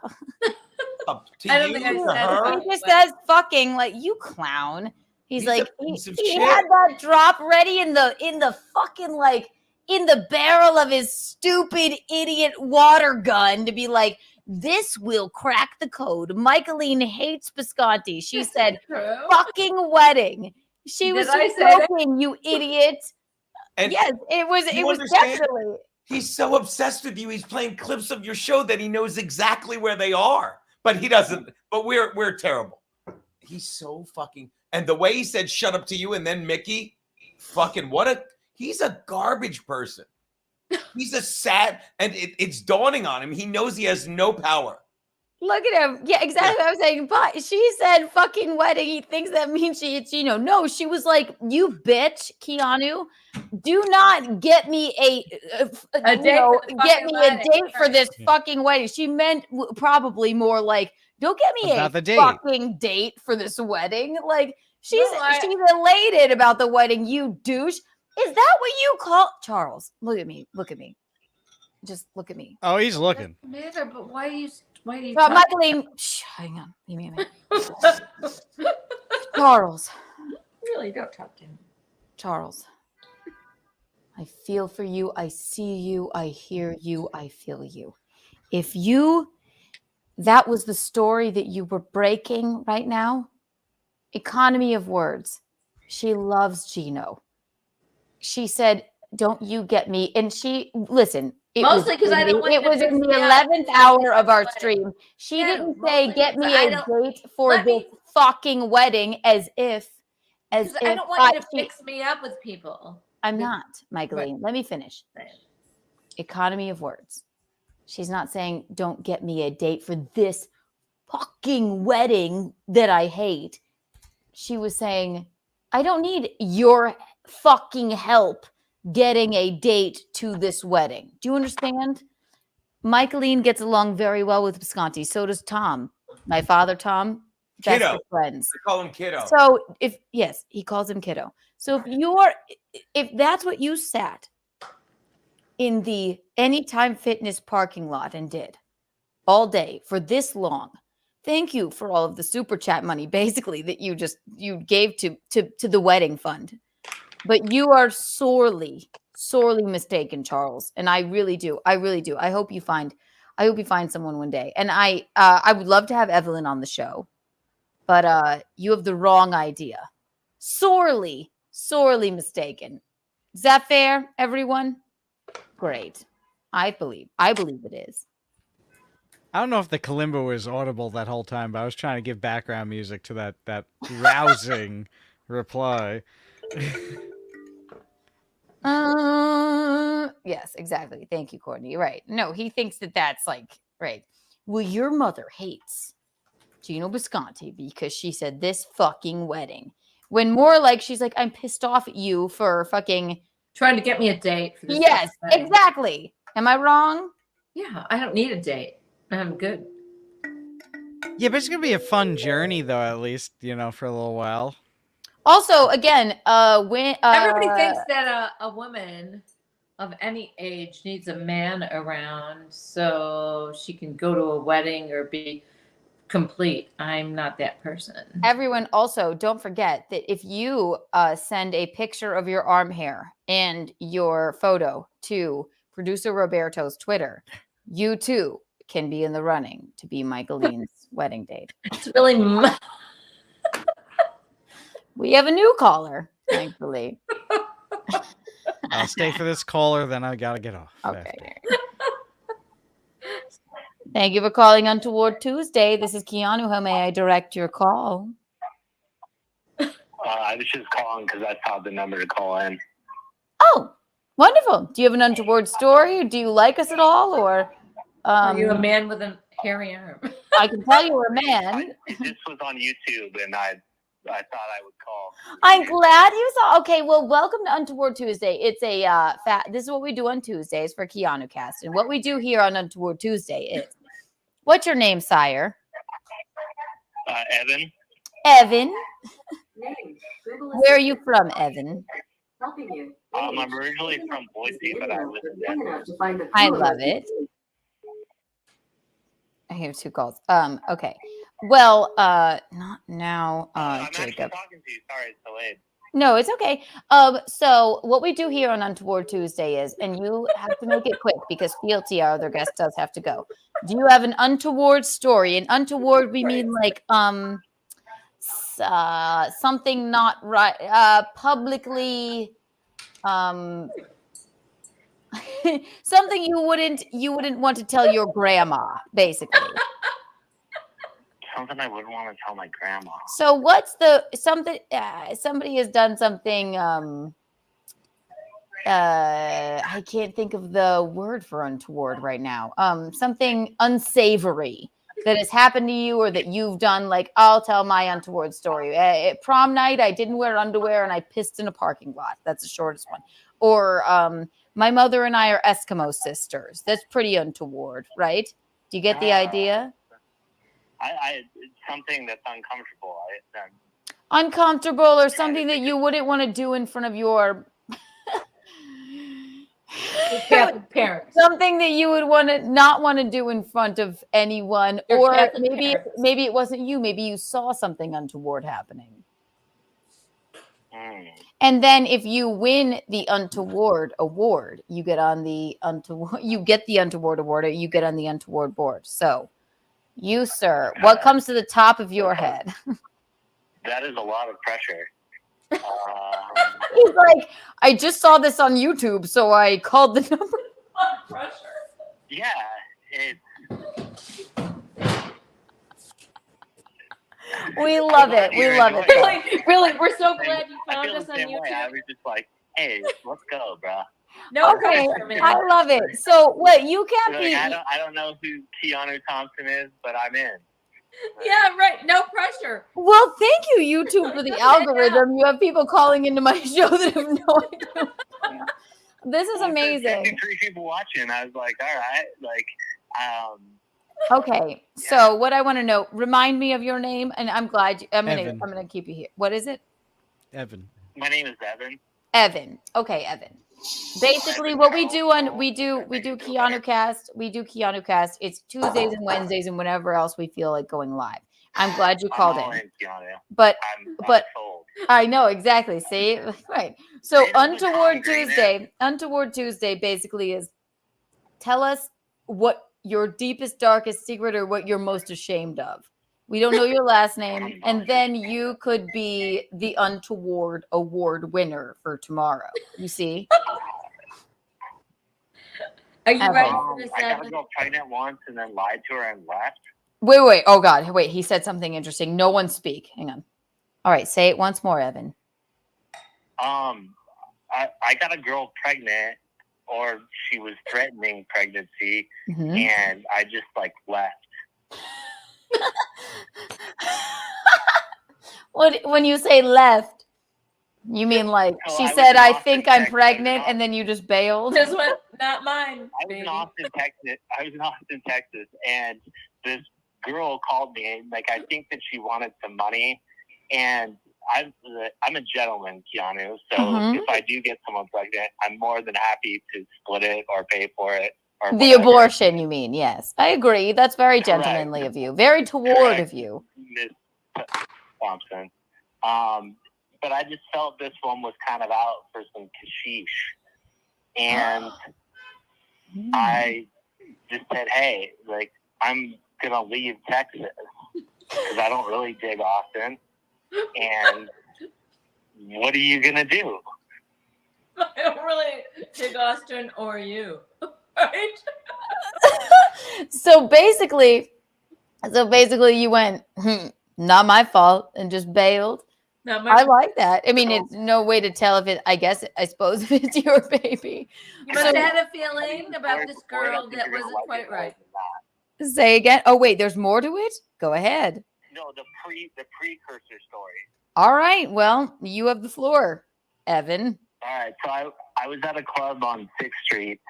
I don't think I said He just says "fucking" like you clown. He's like he shit. had that drop ready in the fucking like in the barrel of his stupid idiot water gun to be like, this will crack the code. Michaeline hates Bisconte. She said, "Fucking wedding." She was joking, you idiot. And yes, it was. It was definitely. He's so obsessed with you. He's playing clips of your show that he knows exactly where they are, but he doesn't. But we're terrible. He's so fucking. And the way he said "shut up" to you, and then Mickey, fucking he's a garbage person. He's a sad, and it's dawning on him. He knows he has no power. Look at him. Yeah, exactly what I was saying. But she said "fucking wedding." He thinks that means she hates Gino. No, she was like, "You bitch, Keanu, do not get me a date for this fucking wedding." She meant probably more like, "Don't get me a fucking date for this wedding." Like she's elated about the wedding. You douche. Is that what you call Charles? Look at me. Look at me. Just look at me. Oh, he's looking. Matter, but why do you? Michaeline, hang on. Give me a minute. Charles. Really, don't talk to him. Charles. I feel for you. I see you. I hear you. I feel you. If that was the story that you were breaking right now, economy of words. She loves Gino. She said, "Don't you get me?" And listen. Mostly because I don't want it was in the 11th hour of our stream. She didn't say, "Get me a date for this fucking wedding," as if I don't want you to fix me up with people. I'm not, Michaeline. Right. Let me finish. Right. Economy of words. She's not saying, "Don't get me a date for this fucking wedding that I hate." She was saying, "I don't need your fucking help getting a date to this wedding." Do you understand? Michaeline gets along very well with Bisconte. So does Tom. My father, Tom. Best of friends. They call him Kiddo. So he calls him Kiddo. So if that's what you sat in the Anytime Fitness parking lot and did all day for this long, thank you for all of the super chat money, basically, that you gave to the wedding fund. But you are sorely, sorely mistaken, Charles. And I really do. I really do. I hope you find someone one day. And I would love to have Evelyn on the show, but you have the wrong idea. Sorely, sorely mistaken. Is that fair, everyone? Great. I believe it is. I don't know if the kalimba was audible that whole time, but I was trying to give background music to that rousing reply. Yes, exactly. Thank you, Courtney. Right. No, he thinks that's like, right. Well, your mother hates Gino Bisconte because she said this fucking wedding. When more like she's like, "I'm pissed off at you for fucking trying to get me a date." For this yes, exactly. Am I wrong? Yeah, I don't need a date. I'm good. Yeah, but it's gonna be a fun journey, though. At least for a little while. Also, again, when everybody thinks that a woman of any age needs a man around so she can go to a wedding or be complete. I'm not that person. Everyone also don't forget that if you send a picture of your arm hair and your photo to producer Roberto's Twitter, you too can be in the running to be Michaeline's wedding date. It's really we have a new caller, thankfully. I'll stay for this caller, then I gotta get off. Okay. Thank you for calling Untoward Tuesday. This is Keanu. How may I direct your call? I was just calling because I saw the number to call in. Oh, wonderful. Do you have an untoward story? Do you like us at all? Or are you a man with a hairy arm? I can tell you we're a man. This was on YouTube, and I I thought I would call. I'm glad you saw. Okay, well, welcome to Untoward Tuesday. It's a this is what we do on Tuesdays for Keanu Cast, and what we do here on Untoward Tuesday is, what's your name, sire? Evan. Evan. Where are you from, Evan? I'm originally from Boise, but I live in Denver. I love it. I have 2 calls. Okay. Well, not now, I'm actually Jacob. talking to you. Sorry, it's delayed. No, it's okay. So what we do here on Untoward Tuesday is, and you have to make it quick because Fealty, our other guest, does have to go. Do you have an untoward story? And untoward, we mean like something not right, publicly, something you wouldn't want to tell your grandma, basically. Something I wouldn't want to tell my grandma. So what's the something somebody has done something I can't think of the word for untoward right now. Something unsavory that has happened to you or that you've done. Like, I'll tell my untoward story. At prom night, I didn't wear underwear and I pissed in a parking lot. That's the shortest one. Or my mother and I are Eskimo sisters. That's pretty untoward, right? Do you get the idea? It's something that's uncomfortable. Uncomfortable, or something that you wouldn't want to do in front of your parents. Something that you would not want to do in front of anyone, Your or Catholic maybe parents. maybe it wasn't you. Maybe you saw something untoward happening. And then if you win the untoward award, you get on the untoward. You get the untoward award, or you get on the untoward board. So, you, sir, what comes to the top of your head? That is a lot of pressure. He's like, I just saw this on YouTube, so I called the number. Pressure. Yeah, We love it. We love it. Really, we're so glad you found us on YouTube. I was just like, hey, let's go, bro. No Okay, pressure, man. I love it. So what? You can't Like, be. I don't know who Keanu Thompson is, but I'm in. Yeah, right. No pressure. Well, thank you, YouTube, for the algorithm. You have people calling into my show that have no idea. This is amazing. 53 people watching. I was like, all right, like, Okay, so what I want to know, remind me of your name, and I'm glad I'm gonna keep you here. What is it? Evan. My name is Evan. Evan. Okay, Evan. Basically, what we do Keanu Cast. We do Keanu Cast. It's Tuesdays and Wednesdays and whenever else we feel like going live. I'm glad you called in. But I know exactly. See, right. So Untoward Tuesday basically is, tell us what your deepest, darkest secret or what you're most ashamed of. We don't know your last name, and then you could be the Untoward Award winner for tomorrow. You see? Are you ready for this? I got a girl pregnant once and then lied to her and left. Wait. Oh God. Wait. He said something interesting. No one speak. Hang on. All right. Say it once more, Evan. I got a girl pregnant, or she was threatening pregnancy, and I just like left. When you say left, you mean like she said, "I think I'm pregnant," and then you just bailed? This one, not mine. I was in Austin, Texas, and this girl called me, and like I think that she wanted some money, and I'm a gentleman, Keanu. So if I do get someone pregnant, I'm more than happy to split it or pay for it. Or the abortion, you mean? Yes, I agree. That's very gentlemanly of you. Very toward of you, Ms. Thompson. But I just felt this one was kind of out for some kashish, and I just said, "Hey, like I'm gonna leave Texas because I don't really dig Austin." And what are you gonna do? I don't really dig Austin or you. Right? So basically you went, not my fault, and just bailed. I like that. I mean, it's no way to tell if it, I suppose if it's your baby. You must have had a feeling about this girl that wasn't quite right. Say again. Oh, wait, there's more to it? Go ahead. No, the precursor story. All right. Well, you have the floor, Evan. All right. So I was at a club on 6th Street,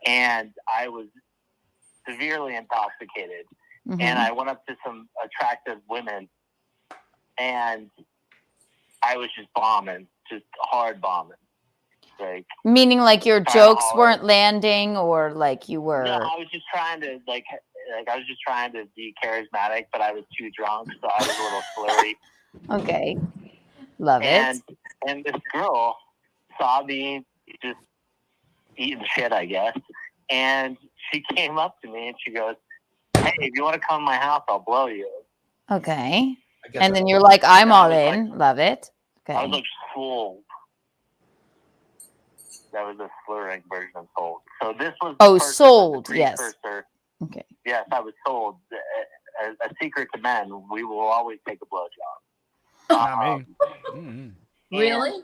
and I was severely intoxicated. Mhm. And I went up to some attractive women, and I was just bombing, just hard bombing. Like, Meaning like your kinda jokes hard. weren't landing, or like you were. No, I was just trying to I was just trying to be charismatic, but I was too drunk, so I was a little flirty. Okay. Love And it. and this girl saw me just eating shit, I guess, and she came up to me and she goes, "Hey, if you want to come to my house, I'll blow you." Okay. And then you're like, I'm all in. Love it. I was Okay. like sold. That was a slurring version of sold. So this was the Oh, first- sold. the Yes. precursor. Okay. Yes, I was sold. A secret to men: we will always take a blowjob. Not me. Mm-mm. Really?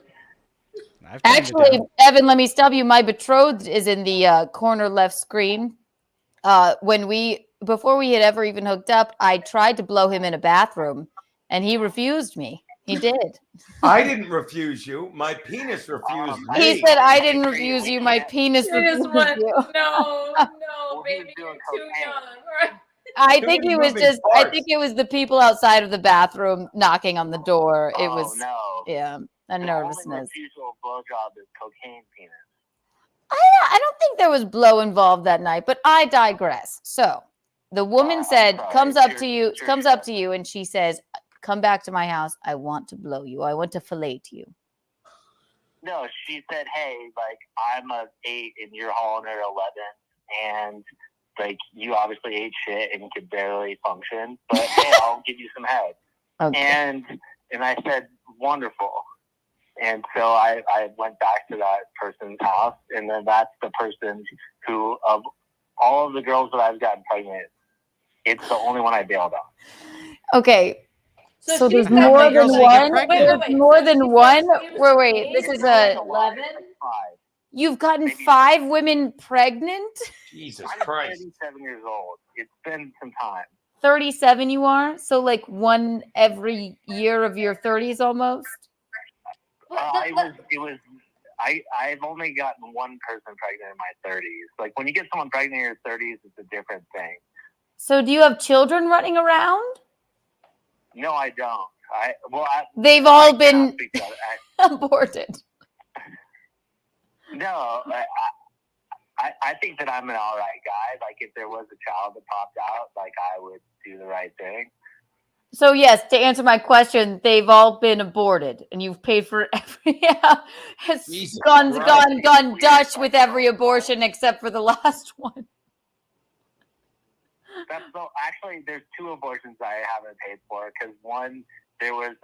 I've turned it Actually, down. Evan, let me stop you. My betrothed is in the corner left screen. Before we had ever even hooked up, I tried to blow him in a bathroom, and he refused me. He did. I didn't refuse you. My penis refused me. He said, "I didn't refuse you. My penis She just refused went, you." no, baby, you're too young. I It think was it was moving just. I parts. think it was the people outside of the bathroom knocking on the door. It Oh, was. no. Yeah, a The only nervousness. refusal of blowjob is cocaine penis. I don't think there was blow involved that night, but I digress. So the woman said, sorry. comes up It's to your- you, it's your comes show. up to you, and she says, "Come back to my house. I want to blow you. I want to fillet you." No, she said, "Hey, like I'm a 8 and you're hauling her 11, and like you obviously ate shit and could barely function, but hey, I'll give you some head." Okay. And I said, "Wonderful." And so I went back to that person's house, and then that's the person who, of all of the girls that I've gotten pregnant, it's the only one I bailed on. Okay. So she there's said more that than girls that get one. pregnant. There's more So she than said one. she was Wait. eight, This is like a. 11. You've gotten Maybe 5 women pregnant. Jesus I'm Christ. 37 years old. It's been some time. 37 you are. So like one every year of your 30s almost. I've only gotten one person pregnant in my 30s. Like when you get someone pregnant in your 30s, it's a different thing. So do you have children running around? No, I don't. They've all I cannot been speak to that. aborted. No, I think that I'm an all right guy. Like if there was a child that popped out, like I would do the right thing. So yes, to answer my question, they've all been aborted, and you've paid for every. It's Jesus gone Christ. Dutch with every abortion except for the last one. Actually, there's 2 abortions I haven't paid for because one, there was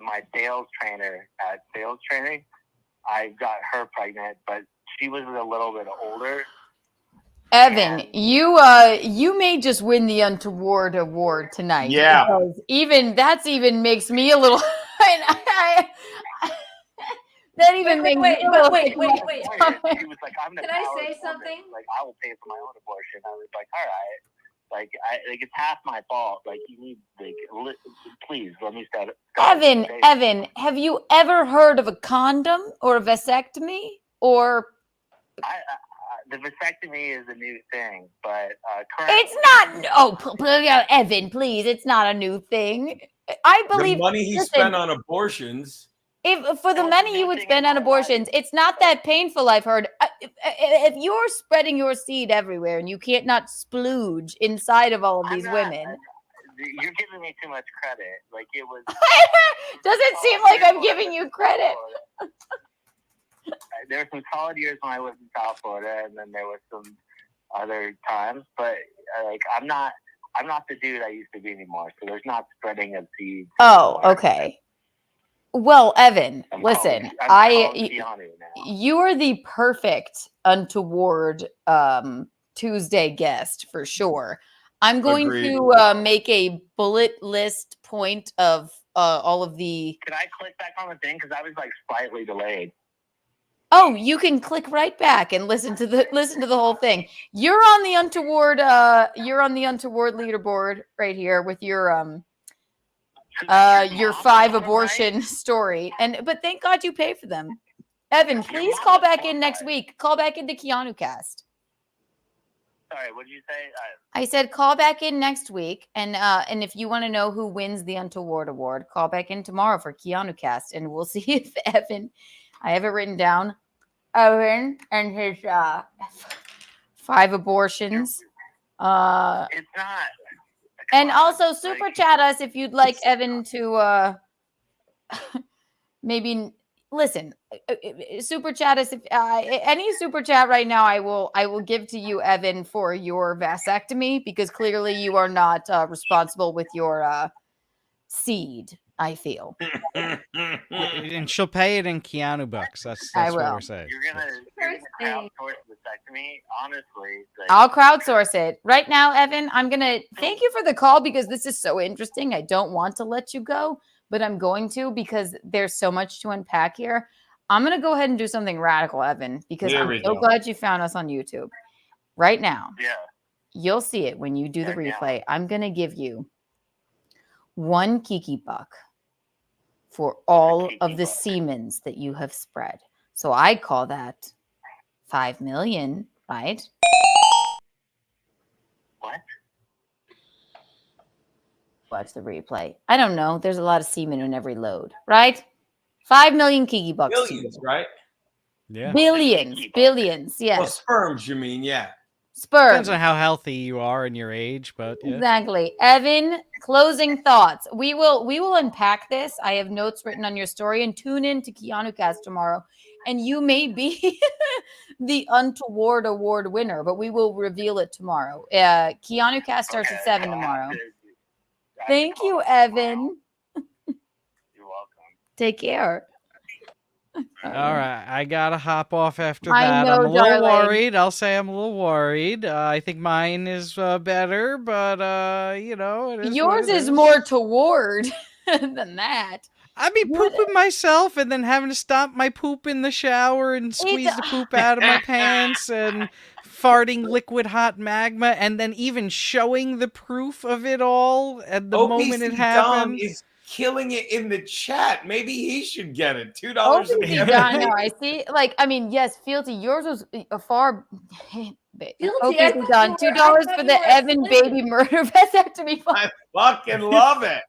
my sales trainer at sales training. I got her pregnant, but she was a little bit older. Evan, you may just win the Untoward award tonight. Yeah. Because even makes me a little. That even makes me a little. Wait. She was like, "I'm an Can I empowered say woman. something? Like I will pay for my own abortion." I was like, "All right." Like it's half my fault. Like you need, please let me start. Evan, have you ever heard of a condom or a vasectomy or? The vasectomy is a new thing, but It's not. Oh, Evan, please, it's not a new thing. I believe the money he spent on abortions. If for the money you would spend on abortions, it's not that painful. I've heard. If you're spreading your seed everywhere and you can't not splooge inside of all of these women, you're giving me too much credit. Like it was. Doesn't seem like I'm giving you credit. There were some solid years when I lived in South Florida, and then there were some other times. But like, I'm not the dude I used to be anymore. So there's not spreading of seeds. Oh, okay. Well, Evan, listen, you are the perfect Untoward Tuesday guest for sure. I'm going to make a bullet list point of all of the. Can I click back on the thing because I was like slightly delayed? Oh, you can click right back and listen to the whole thing. You're on the Untoward leaderboard right here with your your 5 abortion story. But thank God you pay for them. Evan, please call back in next week. Call back into Keanu Cast. Sorry, what did you say? I said call back in next week, and if you want to know who wins the Untoward Award, call back in tomorrow for Keanu Cast, and we'll see if Evan. I have it written down. Evan and his 5 abortions. It's not. And also super chat us if you'd like Evan to maybe listen. Super chat us if any super chat right now. I will give to you, Evan, for your vasectomy, because clearly you are not responsible with your seed. I feel. And she'll pay it in Keanu bucks. That's what we're saying. You're gonna crowdsource vasectomy, honestly. I'll crowdsource it right now, Evan. I'm gonna thank you for the call because this is so interesting. I don't want to let you go, but I'm going to because there's so much to unpack here. I'm gonna go ahead and do something radical, Evan, because I'm so glad you found us on YouTube. Right now, you'll see it when you do the replay. I'm gonna give you 1 Kiki buck for all of the semens that you have spread. So I call that 5 million, right? What? Watch the replay. I don't know. There's a lot of semen in every load, right? 5 million Kiki bucks. Billions, right? Yeah. Billions. Yes. Well, sperms, you mean? Yeah. Sperm. Depends on how healthy you are and your age, but yeah. Exactly. Evan, closing thoughts. We will unpack this. I have notes written on your story, and tune in to Keanu Cast tomorrow. And you may be the Untoward Award winner, but we will reveal it tomorrow. Keanu Cast starts at 7 tomorrow. Thank you, Evan. You're welcome. Take care. All right, I gotta hop off after I that. know, I'm a little darling. worried. I'll say I'm a little worried. I think mine is better, but you know, it is Yours is more toward than that. I mean, pooping myself and then having to stop my poop in the shower and squeeze the poop out of my pants and farting liquid hot magma and then even showing the proof of it all at the moment it happened. Is killing it in the chat. Maybe he should get it. $2 OPC Don, no, I see. Like, I mean, yes, Fealty, yours was a far. OPC Don, $2 for the Evan baby murder vasectomy. I fucking love it.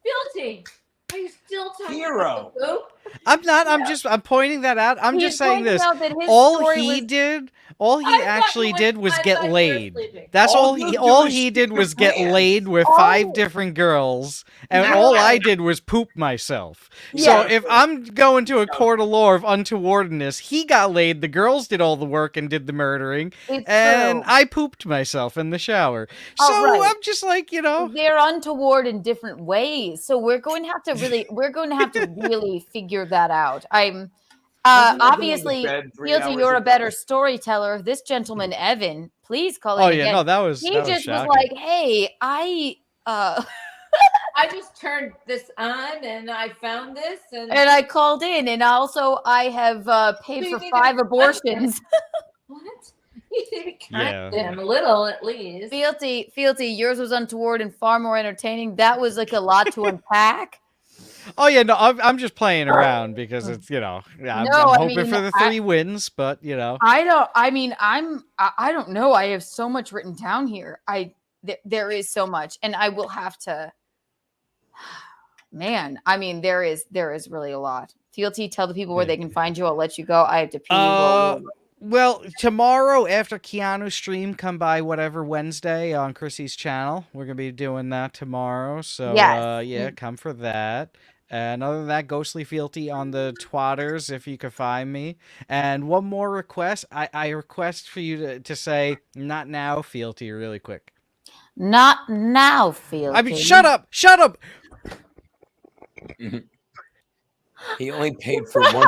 Fealty, are you still talking Hero. about the poop? I'm not. I'm pointing that out. I'm just saying this. All he actually did was get laid. That's all he did was get laid with 5 different girls, and all I did was poop myself. So if I'm going to a court of law of untowardness, he got laid, the girls did all the work and did the murdering, and I pooped myself in the shower. So I'm just like, you know, they're untoward in different ways. So we're going to have to really figure that out. I'm obviously, Fealty, you're a better storyteller. This gentleman, Evan, please call in again. No, that was was shocking. like, hey, I just turned this on and I found this and I called in, and also I have paid for 5 abortions. What? You need to cut them a little at least. Fealty, yours was untoward and far more entertaining. That was like a lot to unpack. Oh yeah, no, I'm just playing around because it's, you know, I'm hoping for the 3 wins, but you know, I don't know. I have so much written down here. There is so much, and I will have to. Man, I mean, there is really a lot. Fealty, tell the people where they can find you. I'll let you go. I have to pee. Well, tomorrow after Keanu's stream, come by whatever Wednesday on Chrissie's channel. We're gonna be doing that tomorrow, so come for that. And other than that, Ghostly Fealty on the Twatters, if you could find me. And one more request. I request for you to say, not now, Fealty, really quick. Not now, Fealty. I mean, shut up! Shut up! He only paid for 1.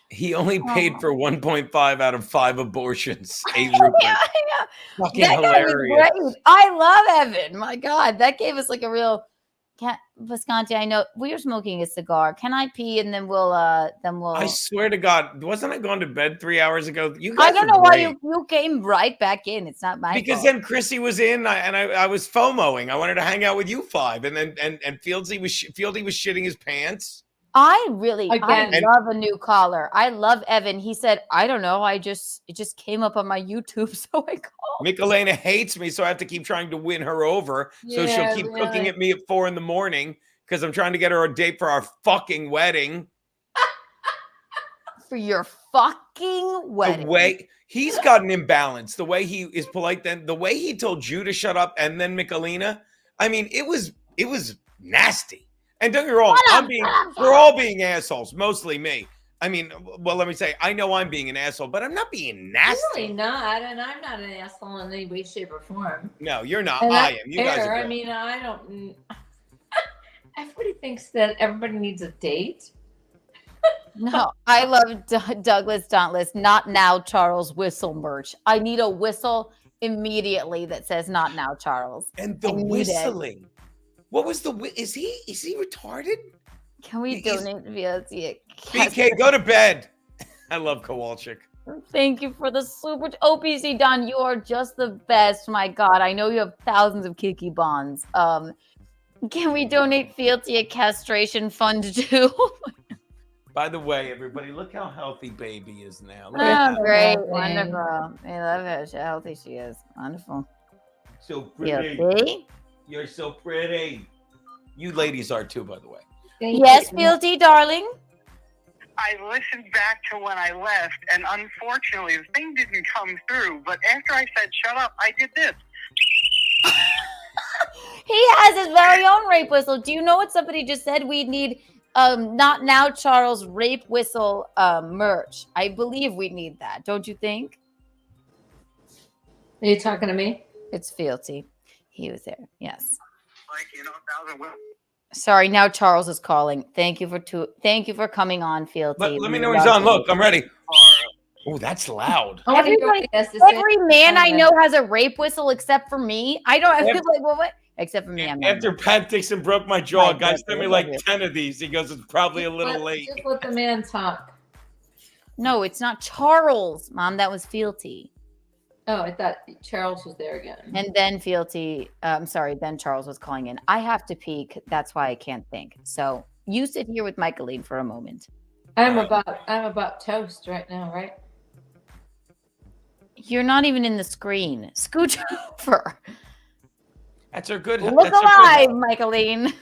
He only paid for 1.5 out of 5 abortions. 8 rupees. Fucking that hilarious. Guy was great. I love Evan. My God, that gave us like a real Bisconte, I know we are smoking a cigar. Can I pee and then we'll I swear to God, wasn't I going to bed 3 hours ago? You guys I don't are know great. why you came right back in. It's not my Because fault. then Chrissy was in, and I was FOMOing. I wanted to hang out with you five, and then Fieldy was shitting his pants. I Again. love a new caller. I love Evan. He said, I don't know. It just came up on my YouTube, so I called. Michelena hates me, so I have to keep trying to win her over. So she'll Yeah, keep really. cooking at me at 4 a.m. because I'm trying to get her a date for our fucking wedding. For your fucking wedding. The way he's got an imbalance, the way he is polite, then the way he told you to shut up, and then Michelena. I mean, it was nasty. And don't get me wrong, we're all being assholes, mostly me. I mean, well, let me say, I know I'm being an asshole, but I'm not being nasty. Really not, and I'm not an asshole in any way, shape, or form. No, you're not. And I am. You guys are. I mean, I don't. Everybody thinks that everybody needs a date. No, I love Douglas Dauntless. Not now, Charles whistle merch. I need a whistle immediately that says "Not now, Charles." And the whistling. What was the? Is he retarded? Can we donate via BK, go to bed. I love Kowalczyk. Thank you for the super OPC Don. You are just the best. My God, I know you have thousands of Kiki bonds. Can we donate Fealty a castration fund too? By the way, everybody, look how healthy baby is now. Look Oh, great, wonderful. I love how healthy she is. Wonderful. So pretty. Fealty? You're so pretty. You ladies are too, by the way. Yes, Fealty, darling. I listened back to when I left, and unfortunately, the thing didn't come through. But after I said "shut up," I did this. He has his very own rape whistle. Do you know what somebody just said? We need Not Now Charles rape whistle merch. I believe we need that. Don't you think? Are you talking to me? It's Fealty. He was there. Yes. Like, 1,000 women. Sorry, now Charles is calling. Thank you for coming on, Fealty. Let me know when he's on. Look, I'm ready. Oh, that's loud. Every man I know has a rape whistle except for me. I don't. I feel like what? Except for me. After Pat Dixon broke my jaw, guys sent me like 10 of these. He goes, it's probably a little late. Just let the man talk. No, it's not Charles, Mom. That was Fealty. Oh, I thought Charles was there again. And then Fealty, then Charles was calling in. I have to pee. That's why I can't think. So you sit here with Michaeline for a moment. I'm about toast right now, right? You're not even in the screen. Scooch over. That's a good. Look alive, Michaeline.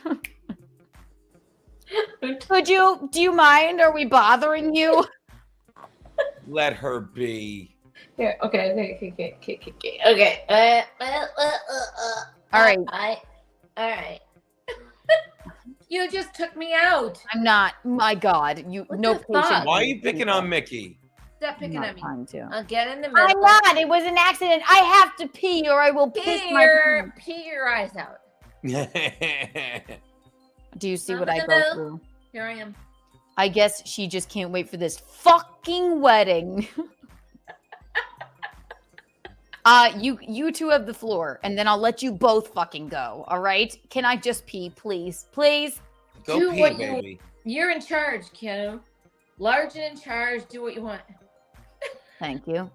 Do you mind? Are we bothering you? Let her be. Yeah, okay. All right. All right. You just took me out. I'm not. My God, no patience. Why are you picking on Mickey? Stop picking on me. To. I'll get in the middle. I'm not. It was an accident. I have to pee, or I will piss my pants. Pee your eyes out. Do you see I'm what in I the go middle. through? Here I am. I guess she just can't wait for this fucking wedding. You two have the floor, and then I'll let you both fucking go. All right? Can I just pee, please? Please? Go Do pee, what baby. You're in charge, Keanu. Large and in charge. Do what you want. Thank you.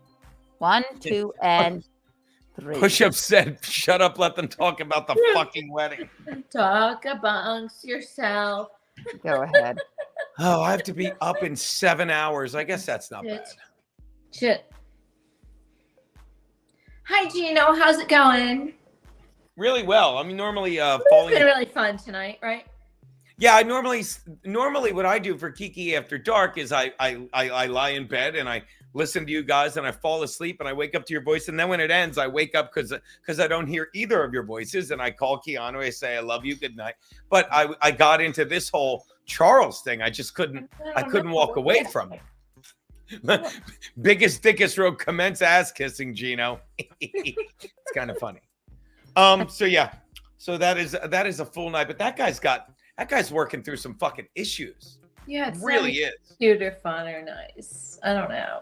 1, 2, and 3. Push-Up said, shut up, let them talk about the fucking wedding. Talk amongst yourself. Go ahead. Oh, I have to be up in 7 hours. I guess that's not bad. Shit. Hi, Gino. How's it going? Really well. I mean, normally It's falling. been really fun tonight, right? Yeah, I normally what I do for Kiki After Dark is I lie in bed and I listen to you guys and I fall asleep and I wake up to your voice, and then when it ends I wake up because I don't hear either of your voices, and I call Keanu. I say I love you, good night. But I got into this whole Charles thing. I just couldn't walk away from it. Biggest dickest road commence ass kissing, Gino. It's kind of funny. So yeah, so that is a full night, but that guy's working through some fucking issues. Yeah, it's really is. Cute or fun or nice. I don't know.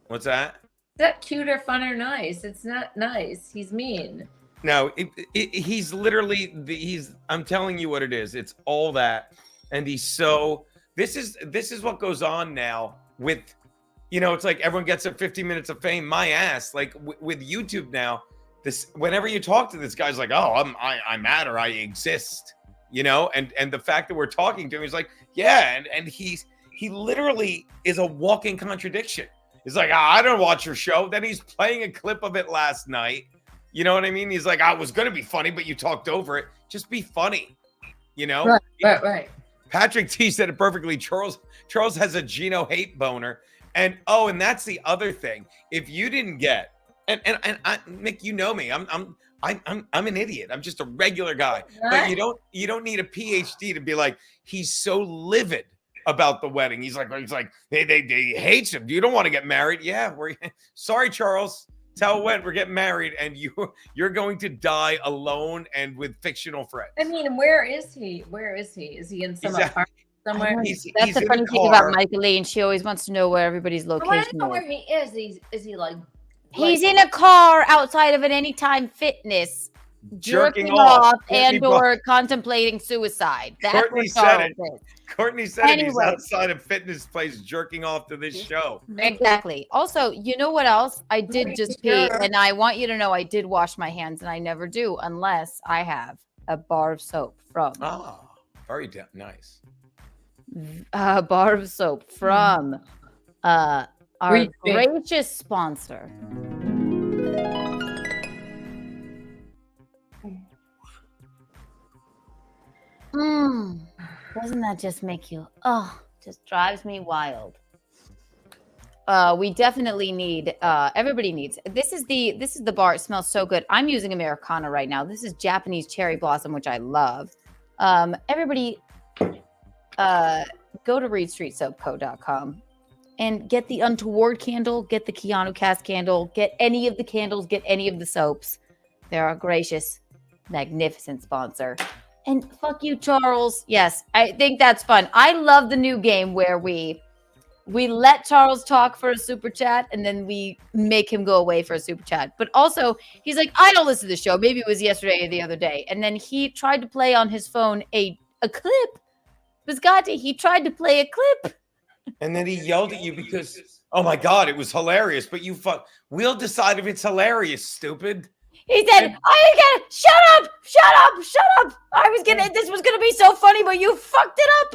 What's that? Is that cute or fun or nice? It's not nice. He's mean. No, he's literally I'm telling you what it is. It's all that, and he's so. This is what goes on now with, it's like everyone gets their 15 minutes of fame. My ass, like with YouTube now. This whenever you talk to this guy's like, oh, I matter, I exist, and the fact that we're talking to him, he's like, yeah, and he literally is a walking contradiction. He's like, I don't watch your show. Then he's playing a clip of it last night. You know what I mean? He's like, I was going to be funny, but you talked over it. Just be funny. Right. Patrick T said it perfectly. Charles has a Gino hate boner. And that's the other thing. If you didn't get, and Nick, you know me, I'm an idiot. I'm just a regular guy. But you don't need a PhD to be like, he's so livid about the wedding. He's like, they hate him. You don't want to get married. Yeah, sorry, Charles. That's how it went. We're getting married, and you're going to die alone and with fictional friends. I mean, where is he? Is he in some apartment somewhere? That's the funny thing about Michaeline. She always wants to know where everybody's location I don't know where he is. Is he like? He's in a car outside of an Anytime Fitness, jerking off or contemplating suicide. That's Courtney said it. Courtney said he's outside a fitness place jerking off to this show. Exactly. Also, you know what else? I did just pee, and I want you to know I did wash my hands, and I never do unless I have a bar of soap from. Oh, very nice. A bar of soap from our gracious sponsor. Doesn't that just make you, just drives me wild. We definitely need, everybody needs, this is the bar. It smells so good. I'm using Americana right now. This is Japanese cherry blossom, which I love. Everybody, go to reedstreetsoapco.com and get the Untoward candle, get the Keanu cast candle, get any of the candles, get any of the soaps. They're a gracious, magnificent sponsor. And fuck you, Charles. Yes, I think that's fun. I love the new game where we let Charles talk for a super chat and then we make him go away for a super chat. But also, he's like, I don't listen to the show. Maybe it was yesterday or the other day. And then he tried to play on his phone a clip. Bisconte, he tried to play a clip. And then he yelled at you because, oh my God, it was hilarious. But we'll decide if it's hilarious, stupid. He said, I get it. Shut up. This was going to be so funny, but you fucked it up.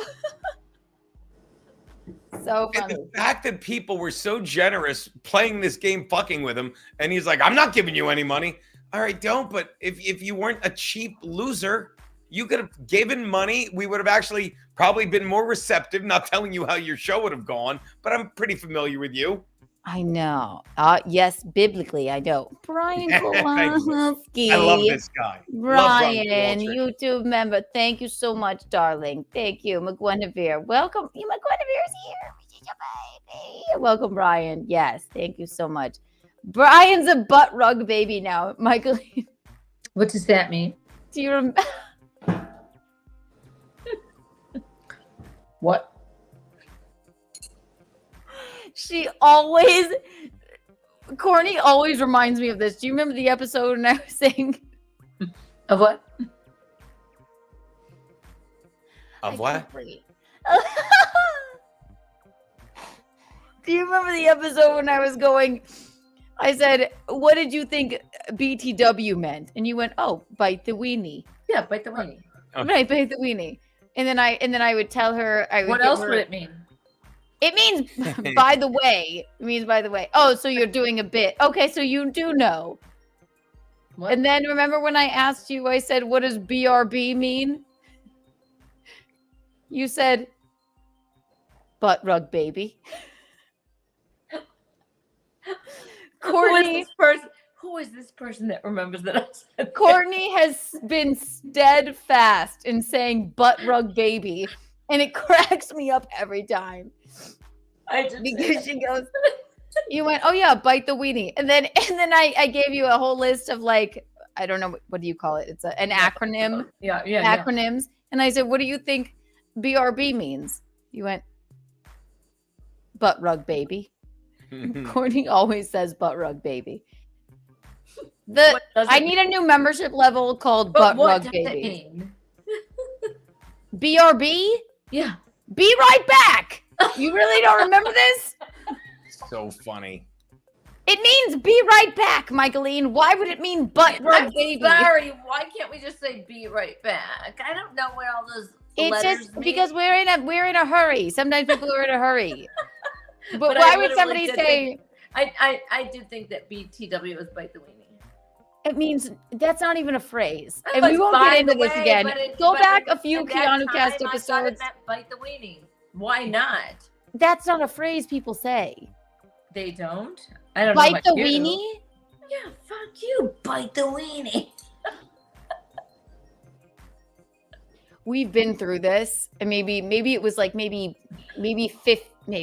So funny. And the fact that people were so generous playing this game, fucking with him. And he's like, I'm not giving you any money. All right, don't. But if you weren't a cheap loser, you could have given money. We would have actually probably been more receptive, not telling you how your show would have gone. But I'm pretty familiar with you. I know. Yes, biblically, I know. Brian Kowalski. I love this guy. Brian, YouTube member. Thank you so much, darling. Thank you, McGuinevere. Welcome. McGuinevere's here. Baby. Welcome, Brian. Yes, thank you so much. Brian's a butt rug baby now. Michael. What does that mean? Do you remember? What? Courtney always reminds me of this. Do you remember the episode when I was saying? Of what? Of what? Do you remember the episode when I was going, I said, what did you think BTW meant? And you went, oh, bite the weenie. Yeah, bite the weenie. Right, bite the weenie. And then I would tell her. What else would it mean? It means by the way. It means by the way. Oh, so you're doing a bit. Okay, so you do know. What? And then remember when I asked you, I said, what does BRB mean? You said, butt rug baby. Courtney. Who is this person that remembers that I said Courtney has been steadfast in saying butt rug baby. And it cracks me up every time. Because she goes, you went, oh yeah, bite the weenie. And then I gave you a whole list of like, I don't know, what do you call it? It's an acronym. Yeah. Acronyms. And I said, what do you think BRB means? You went, butt rug baby. Courtney always says butt rug baby. I need a new membership level called Butt what Rug does Baby. it mean? BRB? Yeah. Be right back. You really don't remember this? So funny. It means be right back, Michaeline. Why would it mean Butt Rug I'm Baby? sorry. Why can't we just say be right back? I don't know where all those It's letters just mean. because we're in a hurry. Sometimes people are in a hurry. But I why would literally somebody did say? think- I did think that BTW was bite the weenie. It means that's not even a phrase, That and we was won't by get into the this way, again. but Back a few at that Keanu time, Cast I thought it episodes. meant bite the weenie. Why not? That's not a phrase people say. They don't. I don't know. Bite about the you. weenie. Yeah, fuck you. Bite the weenie. We've been through this, and maybe it was like maybe 10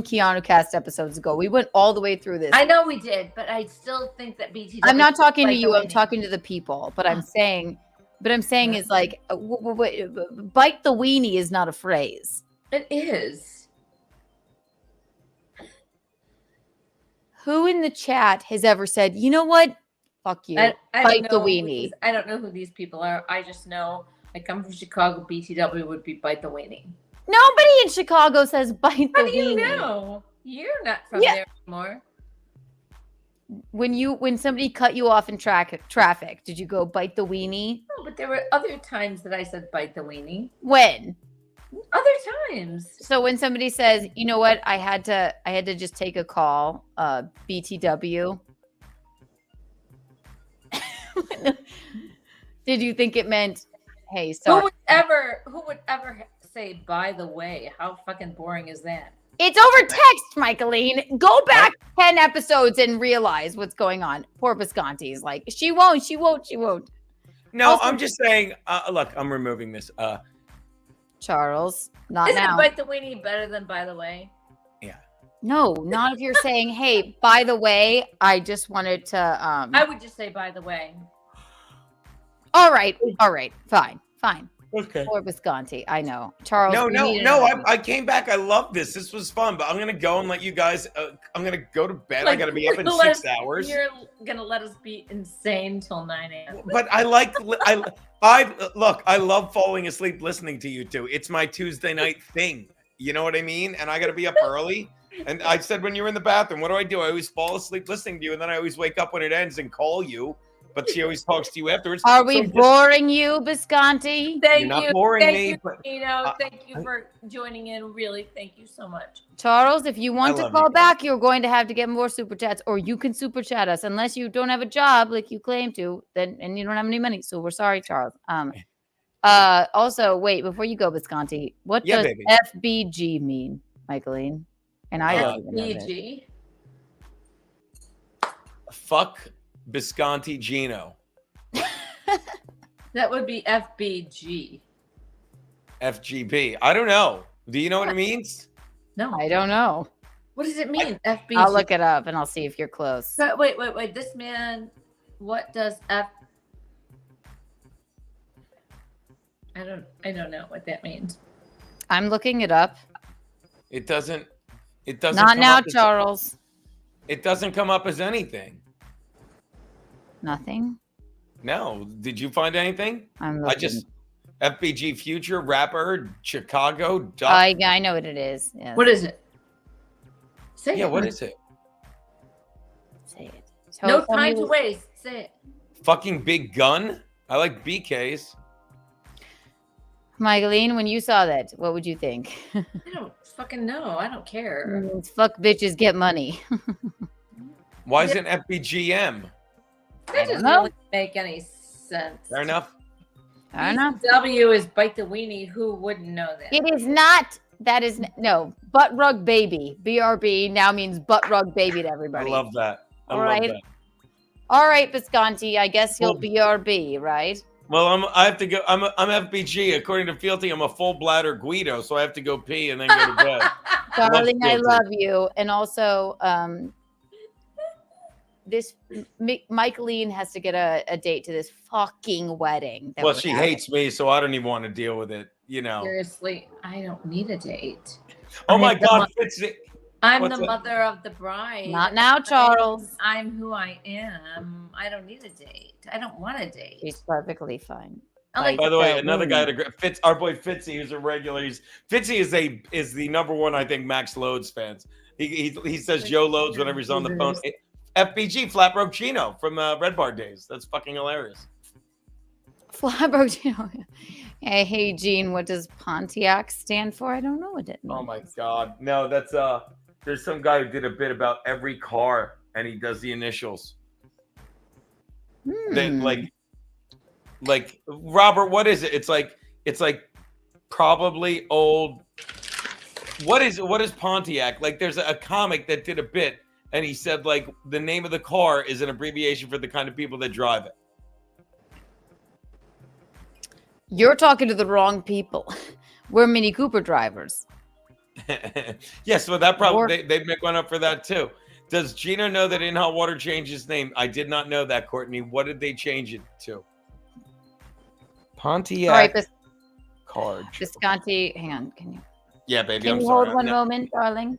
Keanu Cast episodes ago. We went all the way through this. I know we did, but I still think that BTW. I'm not talking to bite the you. I'm weenie. talking to the people. But I'm saying is like bite the weenie is not a phrase. It is. Who in the chat has ever said, you know what? Fuck you. I Bite the don't know weenie. I don't know who these people are. I just know I come from Chicago. BTW would be bite the weenie. Nobody in Chicago says bite How the do you weenie. know? You're not from Yeah. there anymore. When somebody cut you off in traffic, did you go bite the weenie? No, but there were other times that I said bite the weenie. When? Other times. So when somebody says, you know what, I had to just take a call, BTW. Did you think it meant, hey, sorry? Who would ever say by the way? How fucking boring is that? It's over text, Michaeline. Go back 10 episodes and realize what's going on. Poor Bisconte's like, she won't. No, Also- I'm just saying, look, I'm removing this. Charles, not Isn't now. bite the weenie better than by the way? No, not if you're saying, hey, by the way, I just wanted to I would just say by the way. All right, fine. Okay. Poor Bisconte, I know. Charles. No. I came back. I love this. This was fun, but I'm gonna go and let you guys. I'm gonna go to bed. I gotta be up in 6 hours. You're gonna let us be insane till 9 a.m. But I love falling asleep listening to you two. It's my Tuesday night thing. You know what I mean? And I gotta be up early. And I said when you're in the bathroom, what do? I always fall asleep listening to you, and then I always wake up when it ends and call you. But she always talks to you afterwards. Are we boring you, Bisconte? Thank you. Boring thank me, you, but, thank you for joining in. Really, thank you so much. Charles, if you want I to love call you. back, you're going to have to get more super chats, or you can super chat us unless you don't have a job like you claim to, and you don't have any money. So we're sorry, Charles. Also, wait, before you go, Bisconte, what does baby. FBG mean, Michaeline? And I don't even know that. FBG. Fuck Bisconte Gino. That would be FBG. FGB. I don't know. Do you know what it means? No, I don't know. What does it mean? FBG. I'll look it up and I'll see if you're close. So, wait. This man. What does F? I don't know what that means. I'm looking it up. It doesn't. Not come now, up as- Charles. It doesn't come up as anything. Nothing. No. Did you find anything? I'm I looking. just FBG future rapper Chicago. Duck. I know what it is. Yes. What is it? Say Yeah, it. what is it? Say it. No Tell me time to what- waste. Say it. Fucking big gun. I like BKs. Michaeline, when you saw that, what would you think? I don't fucking know. I don't care. Fuck bitches, get money. Why isn't FBGM? That doesn't know. really make any sense. Fair enough. I don't know. W is bite the weenie. Who wouldn't know that? It is not. That is no. Butt rug baby. BRB now means butt rug baby to I everybody. love that. I All love right. that. All right, Bisconte. I guess you'll Well- BRB, right? Well, I have to go. I'm FBG. According to Fealty, I'm a full bladder Guido, so I have to go pee and then go to bed. Darling, I Fealty. love you. And also, this Michaeline has to get a date to this fucking wedding. that Well, we're she having. hates me, so I don't even want to deal with it. You know. Seriously, I don't need a date. Oh I my have the God, mon- I'm What's the that? mother of the bride. Not now, Charles. I'm who I am. I don't need a date. I don't want a date. She's perfectly fine. I like By the way, the another guy women. our boy Fitzy, who's a regular. Fitzy is the number one, I think, Max Loads fans. He says Yo Loads whenever he's on the phone. FBG Flat Broke Chino from Red Bar days. That's fucking hilarious. Flat Broke Chino. Hey Gene, what does Pontiac stand for? I don't know what it means. Oh my god, no, that's there's some guy who did a bit about every car, and he does the initials. That, like Robert, what is it? It's like probably old. What is Pontiac? Like, there's a comic that did a bit, and he said like the name of the car is an abbreviation for the kind of people that drive it. You're talking to the wrong people. We're Mini Cooper drivers. Yes, well, that probably they make one up for that too. Does Gino know that In Hot Water changed his name? I did not know that, Courtney. What did they change it to? Pontiac. All right, Card. Bisconte, hang on. Can you? Yeah, baby. Can I'm you sorry. hold one moment, darling?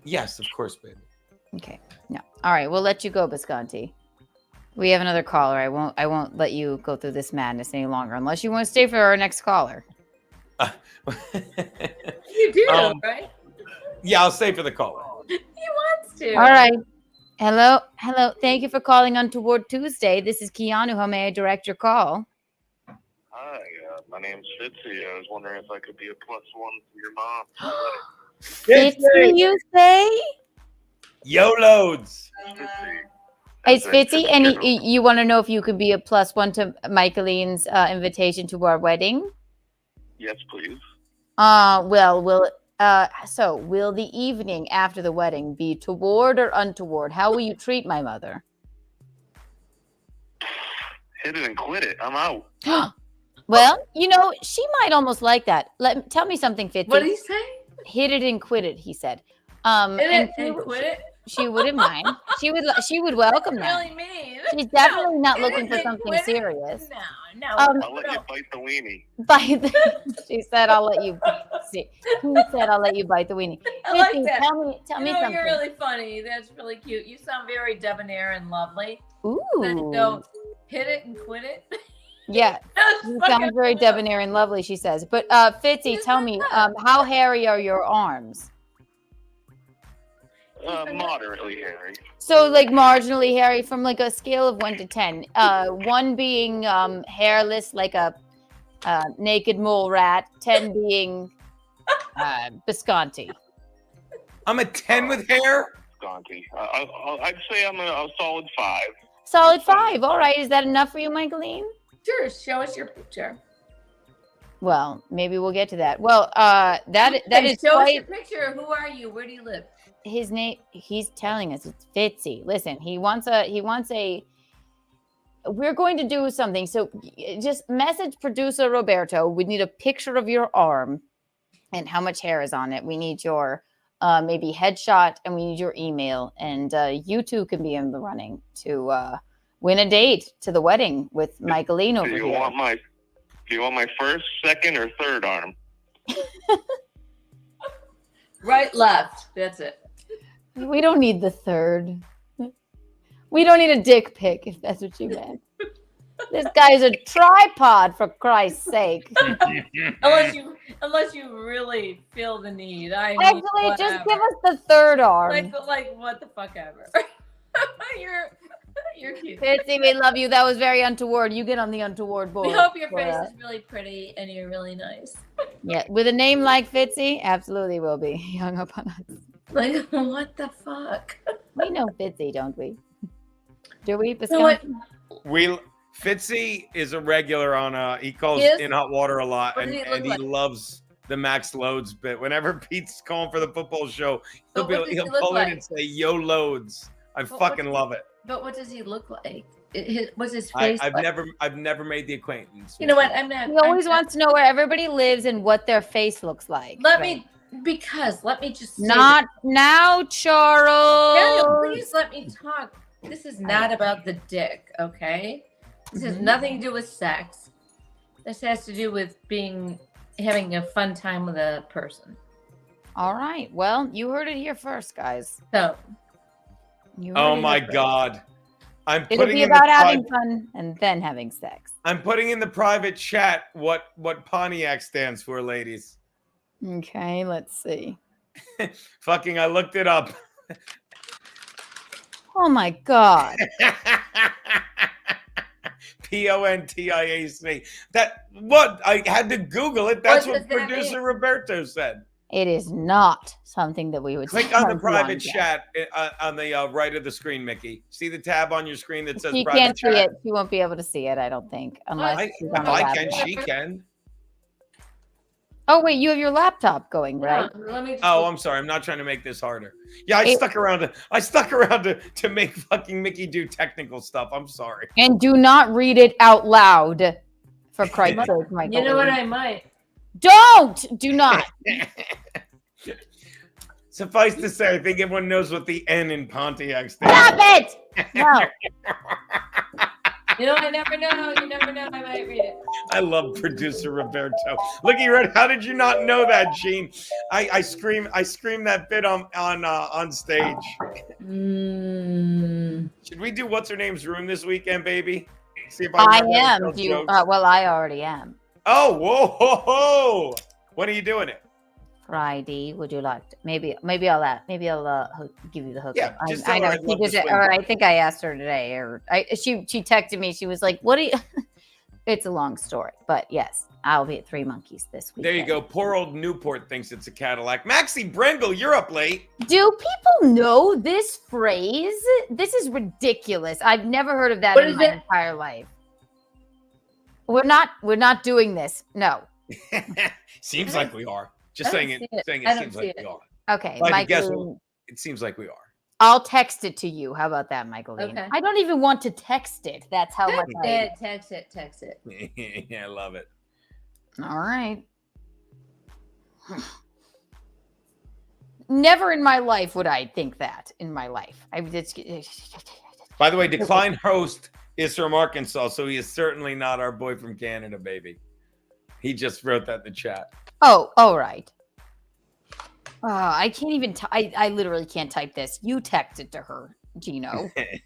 Yes, of course, baby. Okay. No. All right. We'll let you go, Bisconte. We have another caller. I won't let you go through this madness any longer unless you want to stay for our next caller. You do, right? Yeah, I'll stay for the caller. He wants to. All right. Hello. Thank you for calling Untoward Tuesday. This is Keanu. How may I direct your call? Hi, my name's Fitzy. I was wondering if I could be a +1 for your mom. Fitzy, you say? Yo Loads. It's Fitzy, and you want to know if you could be a +1 to Michaeline's invitation to our wedding? Yes, please. So will the evening after the wedding be toward or untoward? How will you treat my mother? Hit it and quit it. I'm out. Well, she might almost like that. Tell me something, Fitzy. What did he say? Hit it and quit it, he said. Hit it and quit it? She wouldn't mind. She would welcome that. Really mean. She's definitely not looking for something serious. No. I'll let you bite the weenie. She said, "I'll let you." See, he said, "I'll let you bite the weenie." I like Fitzy, that. Tell me something. You're really funny. That's really cute. You sound very debonair and lovely. Ooh. Then go hit it and quit it. Yeah, you sound very debonair and lovely, she says. But Fitzy, tell me, how hairy are your arms? Moderately hairy. So, like, marginally hairy, from like a scale of 1 to 10. 1 being hairless, like a naked mole rat. 10 being Bisconte. I'm a 10 with hair. Bisconte. I'd say I'm a solid 5. Solid 5. All right. Is that enough for you, Michaeline? Sure. Show us your picture. Well, maybe we'll get to that. Well, that is show us quite... your picture. Who are you? Where do you live? His name, he's telling us it's Fitzy. Listen, he wants a we're going to do something. So just message producer Roberto. We need a picture of your arm and how much hair is on it. We need your maybe headshot, and we need your email. And you two can be in the running to win a date to the wedding with Michaeline over here. Do you want my first, second, or third arm? Right, left. That's it. We don't need the third. We don't need a dick pic, if that's what you meant. This guy's a tripod, for Christ's sake. unless you really feel the need. Actually, just give us the third arm. Like what the fuck ever. You're cute. Fitzy, we love you. That was very untoward. You get on the untoward board. We hope your face is really pretty and you're really nice. Yeah, with a name like Fitzy, absolutely will be. He hung up on us. Like, what the fuck? We know Fitzy, don't we? Do we? Fitzy is a regular on he calls In Hot Water a lot, and he loves the Max Loads bit. Whenever Pete's calling for the football show, he'll call in and say Yo Loads. I fucking love it. But what does he look like? What's his face? I've never made the acquaintance. You know what? He always wants to know where everybody lives and what their face looks like. Let me just say not now, Charles. Daniel, please let me talk. This is not about the dick, okay? This has nothing to do with sex. This has to do with having a fun time with a person. All right. Well, you heard it here first, guys. So, Oh my God. It'll be about having fun and then having sex. I'm putting in the private chat what Pontiac stands for, ladies. Okay, let's see. Fucking, I looked it up. Oh my God. Pontiac. That what? I had to Google it. That's what producer Roberto said. It is not something that we would click on the private chat on the right of the screen, Mickey. See the tab on your screen that says she private can't chat? see it. She won't be able to see it, I don't think. Unless she's on the I laptop. can, she can. Oh wait, you have your laptop going, right? Oh, I'm sorry. I'm not trying to make this harder. Yeah, I stuck around to make fucking Mickey do technical stuff. I'm sorry. And do not read it out loud. For Christ's sake, Michael. You know what? I might. Don't! Do not. Suffice to say, I think everyone knows what the N in Pontiac stands. Stop it! No. You know, I never know. You never know. I might read it. I love producer Roberto. Looky, Red. How did you not know that, Gene? I scream that bit on stage. Should we do what's her name's room this weekend, baby? See if I am. Do you? Well, I already am. Oh, whoa, ho, ho. When are you doing it? Friday. Would you like to? Maybe I'll give you the hookup. Yeah, just I know. I'd love to swing Or by. I think I asked her today, or she texted me. She was like, "What do you?" It's a long story, but yes, I'll be at Three Monkeys this week. There you go. Poor old Newport thinks it's a Cadillac. Maxie Brendel, you're up late. Do people know this phrase? This is ridiculous. I've never heard of that in my entire life. We're not doing this. No. Seems like we are. Just saying it seems like we are. Okay, Michael. It seems like we are. I'll text it to you. How about that, Michael? Okay. I don't even want to text it. That's how much Text it. Yeah, I love it. All right. Never in my life would I think that. In my life, By the way, decline host is from Arkansas, so he is certainly not our boy from Canada, baby. He just wrote that in the chat. Oh, all right. I can't even. I literally can't type this. You text it to her, Gino. I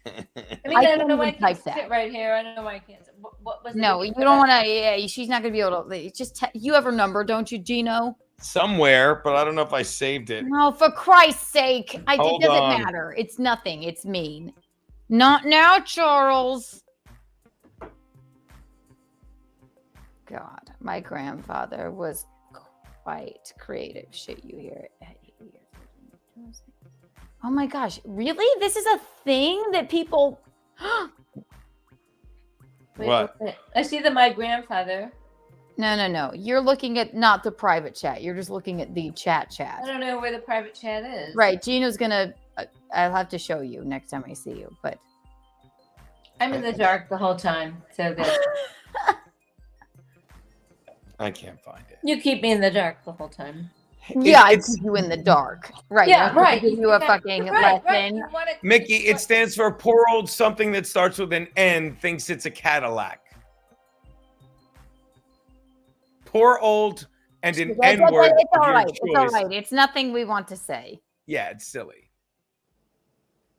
mean, I don't know why I can't that. sit right here. I don't know why I can't. What was it? No, you don't want to. Yeah, she's not going to be able to. Just you have her number, don't you, Gino? Somewhere, but I don't know if I saved it. No, for Christ's sake! It Hold doesn't on. matter. It's nothing. It's mean. Not now, Charles. God, my grandfather was quite creative. Shit, you hear it at 8 years. Oh my gosh, really? This is a thing that people. What? I see that my grandfather. No. You're looking at not the private chat. You're just looking at the chat. I don't know where the private chat is. Right, Gino's gonna. I'll have to show you next time I see you, but. I'm in the dark the whole time, so that I can't find it. you keep me in the dark the whole time. Yeah, I keep you in the dark. Right. Yeah, I'm gonna right. Give you a fucking lesson. Mickey, it stands for poor old something that starts with an N thinks it's a Cadillac. Poor old and an N word. It's all of your right. It's all choice. right. It's nothing we want to say. Yeah, it's silly.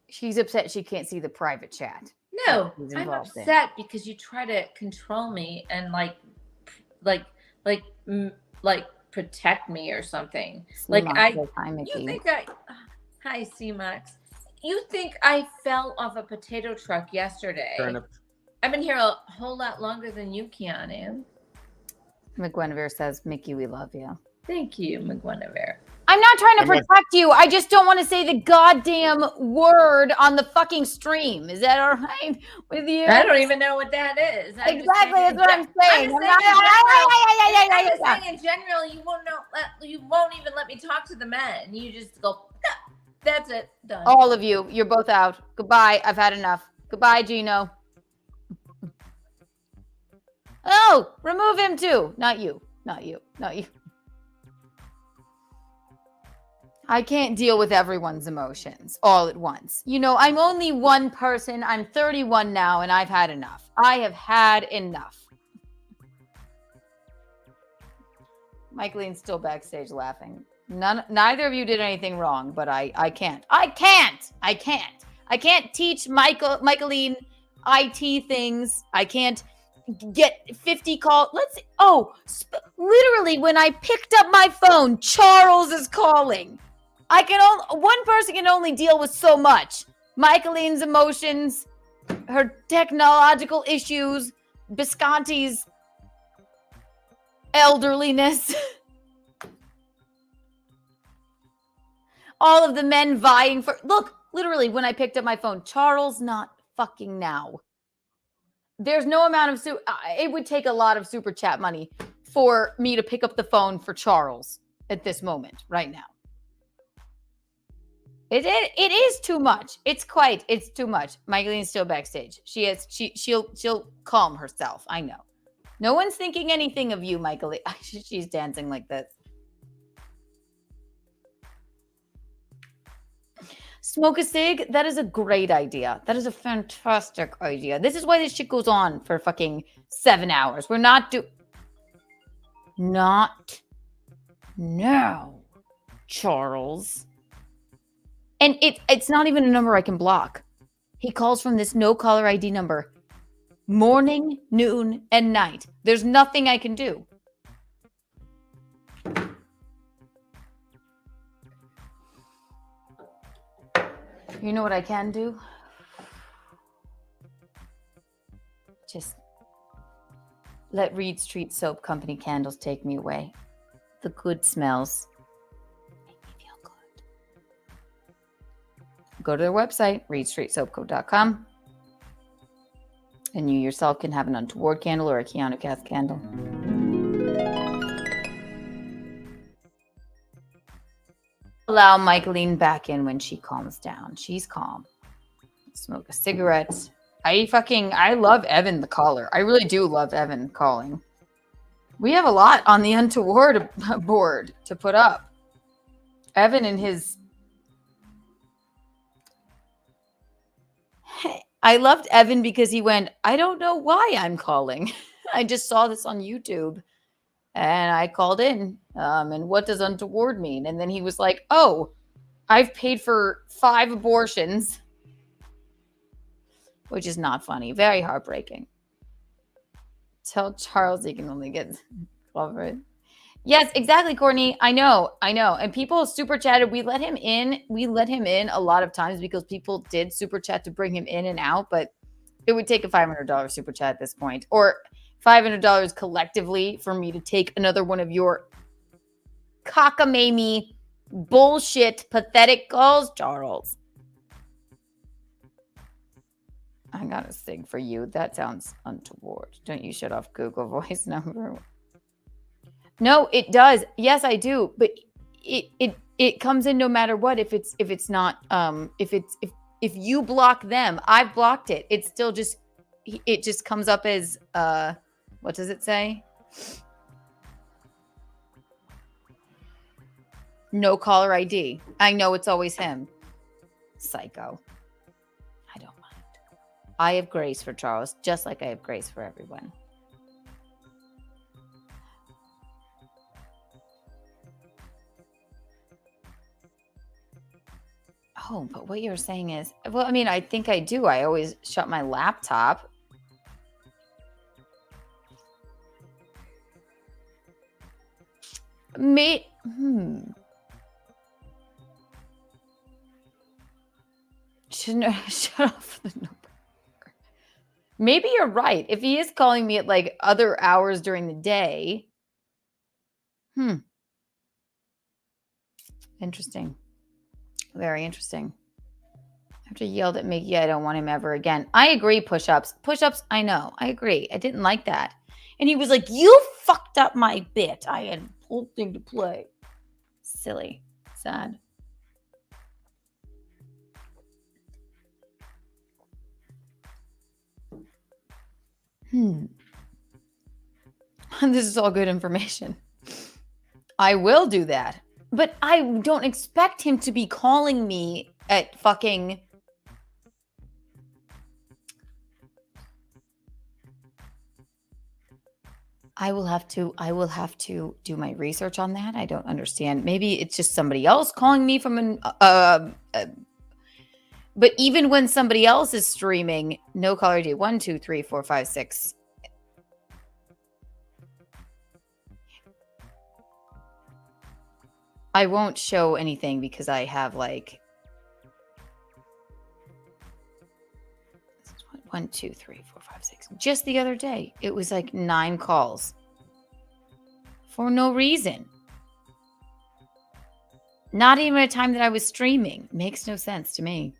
She's upset she can't see the private chat. No, He's I'm involved in. upset because you try to control me and like protect me or something. Like Hi, you Mickey. think hi C-Max. You think I fell off a potato truck yesterday? Turnip. I've been here a whole lot longer than you, Keanu. McGuinevere says, Mickey, we love you. Thank you, McGuinevere. I'm not trying to protect you. I just don't want to say the goddamn word on the fucking stream. Is that all right with you? I don't even know what that is. Exactly, that's what I'm saying. I'm just saying in general, you won't know. You won't even let me talk to the men. You just go. "No, that's it. Done." All of you, you're both out. Goodbye. I've had enough. Goodbye, Gino. Oh, remove him too. Not you. Not you. Not you. I can't deal with everyone's emotions all at once. You know, I'm only one person. I'm 31 now, and I've had enough. I have had enough. Mike Lean's still backstage laughing. Neither of you did anything wrong, but I can't teach Michaeline IT things. I can't get 50 calls. Literally, when I picked up my phone, Charles is calling. One person can only deal with so much. Michaeline's emotions, her technological issues, Bisconte's elderliness. All of the men vying for... Look, literally, when I picked up my phone, Charles, not fucking now. There's no amount of... it would take a lot of super chat money for me to pick up the phone for Charles at this moment, right now. It is too much. It's too much. Michaeline's still backstage. She'll calm herself. I know. No one's thinking anything of you, Michaeline. She's dancing like this. Smoke a cig? That is a great idea. That is a fantastic idea. This is why this shit goes on for fucking 7 hours. We're not now, Charles. And it's not even a number I can block. He calls from this no caller ID number. Morning, noon, and night. There's nothing I can do. You know what I can do? Just let Reed Street Soap Company candles take me away. The good smells make me feel good. Go to their website, reedstreetsoapco.com, and you yourself can have an Untoward candle or a Keanu cast candle. Allow Michaeline back in when she calms down. She's calm. Smoke a cigarette. I love Evan the caller. I really do love Evan calling. We have a lot on the Untoward board to put up. Evan and his... I loved Evan because he went, I don't know why I'm calling. I just saw this on YouTube. And I called in, and what does untoward mean? And then he was like, oh, I've paid for 5 abortions, which is not funny. Very heartbreaking. Tell Charles he can only get covered. Yes, exactly, Courtney. I know. And people super chatted. We let him in a lot of times because people did super chat to bring him in and out, but it would take a $500 super chat at this point. Or $500 collectively for me to take another one of your cockamamie, bullshit, pathetic calls, Charles. I got a sig for you. That sounds untoward. Don't you shut off Google Voice number. No, it does. Yes, I do. But it comes in no matter what. If you block them, I've blocked it. It just comes up as what does it say? No caller ID. I know it's always him. Psycho. I don't mind. I have grace for Charles, just like I have grace for everyone. Oh, but what you're saying is, well, I mean, I think I do. I always shut my laptop. Shut off the number. Maybe you're right. If he is calling me at like other hours during the day. Interesting. Very interesting. After he yelled at me, yeah, I don't want him ever again. I agree, push-ups. Push-ups, I know. I agree. I didn't like that. And he was like, you fucked up my bit. I had a whole thing to play. Silly. Sad. This is all good information. I will do that. But I don't expect him to be calling me at fucking... I will have to do my research on that. I don't understand. Maybe it's just somebody else calling me from an but even when somebody else is streaming, no caller ID 1, 2, 3, 4, 5, 6. I won't show anything because I have like 1, 2, 3, 4, 5, 6. Just the other day, it was like 9 calls for no reason. Not even a time that I was streaming. Makes no sense to me.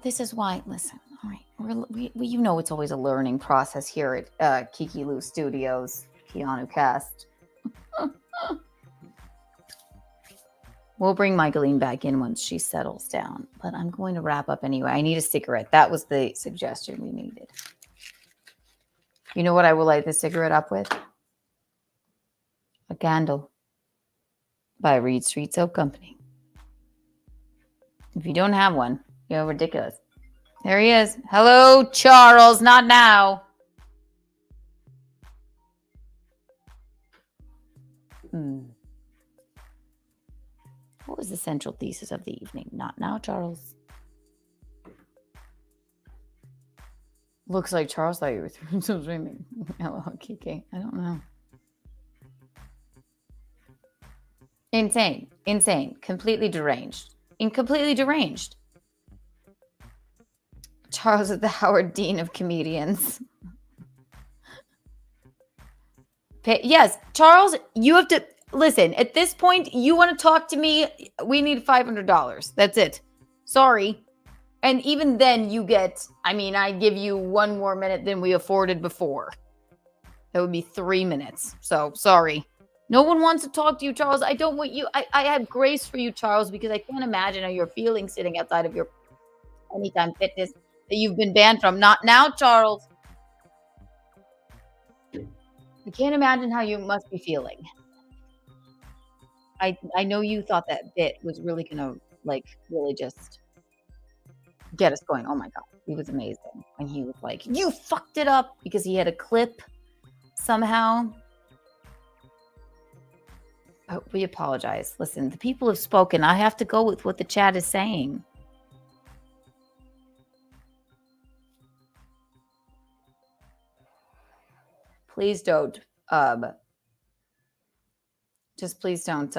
This is why, listen, all right, we you know it's always a learning process here at Kiki Lou Studios, Keanu Cast. We'll bring Michaeline back in once she settles down, but I'm going to wrap up anyway. I need a cigarette. That was the suggestion we needed. You know what I will light the cigarette up with? A candle by Reed Street Soap Company. If you don't have one, you're ridiculous. There he is. Hello, Charles. Not now. What was the central thesis of the evening? Not now, Charles. Looks like Charles thought you were through some streaming. Hello, Kiki. I don't know. Insane. Insane. Completely deranged. Completely deranged. Charles is the Howard Dean of comedians. Yes, Charles, you have to... Listen, at this point, you want to talk to me, we need $500. That's it. Sorry. And even then you get, I give you 1 more minute than we afforded before. That would be 3 minutes. So, sorry. No one wants to talk to you, Charles. I don't want you. I have grace for you, Charles, because I can't imagine how you're feeling sitting outside of your Anytime Fitness that you've been banned from. Not now, Charles. I can't imagine how you must be feeling. I know you thought that bit was really gonna really just get us going. Oh my god, he was amazing. And he was like, you fucked it up, because he had a clip somehow. But we apologize. Listen, the people have spoken. I have to go with what the chat is saying. Please don't please don't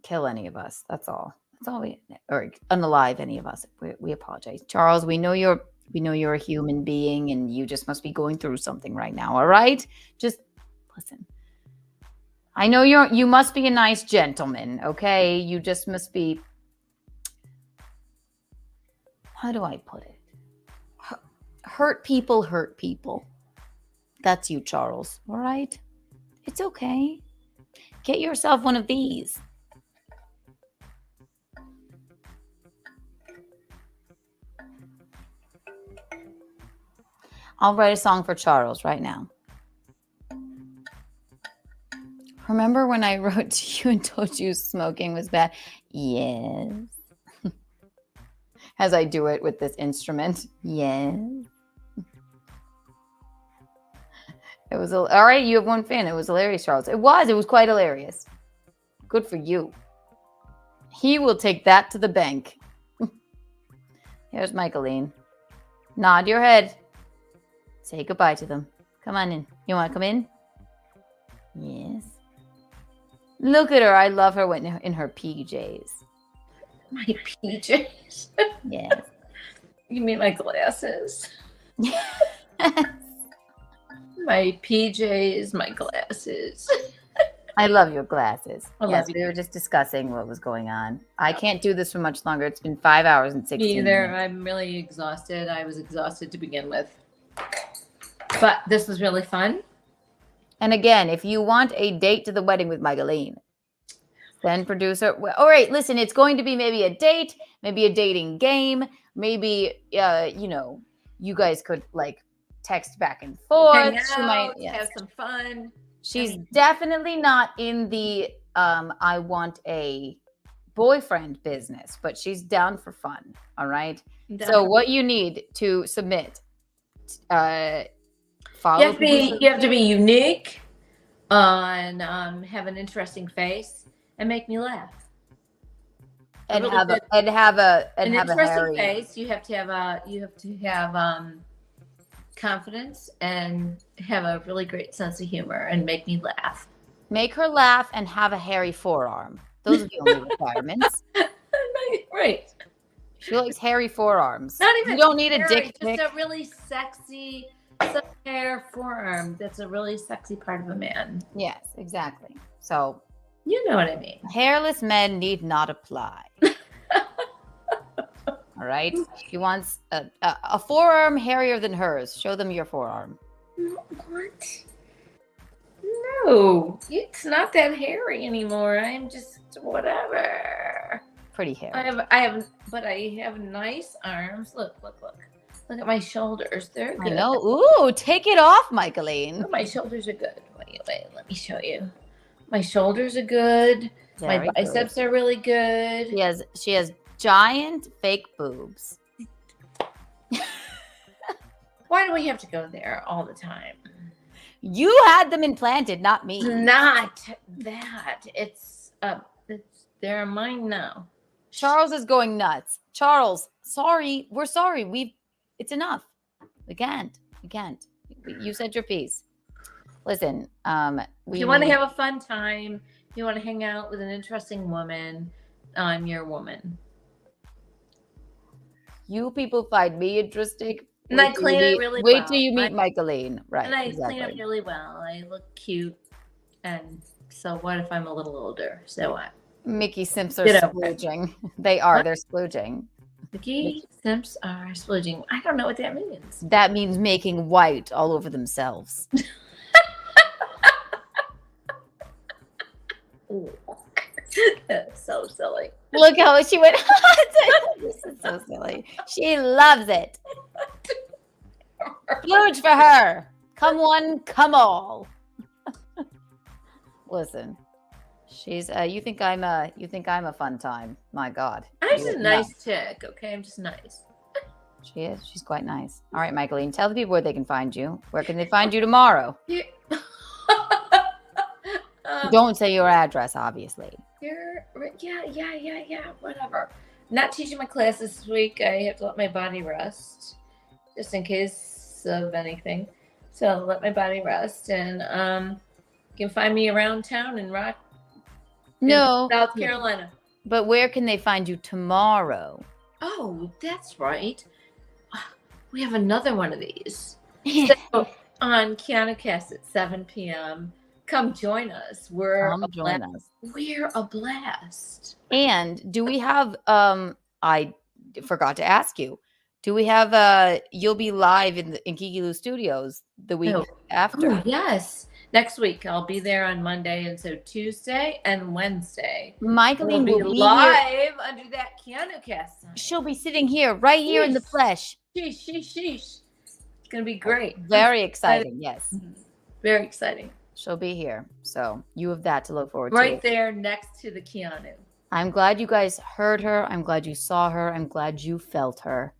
kill any of us. That's all or unalive any of us. We apologize, Charles. We know you're a human being, and you just must be going through something right now. All right, just listen. I know you must be a nice gentleman. Okay, you just must be. How do I put it? Hurt people. That's you, Charles. All right, it's okay. Get yourself one of these. I'll write a song for Charles right now. Remember when I wrote to you and told you smoking was bad? Yes. As I do it with this instrument. Yes. It was all right. You have one fan. It was hilarious, Charles. It was quite hilarious. Good for you. He will take that to the bank. Here's Michaeline. Nod your head. Say goodbye to them. Come on in. You want to come in? Yes. Look at her. I love her in her PJs. My PJs? Yes. You mean my glasses? My PJs, my glasses. I love your glasses. Yes, we were just discussing what was going on. I can't do this for much longer. It's been 5 hours and 16 minutes. I'm really exhausted. I was exhausted to begin with. But this was really fun. And again, if you want a date to the wedding with Michaeline, then producer. All right, listen, it's going to be maybe a date, maybe a dating game. Maybe, you guys could text back and forth. Hang out, she might have some fun. She's definitely not in the I want a boyfriend business, but she's down for fun. All right. So what you need to submit follow You have to be unique, and have an interesting face, and make me laugh. and really have good- an An interesting hairy face. You have to have confidence and have a really great sense of humor and make me laugh. Make her laugh and have a hairy forearm. Those are the only requirements. Right. She likes hairy forearms. Not even You don't need a hairy, dick pic. just a really sexy hair forearm. That's a really sexy part of a man. Yes, exactly. So you know what I mean. Hairless men need not apply. All right. She wants a forearm hairier than hers. Show them your forearm. What? No, it's not that hairy anymore. I'm just whatever. Pretty hairy. I have nice arms. Look at my shoulders. They're good. I know. Ooh, take it off, Michaeline. My shoulders are good. Wait, let me show you. My shoulders are good. Very my biceps are really good. She has giant fake boobs. Why do we have to go there all the time? You had them implanted, not me. Not that. They're mine now. Charles is going nuts. Charles, sorry. We're sorry. It's enough. We can't. You said your piece. Listen, if you want to have a fun time, if you want to hang out with an interesting woman, I'm your woman. You people find me interesting. And I clean it really well. Wait till you meet Michaeline. Right. And I clean up really well. I look cute. And so what if I'm a little older? So what? Mickey Simps are splooging. They are. They're splooging. Mickey Simps are splooging. I don't know what that means. That means making white all over themselves. That's so silly. Look how she went. This is so silly. She loves it. Huge for her. Come one, come all. Listen, she's. You think I'm a fun time? My God. I'm just a nice chick. Okay, I'm just nice. She is. She's quite nice. All right, Michaeline, tell the people where they can find you. Where can they find you tomorrow? Don't say your address, obviously. Yeah. Whatever. Not teaching my class this week. I have to let my body rest, just in case of anything. So I'll let my body rest, and you can find me around town in South Carolina. But where can they find you tomorrow? Oh, that's right. We have another one of these. So on Keanu Cast at 7 p.m. Come join us. We're a blast. And do we have I forgot to ask you. Do we have you'll be live in Kiki Studios the week after? Oh, yes. Next week I'll be there on Monday, and so Tuesday and Wednesday. Michaeline will be live here. Under that Keanu Cast sign. She'll be sitting here, right here in the flesh. Sheesh. It's gonna be great. Very exciting, yes. Very exciting. She'll be here. So you have that to look forward to. Right there next to the Keanu. I'm glad you guys heard her. I'm glad you saw her. I'm glad you felt her.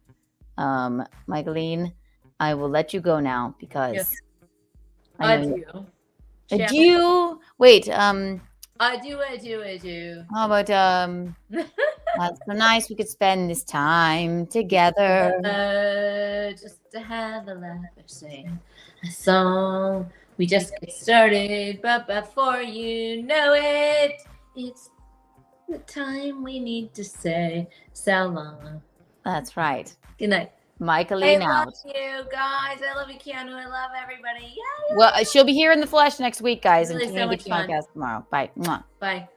Michaeline, I will let you go now because Adieu. Adieu. Wait, Adieu. How about that's so nice we could spend this time together. Just to have a laugh or sing a song. We just get started, but before you know it, it's the time we need to say so long. That's right. Good night. Michaeline out. I love you guys. I love you, Keanu. I love everybody. Yeah. Well, she'll be here in the flesh next week, guys. Really and so much fun. Podcast tomorrow. Bye. Mwah. Bye.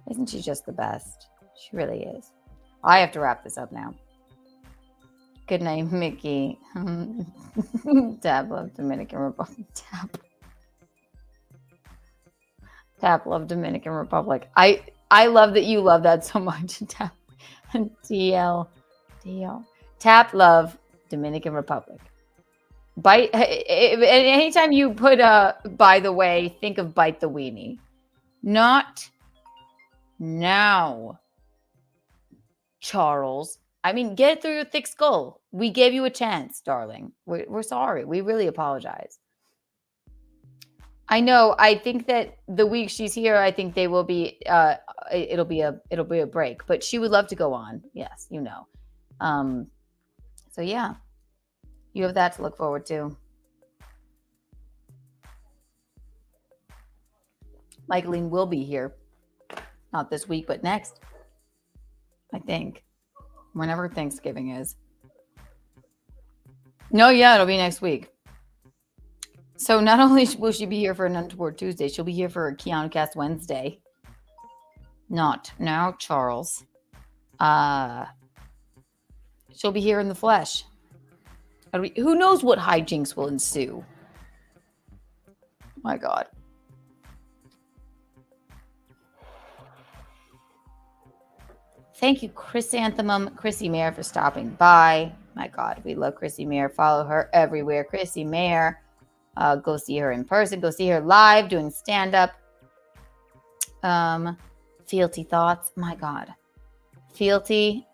Isn't she just the best? She really is. I have to wrap this up now. Good night, Mickey. Tap love Dominican Republic. Tap love Dominican Republic. I love that you love that so much. Tap DL. Tap love Dominican Republic. Bite. Anytime you put by the way, think of bite the weenie. Not now, Charles. I mean, get it through your thick skull. We gave you a chance, darling. We're sorry. We really apologize. I know. I think that the week she's here, I think they will be. It'll be a break. But she would love to go on. Yes, you know. So yeah, you have that to look forward to. Michaeline will be here, not this week, but next. I think, whenever Thanksgiving is. No, yeah, it'll be next week. So not only will she be here for an Untoward Tuesday, she'll be here for a Keanu Cast Wednesday. Not now, Charles. She'll be here in the flesh. Who knows what hijinks will ensue? My God. Thank you, Chrysanthemum, Chrissie Mayr, for stopping by. My God, we love Chrissie Mayr. Follow her everywhere. Chrissie Mayr. Go see her in person. Go see her live doing stand-up. Fealty Thoughts. My God. Fealty.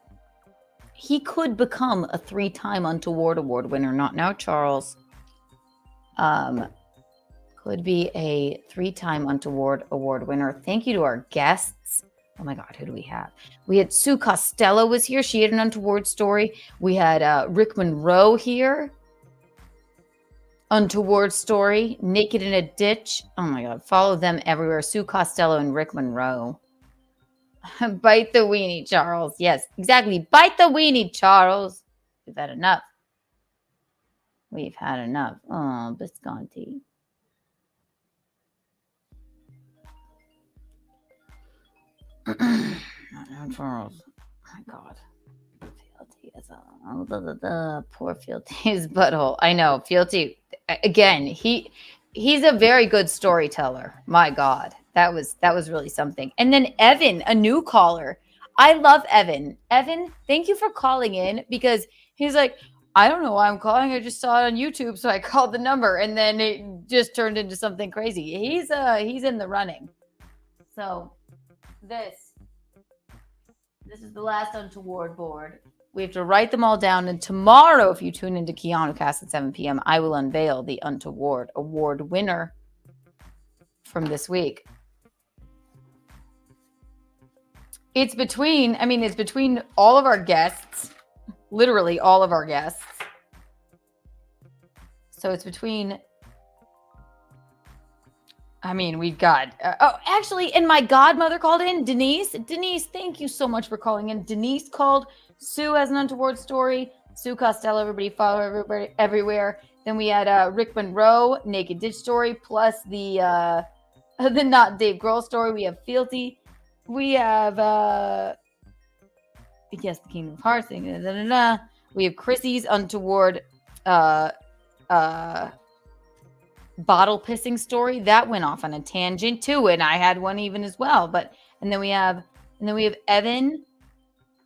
He could become a 3-time Untoward Award winner. Not now, Charles. Could be a 3-time Untoward Award winner. Thank you to our guests. Oh my God, who do we have? We had Sue Costello was here. She had an Untoward story. We had Rick Monroe here. Untoward story. Naked in a ditch. Oh my God, follow them everywhere. Sue Costello and Rick Monroe. Bite the weenie, Charles. Yes, exactly. Bite the weenie, Charles. We've had enough. We've had enough. Oh, Bisconte. Charles. Oh my God. Fealty is poor Fealty's butthole. I know. Fealty, again, he's a very good storyteller. My God. That was really something. And then Evan, a new caller. I love Evan. Evan, thank you for calling in, because he's like, I don't know why I'm calling. I just saw it on YouTube, so I called the number, and then it just turned into something crazy. He's in the running. So this is the last Untoward board. We have to write them all down, and tomorrow, if you tune into Keanu Cast at 7 p.m., I will unveil the Untoward Award winner from this week. It's between all of our guests, literally all of our guests. So it's between, we've got, actually, and my godmother called in, Denise. Denise, thank you so much for calling in. Denise called. Sue has an Untoward story. Sue Costello, everybody follow everybody everywhere. Then we had Rick Monroe, Naked Ditch story, plus the Not Dave Grohl story. We have Fealty. We have, the Kingdom of Hearts thing. We have Chrissy's Untoward bottle pissing story. That went off on a tangent too, and I had one even as well. And then we have Evan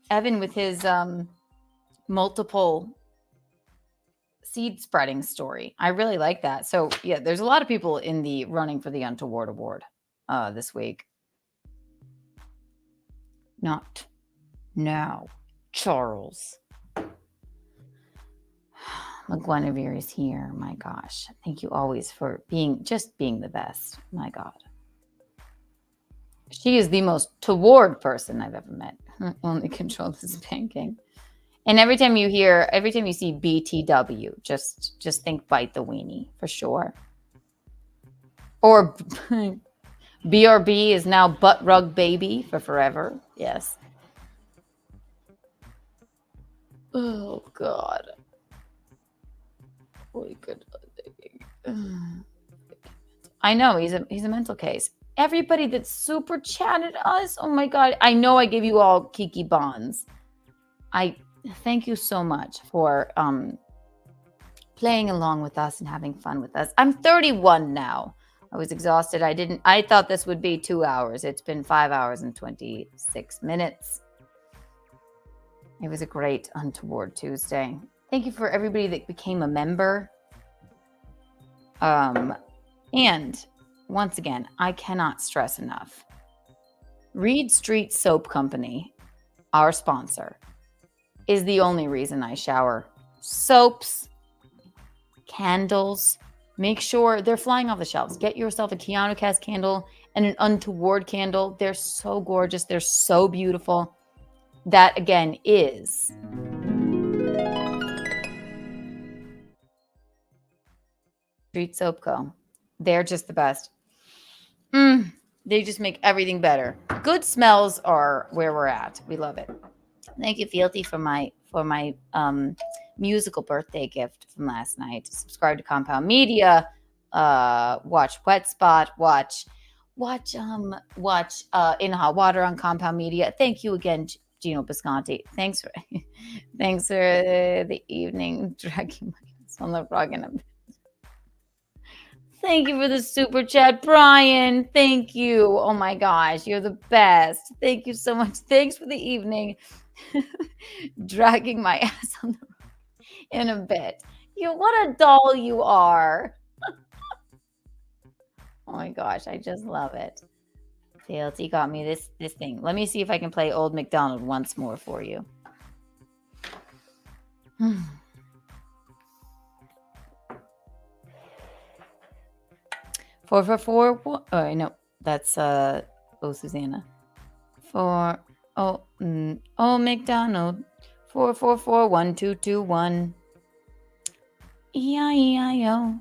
with his multiple seed spreading story. I really like that. So yeah, there's a lot of people in the running for the Untoward Award this week. Not now, Charles. McGuinevere is here. My gosh. Thank you always for being the best. My God. She is the most toward person I've ever met. Only control the spanking. And every time you see BTW, just think bite the weenie for sure. Or BRB is now butt rug baby for forever. Yes. Oh God. Holy good. I know he's a mental case. Everybody that super chatted us. Oh my God. I know I gave you all Kiki bonds. I thank you so much for playing along with us and having fun with us. I'm 31 now. I was exhausted. I thought this would be 2 hours. It's been 5 hours and 26 minutes. It was a great Untoward Tuesday. Thank you for everybody that became a member. And once again, I cannot stress enough. Reed Street Soap Company, our sponsor. is the only reason I shower. Soaps, candles. Make sure they're flying off the shelves. Get yourself a Keanu cast candle and an Untoward candle. They're so gorgeous. They're so beautiful. That, again, is Street Soap Co. They're just the best. They just make everything better. Good smells are where we're at. We love it. Thank you, Fealty, for my musical birthday gift from last night. Subscribe to Compound Media. Watch Wet Spot. Watch In Hot Water on Compound Media. Thank you again, Gino Bisconte. Thanks for the evening dragging my ass on the rug in a bit. Thank you for the super chat, Brian. Thank you. Oh my gosh, you're the best. Thank you so much. Thanks for the evening. Dragging my ass on the rug in a bit. What a doll you are. Oh my gosh, I just love it. Fealty got me this thing. Let me see if I can play Old MacDonald once more for you. 444. Oh no, that's Susanna. McDonald. 444-1221. E-I-E-I-O.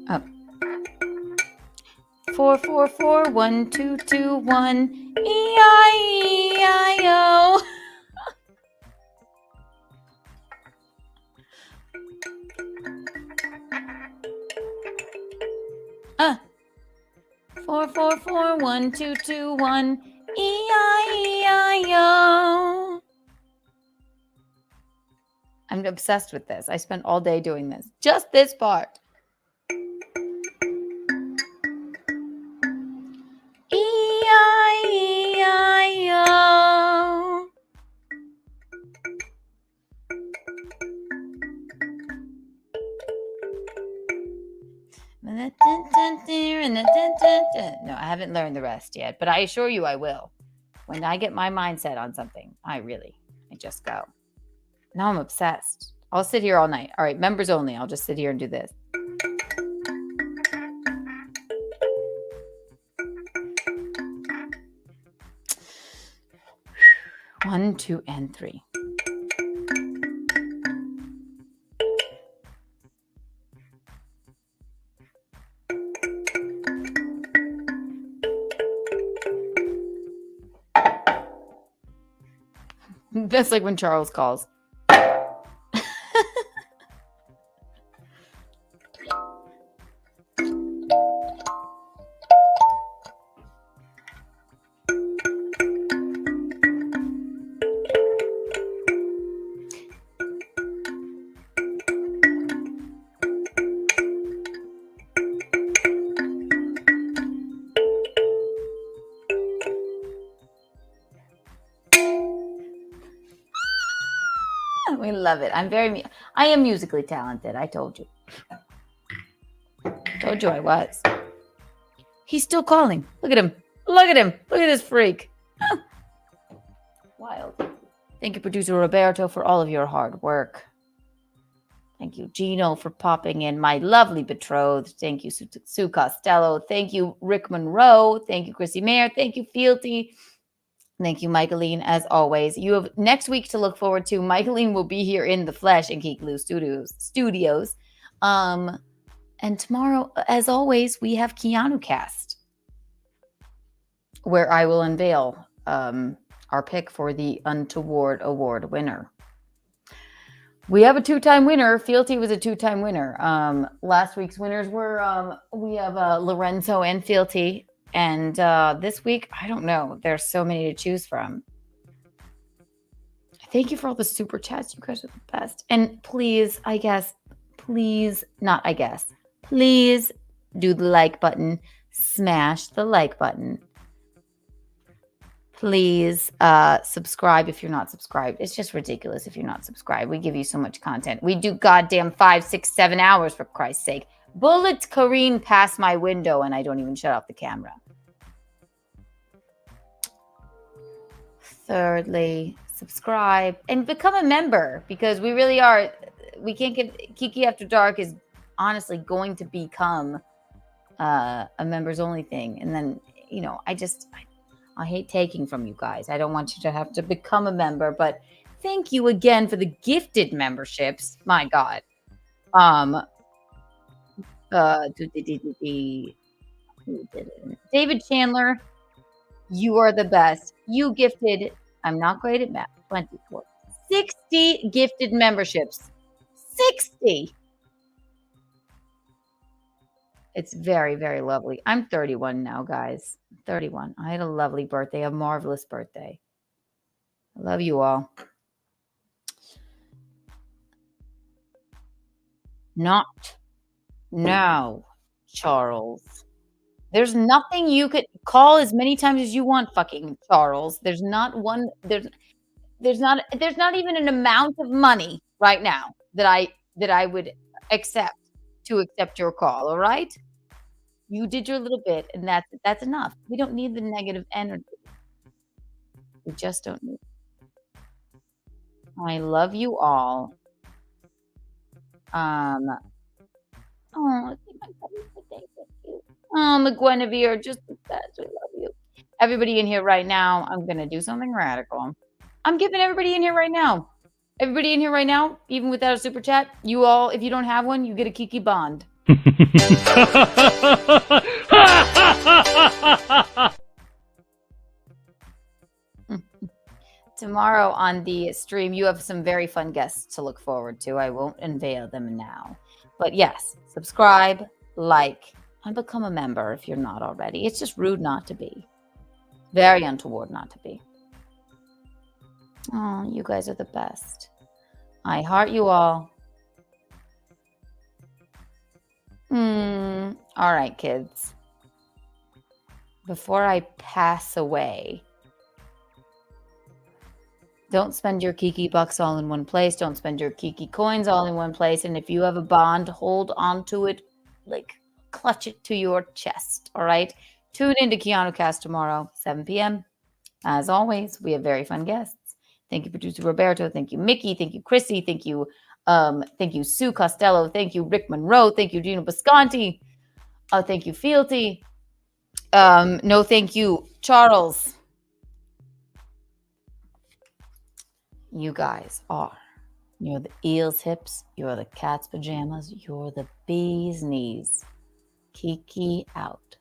Oh. 444-1221. E-I-E-I-O. 444-1221. E-I-E-I-O. I'm obsessed with this. I spent all day doing this. Just this part. E-I-E-I-O. No, I haven't learned the rest yet, but I assure you I will. When I get my mindset on something, I just go. Now I'm obsessed. I'll sit here all night. All right, members only. I'll just sit here and do this. One, two, and three. That's like when Charles calls. We love it. I am musically talented. I told you. Told you I was. He's still calling. Look at him. Look at him. Look at this freak. Wild. Thank you, producer Roberto, for all of your hard work. Thank you, Gino, for popping in. My lovely betrothed. Thank you, Sue Costello. Thank you, Rick Monroe. Thank you, Chrissie Mayr. Thank you, Fealty. Thank you, Michaeline, as always. You have next week to look forward to. Michaeline will be here in the flesh in Kiki Studios. And tomorrow, as always, we have Keanu Cast, where I will unveil our pick for the Untoward Award winner. We have a two-time winner. Fealty was a two-time winner. Last week's winners were, we have Lorenzo and Fealty. And this week, I don't know. There's so many to choose from. Thank you for all the super chats. You guys are the best. And please, please do the like button. Smash the like button. Please subscribe if you're not subscribed. It's just ridiculous if you're not subscribed. We give you so much content. We do goddamn 5, 6, 7 hours, for Christ's sake. Bullets careen past my window and I don't even shut off the camera. Thirdly, subscribe and become a member, because we really are. We can't get Kiki After Dark is honestly going to become a members only thing. And then, you know, I hate taking from you guys. I don't want you to have to become a member, but thank you again for the gifted memberships. My God. David Chandler, you are the best. You gifted, I'm not great at math, 24. 60 gifted memberships. 60. It's very, very lovely. I'm 31 now, guys. 31. I had a lovely birthday, a marvelous birthday. I love you all. Not now, Charles. There's nothing you could call as many times as you want, fucking Charles. There's not one. There's not even an amount of money right now that I would accept to accept your call. All right, you did your little bit, and that's enough. We don't need the negative energy. We just don't need. I love you all. McGuinevere, just the best. We love you. Everybody in here right now, I'm going to do something radical. I'm giving everybody in here right now. Everybody in here right now, even without a super chat, you all, if you don't have one, you get a Kiki Bond. Tomorrow on the stream, you have some very fun guests to look forward to. I won't unveil them now. But yes, subscribe, like, and become a member if you're not already. It's just rude not to be. Very untoward not to be. Oh, you guys are the best. I heart you all. All right, kids. Before I pass away, don't spend your Kiki bucks all in one place. Don't spend your Kiki coins all in one place. And if you have a bond, hold on to it, like clutch it to your chest. All right. Tune into Keanu Cast tomorrow, 7 p.m. As always, we have very fun guests. Thank you, producer Roberto. Thank you, Mickey. Thank you, Chrissy. Thank you, Sue Costello. Thank you, Rick Monroe. Thank you, Gino Bisconte. Thank you, Fealty. No, thank you, Charles. You guys are. You're the eel's hips. You're the cat's pajamas. You're the bee's knees. Kiki out.